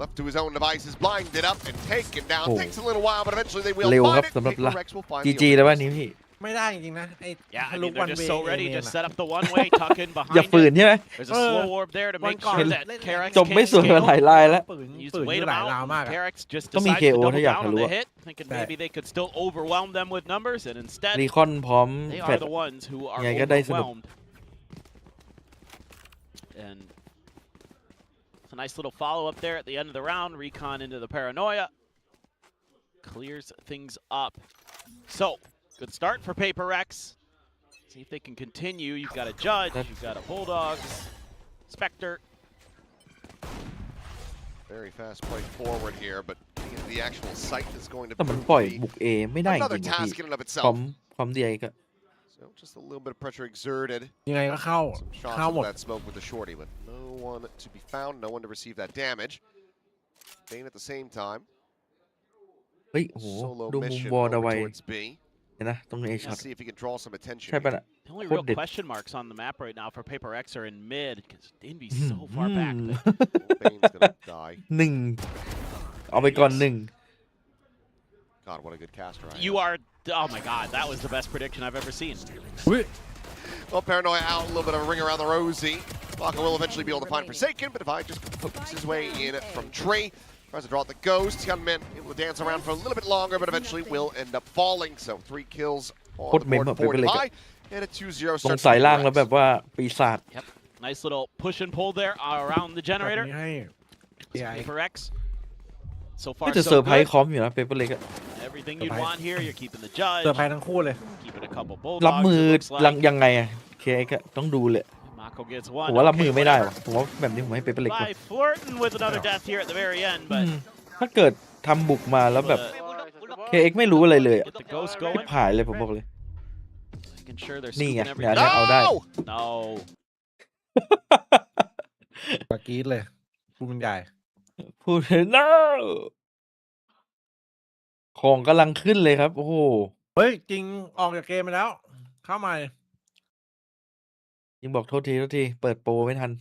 left to his own devices, blinded up and taken down. Oh. Takes a little while, but eventually they will เร็ว find ครับ it. สำหรับ PRX will find จี the จีแล้ว openers. วันนี้พี่ ไม่ได้จริงๆนะไอ้ Yeah, ทะ I ลุ mean, วัน they're เว just so ย์ ready เอ to เมน set อะ up the one-way, tuck in อย่า behind ฝืน it. ใช่ไหม There's a slow orb there to make sure that KRX จบไม่ can't สวยมาหลาย KO. ลายแล้ว ปืน Used ปื to น wait ที่ them หลายราว out. มากอะ KRX just ต้องมี decides to KO double ถ้าอยาก down ทะ on ลุ the อะ hit, thinking maybe they could still overwhelm them with numbers, and instead รีคอนพร้อม they แฟ are ด the ones who are ยังไงก็ได้สนุก overwhelmed. And it's a nice little follow-up there at the end of the round. Recon into the paranoia. Clears things up. So, good start for PRX. See if they can continue. You've got a Judge, you've got a Bulldogs, Spectre. Very fast play forward here, but the actual site is going to แต่มันปล่อย be บุกเอไม่ได้จ another ริงๆอะพี่ task in and of พร้อม itself. พร้อมเดียก็ So just a little bit of pressure exerted. ยังไงก็เข้า Some shots เข้าหม of ด that smoke with the shorty, but no one to be found, no one to receive that damage. Bane at the same time. เฮ้ยโอ้โห Solo ดูมุม mission วอลเอา over ไว้ towards B. เห็นนะตรงนี้เอช็อต Let's see if he can draw some attention. ใช่ปะน่ะ The only โค real ตรเด็ด question marks on the map right now for PRX are in mid, because they'd be so far back. อืม But Bane's gonna die. หนึ่งเอาไปก่อนหนึ่ง God, what a good caster I am. you are, oh my god, that was the best prediction I've ever seen. Well, Paranoia out, a little bit of a ring around the rosy. Baka will eventually be able to find Forsaken, but Divide just pokes his way in from Tree. Tries to draw out the ghost. Gunman able to dance around for a little bit longer, but eventually will end up falling. So 3 kills on the board for Divide. And a 2-0 ตรง start สาย for ล่างแล้ว PRX. แบบว่าปีศาจ Yep, nice little push and pull there around the แบบ generator. นี้ให้ PRX, so far ก็จะเซอ so ร์ไพรส์ good. คอมอยู่นะเปเปอร์เล็กอะ Everything you'd want here, you're keeping the Judge, เซอร์ไพรส์ทั้งคู่เลย keeping a couple รับ Bulldogs, มือ it looks like. ยังไงอะเคก็ต้องดูเลย Mako gets ผ one. มว่ารับมื Okay, อไม่ได้ whatever. ว่ะผมว่าแบบนี้ผมให้เปเปอร์เล็กก่อน By flirting with another death here at the very end, อื but มถ้าเกิดทำบุกมาแล้วแบบ able to KX ไม่รู้อะไรเลยอะ get the ghost ไม่ going, หายเลยผมบอกเลย making sure they're นี่ไง scooping เนี่ย everything. เอาได้ No! No. ปากรีดเลยพูดเป็นใหญ่ พูด no ของกำลังขึ้นเลยครับ โอ้โห เฮ้ย จริงออกจากเกมไปแล้ว เข้าใหม่ ยิงบอกโทษที เปิดโปรไม่ทัน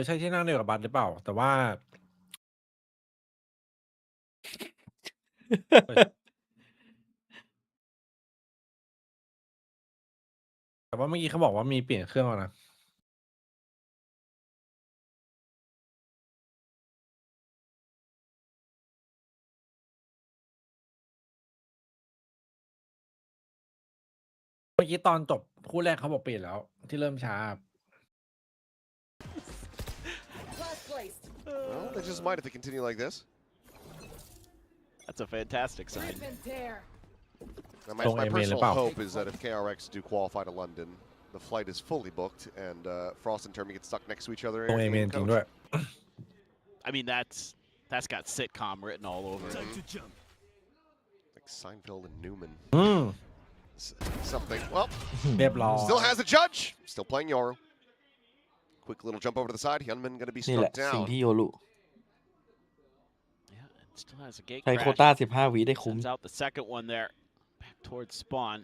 ใช่ที่นั่งเดียวกับบัตรหรือเปล่า แต่ว่า แต่ว่าเมื่อกี้เขาบอกว่ามีเปลี่ยนเครื่องแล้วนะ เมื่อกี้ตอนจบคู่แรกเขาบอกเปลี่ยนแล้ว ที่เริ่มช้า Well, they just might if they continue like this. That's a fantastic sign. Now, my Don't aim in personal about. hope is that if KRX do qualify to London, the flight is fully booked and Frost and Termy get stuck next to each other. ตรงเอเมน and จริง coach. ด้วย I mean, that's got sitcom written all over it. Like Seinfeld and Newman. อืม Something. Well, เรียบร้อย still has a judge. Still playing Yoru. Quick little jump over to the side. Hyunmin going to be นี่แหละ struck สิ่ง down. ที่โยรุ Yeah, and still has a gate ใช้ crash. โควต้า 15 วิได้คุ้ม Sends out the second one there. Back towards spawn.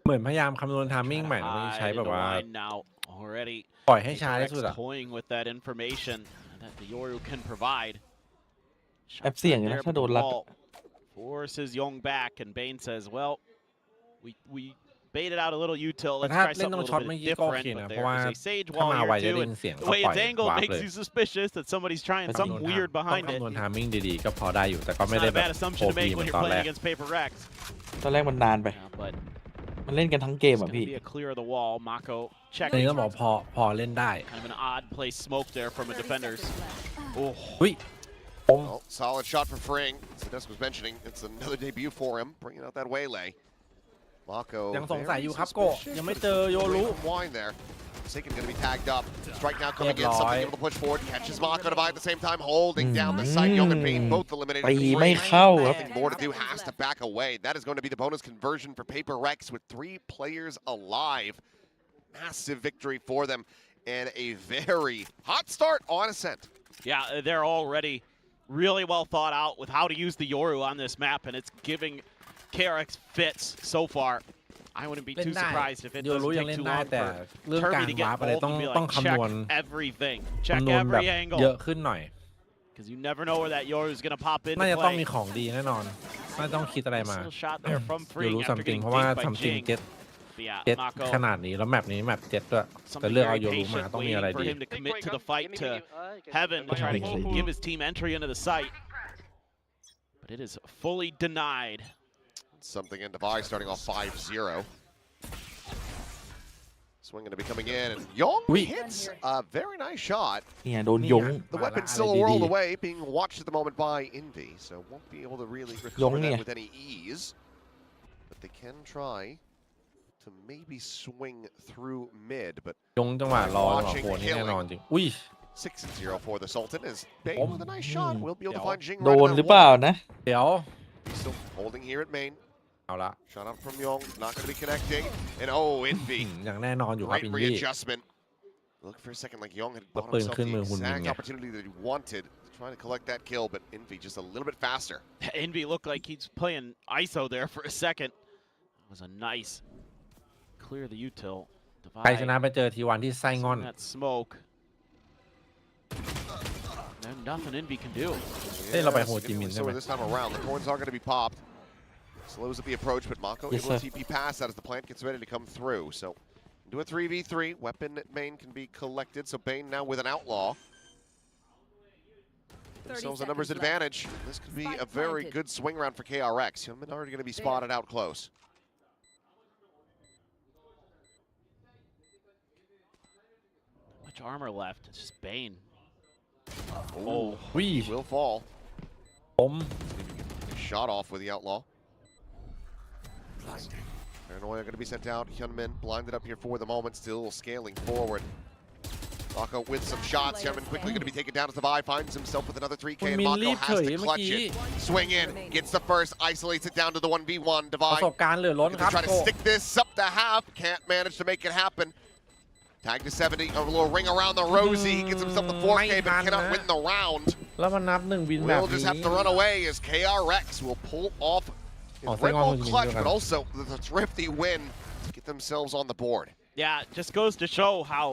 เหมือนพยายามคำนวณทามมิ่ง Try to ใหม่นะไม่ใช้ hide แบบ in the ว่า line now already. ปล่อยให้ช้าที่สุด KRX อะ toying with that information that the Yoru can provide. แอบเสี่ยงอยู่นะ There, ถ้า but โด the นรัด wall forces Young back, and Bane says, "Well, we baited out a little util. แต่ Let's ถ้า try เล่น something ตรง a ช็อต little เมื่อ bit กี้ก็โอ different." เคนะ But เพราะว่า there's a sage ถ้า wall มาไว here จะ too, ได้ and ยินเสียง the ก็ way ปล่อย it's angled วาร์ป makes เลย you suspicious that somebody's trying ก็ some weird ต้อง behind คำ it. นวณทามมิ่งดีๆก็พอได้อยู่แต่ก็ It's ไม่ not ได้ a แบบ bad โอ assumption to พี make เหมื when อน you're ตอนแร playing ก against PRX. ตอนแรกมันนานไป But มันเล่นกันทั้งเกม it's อ่ะ going พี่ to be a clear of the wall. Mako อันนี้ checking. ต้องบอกพอเล่นได้ Kind of an odd place smoke there from a defenders. Oh, อุ้ย Well, solid shot for Fring. As the desk was mentioning, it's another debut for him, bringing out that waylay. Mako ยังสงสัยอยู่ครับโก suspicious, ยังไม่เจอโย away รุ from wine there. Sagan going to be tagged up. Strike now coming in, Red something light. able to push forward. Catches Mako to buy at the same time, holding down the side. Young and Bane both eliminated. ตีไม่ Fring, เข้าครับ nothing more to do, has to back away. That is going to be the bonus conversion for PRX with 3 players alive. Massive victory for them and a very hot start on Ascent. yeah, they're already really well thought out with how to use the Yoru on this map, and it's giving KRX fits so far. I wouldn't be เล่ too นได้ surprised if it โยรุ doesn't ยัง take เล่น too ได้ long แต่ for เรื่องการ Turby to วาร์ get ปอะไร bold ต้อง and be ต้อง like, คำนวณ check everything, check คำนวณแบบ every angle, เยอะขึ้นหน่อย because you never know where that Yoru is going to pop น่า into จะต้องมี play. ของดีแน่นอนไม่ต้องคิดอะไร Nice มา little shot there from โย Fring รุ after ซัมติง getting เพราะว่า dinked by ซัมติง Jing. เจ็ต But yeah, เจ็ต Mako, ขนาดนี้แล้วแมปนี้แมปเจ็ตด้วยแต่ something เลือกเอา very โยรุมา patient, ต้องมีอะไร waiting for ดี him to commit to the fight to heaven to try to give his team entry into the site. But it is fully denied. Something in Dubai starting off 5-0. Swing going to be coming in, and Young hits a very nice shot. เนี่ยโดนยง The weapon still a world away, being watched at the moment by Envy, so won't be able to really recover that with any ease. But they can try to maybe swing through mid, but ยงจังหวะรอจังหวะโผล่นี่แน่นอนจริงอุ้ย 6-0 for the Sultan as Bane with a nice shot. Will be able to find Jing โด right น on หรือ that เปล่า wall. นะ เดี๋ยว Still holding here at main. เอาละ Shot out from Young, not going to be connecting. And oh, Envy. อย่างแน่นอนอยู่ครับ Great อินดี้ readjustment. Look for a second like Young had boughtปืน himself ขึ้น the มือหุ่นยิง exact ไง opportunity that he wanted, trying to collect that kill, but Envy just a little bit faster. Envy looked like he's playing ISO there for a second. It was a nice clear the util. ใครช Divide นะไปเจอทีวันที่ไส้งอน that smoke. There's nothing Envy can do. Hey, lo bai Yes, Ho Chi getting Minh, slower right? this time around. The corns are going to be popped. Slows up the approach, but Mako Yes, able to sir. TP past that as the plant gets ready to come through. So do a 3v3. Weapon at main can be collected. So Bane now with an outlaw. Themselves a numbers advantage. This could be a very good swing round for KRX. Hyunmin already going to be spotted out close. Much armor left. It's just Bane. Oh, วิ he will fall. ผม Shot off with the outlaw. Paranoia going to be sent out. Hyunmin blinded up here for the moment, still scaling forward. Mako with some shots. Hyunmin quickly going to be taken down as the Vi finds himself with another 3K, คุณ and มิน Mako รีบเฉ has ย to เมื่อ clutch กี้ it. Swing in, gets the first, isolates it down to the 1v1. ประ Devi สบการณ์เหลือล้น to ครับ try to โก stick this up to half. Can't manage to make it happen. Tag to 70, a little ring around the rosy. He gets himself the 4K, but cannot win the round. แล้วมันนับหนึ่งวินแบบ Will just นี้ have to run away as KRX will pull off Oh, his thank Red Bull God. clutch, but also the thrifty win to get themselves on the board. Yeah, it just goes to show how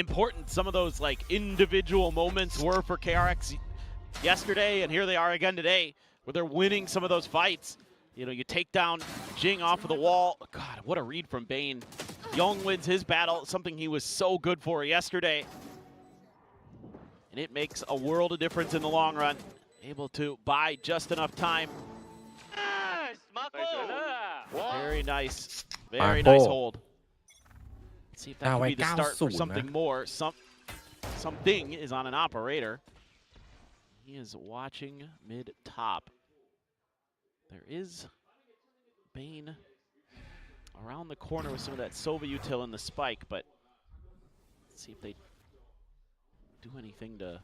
important some of those like individual moments were for KRX yesterday, and here they are again today, where they're winning some of those fights. You know, you take down Jing off of the wall. God, what a read from Bane. Young wins his battle, something he was so good for yesterday. And it makes a world of difference in the long run. Able to buy just enough time. Very nice. Very nice hold. Let's see if that can be the start for something more. Something is on an operator. He is watching mid-top. There is Bane around the corner with some of that Sova util in the spike, but let's see if they do anything to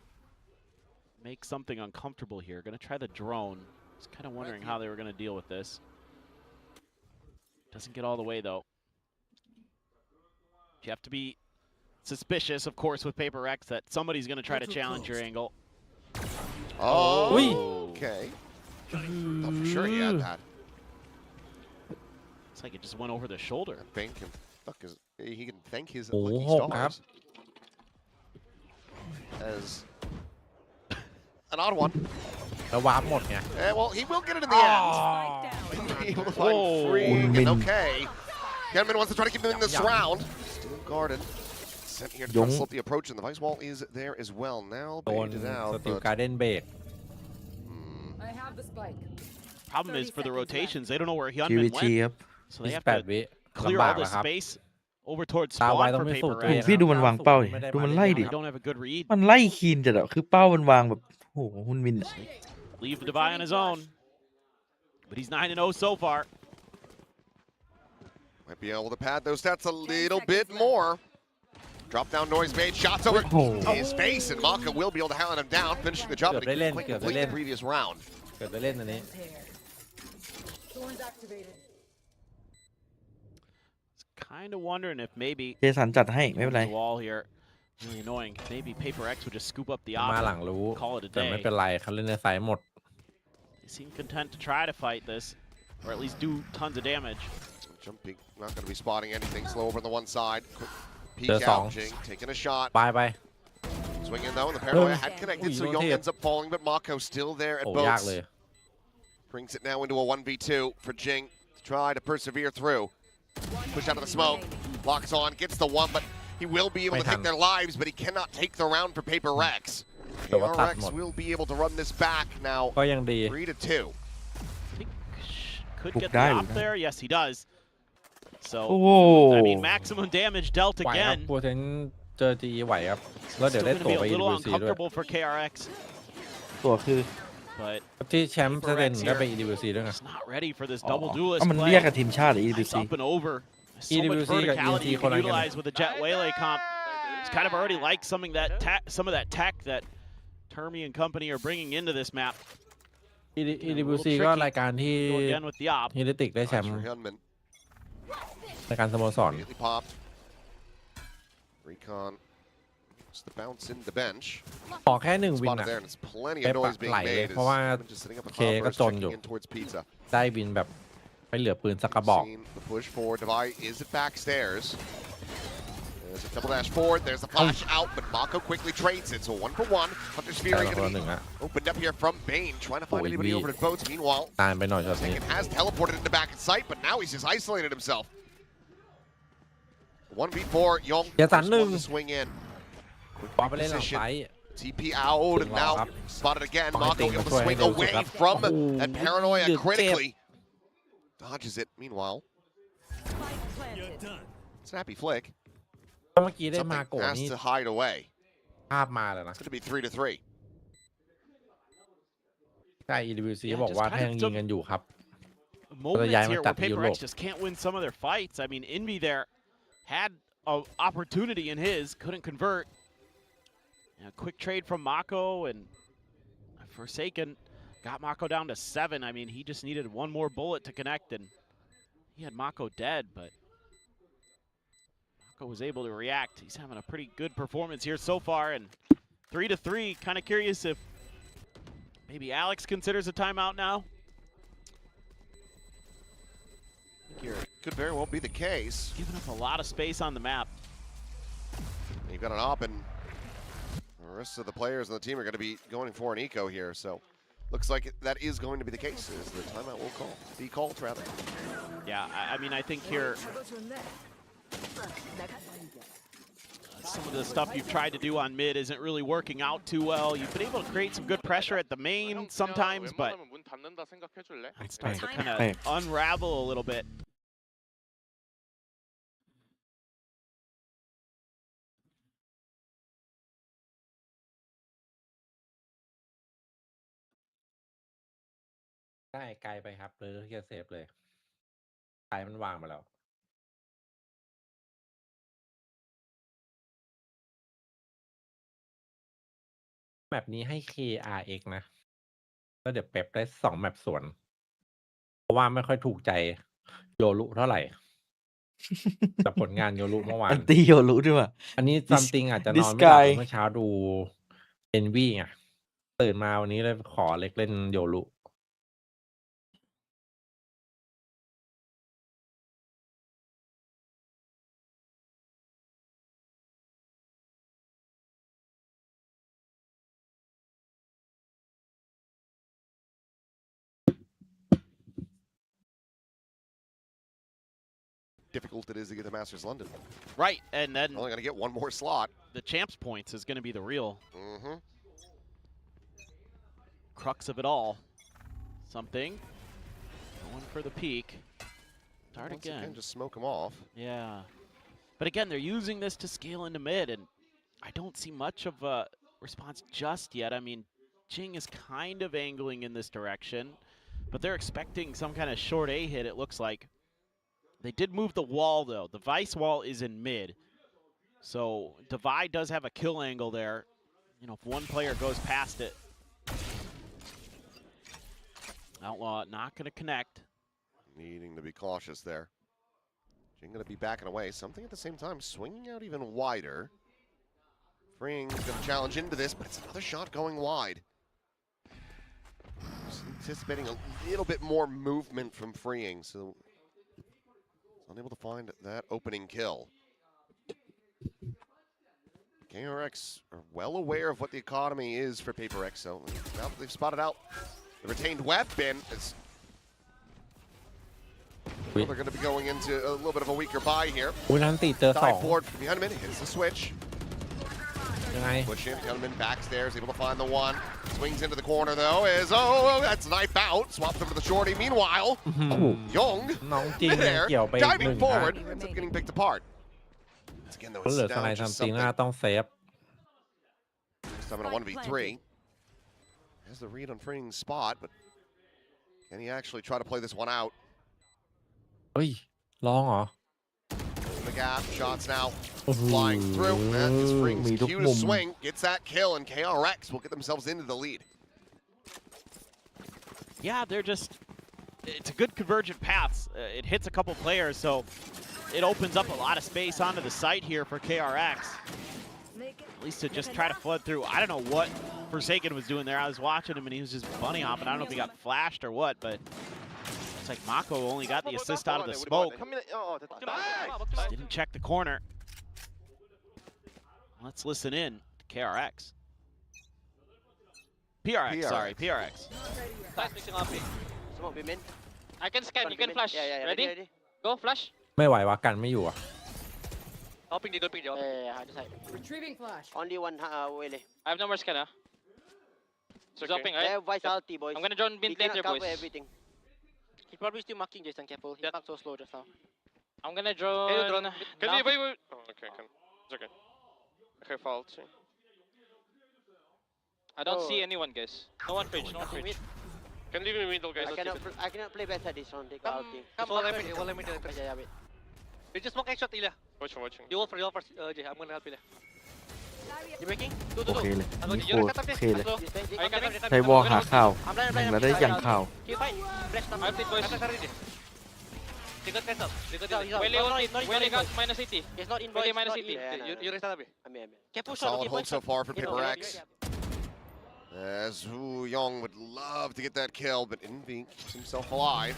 make something uncomfortable here. Gonna try the drone. Just kind of wondering how they were gonna deal with this. Doesn't get all the way though. You have to be suspicious, of course, with PRX that somebody's going to try to challenge your angle. Oh, okay. Not for sure he had that. It's like it just went over the shoulder. Thank him. He can thank his โอ้โห lucky หกครับ stars as an odd one. แล้ววาร์ปหมดไง Well, he will get it in the end. He will find free and okay. Gunman wants to try to keep him in this round. Still guarded. Sent here to try to slope the approach, and the vice wall is there as well. Now โดน baited ส out. ติล But การ์เด้นเบรก I have the spike. Problem is for the rotations, they don't know where ชี Hyunmin วิตชี went, ครับ so they have 28 วิ to clear ลำบาก all แล้ the วครับ space over towards ตาไว spawn ต้อง for ไม่สูตรตัวเอง PRX. พี่ดูมันวางเป้าดิ ไม่ได้ ดูมันไล่ดิ They don't have a good read. มันไล่คีนจัดอะคือเป้ามันวางแบบโอ้โหฮุนมิน Leave the Devi on his own, but he's 9-0 so far. might be able to pad those stats a little bit more. Drop down noise made, shots over his face, and Maka will be able to hound him down, finishing the job that he couldn't quite complete the previous round. เกิดไปเล่นอันนี้ Thorns activated. Kind of wondering if maybe เจสันจัดให้ไม่เป็นไร the wall here, really annoying. Maybe PRX would just scoop up the มาหลัง op รู้ and call it a แต่ไม่ day. เป็นไรเขาเล่นในสายหมด They seem content to try to fight this, or at least do tons of damage. Jumping, not going to be spotting anything. Slow over on the one side. Quick peek There's out. song. Jing taking a shot. ไปไป Swinging though, and the paranoia had connected, Ooh, so you Young don't ends up falling, but Mako still there at โอ้ยาก boats. เลย Brings it now into a 1v2 for Jing to try to persevere through. Push out of the smoke. Locks on, gets the one, but he will be able to take their lives, but he cannot take the round for PRX. KRX will be able to run this back now. ก็ยังดี 3-2. Could Hook get the dive, op huh? there. Yes, he does. So, โอ้โห I mean, maximum damage dealt ไหวครับ again. ปูเซนเจอจีไหวครับ แล้ว Still เดี๋ยวได้ going to ตั๋ว be ไป a little EWC ด้วย uncomfortable for KRX, ตัวคือ but ที่แชมป์เซเว่นได้ไป EWC ด้วยไง just not ready for this Oh. double duelist เอามัน play. เรียกกับทีมชาติหรือ Nice EBC up and over. So much EWC กับ verticality youคน can ละกัน utilize with a Jet Waylay comp. It's kind of already like some of that tech that Termi and company are bringing into this map. EWC ก็รายการที่ Go again with the op. ฮิลิติกได้แชม Nice ป์ for Hyunmin. รายการสโมสร Immediately popped. Recon. It's the bounce in the bench. ขอแค่หนึ่งวิน Spotted อะ there, and it's plenty เป๊ of ป noise อะ being ไหลเลย made. เพราะว่า Hyunmin just setting up a เคก็ combo, จนอยู่ checking in towards Pizza. ได้วินแบบไปเหลือปืนสักกระบอก Seen the push forward. Devi is it backstairs. There's a double dash forward. There's a flash out, but Mako quickly trades it. So 1-for-1. Hunter's แต่ Fury ละคน going ละหนึ่ to งอะ be opened up here from Bane, trying to find Oh, anybody we- over at boats. Meanwhile, ตามไปหน่อยช็อตนี้ Second has teleported into back in sight, but now he's just isolated himself. 1v4, Young. เดี๋ยวสัน First หนึ่ง one to swing in. Quick วางไปเล่นหลัง reposition. ไซด์ TP out, and now Wow. spotted again. Fine Mako thing, able to that's why I swing know it's away up. from Oh, that paranoia good critically. Dodges it. Meanwhile, Spike planted. snappy flick. เมื่อกี้ได้มา Something โกะ has นี่ to hide away. ภาพมาแล้วนะ It's going to be 3-3. ใช่ EWC Yeah, บอก just ว่า kind ถ้า of ยังยิงกันอยู่ครับ Momentsย้ายมา here จั where ดที่ยุโรป PRX just can't win some of their fights. I mean, Envy there had an opportunity in his, couldn't convert. A quick trade from Mako, and Forsaken got Mako down to 7. I mean, he just needed one more bullet to connect, and he had Mako dead, but Mako was able to react. He's having a pretty good performance here so far, and 3-3. Kind of curious if maybe Alex considers a timeout now. Here, Could very well be the case. giving up a lot of space on the map. You've got an op, and the rest of the players on the team are going to be going for an eco here. So looks like that is going to be the case. Is the timeout will call. Be called, rather. Yeah, I mean, I think here some of the stuff you've tried to do on mid isn't really working out too well. You've been able to create some good pressure at the main sometimes, but it starts to kind of unravel a little bit.ใช่ไกลไปครับเลยที่จะเซฟเลยไกลมันวางมาแล้ว แมปนี้ให้ KRX นะแล้วเดี๋ยวเป๊ปได้2แมปสวน เพราะว่าไม่ค่อยถูกใจโยรุเท่าไหร่ กับผลงานโยรุเมื่อวา อั น นตี้โยรู้ด้วยว่ะ อันนี้ This ซัมติงอาจจะน this อนไม่หลับ guy เมื่อเช้าดูเอ็นวีไงตื่นมาวันนี้เลยขอเล็กเล่นโยรุ Difficult it is to get to Masters London. Right, and then Only going to get one more slot. The champs points is going to be the real crux of it all. Something going for the peak. Start Once again. Just smoke them off. Yeah, but again, they're using this to scale into mid, and I don't see much of a response just yet. I mean, Jing is kind of angling in this direction, but they're expecting some kind of short A hit, it looks like. They did move the wall, though. The Vice wall is in mid. So Divide does have a kill angle there. You know, if one player goes past it. Outlaw not going to connect. Needing to be cautious there. Jing going to be backing away. Something at the same time, swinging out even wider. Freeing's going to challenge into this, but it's another shot going wide. Just anticipating a little bit more movement from Freeing, so unable to find that opening kill. KRX are well aware of what the economy is for PRX, so now that they've spotted out the retained weapon, they're going to be going into a little bit of a weaker buy here. อุ้ยนั้นติดเจอสอง Dive forward from behind him, hits the switch. ยังไง Push in, Gentleman backstairs, able to find the one. Swings into the corner though, that's knife out. Swaps over to the shorty. Meanwhile, Young, น้องจริงยัง there, เกี่ยวไปห diving นึ่งนะ forward, ends up getting picked apart. Once again though, เหลือ it's สไน now ซัม just ติง something. น่าต้องเซฟ This time in a 1v3. Has the read on Freeing's spot, but can he actually try to play this one out? เฮ้ยลองเหรอ The gap, shots now flying through. That is Freeing's มีทุก cue มุ to ม swing, gets that kill, and KRX will get themselves into the lead. Yeah, they're just, it's a good convergent paths. It hits a couple players, so it opens up a lot of space onto the site here for KRX. At least to just try to flood through. I don't know what Forsaken was doing there. I was watching him and he was just bunny hopping. I don't know if he got flashed or what, but it's like Mako only got the assist out of the smoke. Just didn't check the corner. Let's listen in to KRX. PRX, sorry, PRX. I can scan, you can flash. Ready? Go, flash. ไม่ไหววะกันไม่อยู่อ่ะ Hopping the doping job. Retrieving flash. Only one Willy. I have no more scan, huh? It's okay. Dropping, right? Vice ulti, boys. I'm gonna join He mid cannot later, cover boys. everything. He probably still marking Jason, careful. He back so slow just now. I'm gonna drone. Can you now. wait? Oh, okay, it's okay. Okay, fault. I don't see anyone, guys. No one fridge, no one fridge. Can leave in middle, guys. I cannot play best at this round. Take ulti. Come, let me do it. Yeah, wait. You just smoke extra, Ilya. Watching. You hold first, Jay. I'm gonna help Ilya. You breaking? โอเคเลยนี่โคตรโอเคเลย I can ใช้วอลหาข่าว I'm blind, แม่ง I'm แล้ว blind. ได้ยังข่าว Keep fight. Flash them. I'll fit, boys. They got guys up. They got Willy got minus 80. It's not in, boys. Willy minus Not 80. in. You restart, Abi. Careful shot. Solid keep hold going. so far from You know, PRX. yeah. As Hu Yong would love to get that kill, but Envy keeps himself alive.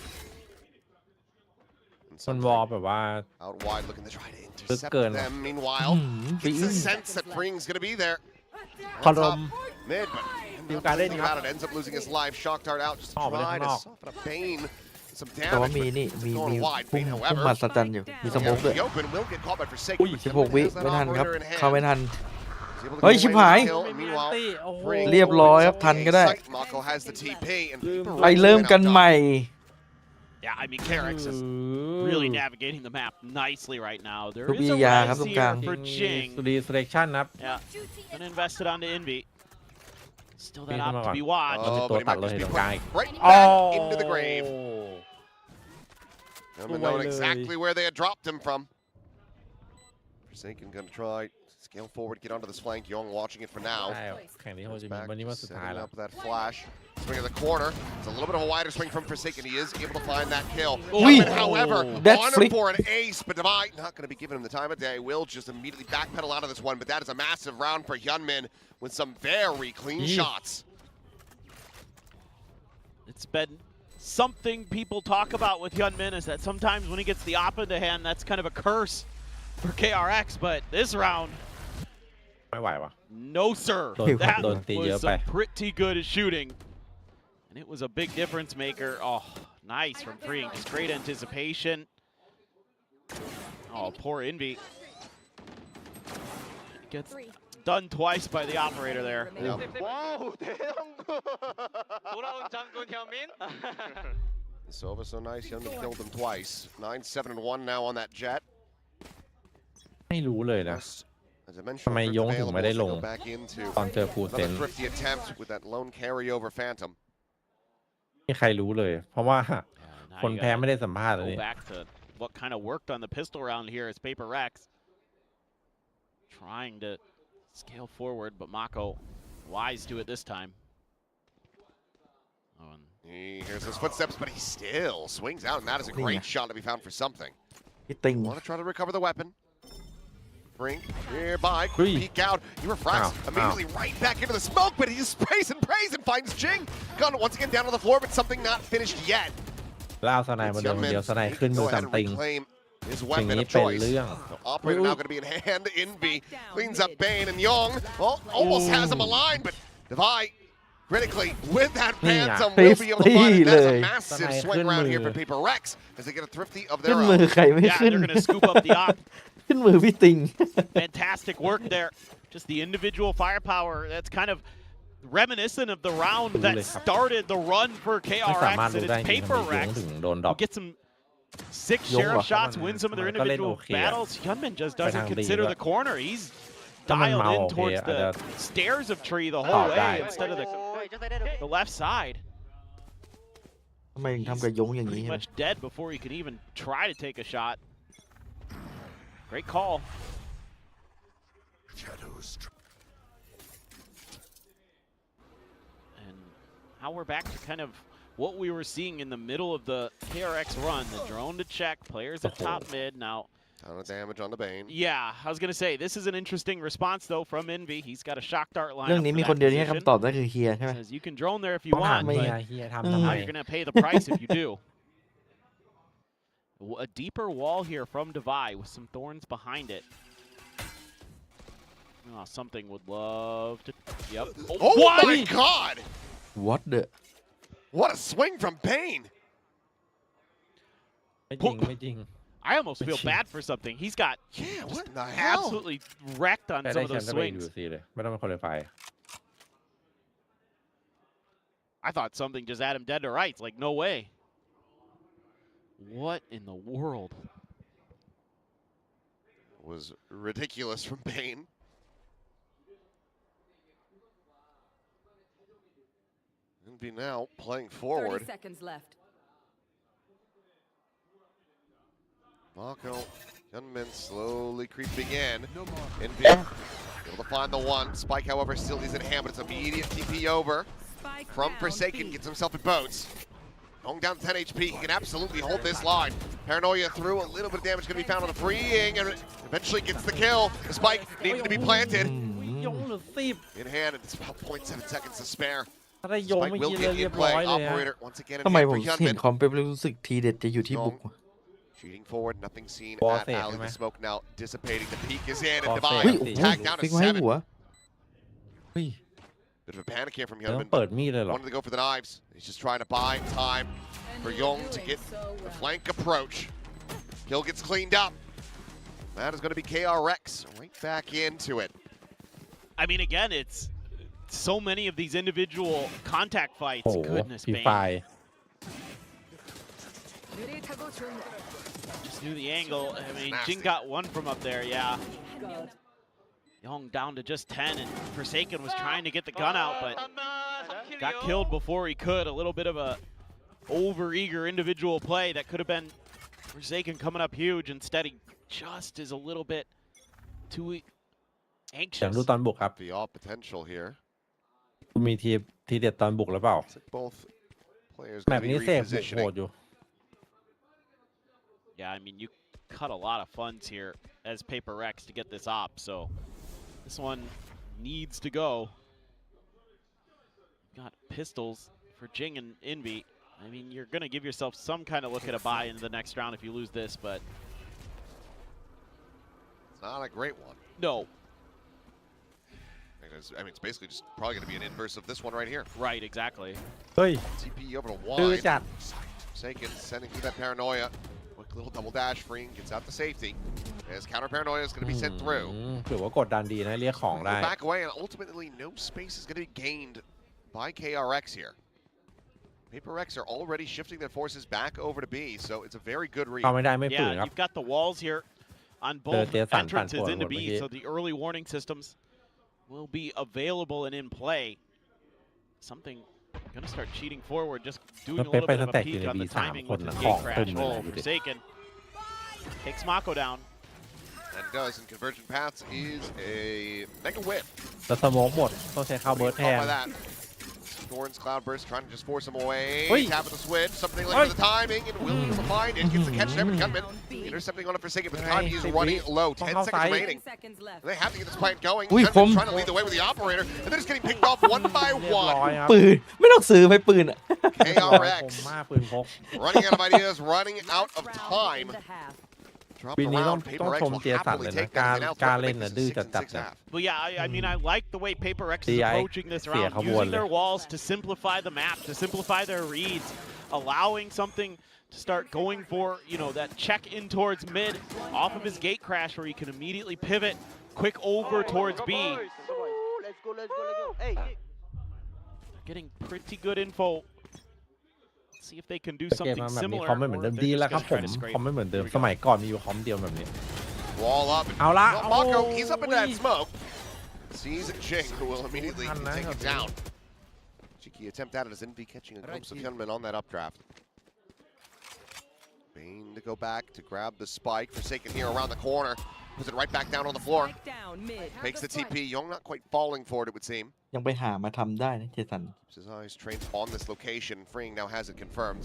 And มันวอลแบบว่า out wide looking to try to intercept good. them. Meanwhile, gets the sense that Freeing's going to be there. คอ On ร top ม mid, but You not got it, thinking about it. Ends up losing his life. Shock dart out just to Oh, but try it's to not. soften up Bane. Some แต่ว่า damage. มี but นี่มี going wide. พุ่ม Bane, พุ่ม however, มาสตันอยู่มีสโมกด้วย the open will get caught by Forsaken. อุ้ย but 16 วิ has that ไม่ทันครับ operator in hand. เข้าไม่ทัน He's able to เฮ้ย get ชิบ away หาย with the kill. Meanwhile, Freeing เรียบร้อยครับทันก็ได้ Mako has the TP and ไปเริ่มกันใหม่ Yeah, I mean, KRX is really navigating the map nicely right now. There ทุก is วิ a ทยาครับ res ตรงกลาง here for Jing. รีเซเลคชั่นนะครับ Yeah, gonna invest it onto Envy. Still that Please, op to come be on. watched. จะ Oh, ตัว but he ตัด might เลย just ต be รง put กลาง right โอ้ back into the grave. Gentlemen knowing Wait, exactly where they had dropped him from. Forsaken gonna try Scale forward, get onto this flank. Young watching it for now. ใช่แข่งนี้โฮจิมินห์วันนี้วันสุดท้าย Setting แล้ว up that flash. Swing in the corner. It's a little bit of a wider swing from Forsaken. He is able to find that kill. Hyunmin, however, on him for an ace, but Divide not going to be giving him the time of day. Will just immediately backpedal out of this one, but that is a massive round for Hyunmin with some very clean shots. It's been something people talk about with Hyunmin is that sometimes when he gets the op into hand, that's kind of a curse for KRX, but this round, ไม่ไหววะ no sir. That โดนตีเยอะ was ไป some pretty good at shooting. And it was a big difference maker. Oh, nice from Freeing. Just great anticipation. Oh, poor Envy. Gets done twice by the operator there. Wow, Sova so nice. Hyunmin killed him twice. 9-7-1 now on that jet. ไม่รู้เลยนะ As I mentioned, ทำไมยงถึงไม่ได้ลง go back into ตอนเจอฟูเซ another น thrifty attempt with that lone carryover Phantom. ไม่มีใครรู้เลย เพราะว่า Now คน you แพ้ gotta ไม่ได้สัมภาษณ์เลย go back to what kind of worked on the pistol round here is PRX trying to scale forward, but Mako wise to it this time. Oh, and He hears those footsteps, but he still swings out, and that is a great shot to be found for something. พี่ติง Want to try to recover the weapon. Brink nearby, quick peek out. He refracts immediately right back into the smoke, but he just sprays and prays and finds Jing. Gun once again down on the floor, but something not finished yet. แล้วเอาสไนมาโดนคนเดียวสไนขึ้นมื Go อ ahead ซัม and ติง reclaim his อย่าง weapon นี้ of เป็น choice. เรื่อง So operator now going to be in hand. Envy cleans up Bane and Young. Well, almost has him aligned, but Divide critically with that Phantom will be able to find it. That's a massive swing round here for PRX as they get a thrifty of ขึ้ their นมือ own. ใครไม่ yeah, ขึ้น they're going to scoop up the op. ขึ้นมือพี่ติง Fantastic work there. Just the individual firepower. That's kind of reminiscent of the round that started the run for ไม่สามารถ KRX, รู้ and ได้ it's จริงๆทำไมยง PRX. ถึงโดนดรอป Get some 6 Yong sheriff à? shots, win some of their Nó có lên individual ok à? battles. Hyunmin just Phải doesn't thằng consider đi the corner. He's Nó mình dialed màu in ok towards à? the Được. stairs of tree the whole Ờ, way đây. instead of the left side. ทำไมถึงทำกับยงอย่างนี้ Pretty ใช่ไหม much dead before he could even try to take a shot. Great call. And now we're back to kind of what we were seeing in the middle of the KRX run. The drone to check, players at top mid. Now, Ton of damage on the Bane. yeah, I was going to say, this is an interesting response, though, from Envy. He's got a shock dart line. เรื่องนี้มีคนเดียวที่ให้คำตอบนั่นคือเฮียใช่ไหม Says you can drone there if you ต้องถาม want, เฮีย but เฮียทำทำไม you're going to pay the price if you do. A deeper wall here from Divide with some thorns behind it. Oh, something would love to. Yep. Oh what? my God! What the What a swing from Bane! ไม่จริงไม่จริง I almost feel bad for something. He's got Yeah, what in the hell? absolutely wrecked on ได้ some ได้ of แชม those ป์ได้ไปดู swings. ซีเลย ไม่ต้องเป็นคนเลยไฟ I thought something just had him dead to rights. Like, no way. What in the world? Was ridiculous from Bane. Gonna be now playing 30 forward. seconds left. Mako, Hyunmin slowly creeping in. Envy able to find the one. Spike, however, still is in hand, but it's immediate TP over. Spike From down, Forsaken, B. gets himself in boats. Going down to 10 HP, he can absolutely hold this line. Paranoia through, a little bit of damage going to be found on the freeing, and eventually gets the kill. The spike needing to be planted. ยงเหรือ10 In hand, and it's about 0.7 seconds to spare. ถ้าได้ยง Spike เมื่อ will กี้เลย get เรีย in บร้อ play. ยเลยฮะ Operator, once again, in ทำไม hand ผ for มเห็น Hyunmin. คอมเปปรู้สึกทีเด็ดจะอยู่ที่บุก Shooting forward, nothing seen Ball at safe, Alley. The man. smoke now dissipating. The peak is in, and Ball Divide safe. เฮ้ย tagged down to ฟิกมาให้ 7. หัว เฮ้ย Bit of a panic here from เดี๋ยวต้อง Hyunmin. เปิดมีดเลยเหรอ Wanted to go for the knives. He's just trying to buy time for Young to get the flank approach. Kill gets cleaned up. That is going to be KRX right back into it. I mean, again, it's so many of these individual contact fights. โอ้โห Goodness, ฟรีไฟ Bane. Just knew the angle. I mean, Nasty. Jin got one from up there, yeah. Young down to just 10, and Forsaken was trying to get the gun out, but got killed before he could. A little bit of a over-eager individual play that could have been Forsaken coming up huge. Instead, he just is a little bit too เดี๋ยวดู anxious. ตอนบุกครับ The all potential here. คุณมีทีเด็ดตอนบุกหรือเปล่า Looks like both players แบ going บ to be นี้เสกบุกโหด repositioning. อยู่ Yeah, I mean, you cut a lot of funds here as PRX to get this op, so this one needs to go. Got pistols for Jing and Envy. I mean, you're going to give yourself some kind of look at a buy into the next round if you lose this, but It's not a great one. no. I mean, it's basically just probably going to be an inverse of this one right here. Right, exactly. เฮ้ย TP over to ดื้อ wide. จัด Forsaken sending through that paranoia. Quick little double dash, freeing, gets out the safety. As counter paranoia is going to be sent through. ถือว่ากดดันดีนะเรียกของได้ Go back away, and ultimately no space is going to be gained by KRX here. PRX are already shifting their forces back over to B, so it's a very good read. เข้าไม่ได้ไม่ฝืน Yeah, ครับ you've got the walls here on both Tiesan entrancesปั่น into ป่วนหมด B, เมื่อกี้ so the early warning systems will be available and in play. Something gonna start cheating forward, just doing a แล้วเป๊ะ little ไป bit ส of a แต็กอยู่ peek ใน on B the 3 timing คน with นะ the ของ gate เต็ม crash. เลย Oh, ดูดิ Forsaken takes Mako down. And does, and Convergent Paths is a mega whip. แล้วสโมกหมดต้องใช้ข้าวเบิร์ดแท Caught น by that. Thorns Cloudburst trying to just force him away. Oi. Tap with the switch, something like Oi. the timing, and will be able to find it. Gets the catch there, Gunman. Intercepting on a Forsaken, but the time is Hey, running low. 10 เข้า seconds ซ้าย remaining. 10 seconds left. They have to get this plant going. Ui, Gunman không. trying to lead the way with the operator, and they're just getting picked off one by เรียบร้อย one. ครับ ปืนไม่ต้องซื้อไหมปืนอ่ะ คม KRX มากปืนพก running out of ideas, running out of Round time. in the half. Drop ปี the นี้ round. ต้อง PRX ชม will เจียสัน happily เลยนะ take กา that ร and now การ threaten เล่ to น make น่ะ this ดื้อ a 6 and จัด 6 ๆนะ half. But yeah, I mean, I like the way PRX is TI approaching this round, เสียขบวน using เลย their walls to simplify the map, to simplify their reads, allowing something to start going for, you know, that check in towards mid off of his gate crash where he can immediately pivot quick over towards B. Let's go. Hey, Getting pretty good info. See if they can do เกม something มาแบบนี้ similar. คอมไม่เหมือน or เดิม if ดี they're แล้ว just ครับ gonna ผม try to scrape. คอมไม่เหมือนเดิม Here we ส go. มัยก่อนมีอยู่คอมเดียวแบบนี้ Wall up. เอาละ Well, Mako, โอ้ย he's up into that smoke. Sees Jing, who will immediately Không ăn take đấy, it hợp down. Cheeky attempt at it as Envy catching a glimpse of Hyunmin on that updraft. Bane to go back to grab the spike. Forsaken here around the corner. Puts it right back down on the floor. Spike down mid. Makes the TP. Young not quite falling for it, it would seem. ยังไปหามาทำได้นะเจสัน Keeps his eyes trained on this location. Freeing now has it confirmed.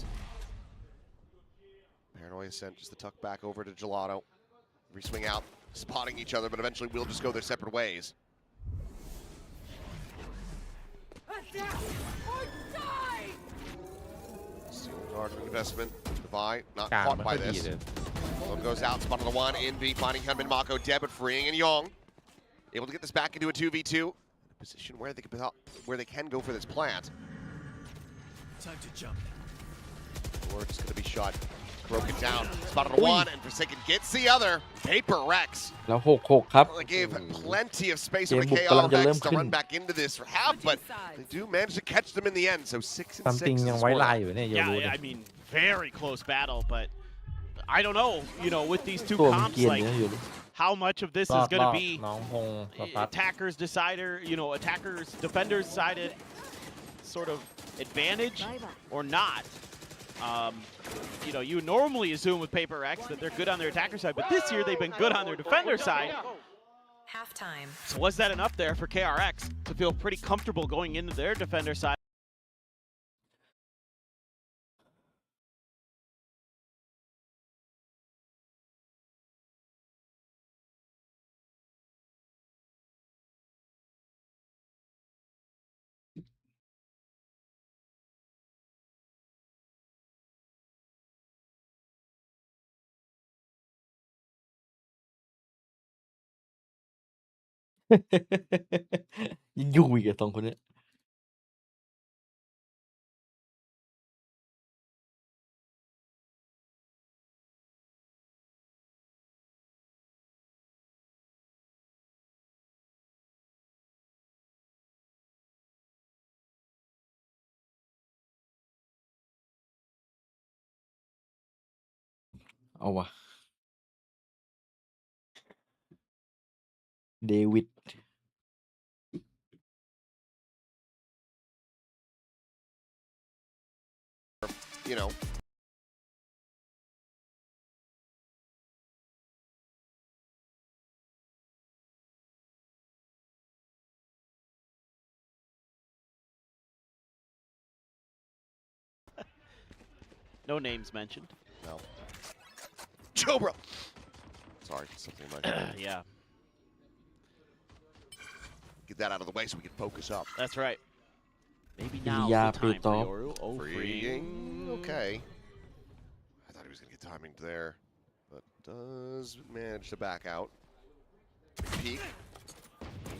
Paranoia sent just the tuck back over to Gelato. Reswing out, spotting each other, but eventually we'll just go their separate ways. Sealed guard investment. Devi not กลาง caught ไม่ by ค่อยดี this. เลย One goes out, spot on the one. Envy finding Hyunmin, Mako dead, but freeing and Young. Able to get this back into a 2v2. A position where they can go for this plant. Time to jump. Or just going to be shot. Broken down. Spot on the one, and Forsaken gets the other. PRX. แล้ว6-6 ครับ They gave plenty of space for เกมบุกกำลังจะเริ่ม KRX to ขึ้น run back into this for half, but they do manage to catch them in the end. So 6 and ซัม 6 ติง is ยัง the ไว้ลาย scoreline. อยู่เนี่ยโย Yeah, รู yeah, เนี่ย I mean, very close battle, but I don't know, you know, with these two ตัวมัน comps, เกรียน like นะอยู่ดิ how much of this รอ is บ going to be น้องพงศ์ประพัฒน์ attackers decider, you know, attackers, defenders sided sort of advantage or not. You know, you normally assume with PRX that they're good on their attacker side, but this year they've been good on their defender side. Halftime. So was that enough there for KRX to feel pretty comfortable going into their defender side?ยังอยู่อีกอะสองคนเนี้ยเอาวะเดวิด You know, No names mentioned. No. Joe, bro. Sorry, something like that. Yeah. Get that out of the way so we can focus up. That's right. Maybe now Yeah, the time pretty top. for Yoru. Oh, Freeing. Okay. I thought he was going to get timing there, but does manage to back out. Peek.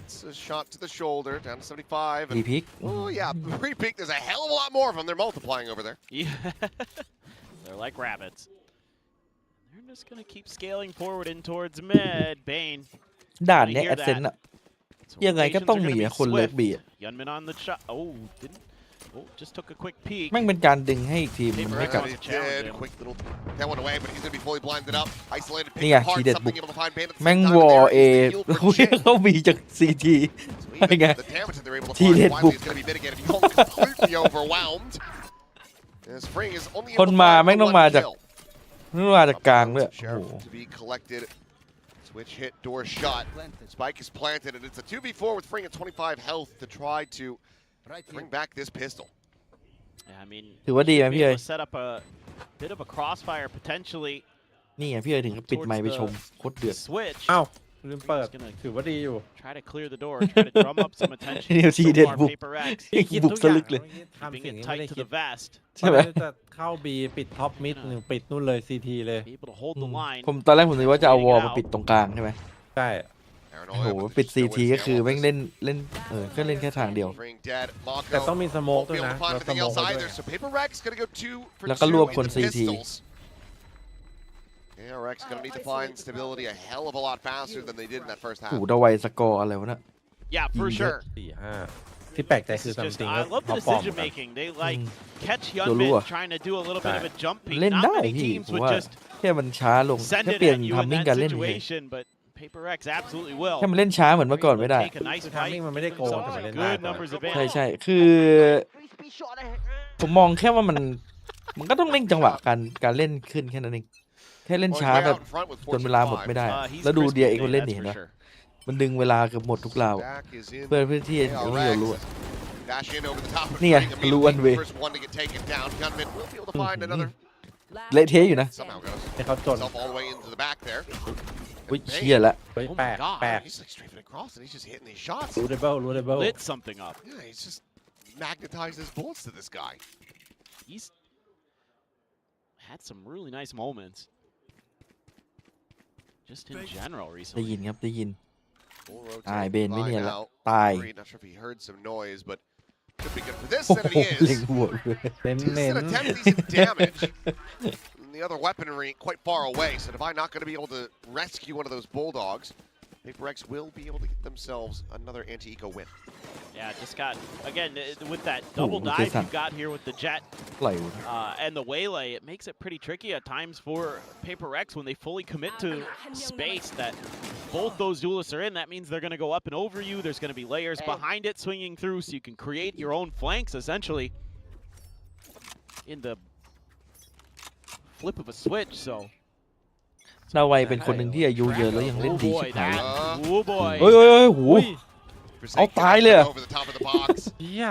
It's a shot to the shoulder, down to 75. And, Peek. oh, yeah, pre-peek. There's a hell of a lot more of them. They're multiplying over there. Yeah. They're like rabbits. They're just going to keep scaling forward in towards mid. Bane. ด่านเนี้ยแอดเซนต์อะยังไงก็ต้องมีอะคนเลิกบีอะ Yunmin on the shot. Oh, didn't. Oh, just took a quick peek. แม่งเป็นการดึงให้อีกทีมมันไม่กลับ Quick little that one away, but he's going to be fully blinded up. Isolated, pick นี่ไง apart, ทีเด็ดบุ something ก able to find Bane at the แม่ง same ว time. อ There เอ is the heal for Jin. เข้าบีจากซีที So เป็นไง even the damage that they're able to ที find เด็ดบุก widely is going to be mitigated. He's completely overwhelmed. As Spring is only ค able น to มา find แม่ง the ต้อง one มาจาก kill. มาจากกลางด้วยโอ้โห Sheriff to be collected. Switch hit, door shut. Spike is planted, and it's a 2v4 with Fring at 25 health to try to bring back this pistol. Yeah, I mean, ถือว่าดีไหม should be พี่เอ๋ย able to set up a bit of a crossfire potentially. นี่ไงพี่เอ๋ยถึงกับปิดไมค์ไปชมโคตรเดือด Switch. อ้าวลืมเปิดถือว่าดีอยู่ Try to clear the door. Try to drum up some attention. เดี๋ยวที So เด็ด far, บุก PRX บุกสลึกเลย ทำ keeping สิ่ง it นี้ไม่ได้ tight to คิด the vest. ใช่ไหม จะเข้าบีปิดท็อปมิดหนึ่งปิดนู่นเลยซีทีเลย Be able to hold the line. ผมตอนแรกผมนึกว่าจะเอาวอลมาปิดตรงกลางใช่ไหม ใช่ โอ้โหปิดซีทีก็คือแม่งเล่นก็เล่นแค่ทางเดียว Fring dead. Mako แต่ต้องมีสโมก won't ด้ว be ย able นะ to find เราส anything โมก else ไว้ด้วย either. So PRX gonna go 2 for แล้วก็ 2 รวบ in คน the CT pistols. KRX gonna need to find stability a hell of a lot faster than they did in that first โอ้ half. โหดาไวสกอร์อะไรวะน่ะ Yeah, for Yeah. sure. 4-5 ที่แปลกใจคือ This ซั is ม just, ติง I ก็ love ท็ the อปฟอร์ม decision making. They like catch ตัวรู้ Yunmin อะ trying to do a little bit of a jump peek. เล่น Not ได้ many พี่ teams ผม would ว่า just แค่มันช้าลง send แค่ it เปลี่ยน at you ทัม in มิ่ง that การเล่นเฉย situation, but PRX absolutely will. แค่มันเล่นช้าเหมือนเมื่อก่อนไม่ได้ Take a nice ทัม fight. มิ่งมันไม่ได้โกงแต่มันเล่นได้ Good numbers of ใช่ advantage. ใช่คือผมมองแค่ว่ามันก็ต้องเล่นจังหวะการเล่นขึ้นแค่นั้นเองแค่เล่น Well, ช้า he's way แบบ out in front with จนเวลาหมด 14-5. ไม่ได้ He's แล้วดู crispy เดียเอง today, มันเล่น that's เห็น for ปะ sure. มันดึงเวลาเกือบหมดทุกราว Back is in. เพื่อที่จะอย่างนี้เรารู้อะ Dash in over the top of นี่ไง Fring, รู้ one immediately way first one to get taken down. Gunman will be able to find another. เละเทะอยู่นะ Somehow goes ให้เขาจน himself all the way into the back there. อุ้ยเชี่ยละ เฮ้ย Oh แปล my ก God. แปลก He's like strafing across and he's just hitting these shots. รู้ได้เบิลรู้ได้เบิล Lit something up. Yeah, he's just magnetized his bullets to this guy. He's had some really nice moments. Just in general ได้ recently. ยินครับได้ยิน Full ตาย rotate เบนไม่ line เนียนละ out. ตาย Worried, not sure if he heard some noise, but could be good for this, โอ้ and โห he เล็ง is. หัวเลย เน้น Decent attempt, decent damage. And the other weaponry quite far away, so Divine not going to be able to rescue one of those bulldogs. PRX will be able to get themselves another anti-eco win. Yeah, just got, again, with that double Oh, dive this you got here with the jet ไหลวะ and the waylay, it makes it pretty tricky at times for PRX when they fully commit to space that both those duelists are in. That means they're going to go up and over you. There's going to be layers behind it swinging through, so you can create your own flanks, essentially, in the flip of a switch, so... ดาไวเป็นคนหนึ่งที่อายุเยอะแล้วยังเล่น Oh ดี boy, ชิบหาย that... Oh boy. เฮ้ยเฮ้ยเฮ้ยโห Forsaken I'll tie there. over the top of the box. เฮีย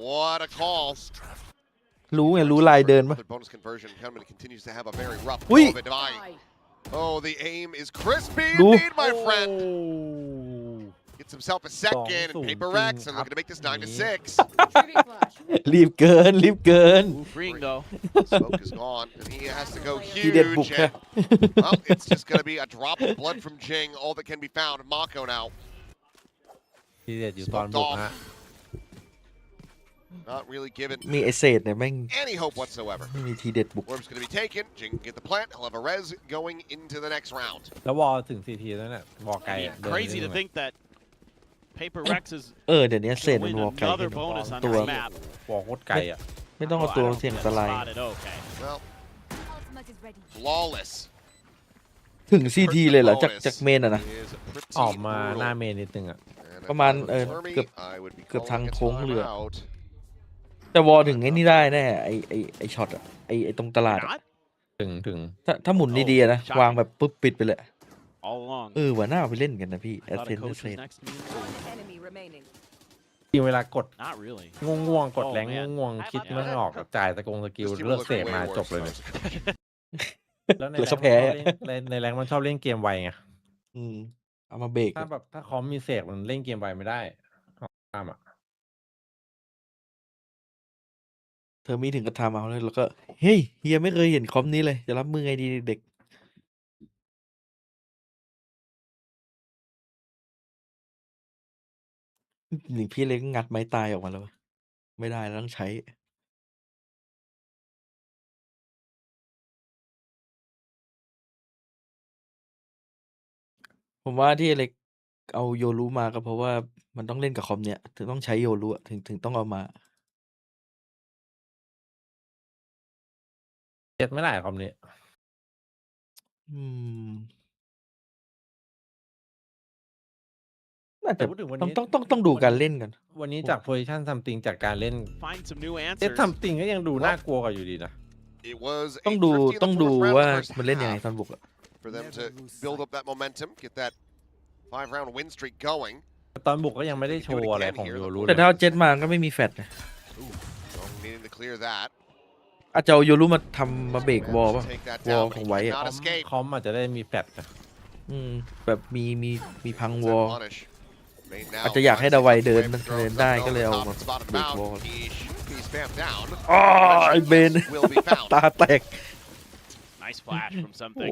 What a call. รู้ไงรู้ลายเดินปะ Another bonus conversion. Gunman continues to have a very rough go Ui. of it. Divine. Oh, the aim is crispy Lu. indeed, my friend. โอ้ Gets himself a second, and 2-0 PRXจริ are ง looking to make this 9-6. รีบเกินรีบเกิน Ooh, freeing though. Smoke is gone, and he has to go ทีเด็ดบุก huge. แค่ And, well, it's just going to be a drop of blood from Jing, all that can be found. Mako now, ที่เด็ดอยู่ตอนบุกฮะ not really given มีไอเศษเนี่ยแม่ง any hope whatsoever. ไม่มีทีเด็ดบุก Orb's going to be taken. Jing can get the plant. He'll have a res going into the next round. แล้ววอลถึงซีทีแล้วเนี่ยวอลไกล I mean, อะเดิน crazy to เรื่อยๆ think that PRX is เดี๋ยวนี้เศษ gonna มัน win วอลไกล another กัน bonus on ตัว this map. วอลโคตรไกลอ่ะ ไม่ต้องเอา Oh, ตัว I don't เสี่ยง think อันต that's ราย spotted. Okay. Well, flawless. ถึงซีทีเลยเหรอจากเมนอะนะ Is pretty ออกมาหน้า brutal. เมนนิดนึงอ่ะ And ประมาณ if I was Army, เกือบ I would be เกือบ calling ทาง a โค้งเรือ timeout. แต่วอลถึงไอ้นี่ได้แน่ไอช็อตอะไอตรงตลาดอะ Not ถึง ถ้าหมุนดีๆอะนะ shocking. วางแบบปุ๊บปิดไปเลย all along. ว่าน่าเอาไปเล่นกันนะพี่ I แอด thought เซ a น coach เซ was น next to me. too. Enemy remaining. จริงเวลากด Not really. ง่วงๆกด Oh, แรง man. ง่วงๆคิดไม่ออกจ่ายสกิล This team เลิก looks เสพ way มา worse จบเลยเนี่ย แล้วใน แล้ว แร เขา ง แพ้ ในแรงมันชอบเล่นเกมไวไง เอามาเบรก ถ้าคอมมีเสกมันเล่นเกมไวไม่ได้ตามอ่ะ เธอมีถึงกระทำเอาเลยแล้วก็เฮ้ยเฮียไม่เคยเห็นคอมนี้เลยจะรับมือไงดีเด็กหนึ่งพี่เล็กงัดไม้ตายออกมาแล้วไม่ได้แล้วต้องใช้ผมว่าที่เล็กเอาโยรุมาก็เพราะว่ามันต้องเล่นกับคอมเนี่ยถึงต้องใช้โยรุถึงต้องเอามา เจ็ดไม่ได้คอมนี้ น่า แต่ จะ พูดถึงวัน ต้อง นี้ ต้องดูการเล่นกัน วันนี้จากโพซิชันซัมติงจากการเล่น Find some new เจ็ด answers. ซัมติงก็ยังดูน่ากลัวกว่าอยู่ดีนะ It was ต้อง a ดู thrifty in the ต้องดู fourth round ว่า of the first มันเล่นยังไง half ตอนบุกอะ for them to build up that momentum, get that 5-round win streak going. ตอนบุกก็ยังไม่ได้โชว์อะไรของโยรุ แต่ถ้าเอาเจ็ตมาก็ไม่มีแฟตนะ So needing to clear that. อาจจะเอาโยรุมาทำมาเบรกวอลป่ะ Take that วอล down, ของ but ไว้ he อะ cannot escape. คอมอาจจะได้มีแฟลชนะ แบบมีพังวอล Punish. Main now อาจจะอยากให้ดาไวเดิน finds his เดิ way น from ได้ the ก็เลยเอา top มา and spotted เบรก him วอ out. ล He spammed down. อ๋อไอเบน Will be found. ตาแตก Nice flash from โอ้ something.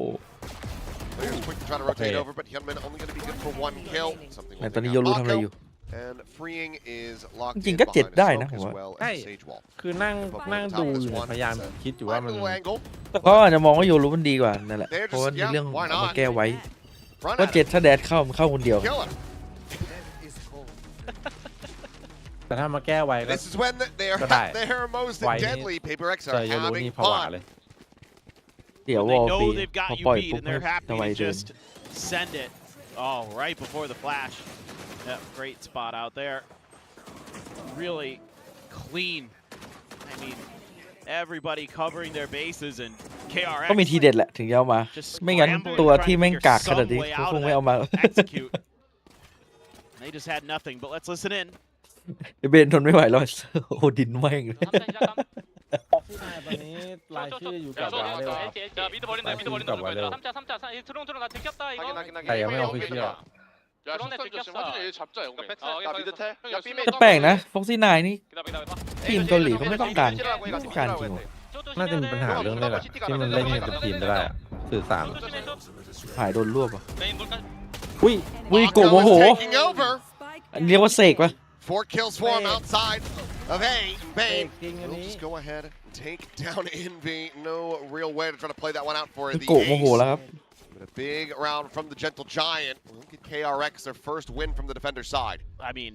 Players quick to try to rotate over, but Hyunmin only going to be good for one kill. Something ไหน will ตอนนี้ take โย out รุทำอะไรอยู่ Mako, and freeing is locked จริง in ๆก็เจ็ด behind ได้ his นะ smoke ผม as ว่า well ใช่ as Sage Wall. คือนั่งดูอยู่เนี่ยพยายามคิดอยู่ว่ามัน Fine little angle. แต่เขาอาจจะมองว่าโยรุมันดีกว่านั่นแหละ They're เพราะว่า just ในเรื่อง why เอามา not? แก้ไว้ Run ว่า at เจ็ it. ดถ้าแดดเข้ามันเข้าคนเดียว Kill him. แต่ถ้ามาแก้ไวก็ This is when they are ก็ได้ at their most ไวนี่ deadly. PRX เจ are อโยรุ having นี่ผวา fun. เลย เดี๋ยว When วอ they ลฟรี know they've พอ got ปล่อย you ปุ๊บ beat and they're ดา happy ไว to เดิน just send it. Oh, right before the flash. Yep, great spot out there. Really clean. I mean, everybody covering their bases and KRX. ก็มีทีเด็ดแหละถึงจะเอามา just ไม่งั้น scrambling, ตัว trying ที่ to แม่ง figure กากขนาด some นี้ way เขา out ค of งไม่เอามา that execute. They just had nothing, but let's listen in. ไอเบนทนไม่ไหวแล้ว โอดินแม่ง ตอนนี้รายชื่ออยู่กับวาเลครับ 자 미드 버린다 미드 버린다 좀 누구 얘들아 와요. 3자 드론 나 들켰다 이거แต่ยังไม่เอาฟิเชียล 야 드론에 들켰어 잡자 영맨 야 미드 텔 แต่แปลกนะฟ็อกซี่นายนี่ 기다려 ทีมเกาหลีเขาไม่ต้องการจริงเหรอ น่าจะมีปัญหาเรื่องนี้แหละที่มันเล่นกันเป็นทีมไม่ได้อะสื่อสาร หายโดนรวบอ่ะ 메인 볼까 อุ้ยโกโม Mako โห is taking over. อันนี้เรียกว่าเสกปะ 4 kills for him outside of A. Bane Taking an will E. just go ahead and take down Envy. No real way to try to play that one out for the โกโมโห Ace. แล้วครับ But a big round from the Gentle Giant. Look at KRX, their first win from the defender side. I mean,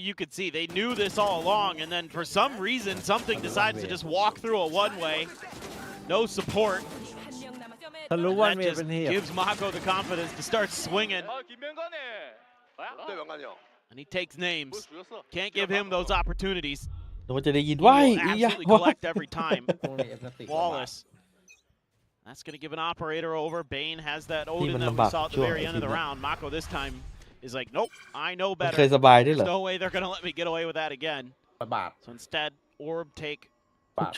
you could see they knew this all along, and then for some reason, something decides to just walk through a one-way. No support. ถ้ารู้ว่า That เมย์ just เป็นเหตุ gives Mako the confidence to start swinging, 아 김명관에 네 명관이요 and he takes names. Can't give him those opportunities. เราจะได้ยิน He ว่า will อียะ absolutely ว่า collect every time. ตรงนี้เอฟนาติก Flawless. That's going to give an operator over. Bane has that Team Odin in that the we back, saw at the sure, very end of the team round. Mako this time is like, nope, I know มัน better. เคยสบายด้วยเหรอ There's no way they're going to let me get away with that again. ระบาด So instead, Orb take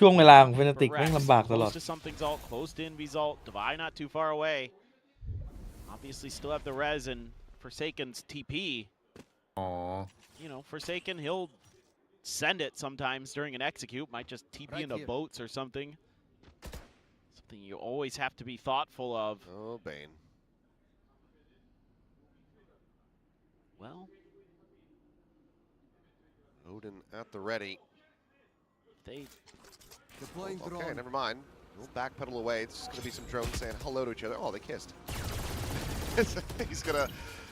ช่วงเวลาของเฟนติกแม่งลำบากตลอด close to something's ult, close to Envy's ult. Divide not too far away. Obviously still have the res and Forsaken's TP. อ๋อ You know, Forsaken, he'll send it sometimes during an execute. Might just TP into boats or something. Something you always have to be thoughtful of. Oh, Bane. Well, Odin at the ready. they Okay, never mind. We'll backpedal away. It's just going to be some drones saying hello to each other. Oh, they kissed. He's going to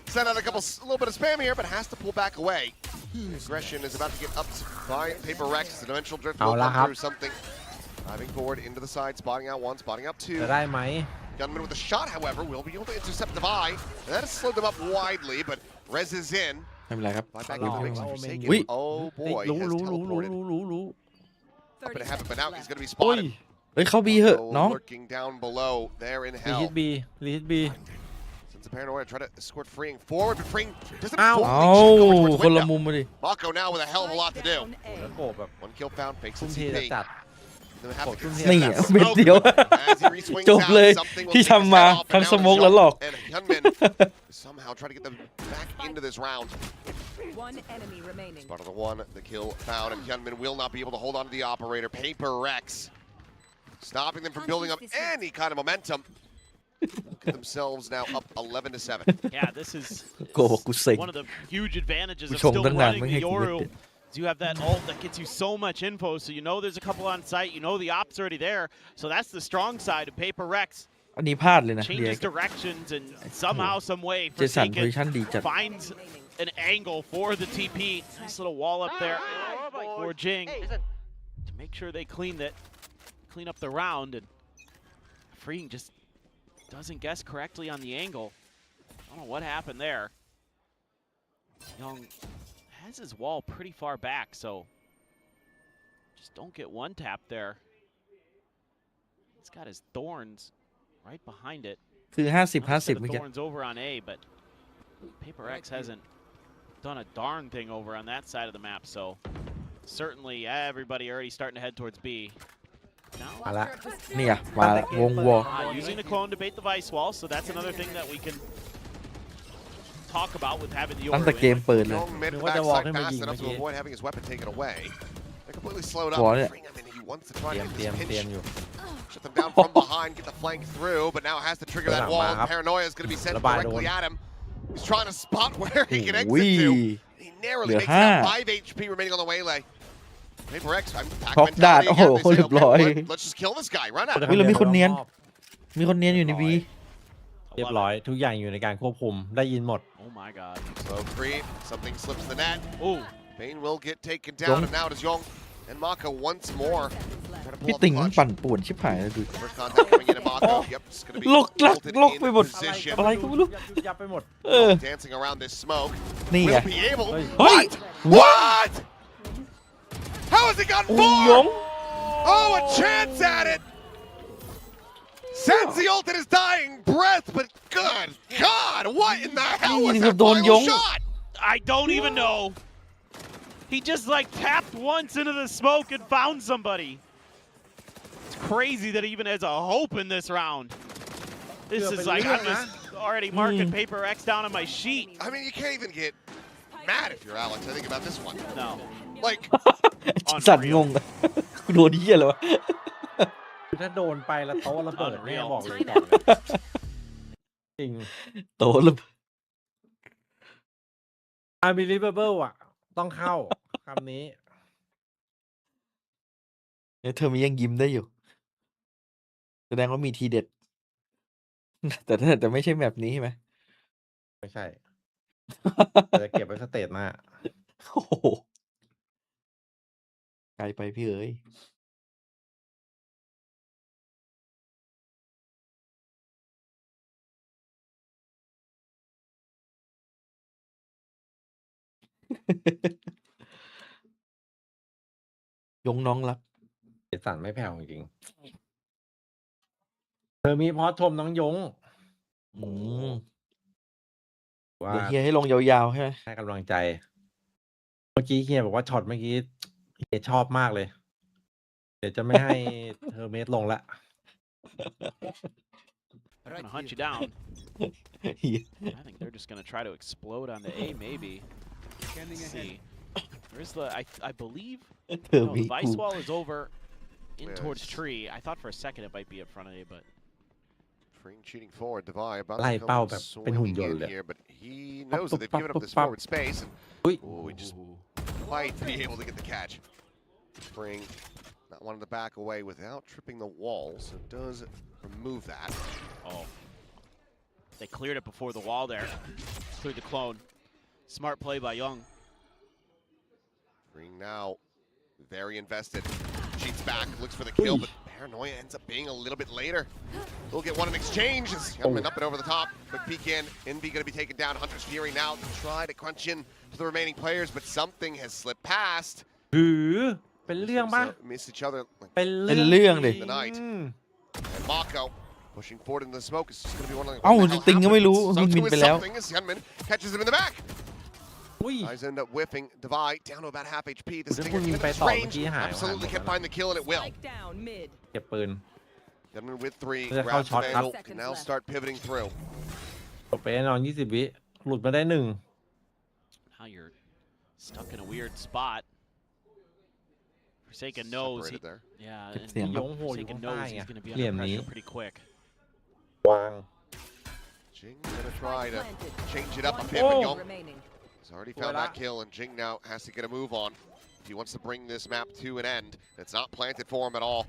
send out a little bit of spam here, but has to pull back away. Aggression is about to get up by PRX. The dimensional drift will come through something. Diving forward into the side, spotting out one, spotting out two. จะได้ไหม Gunman with a shot, however, will be able to intercept Divide. That has slowed them up widely, but Rez is in. ไม่เป็นไรครับ Fly back รอ into the mix. เอา Forsaken. อุ๊ย Oh boy, รู้ has รู้ teleported. รู้ But it happened, but now he's going to be โอ้ย spotted. เฮ้ยเข้าบีเหอะ Mako น้อง lurking down below there in รีฮิ hell. ตบีรีฮิตบี Since It's a paranoia try to escort Freeing forward, but Freeing doesn't เอ้า forward. คนละมุมมาดิ Mako now with a hell of a lot to do. แล้วโกแบบ One kill found, fakes ทุ่ม and เท CP. จัด Then have to ทุ่มเท นี่ contest อ่ะ that เม็ด smoke. เดียว As he reswings จบเลย out, something will ที่ take his ทำมา head off, ทั้ง and ส now โมก Jung และหลอก and Hyunmin somehow try to get them back into this round. One enemy remaining. Spot of the one, the kill found, and Hyunmin will not be able to hold on to the operator. PRX stopping them from building up any kind of momentum. Look at themselves now up 11-7. Yeah, this is โกบอกกูเซ็ง one of the huge advantages กู of ชง still ตั้งนาน running ไม่ the ให้กูเม็ด Yoru. เด็ด is You have that ult that gets you so much info, so you know there's a couple on site, you know the op's already there. So that's the strong side of PRX. อันนี้พลาดเลยนะเรีย Changes ก directions and somehow, some way, เจสัน Forsaken โพซิชั่นดีจัด finds an angle for the TP. Nice little wall up there for Jing to make sure they clean up the round. And Freeing just doesn't guess correctly on the angle. I don't know what happened there. Young has his wall pretty far back, so just don't get one tap there. He's got his thorns right behind it. คือ50-50 Set of เมื่อกี้ thorns over on A, but PRX hasn't done a darn thing over on that side of the map, so certainly everybody already starting to head towards B. มาละ นี่อ่ะมาละวงวอล Using the clone to bait the vice wall, so that's another thing that we can talk about with having the ตั้งแต่ Yoru เก in. มเปิดเลย Young made it What the backside walk him fast again, enough to Mickey. avoid having his weapon taken away. They're completely slowed up. What? Freeing, I mean, he wants to try เตรี to ยม get เตรีย this มเตรียม pinch. อยู่ Shut them down from behind, get the flank through, but now has to trigger that wall. And Paranoia is going to be sent directly at him. He's trying to spot where he can exit อุ้ย to. He narrowly เหลือ makes it out. 5 5 HP remaining on the waylay. PRX, I'm back ท็อปดาด mentality โอ้โห again. They say, เรียบร้อย okay, let's just kill this guy. Run out. เฮ้ยเรามีคนเนียน มีคนเนียนอยู่ในบี เรียบร้อยทุกอย่างอยู่ในการควบคุมได้ยินหมด Oh my god. Slow creep. Something slips the net. Oh. Bane will get taken down, and now it is Young and Mako once more. Try to พี่ pull ติ่ up ง the มัน clutch. ปั่นป่วนชิบหายเลยดู First contact coming in at Mako. Yep, it's going to be ลกลัก ulted ลก in ไปหมด position. อะไรก็ไม่รู้ ยับไปหมด เออ Dancing around this smoke. นี่ไง Will be able. เฮ้ย What? How has he got อู four? หยง Oh, a chance at it. Sends the ult at his dying breath, but good God, what in the hell was that final shot? I don't even know. He just like tapped once into the smoke and found somebody. It's crazy that he even has a hope in this round. This is like, I'm just already marking PRX down on my sheet. I mean, you can't even get mad if you're Alex. I think about this one. No. Like, สัตว์งงกูโดนเหี้ยเลยวะ ถ้าโดนไปแล้วโต๊ะระเบิดแม่บอกเลยก่อน จริง โตแล้ว unbelievable อ่ะ ต้องเข้าคำนี้ เธอมียังยิ้มได้อยู่ แสดงว่ามีทีเด็ด แต่ไม่ใช่แบบนี้ใช่ไหม ไม่ใช่ จะเก็บไว้สเตจหน้า โอ้โหไกลไปพี่เอ๋ย ยงน้องรัก เจสันไม่แผ่วจริงๆเธอมีพอชมน้องยง ว่า เดี๋ยวเฮียให้ลงยาวๆใช่ไหม ให้กำลังใจ เมื่อกี้เฮียบอกว่าช็อตเมื่อกี้เฮียชอบมากเลย เดี๋ยวจะไม่ให้เธอเมตรลงละ They're gonna hunt you down. I think they're just gonna try to explode on the A, maybe. Let's see. Where's the? I believe. No, the vice wall is over, in towards tree. I thought for a second it might be in front of A, but. Freeing cheating forward, Divide about ไล่ to เป้า come แบบเป็นหุ่นยนต์ swinging เลย in here, but he knows that they've given up this forward space. And, oh, he just might be able to get the catch. Freeing not wanting to back away without tripping the wall, so does remove that. Oh. They cleared it before the wall there. Cleared the clone. Smart play by Young. Freeing now very invested. Cheats back, looks for the kill, but Paranoia ends up being a little bit later. We'll get one in exchange. Youngman up and over the top. Quick peek in. Envy going to be taken down. Hunter's Fury now to try to crunch in to the remaining players, but something has slipped past. หือเป็นเรื่องปะ Miss each other. เป็น เป็นเรื่องดิ The night. And Mako Pushing forward in the smoke is just going to be one of the เอ้าจะติงก็ไม่รู้มันบินไปแล้ว Hyunmin catches him in the back. Guys end up whiffing. Divide down to about half HP. This thing is range. Absolutely can't find the kill, and it will. เก็บปืน Hyunmin with 3. They're Grabs the shot Vandal. up. Can now start pivoting through. จบไปแน่นอน20 วิหลุดมาได้1 Now you're stuck in a weird spot. Forsaken knows. Separated there. Yeah, and เสียงแบบ Forsaken knows he's going to be เหลี่ยม under นี้ pressure pretty quick. วาง Jing gonna try to change it up a bit, Oh. but Young has already found that kill, and Jing now has to get a move on if he wants to bring this map to an end. It's not planted for him at all.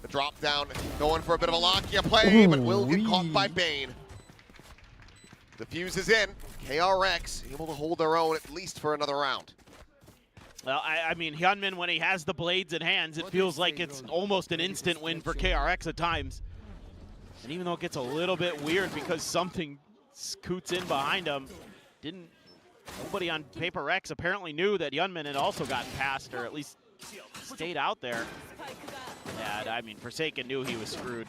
The drop down, going for a bit of a Lakia play, but will get caught by Bane. The fuse is in. KRX able to hold their own at least for another round. Well, I mean, Hyunmin, when he has the blades in hands, it feels like it's almost an instant win for KRX at times. And even though it gets a little bit weird because something scoots in behind him, nobody on PRX apparently knew that Hyunmin had also gotten past, or at least stayed out there. Yeah, I mean, Forsaken knew he was screwed.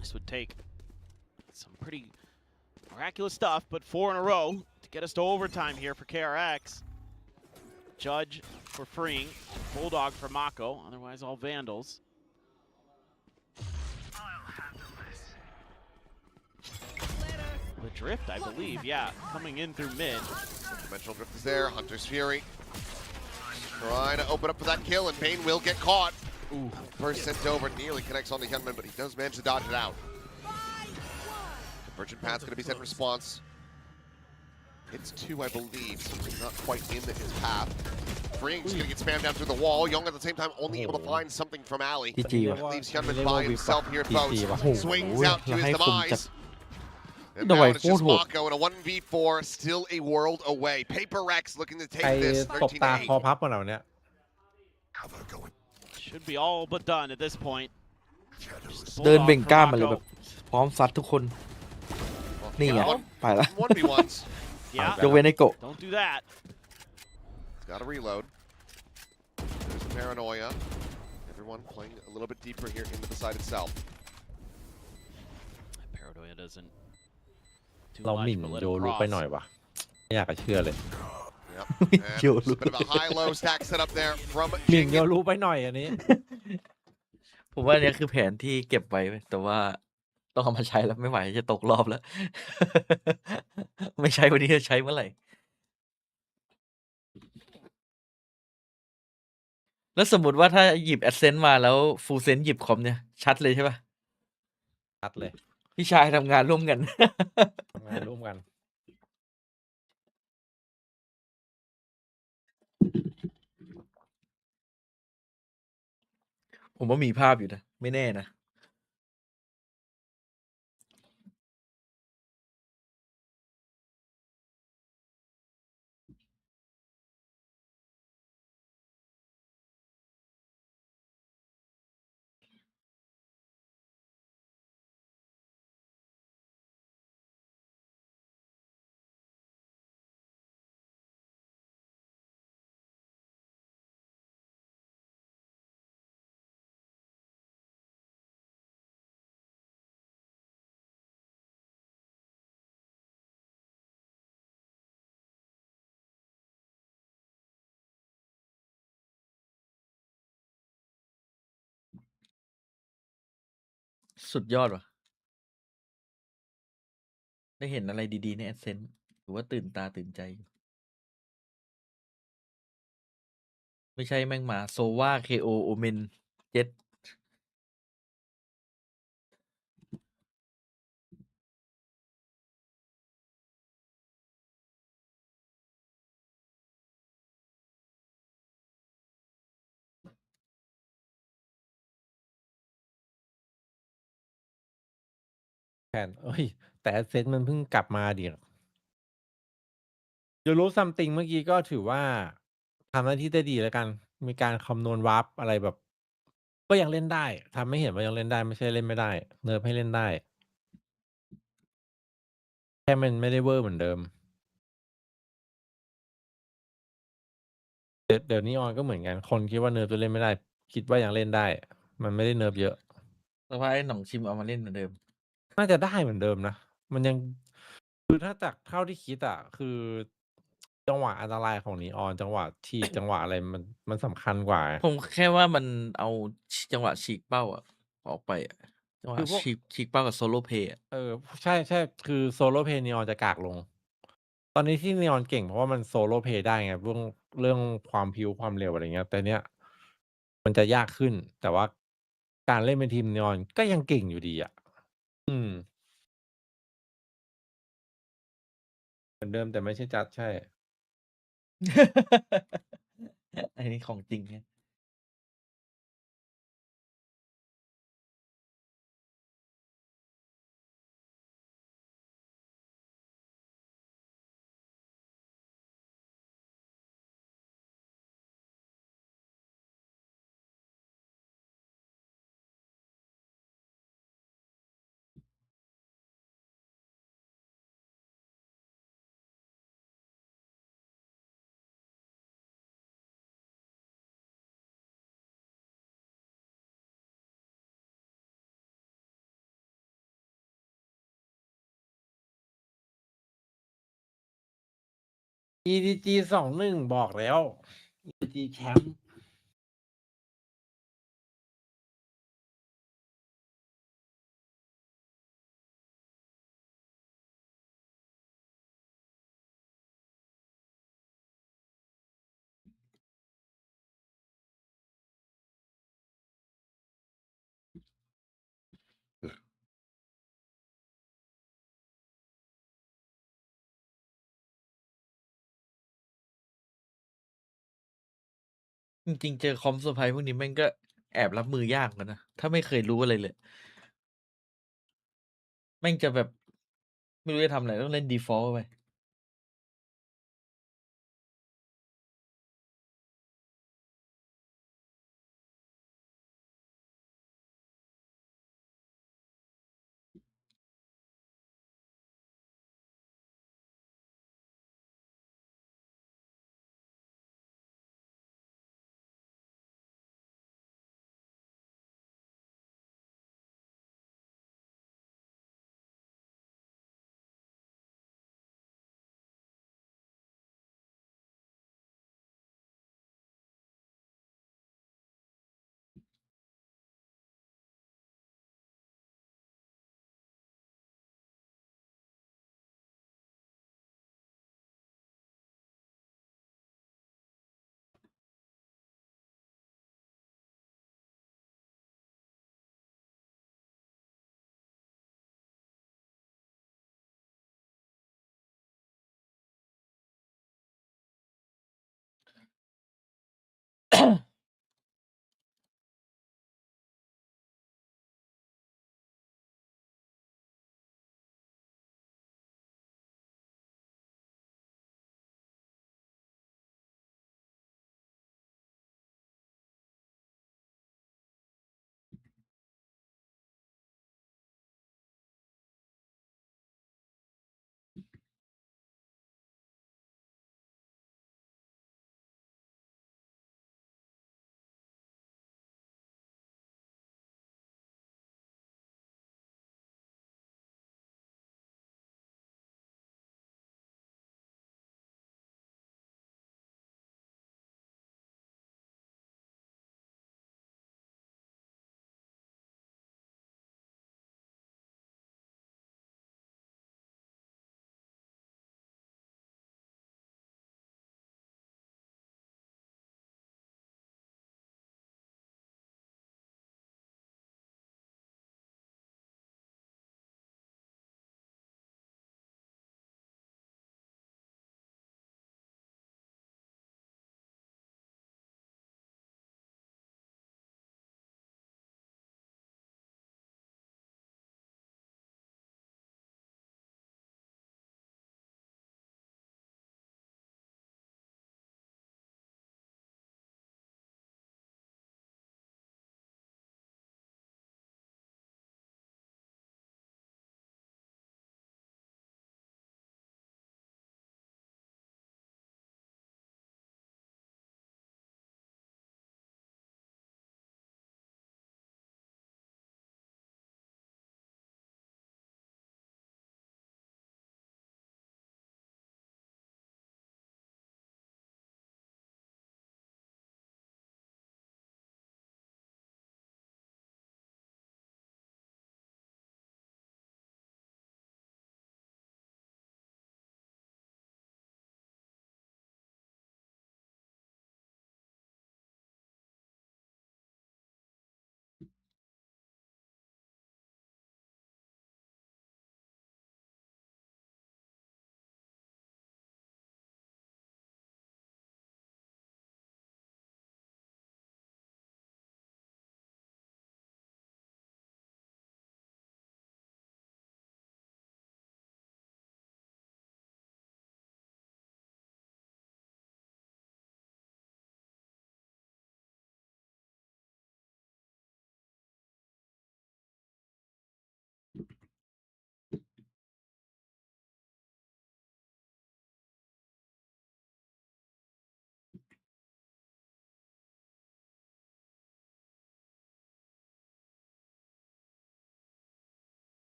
This would take some pretty miraculous stuff, but 4 in a row to get us to overtime here for KRX. Judge for freeing, Bulldog for Mako, otherwise all Vandals. The drift, I believe, yeah, coming in through mid. Dimensional drift is there, Hunter's Fury. Trying to open up for that kill, and Bane will get caught. Ooh, first sent over, nearly connects on to Hyunmin, but he does manage to dodge it out. Convergent path's going to be sent response. Hits 2, I believe, so he's not quite in his path. Freeing's going to get spammed down through the wall. Young at the same time only able to find something from Ali. GG That leaves Hyunmin by himself here at Boats. Swings out to his demise. And now it's just Mako in a 1v4, still a world away. PRX looking to ใคร take this ตบตาคอ 13-8. พับมาแล้วเนี่ย Should be all but done at this point. เดินเบ่งกล้ามมาเลยแบบพร้อมซัดทุกคน นี่ไงไปละ 1v1s. Yeah, ยกเว้นไอโกะ don't do that. It's got to reload. There's Paranoia. Everyone playing a little bit deeper here into the site itself. Paranoia doesn't do เราหมิ่น much, but let โย him รู้ไป cross. หน่อยวะไม่อยากจะเชื่อเลย Yep. And just a bit of a high-low stack setup there from หมิ่น Jing. โยรู้ไปหน่อยอันนี้ ผมว่าอันเนี้ยคือแผนที่เก็บไว้เว้ยแต่ว่าต้องเอามาใช้แล้วไม่ไหวจะตกรอบแล้ว ไม่ใช้วันนี้จะใช้เมื่อไหร่ แล้วสมมติว่าถ้าหยิบแอดเซนต์มาแล้วฟูลเซนหยิบคอมเนี่ย ชัดเลยใช่ปะ ชัดเลย พี่ชายทำงานร่วมกัน ทำงานร่วมกัน ผมว่ามีภาพอยู่นะ ไม่แน่นะ สุดยอดว่ะ ได้เห็นอะไรดีๆในแอดเซนต์หรือว่าตื่นตาตื่นใจอยู่ไม่ใช่แม่งมาโซวาเคโอโอเมนเจ็ดแผนเอ้ย แต่เซตมันเพิ่งกลับมาเดี๋ยวโยรู้ซัมติงเมื่อกี้ก็ถือว่าทำหน้าที่ได้ดีแล้วกัน มีการคำนวณวาร์ปอะไรแบบ ก็ยังเล่นได้ทำให้เห็นว่ายังเล่นได้ไม่ใช่เล่นไม่ได้ เนิร์ฟให้เล่นได้ แค่มันไม่ได้เวอร์เหมือนเดิม เดี๋ยวนี้ออนก็เหมือนกัน คนคิดว่าเนิร์ฟจะเล่นไม่ได้ คิดว่ายังเล่นได้ มันไม่ได้เนิร์ฟเยอะ สภาพไอ้หนองชิมเอามาเล่นเหมือนเดิม น่าจะได้เหมือนเดิมนะ มันยังคือถ้าจากเท่าที่คิดอะคือ จังหวะอันตรายของนีออน จังหวะฉีก จังหวะอะไรมันสำคัญกว่า ผมแค่ว่ามันเอาจังหวะฉีกเป้าอะออกไปอะจังหวะ คือพวก ฉีกเป้ากับโซโลเพย์อะ ใช่ ๆ คือโซโลเพลย์นีออนจะกากลง ตอนนี้ที่นีออนเก่งเพราะว่ามันโซโลเพลย์ได้ไงเรื่องความพริ้วความเร็วอะไรเงี้ย แต่เนี้ยมันจะยากขึ้น แต่ว่าการเล่นเป็นทีมนีออนก็ยังเก่งอยู่ดีอะ เหมือนเดิมแต่ไม่ใช่จัด ใช่ อันนี้ของจริงไง EDG 21 บอกแล้ว EDG แชมป์ จริงๆ เจอคอมเซอร์ไพรส์พวกนี้แม่งก็แอบรับมือยากเหมือนกันนะ ถ้าไม่เคยรู้อะไรเลย แม่งจะแบบ ไม่รู้จะทำอะไรต้องเล่น default ไป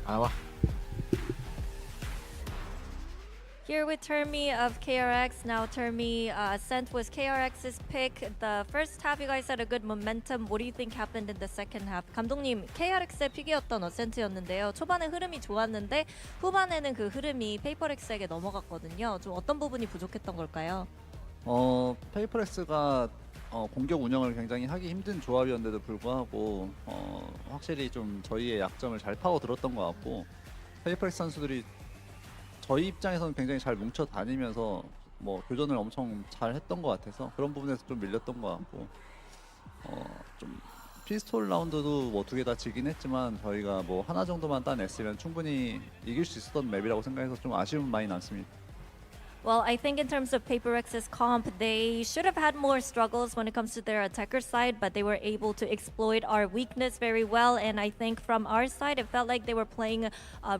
อะไรวะ Here with Termi of KRX. Now Termi, Scent was KRX's pick. The first half you guys had a good momentum. What do you think happened in the second half? 감독님, KRX의 픽이었던 어센트였는데요. 초반에 흐름이 좋았는데 후반에는 그 흐름이 페이퍼렉스에게 넘어갔거든요. 좀 어떤 부분이 부족했던 걸까요? 페이퍼렉스가 공격 운영을 굉장히 하기 힘든 조합이었는데도 불구하고 확실히 좀 저희의 약점을 잘 파고들었던 것 같고 페이퍼렉스 선수들이 저희 입장에서는 굉장히 잘 뭉쳐 다니면서 뭐 교전을 엄청 잘 했던 것 같아서 그런 부분에서 좀 밀렸던 것 같고 좀 피스톨 라운드도 뭐 두 개 다 지긴 했지만 저희가 뭐 하나 정도만 따냈으면 충분히 이길 수 있었던 맵이라고 생각해서 좀 아쉬움 많이 남습니다. Well, I think in terms of PaperX's comp, they should have had more struggles when it comes to their attacker side, but they were able to exploit our weakness very well. And I think from our side, it felt like they were playing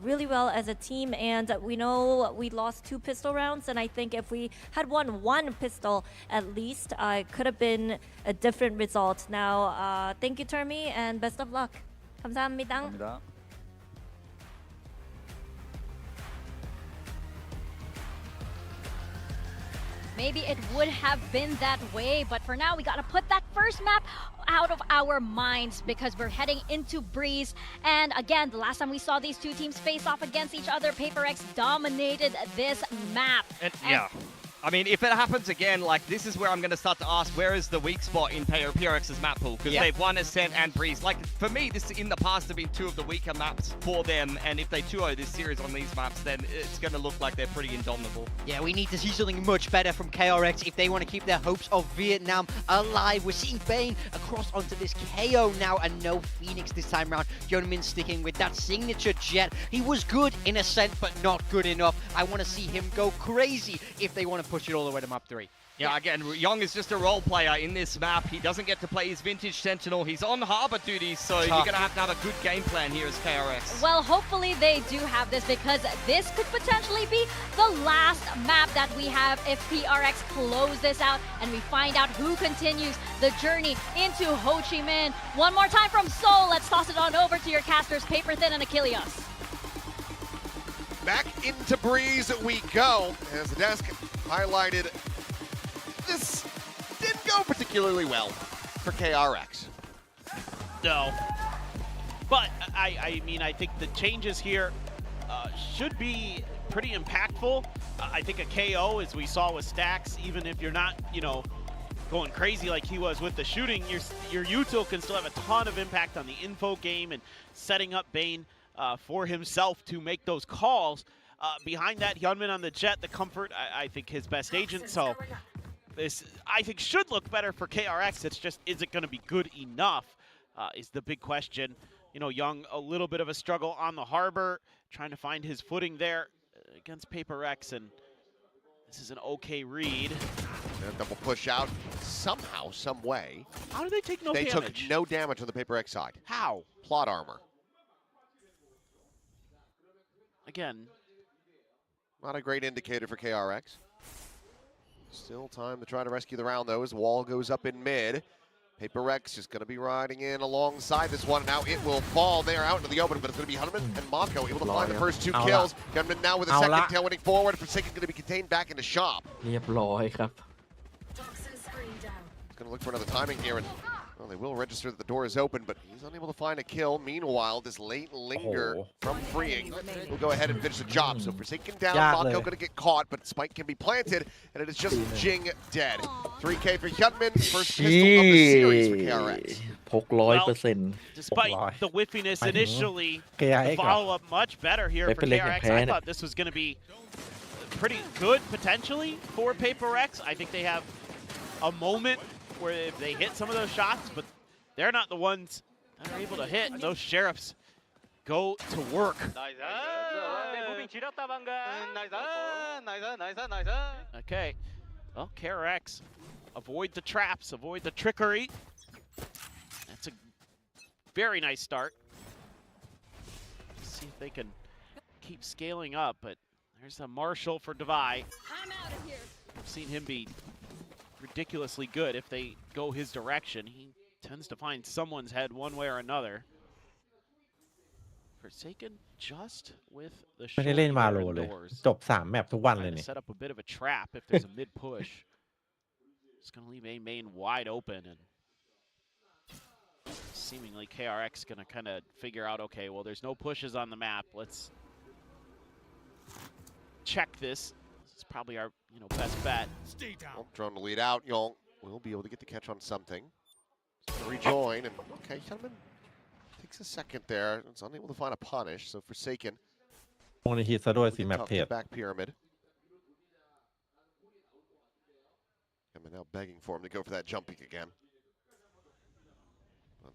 really well as a team. And we know we lost 2 pistol rounds, and I think if we had won 1 pistol at least, it could have been a different result. Now, thank you, Termi, and best of luck. 감사합니다. 감사합니다. Maybe it would have been that way, but for now we gotta put that first map out of our minds because we're heading into Breeze. And again, the last time we saw these two teams face off against each other, PaperX dominated this map. And yeah. I mean, if it happens again, like, this is where I'm going to start to ask, where is the weak spot in PRX's map pool? Because they've won Ascent and Breeze. Like, for me, this in the past have been 2 of the weaker maps for them, and if they 2-0 this series on these maps, then it's going to look like they're pretty indomitable. Yeah, we need to see something much better from KRX if they want to keep their hopes of Vietnam alive. We're seeing Bane across onto this KO now, and no Phoenix this time around. Yeonmin sticking with that signature jet. He was good in Ascent, but not good enough. I want to see him go crazy if they want to push it all the way to map 3. Yeah, again, Young is just a role player in this map. He doesn't get to play his vintage Sentinel. He's on harbor duty, so you're going to have a good game plan here as KRX. Well, hopefully they do have this because this could potentially be the last map that we have if PRX close this out and we find out who continues the journey into Ho Chi Minh. One more time from Seoul. Let's toss it on over to your casters, Paper Thin and Achilles. Back into Breeze we go, as the desk highlighted. This didn't go particularly well for KRX. No. But, I mean, I think the changes here should be pretty impactful. I think a KO, as we saw with Stacks, even if you're not, you know, going crazy like he was with the shooting, your util can still have a ton of impact on the info game and setting up Bane for himself to make those calls. Behind that, Yeonmin on the jet, the comfort, I think his best agent, so this, I think, should look better for KRX. It's just, is it going to be good enough is the big question. You know, Young, a little bit of a struggle on the harbor, trying to find his footing there against PaperX, and this is an okay read. And double push out somehow, some way. How do they take no damage? They took no damage on the PaperX side. How? Plot armor. Again. Not a great indicator for KRX. Still time to try to rescue the round, though, as Wall goes up in mid. PaperX is going to be riding in alongside this one. Now it will fall there out into the open, but it's going to be Hunterman and Mako able to find the first 2 kills. Gunman now with a second tailwinding forward. Forsaken going to be contained back in the shop. เรียบร้อยครับ He's going to look for another timing here, and well, they will register that the door is open, but he's unable to find a kill. Meanwhile, this late linger from Freeing will go ahead and finish the job. So Forsaken down, Mako going to get caught, but Spike can be planted, and it is just Jing dead. 3K for Hyunmin, first pistol of the series for KRX. 600% Despite the whiffiness initially, the follow-up much better here for KRX. I thought this was going to be pretty good, potentially, for PaperX. I think they have a moment where if they hit some of those shots, but they're not the ones that are able to hit. Those sheriffs go to work. Okay, well, KRX, avoid the traps, avoid the trickery. That's a very nice start. Let's see if they can keep scaling up, but there's a Marshall for Devi. I've seen him be ridiculously good if they go his direction. He tends to find someone's head one way or another. Forsaken just with the ไม่ได้เล่น short วา here โลเลย indoors. จบ3แมปทุกวันเลย Trying to นี่ set up a bit of a trap if there's a mid push. It's going to leave A main wide open, and seemingly KRX going to kind of figure out, okay, well, there's no pushes on the map. Let's check this. This is probably our best bet. Stay down. Well, drone to lead out. Young will be able to get the catch on something. Rejoin, and okay, Gentleman takes a second there. It's unable to find a punish, so Forsaken มองในฮีทซะด้วยสิ looking แมป tough เท to ป the back pyramid. And we're now begging for him to go for that jumping again. But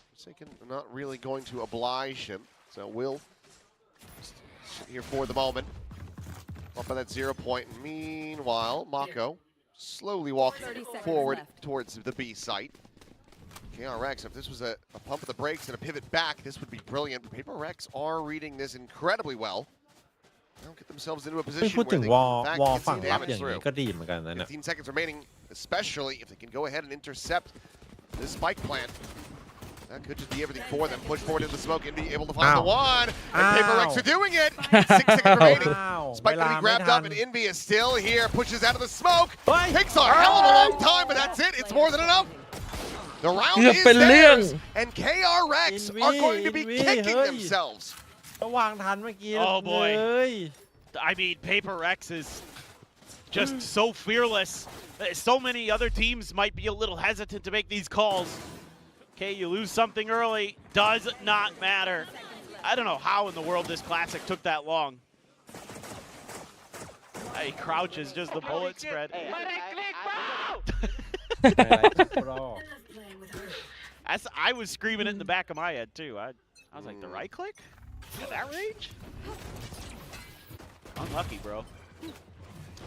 Forsaken not really going to oblige him, so will sit here for the moment. Up by that 0 point. Meanwhile, Mako slowly walking 30 seconds forward left. towards the B site. KRX, if this was a pump of the brakes and a pivot back, this would be brilliant. PRX are reading this incredibly well. They'll get themselves into a ไม่ position พูด where ถึง they ว can อ in fact วอ get ฝั่ง some รับ damage อย่าง through. นี้ก็ดีเหมือนกันนะเนี่ย 15 seconds remaining, especially if they can go ahead and intercept this spike plant. That could just be everything for them. Push forward into the smoke and be able to find the one. And PRX are doing it. 6 seconds remaining. อ้าว Spike เวลา going to be ไม่ grabbed ทั up, น and Envy is still here. Pushes out of the smoke. เฮ้ย Takes a hell of a long time, but that's it. It's more than enough. The round เกือบ is เป็นเรื่อง theirs, and KRX are going to be Envy, kicking เฮ้ย themselves. ก็วางทันเมื่อกี้ Oh, boy. เลย I mean, PRX is just so fearless. So many other teams might be a little hesitant to make these calls. Okay, you lose something early, does not matter. I don't know how in the world this classic took that long. Hey, crouch is just the bullet spread. As I was screaming it in the back of my head too. I was like, the right click? At that range? Unlucky, bro.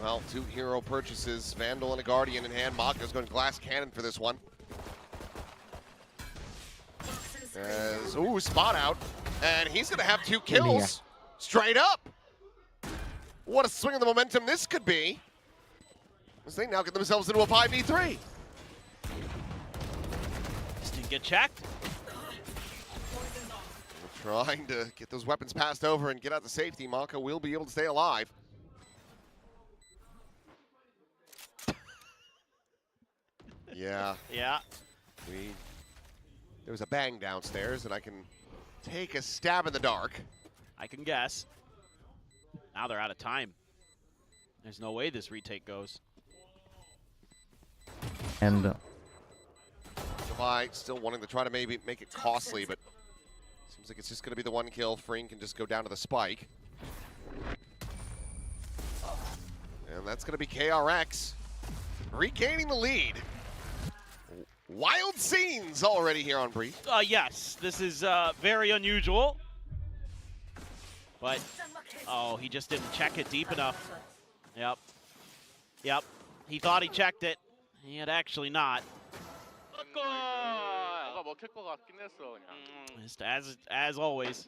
Well, 2 hero purchases, Vandal and a Guardian in hand. Mako's going glass cannon for this one. Ooh, spot out. And he's going to have 2 kills. Straight up. What a swing of the momentum this could be. As they now get themselves into a 5v3. Just didn't get checked. Trying to get those weapons passed over and get out to safety. Mako will be able to stay alive. Yeah. Yeah. There was a bang downstairs, and I can take a stab in the dark. I can guess. Now they're out of time. There's no way this retake goes. and July still wanting to try to maybe make it costly, but seems like it's just going to be the 1 kill. Fring can just go down to the spike. And that's going to be KRX regaining the lead. Wild scenes already here on Breeze. Yes, this is very unusual. But, oh, he just didn't check it deep enough. Yep. Yep. He thought he checked it. He had actually not. Just as always.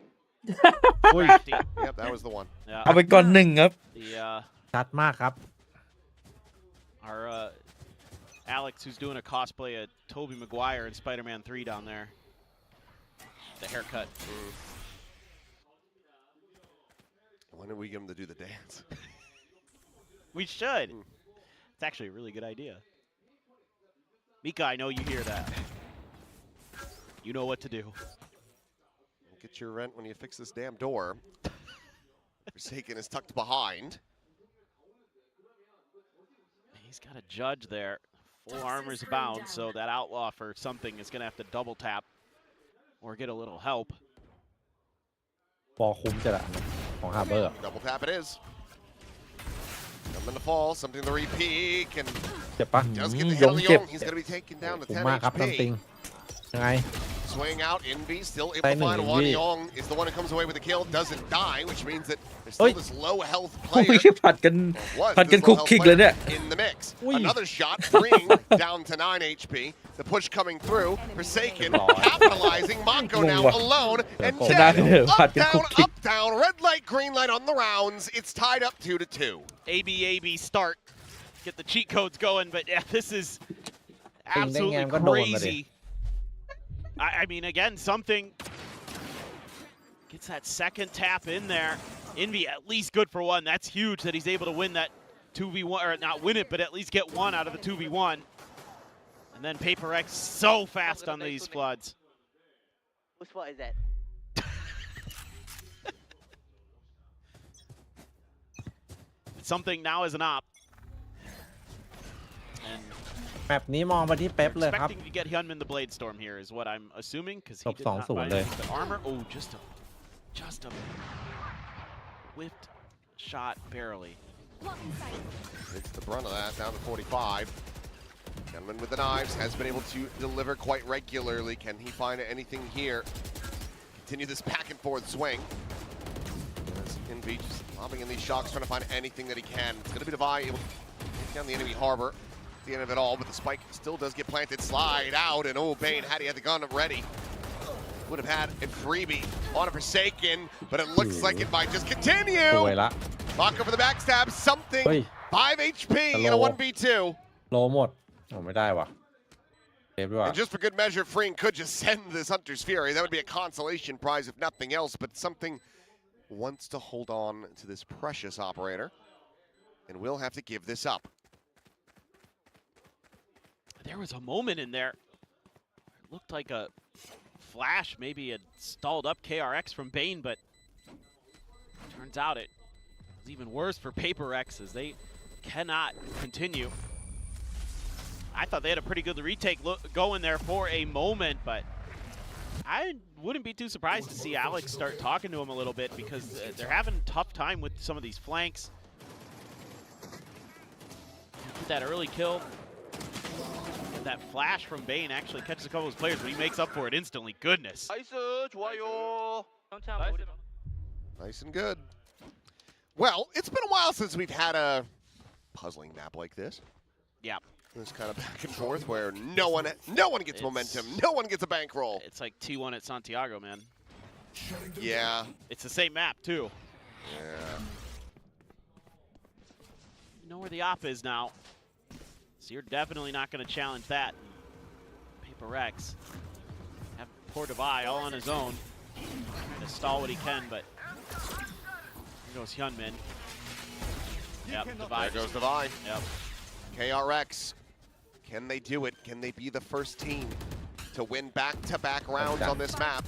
Crafty. Yep, that was the one. เอาไปก่อน1ครับ The ชัดมากครับ our Alex, who's doing a cosplay of Tobey Maguire in Spider-Man 3 down there. The haircut. When are we get him to do the dance? We should. It's actually a really good idea. Mika, I know you hear that. You know what to do. Get your rent when you fix this damn door. Forsaken is tucked behind. He's got a judge there. Full armor's bound, so that outlaw for something is going to have to double tap or get a little help. พอคุ้มจะละของฮาร์เบอร์ Double tap it is. Coming to fall, something to repeat, and เจ็บปะ does get the ย hit ง on the เจ็บ Young. He's going to be taken down to คุ้ม 10 มากครับซัมติง HP. ยังไง Swing out, Envy still able Tay to find Envy. one. Young is the one who comes away with the kill, doesn't die, which means that there's Oi. still this low health โอ้ย player. ผัดกัน Was ผัดกัน this คุ low ก health คิกเลย player เนี่ย in the mix. Ui. Another shot, Bring down to 9 HP. The push coming through. Forsaken capitalizing. Mako now Ngông quá. alone. And Chana dead. cái đều Up, phạt cái down, khúc kick. up, down. Red light, green light on the rounds. It's tied up 2-2. AB start. Get the cheat codes going, but yeah, this is absolutely Tình đánh em có đồn mà crazy. I mean, again, something Gets that second tap in there. Envy at least good for one. That's huge that he's able to win that 2v1, or not win it, but at least get one out of the 2v1. And then PRX so fast on these floods. What spot is that? Something now is an op. And แบบนี้มองไปที่เป๊ปเลยครับ expecting to get Hyunmin the Blade Storm here is what I'm assuming, because he จบ did 2-0 not buy เลย the armor. Oh, just a whipped shot barely. It's the brunt of that, down to 45. Gunman with the knives has been able to deliver quite regularly. Can he find anything here? Continue this back and forth swing. Envy just lobbing in these shocks, trying to find anything that he can. It's going to be Devi able to take down the enemy harbor at the end of it all, but the spike still does get planted. Slide out, and oh, Bane, had he had the gun ready, would have had a freebie on a Forsaken, but it looks like it might just continue. สวยละ Mako for the backstab, something. 5 HP in a 1v2. โลหมดโอ้ไม่ได้ว่ะเซฟด้วย And just for good measure, Freeing could just send this Hunter's Fury. That would be a consolation prize if nothing else, but something wants to hold on to this precious operator, and will have to give this up. There was a moment in there. It looked like a flash maybe had stalled up KRX from Bane, but turns out it was even worse for PRX as they cannot continue. I thought they had a pretty good retake going there for a moment, but I wouldn't be too surprised to see Alex start talking to him a little bit, because they're having a tough time with some of these flanks. Get that early kill. And that flash from Bane actually catches a couple of his players, but he makes up for it instantly. Goodness. Nice and good. Well, it's been a while since we've had a puzzling map like this. Yeah. This kind of back and forth where no one gets momentum, no one gets a bankroll. It's like T1 at Santiago, man. Yeah. It's the same map, too. Yeah. You know where the op is now. So you're definitely not going to challenge that. PRX have poor Devi all on his own. Trying to stall what he can, but here goes Hyunmin. Yep, Devi. There goes Devi. Yep. KRX. Can they do it? Can they be the first team to win back-to-back rounds on this map?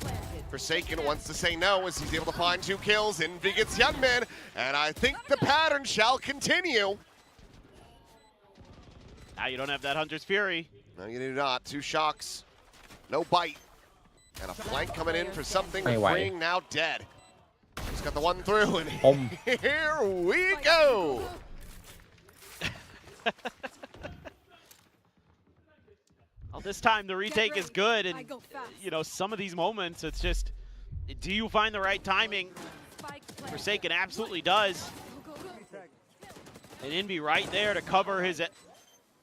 Forsaken wants to say no as he's able to find 2 kills. Envy gets Hyunmin, and I think the pattern shall continue. Now you don't have that Hunter's Fury. No, you do not. 2 shocks, no bite, and a flank coming in for something. Freeing now dead. He's got the one through, and here we go. Well, this time the retake is good, and you know, some of these moments, it's just, do you find the right timing? Forsaken absolutely does. And Envy right there to cover his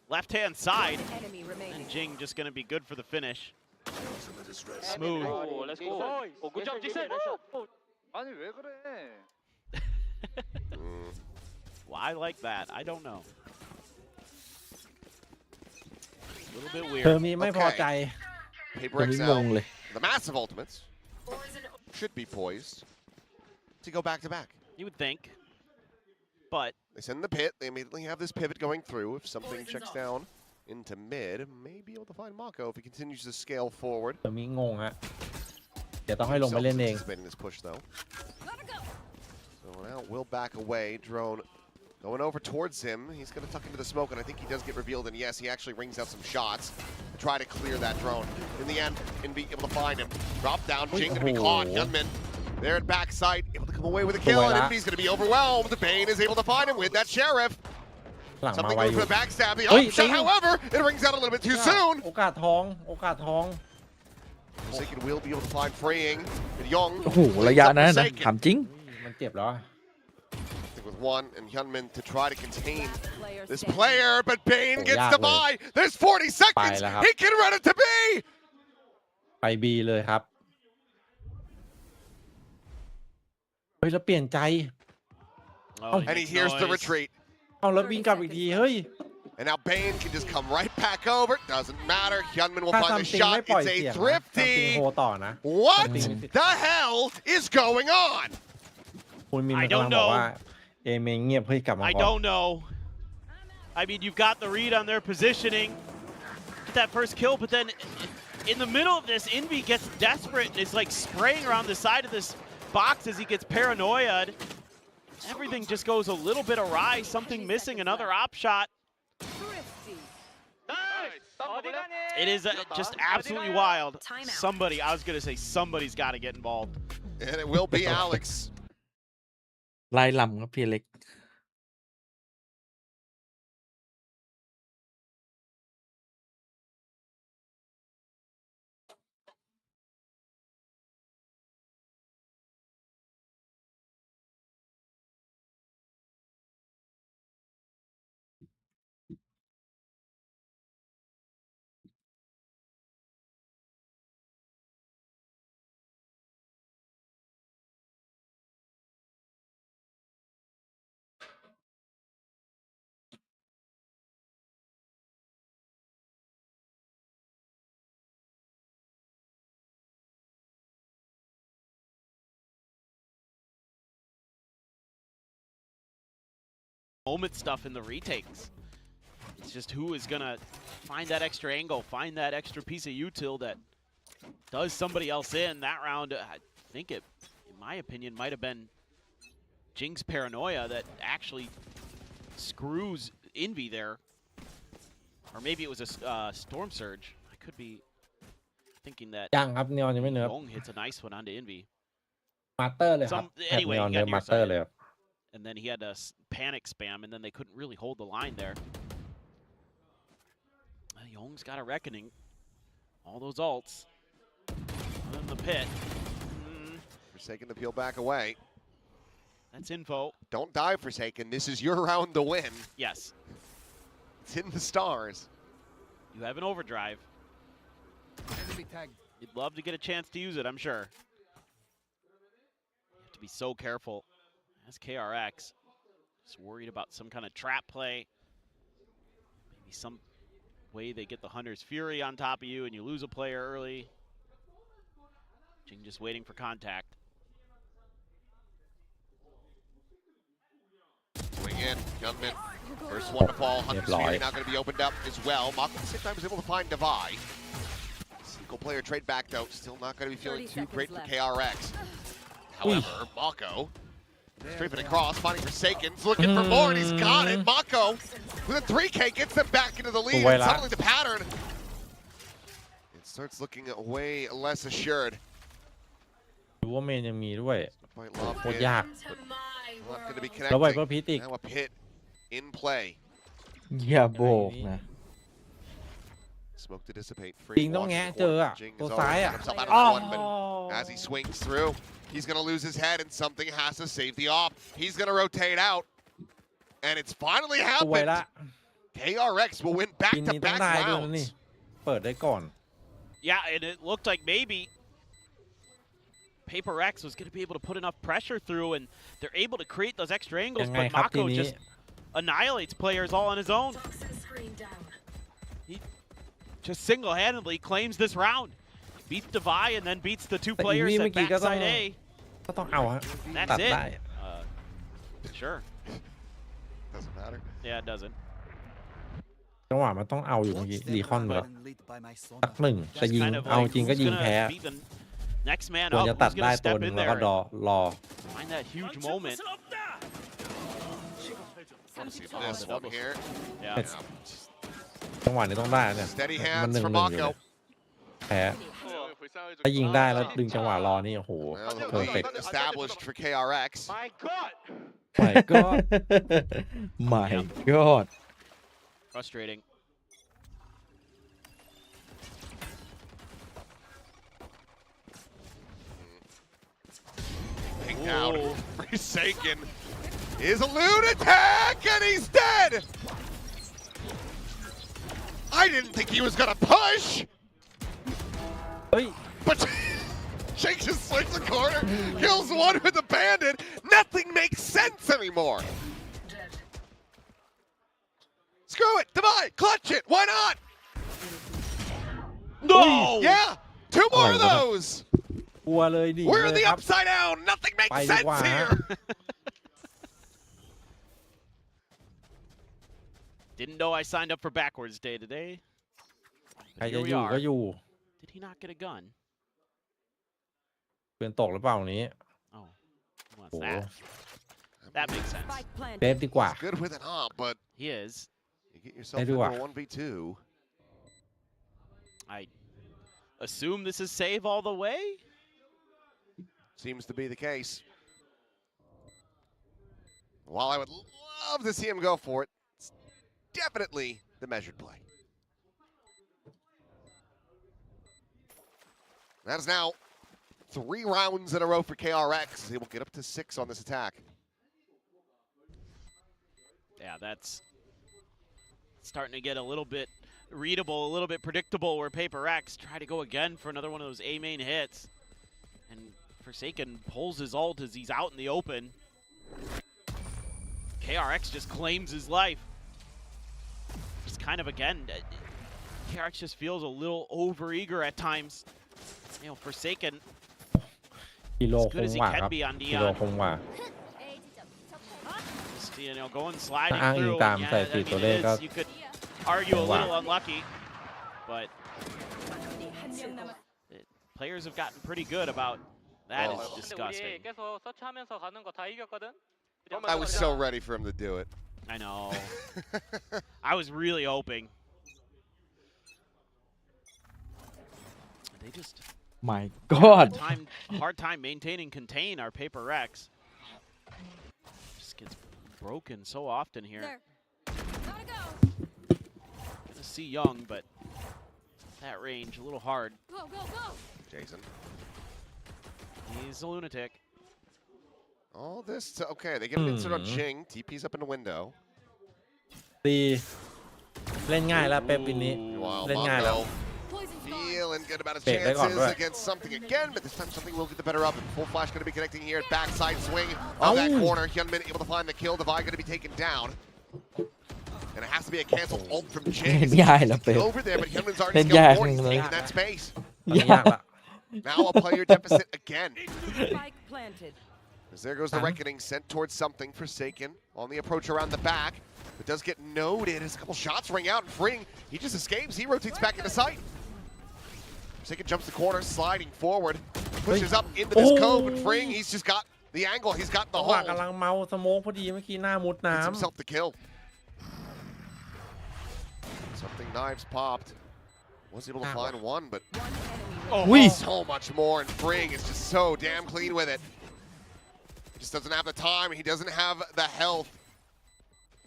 left-hand side. And Jing just going to be good for the finish. Smooth. Oh, let's go. Oh, good job, Jason. Why like that? I don't know. A little bit weird. เธอมีไม่พอใจ PRX now, the massive ultimates should be poised to go back-to-back. You would think, but they send the pit. They immediately have this pivot going through. If something checks down into mid, may be able to find Mako if he continues to scale forward. เธอมีงงฮะเดี๋ยวต้องให้ลงไปเล่นเอง Anticipating this push though. So now will back away. Drone going over towards him. He's going to tuck into the smoke, and I think he does get revealed. And yes, he actually rings out some shots to try to clear that drone. In the end, Envy able to find him. Drop down. Jing going to be caught. Gunman there at backside, able to come away with a kill. And Envy's going to be overwhelmed. Bane is able to find him with that sheriff. หลังมา Something ไว going อยู่ for the backstab. The option, however, it rings out a little bit too soon. โอกาสทอง Forsaken will be able to find Freeing. Young. โอ้โหระยะนั้นนะถามจริง มันเจ็บแล้ว With one and Hyunmin to try to contain this player, but Bane gets the buy. There's 40 seconds. He can run it to B. ไป B เลยครับเฮ้ยแล้วเปลี่ยนใจ And he hears the retreat. เอาแล้ววิ่งกลับอีกทีเฮ้ย And now Bane can just come right back over. Doesn't matter. Hyunmin will ถ้า find ซัม the ติง shot. ไม่ปล่อย It's เสีย a งนะซัมติง thrifty. โฮต่อนะ What the hell is going on? คุณมินกำลังบอกว่าเอเมงเงียบเฮ้ยกลับมา I ก่อน don't know. I mean, you've got the read on their positioning. Get that first kill, but then in the middle of this, Envy gets desperate and is like spraying around the side of this box as he gets paranoid. Everything just goes a little bit awry. Something missing. Another op shot. It is just absolutely wild. Somebody, I was going to say, somebody's got to get involved. And it will be Alex. ลายลำครับพี่เล็กMoment stuff in the retakes. It's just who is going to find that extra angle, find that extra piece of util that does somebody else in. That round, I think it, in my opinion, might have been Jing's paranoia that actually screws Envy there. Or maybe it was a Storm Surge. I could be thinking that ยังครับเนียนยังไม่เนิร์ฟ Yong hits a nice one onto Envy. มาสเตอร์เลยครับ Some- แอบเนี anyway, ยน he เนิร์ got ฟมาสเตอร์ nearsighted. เลยครับ And then he had to panic spam, and then they couldn't really hold the line there. Yong's got a reckoning. All those ults. In the pit. Forsaken to peel back away. That's info. Don't die, Forsaken. This is your round to win. Yes. It's in the stars. You have an overdrive. Enemy tagged. You'd love to get a chance to use it, I'm sure. You have to be so careful. That's KRX. Just worried about some kind of trap play. Maybe some way they get the Hunter's Fury on top of you and you lose a player early. Jing just waiting for contact. Swing in, Hyunmin. First one to fall. Hunter's Fury now going to be opened up as well. Mako at the same time is able to find Devi. Single player trade back though. Still not going to be feeling too great for KRX. However, Mako strafing across, finding Forsaken's looking for more, and he's got it. Mako with a 3K gets them back into the lead. And suddenly the pattern, it starts looking way less assured. ดูว่าเมนยังมีด้วย Quite love โคตร hit. ยาก Not going to be แล้วไวเปอ connecting. ร์พีติก Now a pit in play. อย่าโบกนะ Smoke to dissipate. จริงต้องแงะเจออ่ะ Jing ตัว is ซ้าย already อ่ะ got himself out of one, but as he swings through, he's going to lose his head, and something has to save the op. He's going to rotate out, and it's finally สวย happened. ละ KRX will win ปีนี้ต้อง back-to-back ได้ด้วยนะนี่ rounds. เปิดได้ก่อน Yeah, and it looked like maybe Paper X was going to be able to put enough pressure through, and they're able to create those extra angles, ยังไง but ครับที Mako นี้ just annihilates players all on his own. He just single-handedly claims this round. Beats Devi and then beats the two แต่อี players วี่เมื่ at อกี้ก็ต้อง backside A. ก็ต้องเอาฮะ That's ตัด it. ได้ Sure. Doesn't matter. Yeah, it doesn't. จังหวะมันต้องเอาอยู่เมื่อกี้รีคอนไปแล้ว And lead by my สัก sonar. หนึ่งจะยิง Kind of เอา like จริงก็ who's ยิง gonna แพ้ be the next man ควร up, จะ who's ตัดได้ gonna ตัว step หนึ่ in งแล้วก็ there รอ find that huge moment. Let's see this one here. Yeah. จังหวะนี้ต้องได้เนี่ย Steady มัน hands หนึ่ง from หนึ่งอยู่ Mako. แพ้ถ้ายิงได้แล้วดึงจังหวะรอนี่โอ้โห Well, เพอร์เฟก lead established for KRX. My God My God Frustrating. Pinged out. Forsaken is a lunatic, and he's dead! I didn't think he was gonna push! เฮ้ย But Shake just swings the corner, kills one with the bandit. Nothing makes sense anymore. Screw it. Divide. Clutch it. Why not? No. Yeah. 2 more of those. กลัวเลยดิ We're in เลย the ครับ upside down. Nothing ไป makes ดีก sense ว่า here. Didn't know I signed up for backwards day today. ใคร Here จะ we อยู่ก็ are. อยู่ Did he not get a gun? เปลี่ยนตกหรือเปล่าวันนี้ Oh, who wants โอ้ that? That makes sense. Spike เซ planted. ฟดีกว่า Good with an op, but He is. you get yourself They into do a what? 1v2. I assume this is save all the way. Seems to be the case. While I would love to see him go for it, it's definitely the measured play. That is now 3 rounds in a row for KRX. He will get up to 6 on this attack. Yeah, that's starting to get a little bit readable, a little bit predictable where PRX try to go again for another one of those A main hits. And Forsaken pulls his ult as he's out in the open. KRX just claims his life. Just kind of again, KRX just feels a little overeager at times. You know, Forsaken, กิโล as ค good ง as he กว่าค can รับ be on กิโล Neon. คงกว่า Just, you know, going sliding ถ้าอ้างอิง through. ตาม Yeah, สถิ I ติ mean, ตัวเลข it ก็ is, you could argue a Wow. little unlucky, but players have gotten pretty good about that. Oh. Is disgusting. I was so ready for him to do it. I know. I was really hoping. They just My God hard time maintaining contain our PRX. Just gets broken so often here. Gonna see Young, but that range a little hard. Jason. He's a lunatic. All this, okay, they get an insert on Jing. TP's up in the window. ตีเล่นง่ายแล้วเป๊ปปีนี้ Meanwhile, เล่นง่ายแล้ว Mongo feeling good about his Big, they got chances right. against something again, but this time something will get the better of him. Full flash going to be connecting here. Backside swing of that Ow. corner. Hyunmin able to find the kill. Divide going to be taken down. And it has to be a canceled ult from Jing. เล่นยากแล้วเป๊ป Over there, but Hyunmin's already เล่น skilled ยาก more. จริ He's งเลย taking that space. ตอนนี้ยากละ Now a player deficit again. Spike planted. As there goes the Reckoning sent towards something. Forsaken on the approach around the back. But does get noded as a couple shots ring out and freeing. He just escapes. He rotates back into sight. Forsaken jumps the corner, sliding forward. Pushes up into this cove and freeing. He's just got the angle. He's got the ว่า hold. กำลังเมาสโมกพอดีเมื่อกี้หน้ามุด Gets น้ำ himself the kill. Something knives popped. Was able to find one, but so much more. And freeing is just so damn clean with it. He just doesn't have the time. He doesn't have the health.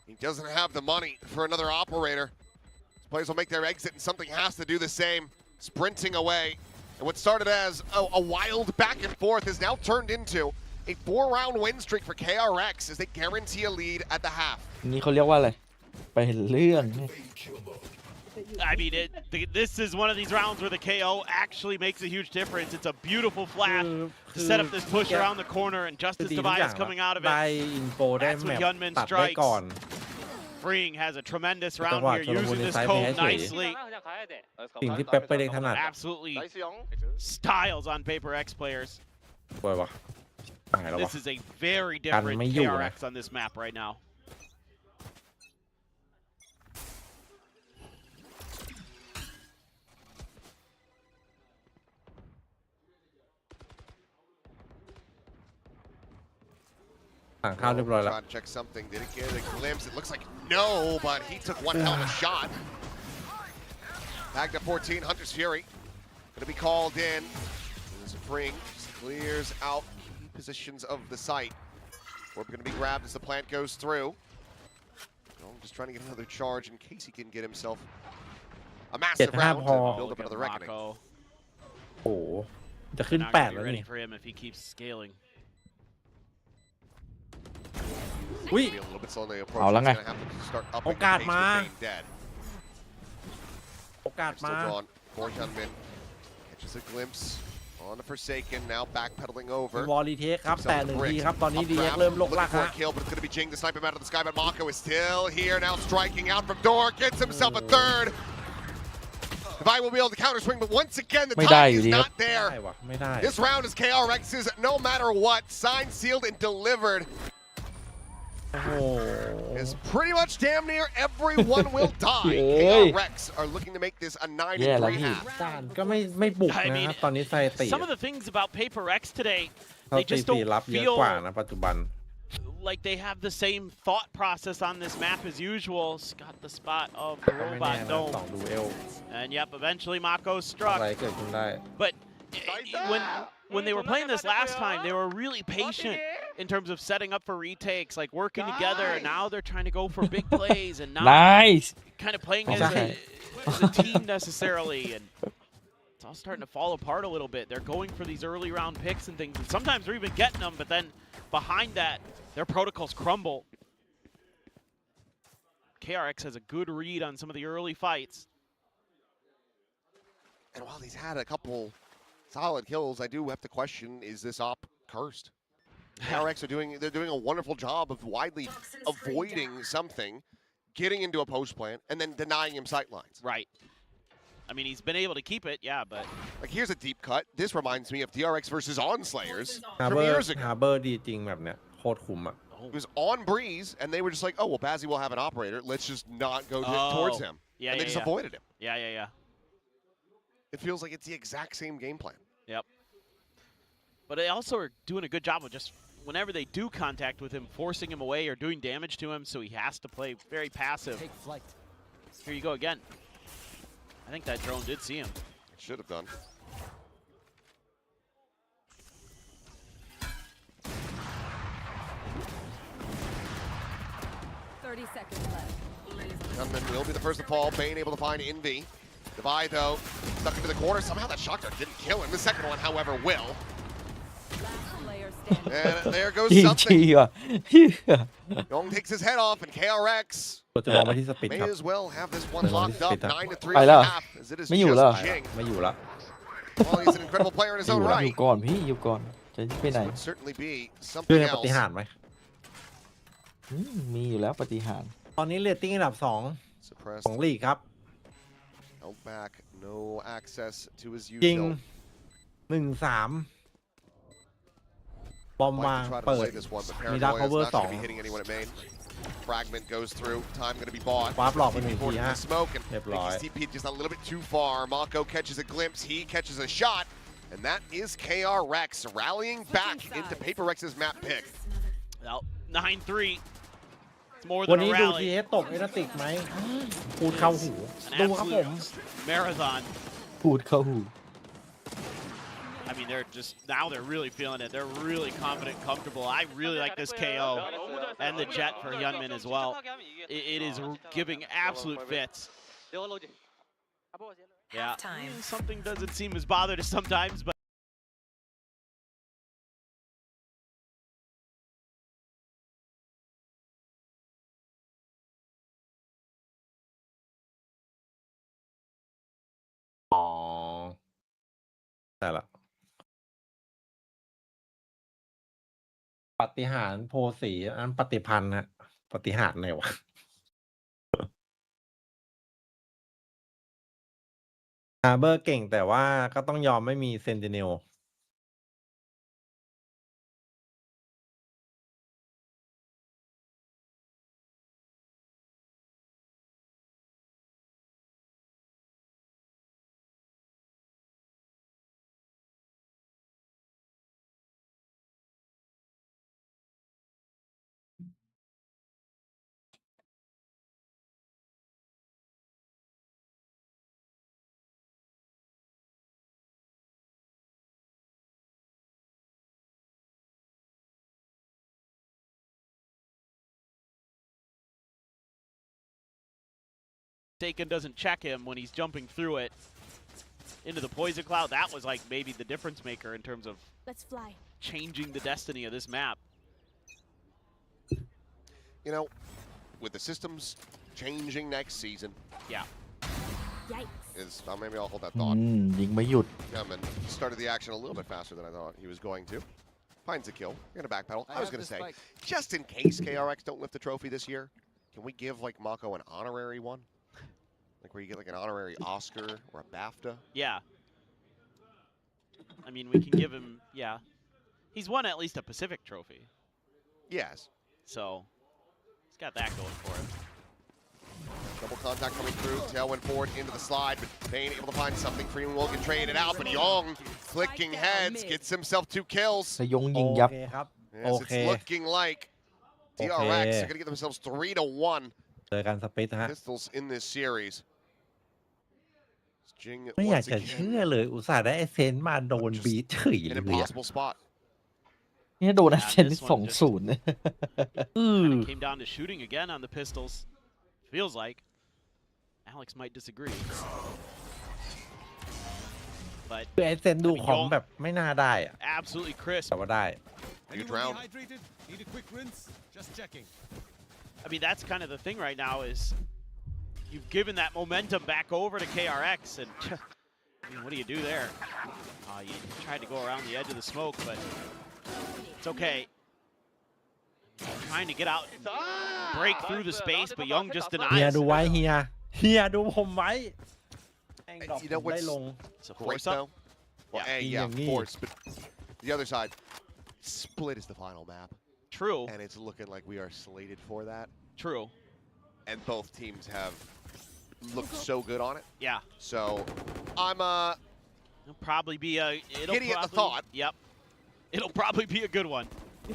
He doesn't have the money for another operator. These players will make their exit, and something has to do the same. Sprinting away. And what started as a wild back and forth is now turned into a 4-round win streak for KRX as they guarantee a lead at the half. นี่เขาเรียกว่าอะไรไปเรื่อง I mean, this is one of these rounds where the KO actually makes a huge difference. It's a beautiful flash to set up this push around the corner, and just as Divide is coming out of ได้ it, อินโฟได้ that's แม when ป Hyunmin ตัดได้ก่อน Freeing has a tremendous round But here, using this code nicely. สิ่งที่เป๊ปไปเล่นถนัด Absolutely styles on PRX players. สวยวะตายแล้ววะ This is a very different ไม่อยู่นะ KRX on this map right now. สั่งข้าวเรียบร้อยแล้ว Trying to check something. Did it get a glimpse? It looks like no, but he took one hell of a shot. Back to 14, Hunter's Fury. Going to be called in. Spring clears out key positions of the site. Orb going to be grabbed as the plant goes through. Just trying to get another charge in case he can get himself a massive round to build up another reckoning. โอ้โหจะขึ้น Not 8 gonna แล้ว be ready นี่ for him if he keeps scaling. Ui. Be a little bit slow on the approach. เอาแล้วไง He's gonna have to start upping โอกาส the pace มา with Bane dead. โอกาส Still มา drawn for Hyunmin. Catches a glimpse On the Forsaken, now backpedaling มี over. วอลรีเทคครับแต่1 ทีครับตอนนี้ DX เริ่มลก Looking ลาก for ฮะ a kill, but it's going to be Jing to snipe him out of the sky. But Mako is still here, now striking out from door, gets himself a third. Devi will be able to counter swing, but once again, the ไม่ได้ time อยู่ is ดีครับ not there. ไม่ได้วะไม่ได้ This round is KRX's no matter what, signed, sealed, and delivered. โอ้โห Is pretty much damn near everyone will die. เฮ้ย KRX are looking to make this a แย่แล้ว 9-3 พี่ half. การก็ไม่บุก I นะ mean, ครับตอนนี้ไซติ some of the things about Paper X today, เขา they ตี just ตี don't รับเยอะ feel กว่านะปัจจุบัน like they have the same thought process on this map as usual. Got the spot of the ก็ไม่ robot แน่นะ dome. 2 ดูเอล And yep, eventually Mako อะไร struck. เกิดขึ้นได้ But when they were playing this last time, they were really patient in terms of setting up for retakes, like working together. And now they're trying to go for big plays and not nice kind of playing as a team necessarily. And it's all starting to fall apart a little bit. They're going for these early round picks and things. And sometimes they're even getting them, but then behind that, their protocols crumble. KRX has a good read on some of the early fights. And while he's had a couple solid kills, I do have to question, is this op cursed? KRX they're doing a wonderful job of widely avoiding something, getting into a post plant, and then denying him sight lines. Right. I mean, he's been able to keep it, yeah, but... Like, here's a deep cut. This reminds me of DRX versus Onslayers ฮา from เบอร์ years ago. ฮาเบอร์ดีจริงแบบเนี้ยโคตรคุ้มอ่ะ It was on Breeze, and they were just like, oh, well, Bazzi will have an operator. Let's just not go towards him. Yeah, and they just avoided him. Yeah. It feels like it's the exact same game plan. Yep. But they also are doing a good job of just, whenever they do contact with him, forcing him away or doing damage to him, so he has to play very passive. Take flight. Here you go again. I think that drone did see him. Should have done. Seconds left. Gunman will be the first to fall. Bane able to find Envy. Devi, though, stuck into the corner. Somehow that shock dart didn't kill him. The second one, however, will. Player standing. And there goes จริง something. ว่ะเหี้ย Yong takes his head off, and KRX ตัวจะมองไปที่สปิด may ครับ as well have this one locked up 9-3 ไปแล้ว half, as it is ไม่อยู่แล้ว just Jing. ไม่อยู่ละ Well, he's an incredible player in his อ own ยู่ right. ก่อนพี่อยู่ก่อนจะไปไหน This would certainly be เชื่อ something ในปฏิหาร else. ย์ไหม มีอยู่แล้วปฏิหารย์ ตอนนี้เรตติ้งอันดับ 2 Suppressed. ของลีกครับ Held back. No access to his จริง usual. 1-3 บอม Like วาง to try to เปิด play this one, but มีดาร์ค Paranoia เวอ is ร์ not going to be hitting anyone at main. Fragment goes through. Time going to be bought. วาร์ปหลอกไป1 ที Forward in ฮะ the smoke, and เรียบร้อย TP just a little bit too far. Mako catches a glimpse. He catches a shot. And that is KRX rallying back into Paper Rex's map pick. Well, 9-3. It's more วัน than นี้ a ดู rally. ทีเอสตกเอตติกไหมพูดเข้าหู An ดูครับผม absolute marathon. พูดเข้าหู I mean, they're just, now they're really feeling it. They're really confident, comfortable. I really like this KO and the jet for Hyunmin as well. It is giving absolute fits. Yeah, something doesn't seem as bothered as sometimes, butอ๋อแต่ละปฏิหารย์โพสีอันปฏิพันธ์ฮะปฏิหารย์ไหนวะ ฮาร์เบอร์เก่งแต่ว่าก็ต้องยอมไม่มีเซนติเนลTaken doesn't check him when he's jumping through it into the poison cloud. That was like maybe the difference maker in terms of Let's fly. changing the destiny of this map. You know, with the systems changing next season. Yeah. is maybe I'll hold that อื thought. มยิงไม่หยุด Gunman started the action a little bit faster than I thought he was going to. Finds a kill. You're gonna backpedal. I was gonna say, just in case KRX don't lift the trophy this year, can we give like Mako an honorary one? Like where you get like an honorary Oscar or a BAFTA? Yeah. I mean, we can give him, yeah. He's won at least a Pacific trophy. Yes. So, he's got that going for him. Double contact coming through. Tailwind forward into the slide, but Payne able to find something. Freeman will get traded out, but Young clicking heads gets himself 2 kills. สยงยิงยับ โอเคครับ Yes, โอเค it's looking like TRX are going to get themselves 3-1 เจอกันสปิทฮะ pistols in this series. Jing ไม่อยาก once จะ again เชื่อเลยอุตส่าห์ได้ไอเซนมาโดนบีทเฉย an เลยอะ impossible spot. นี่โดนเซน this สอง one just- ศูนย์ Kinda came down to shooting again on the pistols. Feels like Alex might disagree. But คือไอเซนดูของแบบไม่น่าได้อะ absolutely crisp. แต่ว่าได้ Huge round. Need a quick rinse? Just checking. I mean, that's kind of the thing right now is you've given that momentum back over to KRX, and I mean, what do you do there? You tried to go around the edge of the smoke, but it's okay. Trying to get out, and break through the space, but Young just เฮีย denies. ดูไว้เฮียดูผมไว้แม่งดอก You know ผมได้ what's ลง It's a great force up. though? Well, Yeah. yeah, force, but the other side, split is the final map, True, and it's looking like we are slated for that. true. And both teams have looked so good on it. Yeah, So I'm it'll probably be a. It'll Giddy at the probably, thought. Yep, it'll probably be a good one. I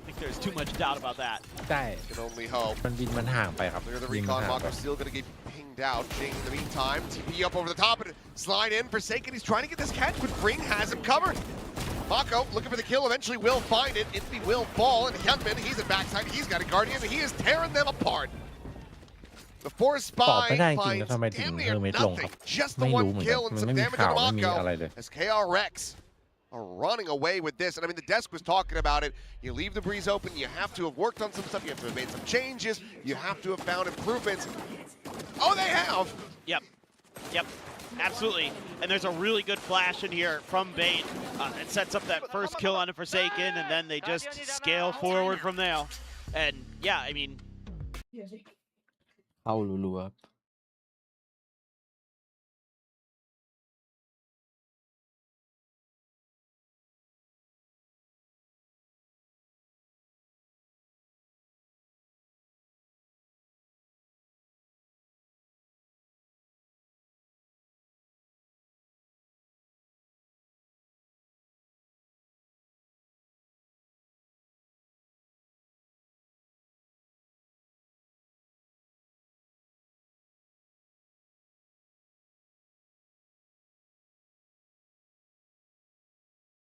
think there's too much doubt about that. ใช่ can only hope. มันบินมันห่างไปครับ Clear the บินมัน recon. ห่างไป Mako still going to get pinged out. Jing in the meantime. TP up over the top and slide in. Forsaken. He's trying to get this catch, but Bring has him covered. Mako looking for the kill. Eventually will find it. It will fall. And Hyunmin, he's at backside. He's got a guardian. He is tearing them apart. The Force ตอบ Spy ไม่ได้จริง finds แล้วทำไมถึง damn เฮ near อร์เมสลงครั nothing. บ Just ไม่ the รู้ one เหมือนกัน kill and มัน some ไม่มี damage ข่าว to ไม่มีอะไร Mako เลย as KRX are running away with this. And I mean, the desk was talking about it. You leave the breeze open. You have to have worked on some stuff. You have to have made some changes. You have to have found improvements. Oh, they have. Yep, yep, absolutely. And there's a really good flash in here from Bane. It sets up that first kill on a Forsaken, and then they just scale forward from there. And yeah, I mean, เข้ารัวๆ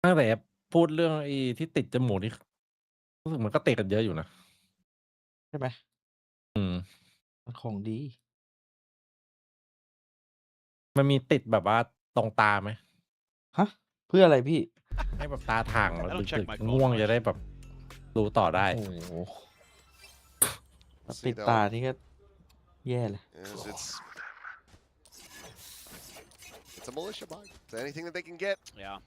ตั้งแต่พูดเรื่องไอ้ที่ติดจมูกนี่รู้สึกมันก็ติดกันเยอะอยู่นะ ใช่ไหม อืม มันของดี มันมีติดแบบว่าตรงตาไหม ฮะ เพื่ออะไรพี่ ให้แบบตาถ่างแล้ว I don't ดึ check ก my ๆ phone ง่วง much. จะได้แบบรู้ต่อได้ โอ้โห See, ปิด though, ตานี่ก็แย่เลย is it's a militia buy. It's anything that they can get. yeah,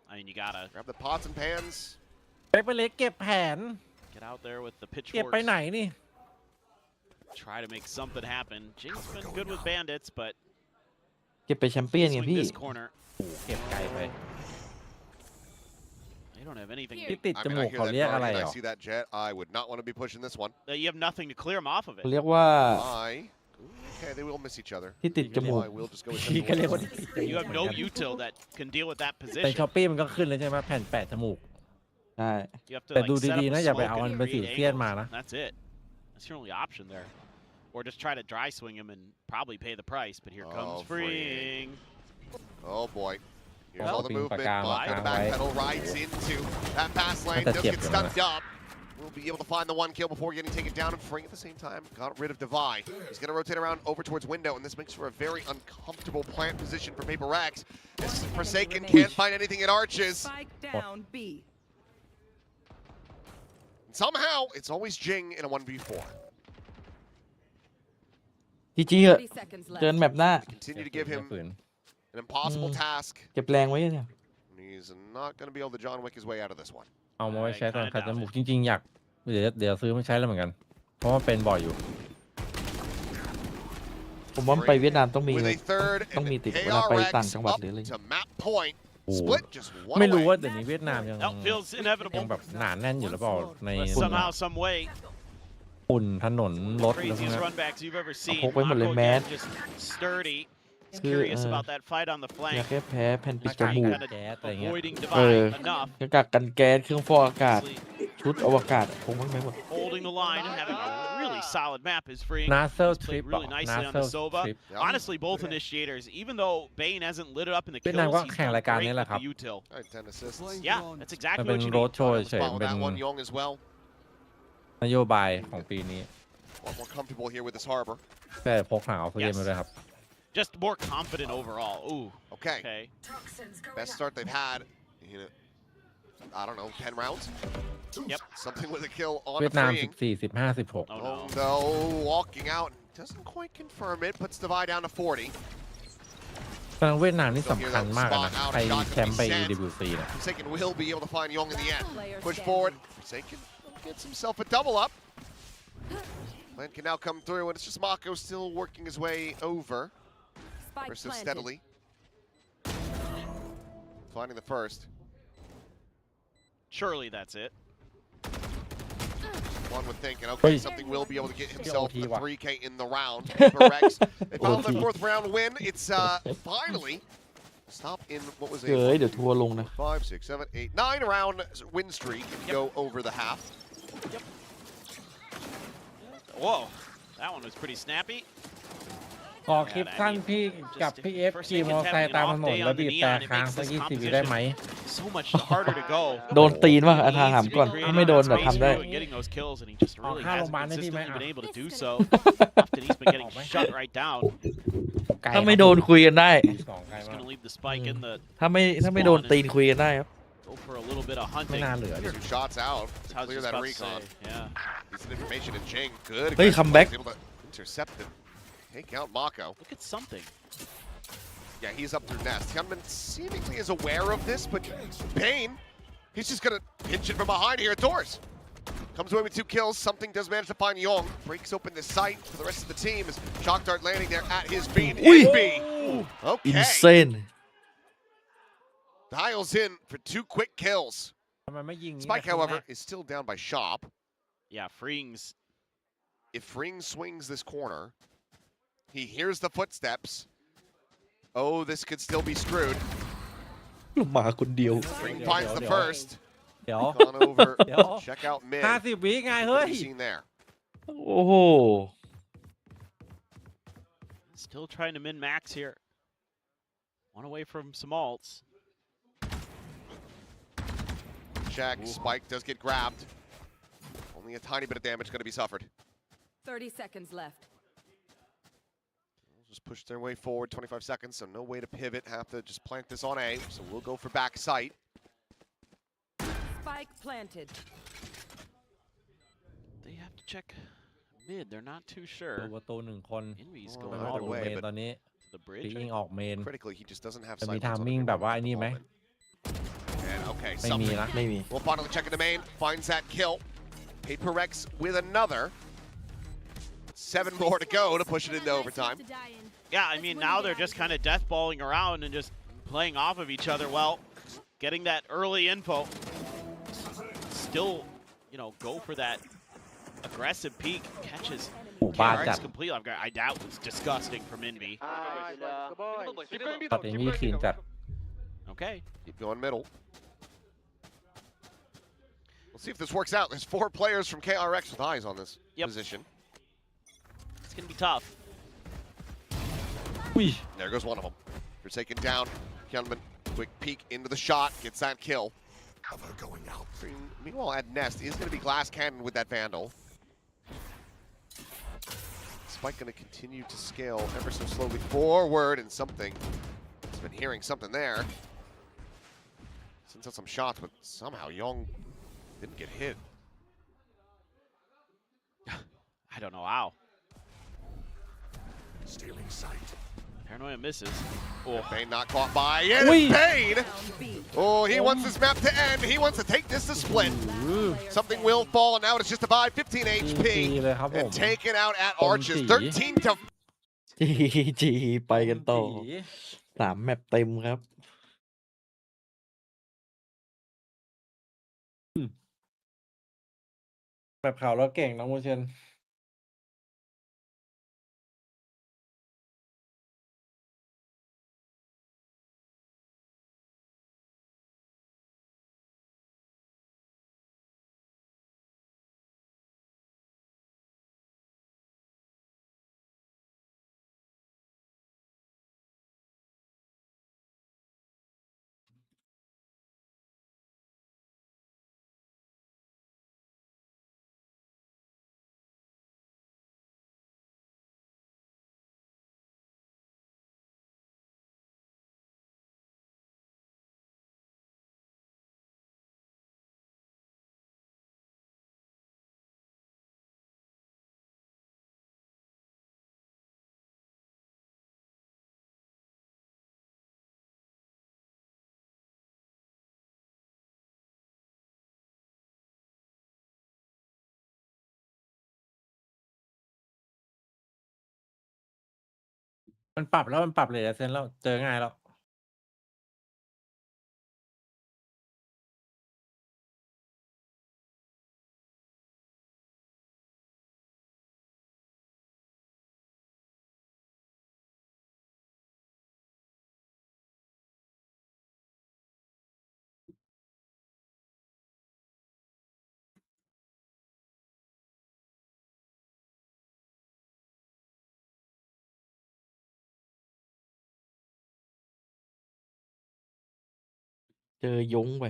I mean, you gotta Grab the pots and pans. ไปไปเล็กเก็บแผน get out there with the เก็บไปไหน pitchforks. นี่ Try to make something happen. Jing's been good with bandits, but เก็บไปแชมเปี้ยนไง swing พี่ this corner. เก็บไกลไป They don't have anything. ที่ติด I จ mean, มู I ก hear เขา that เรียกอะไร guardian. หร I อ see that jet. I would not want to be pushing this one. You have nothing to clear them off of เขา it. เรียกว่า Okay, they will miss each other. ที่ติดจมูก I will just go with พี่ก็เรียกว่า You have no util that can deal with that ใน position. ช้อปปี้มันก็ขึ้นเลยใช่ไหมแผ่นแปะจมูก ใช่ You have to แต่ like ดู set ดี up ๆ a นะอย่าไป smoke เอามัน and เป็นสี create เสี้ยน angles. มานะ That's it. That's your only option there. Or just try to dry swing him and probably pay the price. But here comes Oh, freeing. Oh boy. Here's Oh, all the being movement. pagama, Mako the back right? pedal rides into that fast lane. That's a Does tip, get though, stunned up. Will be able to find the one kill before getting taken down and freeing at the same time. Got rid of Divide. He's going to rotate around over towards window, and this makes for a very uncomfortable plant position for PRX. This Forsaken can't find anything at Arches. Spike down B. And somehow, it's always Jing in a 1v4. GG เหอะ 30 seconds เจอ left. แมปหน้า Continue to give him ฝืน an impossible task. เก็บแรงไว้เนี่ย He's not going to be able to John Wick his way out of this one. เอามาไว้ใช้ตอนขัดจมูกจริงๆอยากเดี๋ยวซื้อมาใช้แล้วเหมือนกัน เพราะว่าเป็นบ่อยอยู่ ผมว่าไปเวียดนามต้องมี With a third ต้อง and มีติดเวลาไปต่าง KRX จังหวัด up หรืออะไร to map point. โอ้ Split just one ไม่รู้ away. ว่าเดี๋ยวนี้เวียดนามยัง That feels ยัง inevitable. แบบหนาแน่นอยู่หรือเปล่าใน Somehow, some way. ฝุ่นถนนรถอะไรพวก Craziest นั้น runbacks you've ever seen. พกไปหมดเลย Mako แมส again, just sturdy. He's คือ curious about that fight on the อยาก flank. แค่แพ้แผ่นปิดจ Kind มูก ofแก๊สอะไรเงี้ย Avoiding เออ divide enough. หน้ากากกันแก๊สเครื่องฟอกอากาศ ชุดอวกาศพกไม่หมด Holding the line and having a really solid map is freeing. Nasal He's played trip really nicely on the Nasal Sova. trip Honestly, both initiators, even though Bane hasn't lit it up in the เวียดนาม kills, ก็ he's แข่ง done รายการ great นี้แหละ with ครับ the util. All right, 10 assists. Yeah, that's มัน exactly เป็น what you โร need. ดโชว์เฉย Follow ๆเป็น that one, Young as well. นโยบายของปีนี้ A lot more comfortable here with this harbor. แต่พกหาออกซิเจนมาด้วยครับ Just more confident overall. Ooh. Okay. Okay. Best start they've had. You know, I don't know, 10 rounds? Yep. Something with a kill on เวี the ยดนาม freeing. 14 15 16 Oh no. Though walking out doesn't quite confirm it. Puts Divide down to 40. ทางเวียดนามนี่สำคัญมากนะ ใครแชมป์ไป EWC เนี่ย Forsaken will be able to find Young in the end. Player Push standing. forward. Forsaken gets himself a double up. Plan can now come through, and it's just Mako still working his way over. Spike Versus planted. steadily. Finding the first. Surely that's it. One would think, and okay, Hey. something will be able to get himself OT theว่ะ 3K in the round. PRX, they found their OT. fourth round win. It's finally stop in what was เฮ้ย a เดี๋ยวทัวร์ลงนะ 5, 6, 7, 8, 9 round win streak. If you go over the half. Whoa. That one was pretty snappy. ขอคลิปสั้นพี่กับพี่เอฟขี่มอเตอร์ไซค์ตามถนนแล้วบีบแต่ค้างสัก20 วิได้ไหม So much harder to go. โดนตีนป่ะอาถามก่อน ถ้าไม่โดนเดี๋ยวทำได้ Getting those kills, and he just really ค่าโรงพ hasn't ยาบาลได้พี่ไหม consistently อ่ะ been able to do so. Often he's been getting shut right down. ไกล ถ้าไม่โดนคุยกันได้ สองไกล Just มาก gonna leave the spike in the ถ้าไม่โดนตีนคุยกันได้ครับ go for a little bit of ไม่ hunting. น่าเหลือดิ Two shots out to That's how I was clear just that about to recon. say. Yeah. Decent information in Jing. Good. Hey, aggressive come back. plays, able to intercept and take out Mako. Look at something. Yeah, he's up through Nest. Hyunmin seemingly is aware of this, but Bane, he's just gonna pinch it from behind here at doors. Comes away with 2 kills. Something does manage to find Young. Breaks open the sight for the rest of the team as Shock Dart landing there at his feet. Ui. AB. Okay. insane Dials in for 2 quick kills. ทำไมไม่ยิง Spike, however, is still down by Shop. Yeah, Freeing's If Ring swings this corner, he hears the footsteps. Oh, this could still be screwed. มาคนเดียว Ring finds the first. เดี๋ยว Gone over. เดี๋ยว Check out mid. 50 วิไงเฮ้ย What have you seen there? โอ้โห still trying to min-max here. One away from some ults. Check. Spike does get grabbed. Only a tiny bit of damage going to be suffered. 30 seconds left. Just push their way forward. 25 seconds, so no way to pivot. Have to just plant this on A. So we'll go for back sight. Spike planted. They have to check mid. They're not too ตัว sure. ประตู1 คน Envy's โอ้ ไม่ going ว่า all จะ the ดู way เมนตอนนี้ to the ปี bridge. อิงออกเมน Critically, he just doesn't have จะมี sight. ทามมิ่งแบบว่าไอ้นี่ไหม And okay, ไม่มี something. นะ ไม่มี We'll finally check in the main. Finds that kill. PRX with another. 7 more to go to push it into overtime. Yeah, I mean, now they're just kind of deathballing around and just playing off of each other. Well, getting that early info. Still, you know, go for that aggressive peek. Catches โอ้บ้าจัด KRX completely. I doubt it's disgusting from Envy. ตัดเองยี่คีนจัด Okay. Keep going middle. We'll see if this works out. There's 4 players from KRX with eyes on this position. It's going to be tough. อุ้ย There goes one of them. Forsaken down. Hyunmin, quick peek into the shot. Gets that kill. Cover going out. Meanwhile, at Nest is going to be glass cannon with that Vandal. Spike going to continue to scale ever so slowly forward, and something. He's been hearing something there. Sends out some shots, but somehow Young didn't get hit. I don't know how. Paranoia misses. Oh, Bane not caught by. And it's Bane! Oh, he wants this map to end. He wants to take this to split. Something will fall, and now it's just a buy. 15 HP. And taken out at Arches. 13 to... จีไปกันต่อ3 แมปเต็มครับแบบข่าวแล้วเก่งน้องโมเชนมันปรับแล้วมันปรับเลยเซนแล้วเจอง่ายแล้วเจอยงไป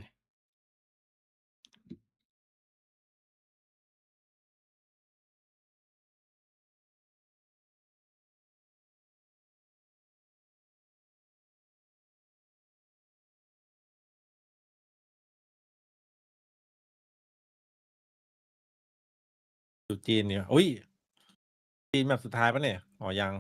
ดูจีนเนี่ยอุ้ยจีนแบบสุดท้ายปะเนี่ยอ๋อยัง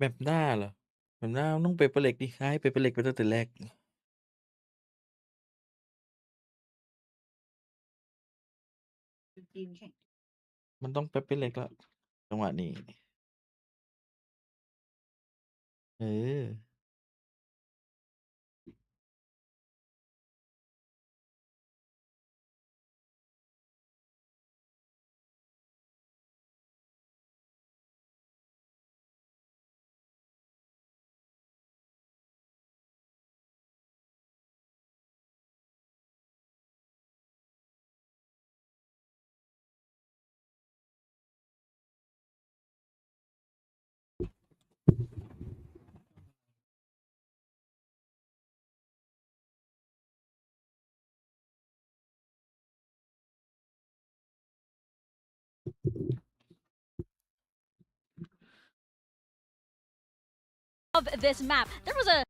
แบบหน้าเหรอแบบหน้าต้องเปเปอร์เล็กดิให้เปเปอร์เล็กไปตั้งแต่แรกมันต้องเปเปอร์เล็กแล้วจังหวะนี้เออof this map. There was a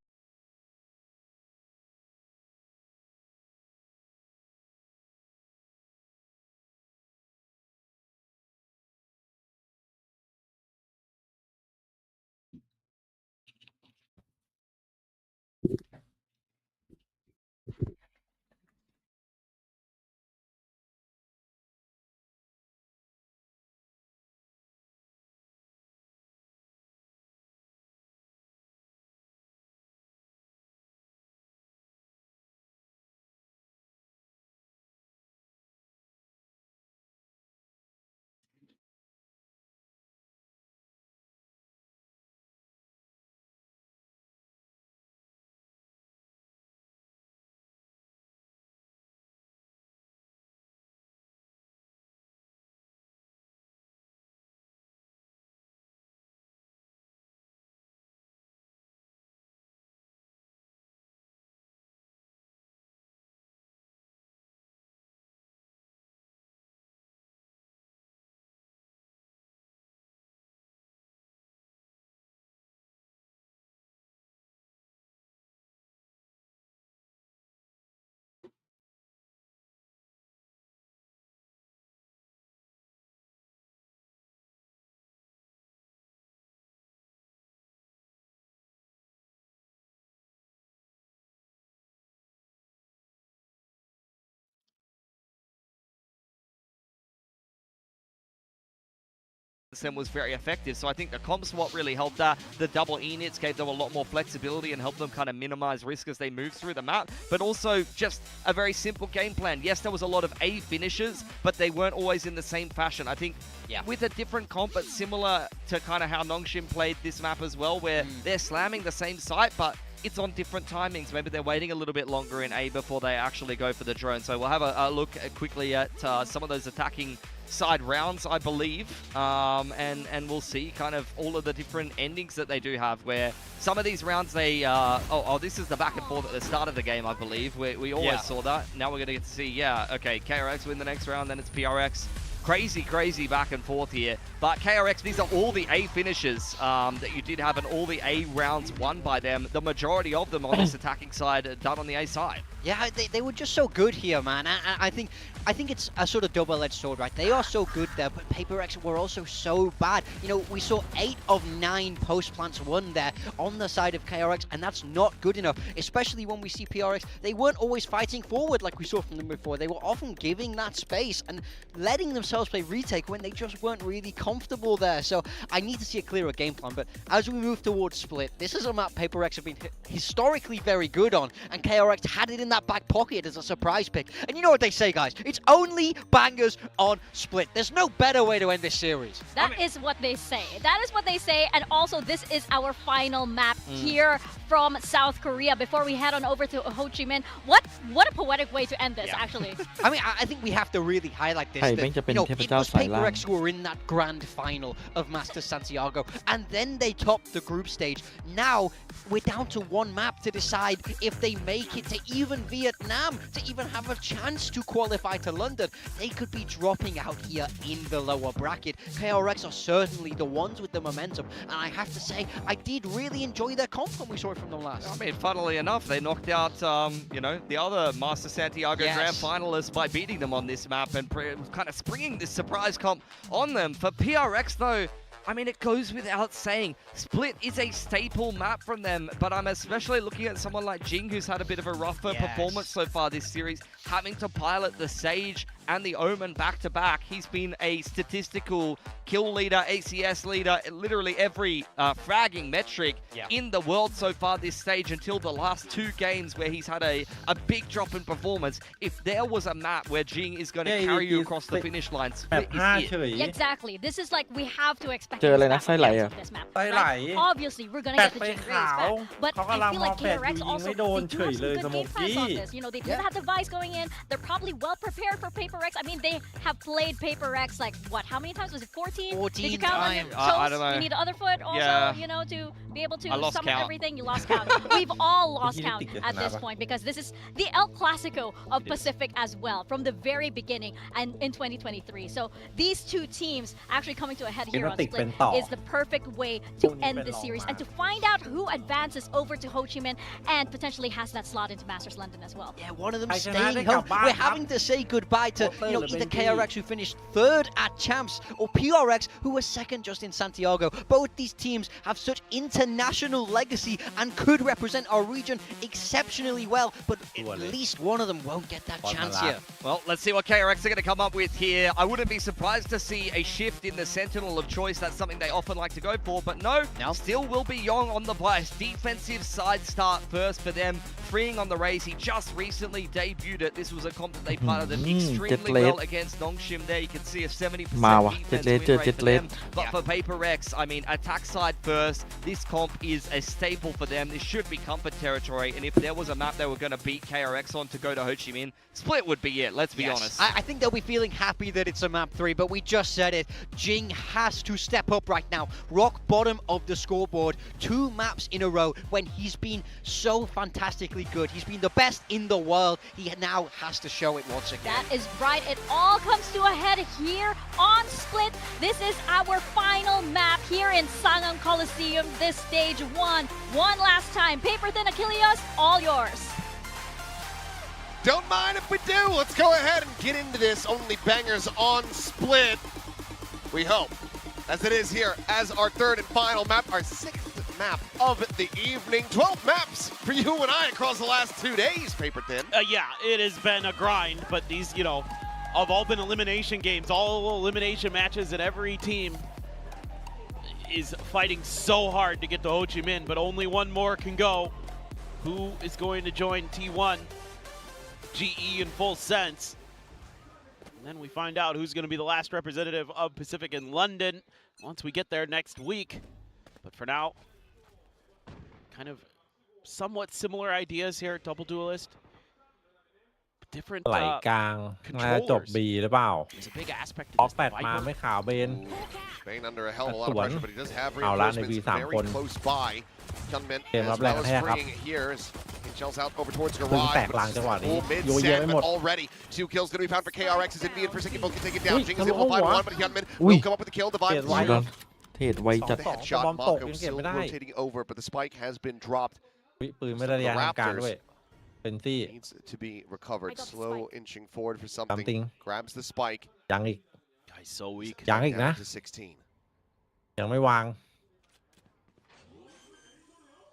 them was very effective. So I think the comp swap really helped that. The double E-nits gave them a lot more flexibility and helped them kind of minimize risk as they move through the map, but also just a very simple game plan. Yes, there was a lot of A finishes, but they weren't always in the same fashion. I think with a different comp, but similar to kind of how Nongshim played this map as well, where they're slamming the same site, but it's on different timings. Maybe they're waiting a little bit longer in A before they actually go for the drone. So we'll have a look quickly at some of those attacking side rounds, I believe, and we'll see kind of all of the different endings that they do have, where some of these rounds they this is the back and forth at the start of the game, I believe, where we always saw that. Now we're gonna get to see okay, KRX win the next round, then it's PRX. Crazy back and forth here, but KRX, these are all the A finishes that you did have, and all the A rounds won by them. The majority of them on this attacking side are done on the A side. Yeah, they were just so good here, man. I think it's a sort of double-edged sword, right? They are so good there, but PRX were also so bad. You know, we saw 8 of 9 post plants won there on the side of KRX, and that's not good enough, especially when we see PRX. They weren't always fighting forward like we saw from them before. They were often giving that space and letting themselves play retake when they just weren't really comfortable there. So I need to see a clearer game plan, but as we move towards Split, this is a map PRX have been historically very good on, and KRX had it in that back pocket as a surprise pick. And you know what they say, guys? It's only bangers on Split. There's no better way to end this series. That is what they say. That is what they say. And also, this is our final map here from South Korea before we head on over to Ho Chi Minh. What a poetic way to end this, actually. I mean, I think we have to really highlight this. That, you know, it was PRX who were in that grand final of Masters Santiago, and then they topped the group stage. Now, we're down to one map to decide if they make it to even Vietnam, to even have a chance to qualify to London. They could be dropping out here in the lower bracket. KRX are certainly the ones with the momentum, and I have to say, I did really enjoy their comp when we saw it from them last. I mean, funnily enough, they knocked out, you know, the other Master Santiago Grand Finalists by beating them on this map and kind of springing this surprise comp on them. For PRX, though, I mean, it goes without saying, Split is a staple map from them, but I'm especially looking at someone like Jing, who's had a bit of a rougher performance so far this series, having to pilot the Sage and the Omen back-to-back. He's been a statistical kill leader, ACS leader, literally every fragging metric in the world so far this stage until the last 2 games where he's had a big drop in performance. If there was a map where Jing is going to carry you across the finish line, Split is it. Yeah, exactly. This is like, we have to expect this map. Right? Obviously, we're going to get the Jing race back. But I feel like KRX also, they do have some good game plans on this. You know, they did have the Vice going in. They're probably well prepared for PRX. I mean, they have played PRX like, what, how many times? Was it 14? 14 Did you count times. I don't know. You need the other foot also, you know, to be able to summon everything. You lost count. We've all lost count at this point because this is the El Clasico of Pacific as well from the very beginning and in 2023. So these 2 teams actually coming to a head here on Split is the perfect way to end the series and to find out who advances over to Ho Chi Minh and potentially has that slot into Masters London as well. Yeah, one of them staying home. We're having to say goodbye to, you know, either KRX who finished 3rd at Champs or PRX who was 2nd just in Santiago. Both these teams have such international legacy and could represent our region exceptionally well, but at least one of them won't get that chance here. Well, let's see what KRX are going to come up with here. I wouldn't be surprised to see a shift in the Sentinel of choice. That's something they often like to go for, but no, still will be Yong on the bias. Defensive side start first for them, freeing on the raise. He just recently debuted it. This was a comp that they piloted extremely well against Nongshim there. You can see a 70% defense win rate for them. But for PRX, I mean, attack side first. This comp is a staple for them. This should be comfort territory, and if there was a map they were going to beat KRX on to go to Ho Chi Minh, Split would be it, let's be honest. I think they'll be feeling happy that it's a map 3, but we just said it. Jing has to step up right now. Rock bottom of the scoreboard. 2 maps in a row when he's been so fantastically good. He's been the best in the world. He now has to show it once again. That is right. It all comes to a head here on Split. This is our final map here in Sangam Coliseum. This stage 1. One last time. Paper Thin Achilles, all yours. Don't mind if we do. Let's go ahead and get into this. Only bangers on Split. We hope. As it is here as our 3rd and final map, our 6th map of the evening. 12 maps for you and I across the last 2 days, Paper Thin. Yeah, it has been a grind, but these, you know, have all been elimination games, all elimination matches, and every team is fighting so hard to get to Ho Chi Minh, but only one more can go. Who is going to join T1? GE in full sense. And then we find out who's going to be the last representative of Pacific in London once we get there next week. But for now, kind of somewhat similar ideas here at Double Duelist. Different ไหลกลางน่าจบ B หรือเปล่า There's a big aspect ออ to ฟ this. แปดมาไม่ขาวเบน Spain under a hell of a lot of pressure, but he does have เอาละใน reinforcements V3 very คน close by. Gunman เกมรับ as แรก well กระ as แทกครับ freeing here as he shells out over towards ปืน Garage. แตกกลางจังหวะนี้ Full mid โยเยอะ sand, ไม่หม but ด already 2 kills going to be found for KRX as Envy and Forsaken both can take it down. Ui, Jing is tao able to lỗ find quá. one, but Gunman Ui. will come up with the kill. Divide Thiệt one. quá. เทศไวจัด The headshot. Bom tộc Mako nhưng still kịp mới đây. rotating over, but the spike has been dropped. อุ๊ยปืนไม่ได้ระยะทางการด้วยเป็นซี่ Needs to be recovered. I got the Slow spike. inching forward for Something. something. Grabs the spike. ยังอีก Guy's so weak. ยังอีกนะ Down to 16. ยังไม่วาง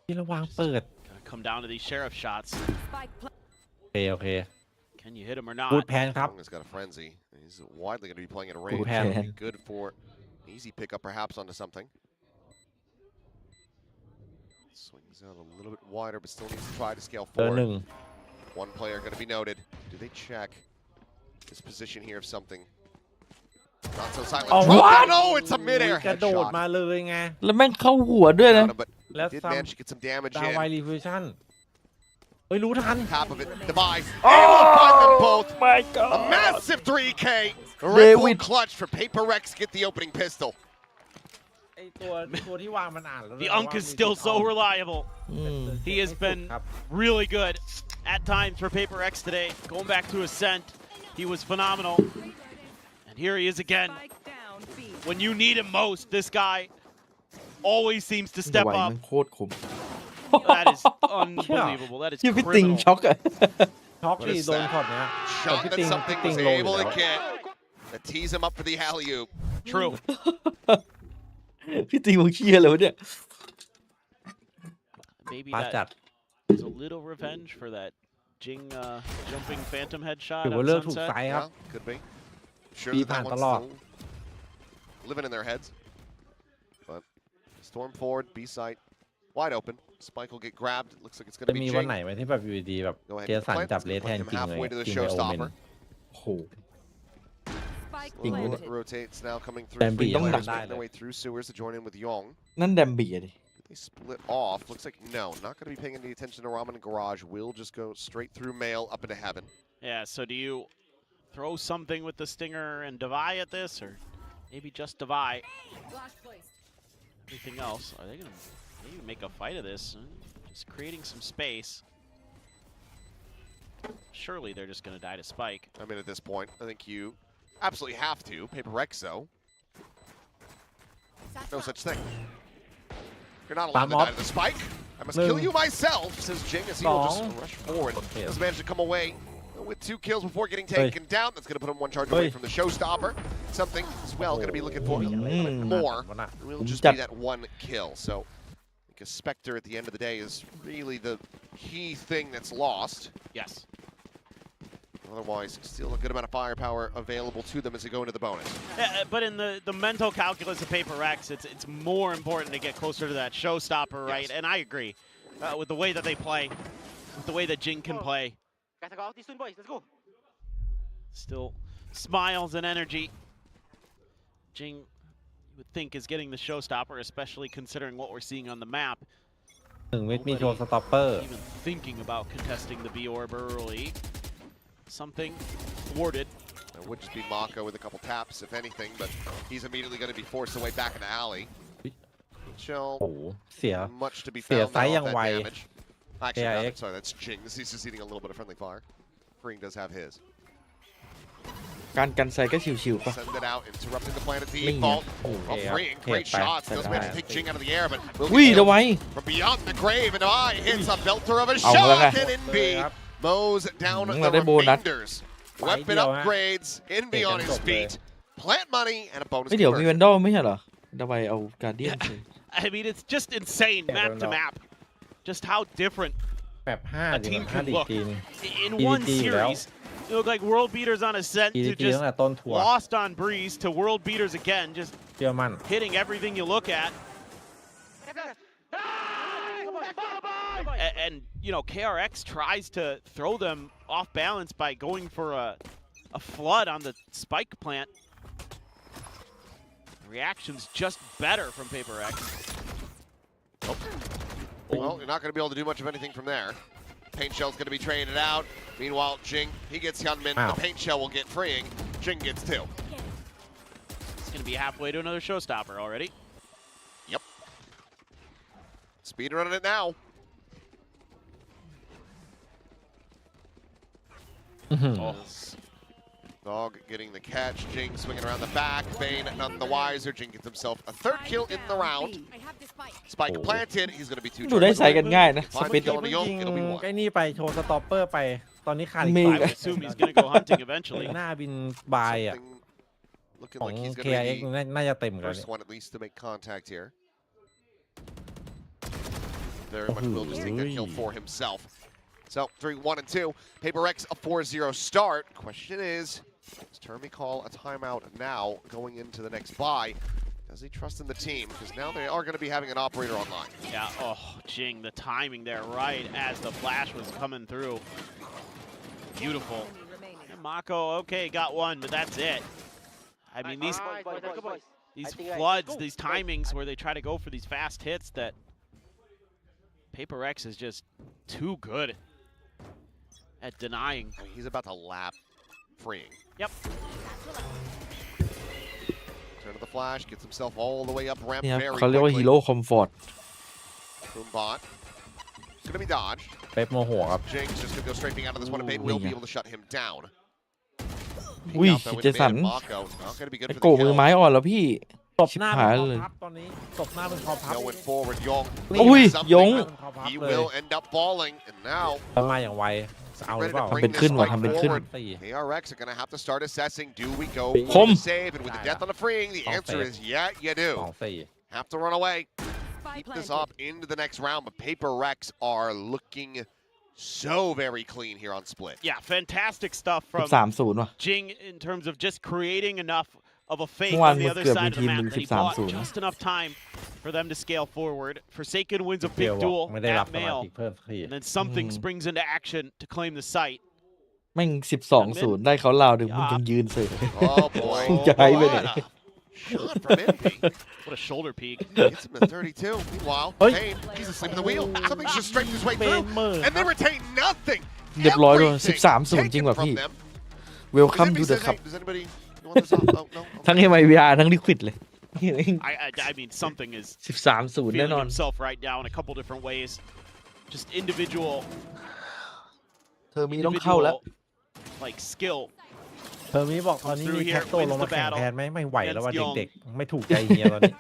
ที่ระวางเปิด Gotta come down to these sheriff shots. Spike pla- โอเคโอเค Can you hit him or พูด not? แพนครับ Long has got a frenzy. He's widely going to be playing at a Good range. hand. Be good for an easy pickup, perhaps onto something. Swings out a little bit wider, but still needs to try to scale เจอห forward. นึ่ง One player going to be noted. Do they check his position here of something? Not so silent. Oh, Drop what? down. No, it's a midair กระโดด headshot. มาเลยไง แล้วแม่งเข้าหัวด้วยนะ Down him, but แล้ว did ซัม manage to get some damage ดาวไว in. รีฟิวชั่นเฮ้ยรู้ทัน Top of it, Device. Able to find them both. my A massive 3K. David. Ripple clutch for PRX. Get the opening pistol. ไอตัวที่วางมันอ่านแล้ว The Unk is still so reliable. อืม He has been ครับ really good at times for PRX today. Going back to Ascent, he was phenomenal. And here he is again. Spike down B. When you need him most, this guy always seems to จัง step หวะนี้ up. มันโคตรคม That is unbelievable. That is ยังพี่ติง criminal. ช็อกอะ ช็อก What ดิ is โดน that? ช็อตเนี้ย Shot Cái that ting- something cái was ting lồi able to đó. get. That tees him up for the alley-oop. True. พี่ติงมึงเชียร์เลยวะเนี่ย Maybe ปาจัด that is a little revenge for that Jing jumping phantom headshot ถือว่า on เลือกถูก Sunset. ไซส์ครับ Yeah, could be. Sure Đi that thatผ่าน one's ตลอด still living in their heads. But storm forward, B site, wide open. Spike will get grabbed. It looks like it's going จะ to มี be วัน Jing. ไหนไหมที่แบบอยู่ดีๆแบบ Go ahead เจ and สัน plant. จับ It's เล gonna สแท put น him จริงเลย halfway to the จริงในโอเมน showstopper. โอ้โห Spike Ting planted. Rotates now coming through. Damn, Three bị players đóng making their đài way through sewers to join in with Yong. นั่นแดมบี้อะดิ They split off. Looks like no, not going to be paying any attention to Ramen and Garage. Will just go straight through Mail up into heaven. Yeah, so do you throw something with the Stinger and Devi at this, or maybe just Devi? Flash placed. Everything else, are they going to maybe make a fight of this? Just creating some space. Surely they're just going to die to Spike. I mean, at this point, I think you absolutely have to. PRX, though. No such thing. You're not allowed to die to the Spike. I must kill you myself, says Jing as he will just rush forward. Does manage to come away with 2 kills before getting taken down. That's going to put him 1 charge away from the showstopper. Something as well going to be looking for a little bit more. It will just be that 1 kill. So I think a Spectre at the end of the day is really the key thing that's lost. Yes. Otherwise, still a good amount of firepower available to them as they go into the bonus. But in the mental calculus of PRX, it's more important to get closer to that showstopper, right? Yes. And I agree with the way that they play, with the way that Jing can play. Guys, I got out these soon, boys. Let's go. Still smiles and energy. Jing, you would think, is getting the showstopper, especially considering what we're seeing on the map. ถึงวิทมีโชว์สต็อปเปอร์ Even thinking about contesting the B orb early. Something thwarted. It would just be Mako with a couple taps, if anything, but he's immediately going to be forced away back in the alley. Chill. โอ้โหเสีย Much to be เสีย found ไซส์ now ยัง off ไว that damage. Actually, KRX. sorry, that's Jing. He's just eating a little bit of friendly fire. Freeing does have his. การกันไซก็ชิวๆป่ะ Send it out, interrupting the planet Linh default. nhỉ? Oh, Okay, freeing, okay, great bye. shots. Does Bye. manage to take Jing out of the air, but will อุ้ย get เดี๋ยว killed ไว้ from beyond the grave, and eye hits a belter of a เอาแล้วไง shot, and Envy mows down the เราได้โบนัส remainders. Weapon Ideal, huh? upgrades, Envy on his feet, plant money, and a bonus ไม่เดี๋ยวมี conversion. แวนดอลไม่ใช่เหรอเดี๋ยวไปเอาการเดียน I mean, it's just insane map to map. Just how different แบบ5 a ดี team กว่า can 5ดี look ทีนึง in one EDG อยู่แล้ว series. They look like world beaters on Ascent to EDG just ตั้งแต่ต้นทัวร์ lost on Breeze to world beaters again, just เชื่อมั่น hitting everything you look at. And you know, KRX tries to throw them off balance by going for a flood on the spike plant. Reaction's just better from PRX. Well, you're not going to be able to do much of anything from there. Paint shell's going to be traded out. Meanwhile, Jing, he gets Hyunmin. The paint shell will get freeing. Jing gets 2. It's going to be halfway to another showstopper already. Yep. Speed running it now. Dog getting the catch. Jing swinging around the back. Bane none the wiser. Jing gets himself a 3rd kill in the round. Spike planted. He's going to be 2 ดูได้ใช้กันง่ายนะส Final ปิด kill on the ยิ Young. ง It'll be 1. ไอ้นี่ไปโชว์สต็อปเปอร์ไป ตอนนี้ขาดอีก มี ฝ่าย I assume he's going to go hunting eventually. หน้าบินบายอ่ะ Looking ของ like he's going KRX to be น่าจะเต็มกัน first one at least to make contact here. Very much will just take that kill for himself. So 3-1-2. PRX a 4-0 start. Question is, does Termi call a timeout now going into the next bye? Does he trust in the team? Because now they are going to be having an operator online. Yeah, oh, Jing, the timing there right as the flash was coming through. Beautiful. And Mako, okay, got one, but that's it. I mean, these floods, these timings where they try to go for these fast hits that PRX is just too good at denying. I mean, he's about to lap freeing. Yep. Turn to the flash, gets himself all the way up ramp เนี่ย very เขาเรียกว่า quickly. ฮีโร่คอมฟอร์ต Boombot. It's going to be dodged. เป๊ปโมโหครับ Jing's just going to go straight out of this one, and Bane will be able to shut him down. อุ้ย Peek out though เจ into สัน Bane and Mako. Not going to be good ไอ้ for โก the มือ kill. ไม้อ่อนแล้วพี่ ตบ ชิบ หน้า หาย เป็นค เล อย พับตอนนี้ตบหน้าเป็นคอพับ Going forward, Yong. อุ้ย Something ยง He will end up falling, and now มาอย่างไวเอาหรือ ready เปล่า to ทำ bring เป็น this ขึ้นว่ะ fight ทำเป็นขึ้น forward. 4 KRX are going to have to start assessing. Do we go Big. for the Come. save and with the death on the freeing? The answer is yeah, you do. 2-4 Have to run away. Spy Keep this planted. up into the next round, but PRX are looking so very clean here on split. Yeah, fantastic stuff from 13-0 ว่ะ Jing in terms of just creating enough of a fake เมื่อวาน on the other เกือบ side มี of the ทีม map หนึ่ง that he bought 13-0 just enough time for them to scale forward. Forsaken wins a เดียว big duel ไม่ได้รับ at สมา male, ธิเพิ่มสักที and then something springs into action to claim the site. แม่ง 12-0 ได้เขาลาวดึงมึงยังยืนเสย Oh boy. จะหายไปไหน Shot from MP. What a shoulder peek. Gets him to 32. Meanwhile, Payne, he's asleep in the wheel. Something's just straightened his way through, and they retain nothing. เรียบร้อยด้วย Everything 13-0 จริง taken ว่ะ from พี่ them. Welcome Does to the anybody cup say, hey, does anybody want this off? Oh, no? Okay. ทั้ง MIVR ทั้ง Liquid เลย I mean, something is 13-0 แน่ feeling นอน himself right now in a couple different ways. Just individual, เธอมีต้องเข้าแล้ว like skill. เธอมีบอกตอนนี้มีแคทโตลงมาแข่งแทนไหมไม่ไหวแล้วว่าเด็กๆ ไม่ถูกใจเฮียตอนนี้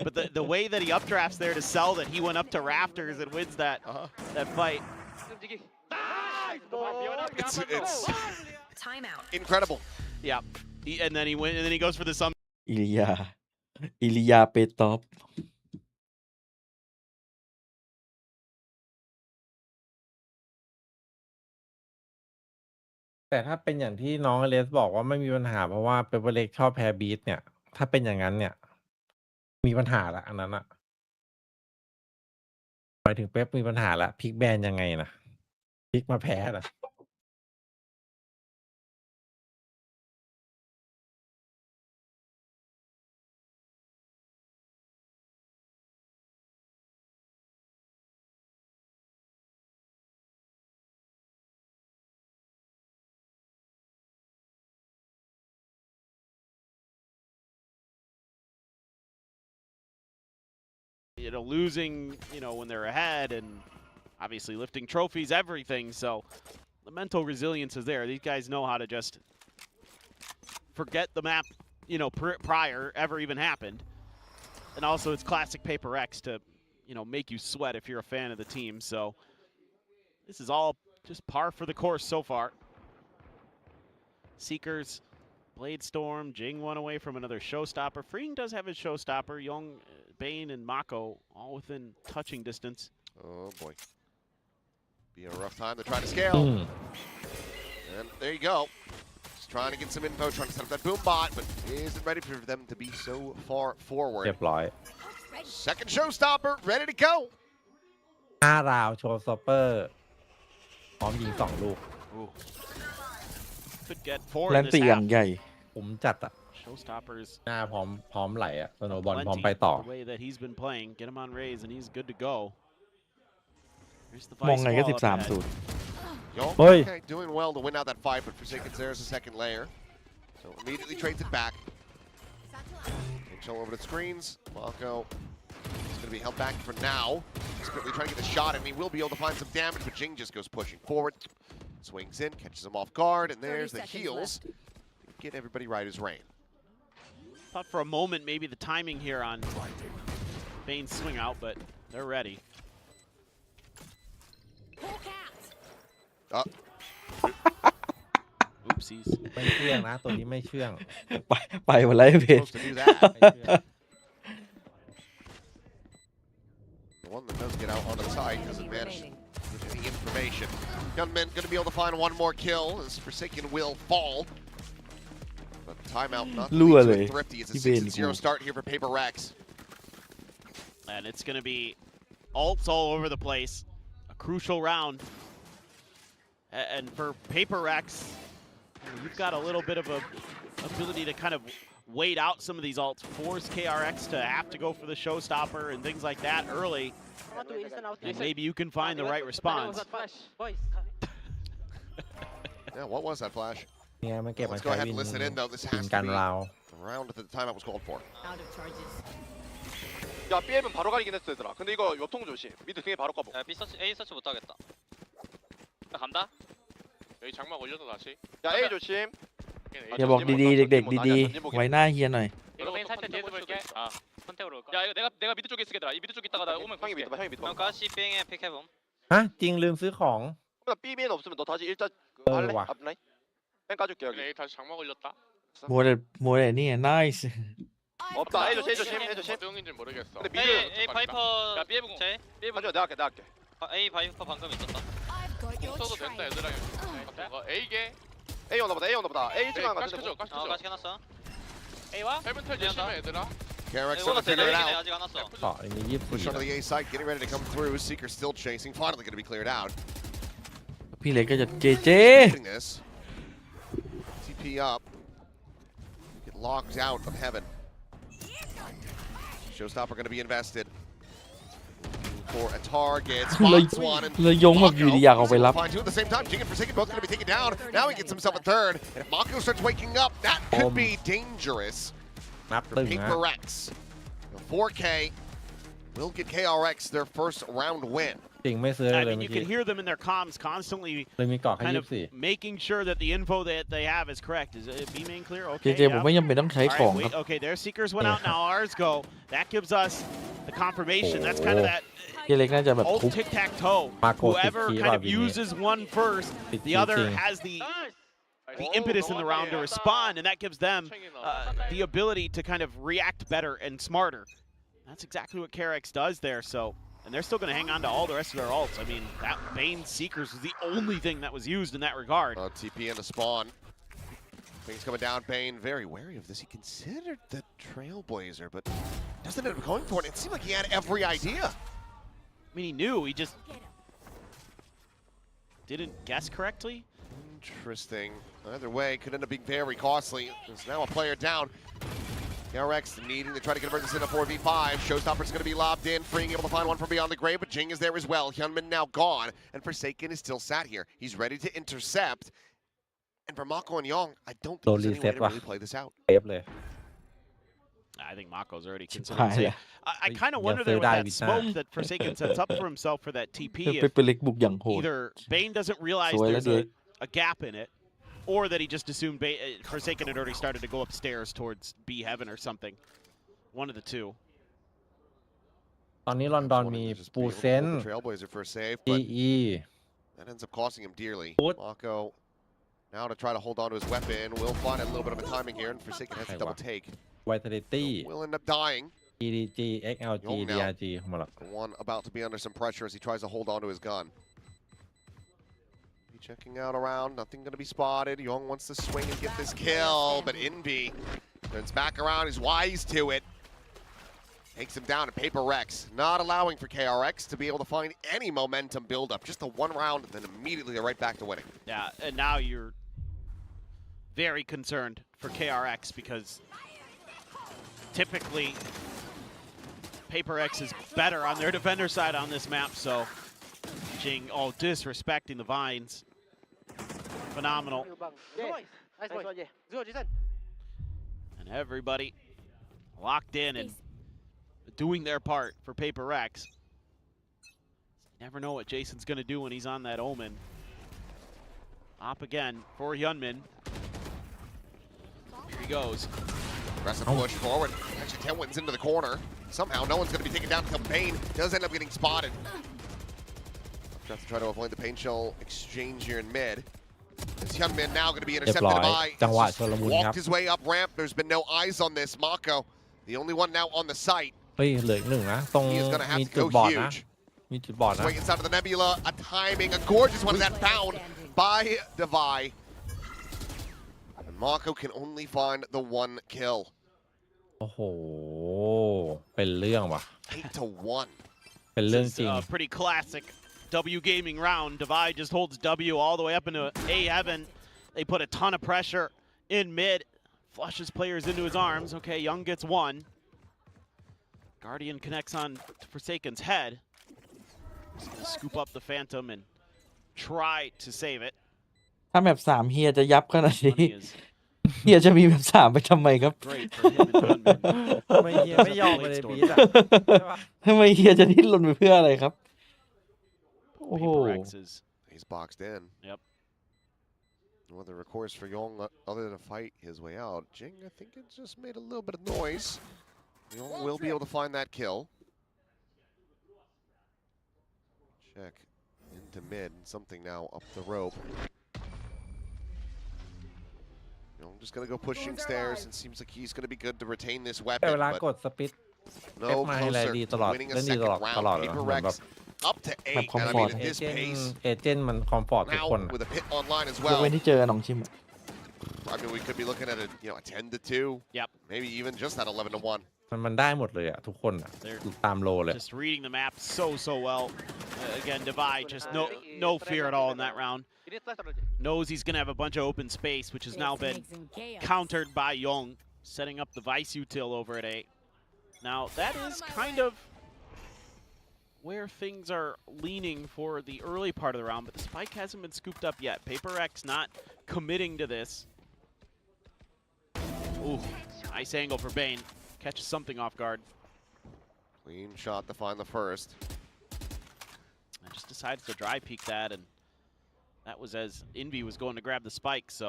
But the way that he updrafts there to sell that he went up to rafters and wins that fight. It's Timeout. incredible. Yeah. And then he goes for the sum. อิลิยาเปตอฟ แต่ถ้าเป็นอย่างที่น้องอเลสบอกว่าไม่มีปัญหาเพราะว่าเปเปอร์เล็กชอบแพ้บีทเนี่ย ถ้าเป็นอย่างนั้นเนี่ย มีปัญหาละอันนั้นอะหมายถึงเป๊ปมีปัญหาละพลิกแบนยังไงนะพลิกมาแพ้นะ Losing, when they're ahead and obviously lifting trophies, everything. So the mental resilience is there. These guys know how to just forget the map, prior ever even happened. And also it's classic PRX to, make you sweat if you're a fan of the team. So this is all just par for the course so far. Seekers, Blade Storm, Jing one away from another showstopper. Freeing does have his showstopper. Young, Bane, and Mako all within touching distance. Oh boy. Be a rough time to try to scale. And there you go. Just trying to get some info, trying to set up that boom bot, but isn't ready for them to be so far forward. เรียบร้อย Second showstopper, ready to go. 5 ราวโชว์สเปอร์พร้อมยิง2 ลูก Could get 4 แล in น this ตีอย่าง half. ใหญ่ ผมจัดอะ Showstoppers หน้าพร้อมไหลอะสโนบอลพร้อม plenty ไปต่อ the way that he's been playing. Get him on raise and he's good to go. Here's the มอง vice ไงก็ wall up ahead. 13-0 Young, Oi. okay, doing well to win out that fight, but Forsaken's there's a second layer. So immediately trades it back. HL over the screens. Marco is going to be held back for now. He's quickly trying to get the shot, and he will be able to find some damage, but Jing just goes pushing forward. Swings in, catches him off guard, and there's the heals. Get everybody right as rain. Thought for a moment maybe the timing here on Bane's swing out, but they're ready. Oopsies. ไม่เชื่องนะตัวนี้ไม่เชื่อง ไปหมดแล้วไอ้เพจ Supposed to do that. The one that does get out onto the side doesn't manage to get any information. Gunman going to be able to find one more kill as Forsaken will fall. But timeout not the least bit thrifty. It's a 6-0 start here for PRX. And it's going to be ults all over the place. A crucial round. And for PRX, you've got a little bit of a ability to kind of wait out some of these ults, force KRX to have to go for the showstopper and things like that early. And maybe you can find the right response. Yeah, what was that flash? เนี่ยมันเก็บมา Let's ใช้ go ahead วิ and น listen in though. This วิน has กัน to be ราว the round that the timeout was called for. 야 B에는 바로 가리긴 했어 얘들아. 근데 이거 요통 조심. 미드 등에 바로 까보. B 서치 A 서치 못 하겠다. 나 간다. 여기 장막 올려서 다시. 야 A 조심. อย่าบอกดีๆเด็กๆดีๆไว้หน้าเฮียหน่อย 이거 메인 살때 뒤에서 볼게. 아 선택으로 올 거야. 야 이거 내가 미드 쪽에 있을게 얘들아. 이 미드 쪽 있다가 나 오면 형이 미드 봐. 형이 미드 봐. 형 가시 빙에 픽해봄. ฮะจริงลืมซื้อของ 나 B 메인 없으면 너 다시 일자 할래? 와. 앞라인? 뺑 까줄게 여기. A 다시 장막 올렸다. มัวแต่นี่ nice 없다. A 조심 A 조심. 어디인지 모르겠어. 근데 미드 A 파이퍼. 야 B에 보고. 제 B 가져 내가 할게. A 파이퍼 방금 있었다. 써도 된다 얘들아. A게. A 오나 보다. A 지만 가져. 가시 해놨어. A 와? 헤븐 텔 조심해 얘들아. KRX A trying to figure it out. 아직 안 왔어. เกาะในนี้ Push 24 onto the A side, getting ready to come through. Seeker still chasing. Finally going to be cleared out. พี่เล็กก็จะเจ Getting this. TP up. Get locked out of heaven. Showstopper going to be invested. Looking for a target. เลย Spots one and เลยยงแบบอยู่ดีอยากออกไปรับ Find two at the same time. Jing and Forsaken both going to be taken down. Now he gets himself a third. And if Mako starts waking up, that could be dangerous นับ for ตึงนะ PRX. 4K will get KRX their first round win. จริงไม่ซื้อ I เลย mean, เมื่ you อกี้ can hear them in their comms constantly เลยมีเกาะแค่ kind of 24 making sure that the info that they have is correct. Is it B main clear? เจ Okay. เจผมไม่จำเป็นต้องใช้ All ของ right, ครับ okay, their seekers went out, now ours go. That gives us the confirmation. That's kind of that เจเล็กน่าจะแบบทุบ old tic-tac-toe. Marco Whoever Ticky kind of Robin uses one first, the other Ticky. has the impetus in the round to respond, and that gives them the ability to kind of react better and smarter. That's exactly what KRX does there, so... And they're still going to hang on to all the rest of their ults. I mean, that Bane Seekers was the only thing that was used in that regard. TP in the spawn. Things coming down. Bane very wary of this. He considered the Trailblazer, but doesn't end up going for it. It seemed like he had every idea. I mean, he knew. He just didn't guess correctly. Interesting. Either way, could end up being very costly. There's now a player down. KRX needing to try to convert this into 4v5. Showstopper's going to be lobbed in, freeing able to find one from beyond the grave, but Jing is there as well. Hyunmin now gone, and Forsaken is still sat here. He's ready to intercept. And for Mako and Young, I don't think there's any way to really play this out. เซฟเลย I think Mako's already considering it. I kind of wonder there with that smoke that Forsaken sets up for himself for that TP. เปเปอร์เล็กบุกอย่างโหด Either Bane doesn't realize there's a gap in it, or that he just assumed Forsaken had already started to go upstairs towards B Heaven or something. One of the two. ตอนนี้ลอนดอนมีปูเซน Trailblazer for a save, อี but อี that ends up costing him dearly. What? Mako now to try to hold on to his weapon. Will find a little bit of a timing here, and Forsaken has to double take. ไวท์เทอริตี้ Will end up dying. EDG XLG Young now. DRG เข้ามาหรอก The one about to be under some pressure as he tries to hold on to his gun. Checking out around, nothing going to be spotted. Young wants to swing and get this kill, but Envy turns back around. He's wise to it. Takes him down, and PRX not allowing for KRX to be able to find any momentum build-up. Just the one round, and then immediately they're right back to winning. Yeah, and now you're very concerned for KRX because typically PRX is better on their defender side on this map, so Jing, oh, disrespecting the vines. Phenomenal. And everybody locked in and doing their part for PRX. You never know what Jason's going to do when he's on that Omen. Op again for Hyunmin. Here he goes. Aggressive push forward. Actually, 10 wins into the corner. Somehow, no one's going to be taken down until Bane does end up getting spotted. Just to try to avoid the paint shell exchange here in mid. Is Hyunmin now going to be intercepted by? Walked his way up ramp. There's been no eyes on this. Mako, the only one now on the site. เฮ้ยเหลืออีกหนึ่งนะตรง He is going to have มี to จุด go บอดนะ huge. มีจุดบอดนะ Swing inside of the Nebula. A timing, a gorgeous one of that found by Devi. And Mako can only find the one kill. โอ้โหเป็นเรื่องว่ะ 8-1. เป็นเรื่อง This จริ is ง a pretty classic W gaming round. Divide just holds W all the way up into A heaven. They put a ton of pressure in mid. Flushes players into his arms. Okay, Young gets one. Guardian connects on to Forsaken's head. He's gonna scoop up the Phantom and try to save it. ถ้าแมป3เฮียจะยับขนาดนี้ Money is เฮียจะมีแมป3ไปทำไมครับ great for him and Hyunmin. ทำไมเฮียไม่ยอมไปเลยบีทอ่ะ ทำไมเฮียจะดิ้นรนไปเพื่ออะไรครับ โอ้โห PRX is He's boxed in. Yep. Whether of course for Young other than to fight his way out. Jing, I think it just made a little bit of noise. Young will be able to find that kill. Check into mid. Something now up the rope. Young just gonna go pushing stairs and seems like he's gonna be good to retain this แต่ weapon. เวลา But กดสปิด no มาให้ไร closer ดีต to ลอด winning a เล่นดี second ตลอด round. เลยนะเหมือนแบบ PRX up to แบบ 8. คอม And I ฟอ mean ร์ต at เอ this เจน pace ต์เอเจนต์มันคอมฟอร์ตทุก now คน with a pit online as ยกเว้น well. ที่เจอน้องชิม I mean, we could be looking at a 10-2. Yep. Maybe even just that 11-1. มันได้หมดเลยอ่ะทุกคนอ่ะตามโลเลย just reading the map so well. Again, Divide just no fear at all in that round. Knows he's gonna have a bunch of open space, which has now been countered by Young, setting up the Vice util over at A. Now that is kind of where things are leaning for the early part of the round, but the spike hasn't been scooped up yet. PRX not committing to this. Ooh, nice angle for Bane. Catches something off guard. Clean shot to find the first. I just decided to dry peek that, and that was as Envy was going to grab the spike, so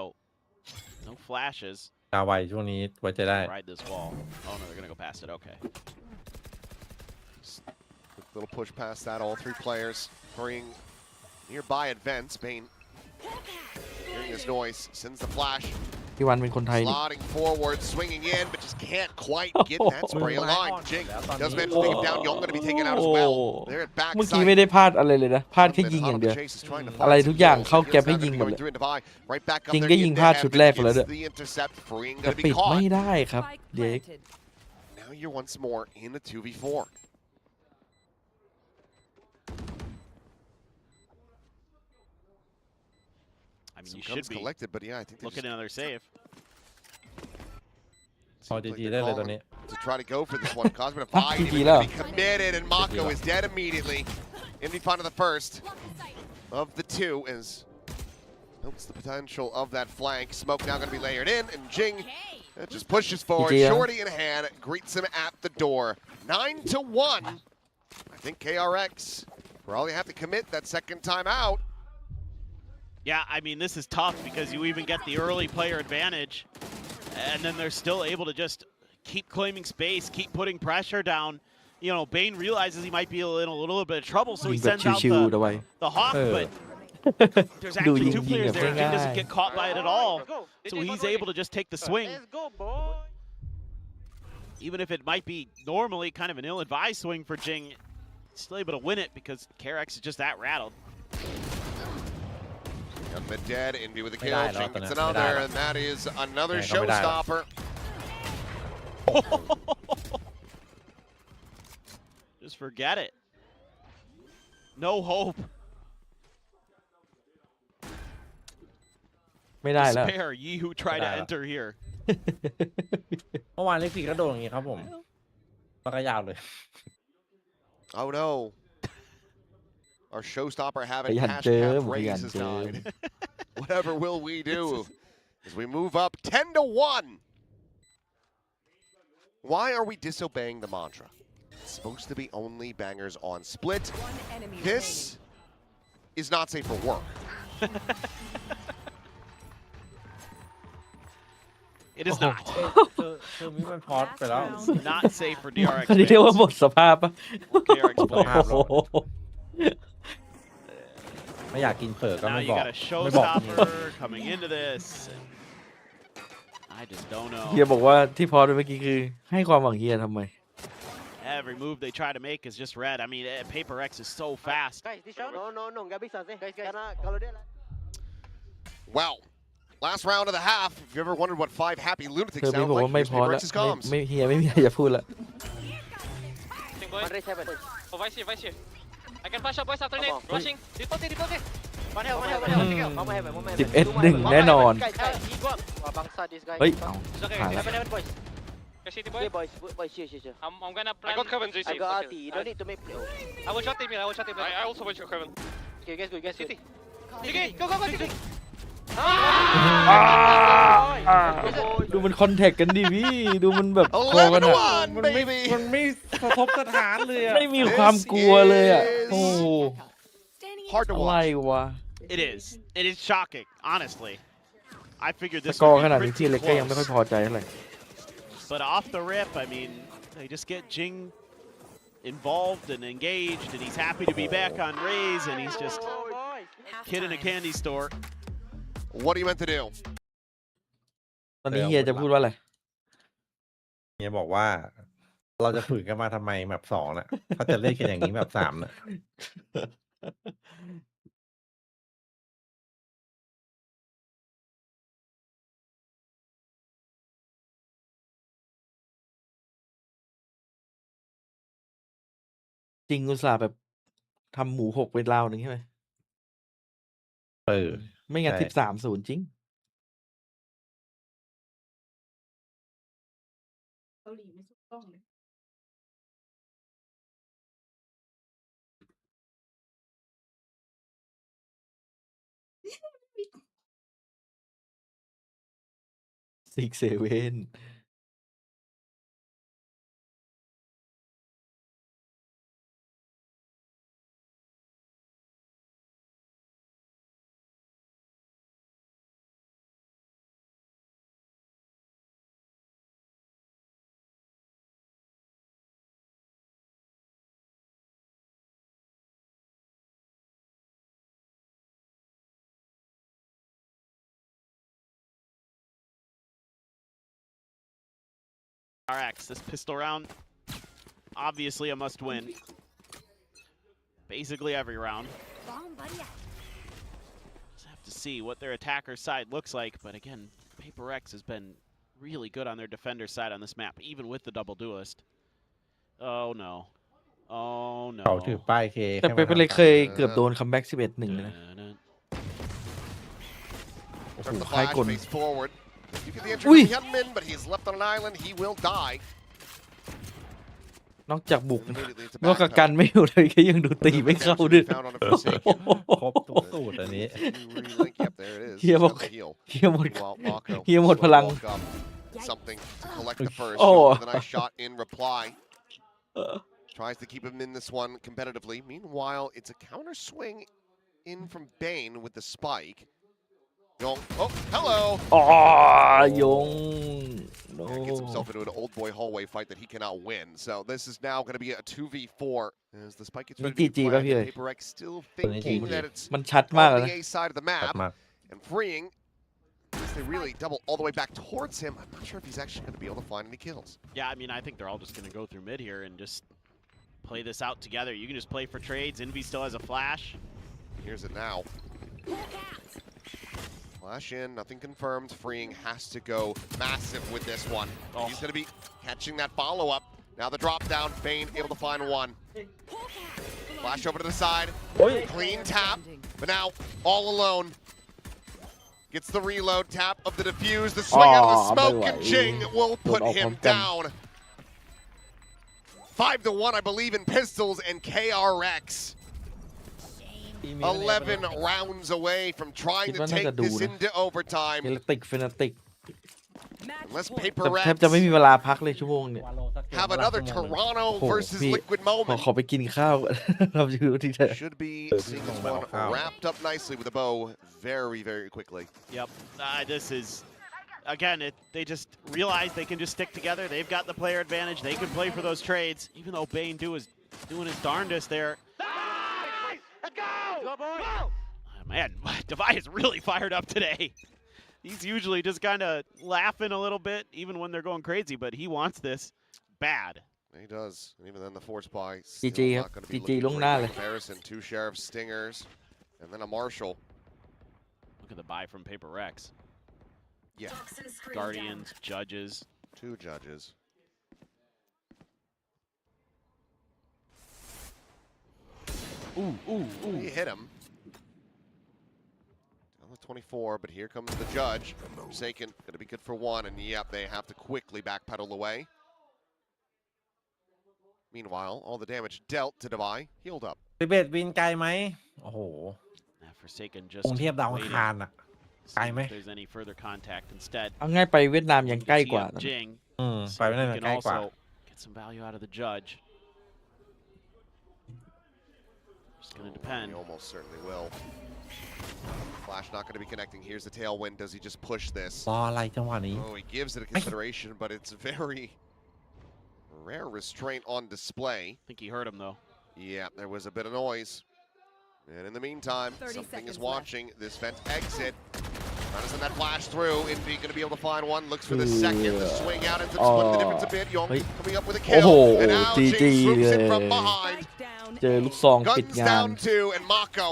no flashes. กาไวช่วงนี้ไว้ใจได้ Ride this wall. Oh no, they're gonna go past it. Okay. Quick little push past that. All three players hurrying nearby at vents. Bane hearing this noise, sends the flash. พี่วันเป็นคนไทยนี่ Slotting forward, swinging in, but just can't quite get that spray aligned. Jing does manage to take him down. Young going to be taken out as well. They're at เมื่อกี้ backside. ไม่ได้พลาดอะไรเลยนะพลาดแค่ยิงอย่างเดียว อะไรทุกอย่างเข้าแก็บให้ยิงหมดเลย จริงก็ยิงพลาดชุดแรกไปแล้วด้วยแต่ปิดไม่ได้ครับเด็ก Now you're once more in the 2v4. I mean, you Some should guns be collected, but yeah, I think they looking just at another save. พอ seems like ดี they're ได้เลย calling ตอนนี้ to try to go for this one. Cosmic Divide GG even แล้ว to be committed, and Mako is dead immediately. Envy finding the first of the two as notes the potential of that flank. Smoke now going to be layered in, and Jing just pushes forward. GG, Shorty in hand greets him at the door. 9-1. I think KRX probably have to commit that second time out. Yeah, I mean, this is tough because you even get the early player advantage, and then they're still able to just keep claiming space, keep putting pressure down. You know, Bane realizes he might be in a little bit of trouble, so he ยิงแบบ sends out ชิวๆเอาไว้ the Hawk, เออ but there's ดู actually ยิง two ยิง players แบบ there. Jing ง่าย doesn't get caught by it at all, so he's able to just take the swing. Even if it might be normally kind of an ill-advised swing for Jing, still able to win it because KRX is just that rattled. Youngman dead, Envy with a ไม่ kill, ได้หรอก Jing ตอน gets นี้ไม่ได้ another, หรอก and that is another ยังก็ไม่ได้หรอก showstopper. Just forget it. No hope. ไม่ได้แล้ว Despair, ye who try to ไม่ได้แล้ว enter here. เมื่อวานเลข4ก็โดนอย่างงี้ครับผมแล้วก็ยาวเลย Oh no. Our showstopper ข having ยันเจอ hashtag ขยัน raises เจอ died. Whatever will we do as we move up 10-1? Why are we disobeying the mantra? It's supposed to be only bangers on split. This is not safe for work. It is not. คือมิมันพอสไปแล้ว Not safe for DRX อันนี้เรียกว่าหมดสภาพปะ KRX หมดสภาพ players. แล้ว ไม่อยากกินเฝอก็ Now ไม่ you บอก got a ไม่บอก showstopper coming into this. I just don't เฮีย know. บอกว่าที่พอสไปเมื่อกี้คือให้ความหวังเฮียทำไม Every move they try to make is just red. I mean, PRX is so fast. Well, last round of the half. If you ever wondered what 5 happy เธ lunatics อมี sound บอก like, ว่าไม่ here's พอแล้ว PRX's comms. ไม่เฮียไม่มีอะไรจะพูดละ Oh, vice here. I can flash up, boys, after nade. Flashing. Default it. 11-1 แน่นอน เฮ้ย เอาผ่านแล้ว City boy. I'm gonna plan. I got Kevin JC. I got RT. You don't need to make play. I will shot him. I also will shot Kevin. Okay, guys, go. City. Go. City. ดูมันคอนแทคกันดิพี่ ดูมันแบบคอกันอะ 11-1, baby. มันไม่สะทบสถานเลยอะ ไม่มีความกลัวเลยอะโอ้ Hard to อะไร watch. วะ It is. It is shocking, honestly. I figured ส this กอร์ would ข be นาดนี้ pretty ที่เล็กก็ยังไม่ค่อย close. พอใจเท่าไหร่ But off the rip, I mean, they just get Jing involved and engaged, and he's happy to be back on Raze, and he's just kid in a candy store. What are you meant to do? ตอนนี้เฮียจะพูดว่าอะไร เฮียบอกว่า เราจะฝืนกันมาทำไมแบบ2น่ะเขาจะเล่นกันอย่างนี้แบบ3น่ะ จริงอุตส่าห์แบบทำหมู6เป็นราวหนึ่งใช่ไหม ไม่งั้น ใช่ 13-0 จริง 6-7 RX, this pistol round, obviously a must win. Basically every round. Just have to see what their attacker side looks like, but again, PRX has been really good on their defender side on this map, even with the double duelist. Oh no. Oh เขาถือ no. ป้ายเค แต่เปเปอร์เล็กเคยเกือบโดนคัมแบ็ก 11-1 เลยนะ โอ้โห Starts the ค่าย flash, กล face forward. You get the entry Ui. from Hyunmin, but he's left on an island. He will die. นอกจากบุก Immediately it's a นอกจาก back กันไม่อยู่เลยก็ยังดูตีไม่เข้าด้วย found on a Forsaken. ครบทุกสูตรอันนี้ Relink, yep, there it is. เฮีย He's บอก got the heal. เฮียหมด Meanwhile, Mako เฮียหมดพลัง woke up. Something to collect the first. Oh. With a nice shot in reply. Tries to keep him in this one competitively. Meanwhile, it's a counter swing in from Bane with the spike. Yong, oh, hello! อ๋อยง no And gets himself into an old boy hallway fight that he cannot win. So this is now going to be a 2v4 as the spike gets ready to be GG ป่ะพี่ planted. เอ๋ย PRX still thinking that it's มันชัดมากเลย on นะ the A side of the ชัด map มาก and freeing. As they really double all the way back towards him. I'm not sure if he's actually going to be able to find any kills. Yeah, I mean, I think they're all just going to go through mid here and just play this out together. You can just play for trades. Envy still has a flash. Here's it now. Flash in, nothing confirmed. Freeing has to go massive with this one. Oh. He's going to be catching that follow-up. Now the drop down, Bane able to find one. Flash over to the side. Clean tap, but now all alone. Gets the reload, tap of the defuse, the swing out of the smoke, and Jing will put him down. 5-1, I believe, in pistols, and KRX 11 rounds away from trying to take this into overtime. เฟนาติก Unless แท Paper บจะไม่มี X เวลาพักเลยชั่วโมงเนี่ย have another Toronto โอ้โห versus พี่ Liquid ขอ moment. ไปกินข้าวเราจะอยู่ที่เธอ Should be seeing this one wrapped up nicely with a bow very, very quickly. Yep. This is, again, they just realize they can just stick together. They've got the player advantage. They can play for those trades, even though Bane is doing his darndest there. Let's go! Go, boy! Man, Devi is really fired up today. He's usually just kind of laughing a little bit, even when they're going crazy, but he wants this bad. He does. And even then, the force buy GG still ครับ not going to be GG looking ล่วงห great น้า in เลย comparison. 2 Sheriff Stingers, and then a Marshall. Look at the buy from Paper X. Yeah. Guardians, Judges. 2 Judges. He hit him. On the 24, but here comes the Judge. Forsaken, going to be good for 1, and yep, they have to quickly backpedal away. Meanwhile, all the damage dealt to Devi healed up. 11วินไกลไหมโอ้โห Forsaken กรุง just เทพดาวอัง waiting. คารอ่ะ ไกล See ไหม if there's any further contact instead. เอาง่ายไปเวียดนามยัง You ใกล้ can กว่า tee up Jing, ไปไม่ได้ so ไหน he ใกล้ can กว่า also get some value out of the Judge. Just gonna depend. He almost certainly will. Flash not going to be connecting. Here's the tailwind. Does he just push this? รออะไรจังหวะนี้ Oh, he gives it a consideration, but it's very rare restraint on display. I think he hurt him though. Yeah, there was a bit of noise. And in the meantime, 30 something is seconds watching this vent exit. Trying to send that flash through. Indy going to be able to find one. Looks for the second. The swing out into splitting the difference a bit. Young coming up with a kill. And now Jing swoops in from behind. เจอลูกซองปิด Guns งาน down 2, and Mako.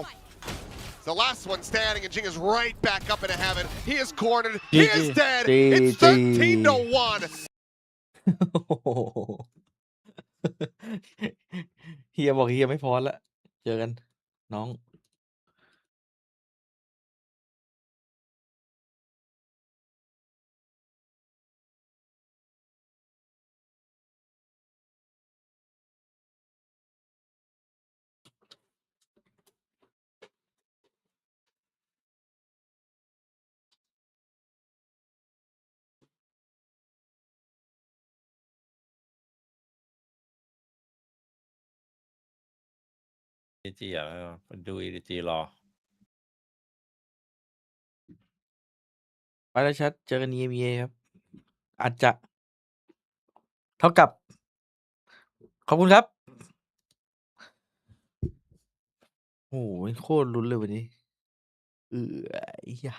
The last one standing, and Jing is right back up into heaven. He is cornered. He is dead. It's 13-1. เฮียบอกเฮียไม่พอละเจอกันน้อง EG อ่ะดู EG รอ ไปแล้วชัดเจอกัน EMEA ครับ อาจจะ เท่ากับ ขอบคุณครับ โอ้โหโคตรลุ้นเลยวันนี้ไอ้เหี้ย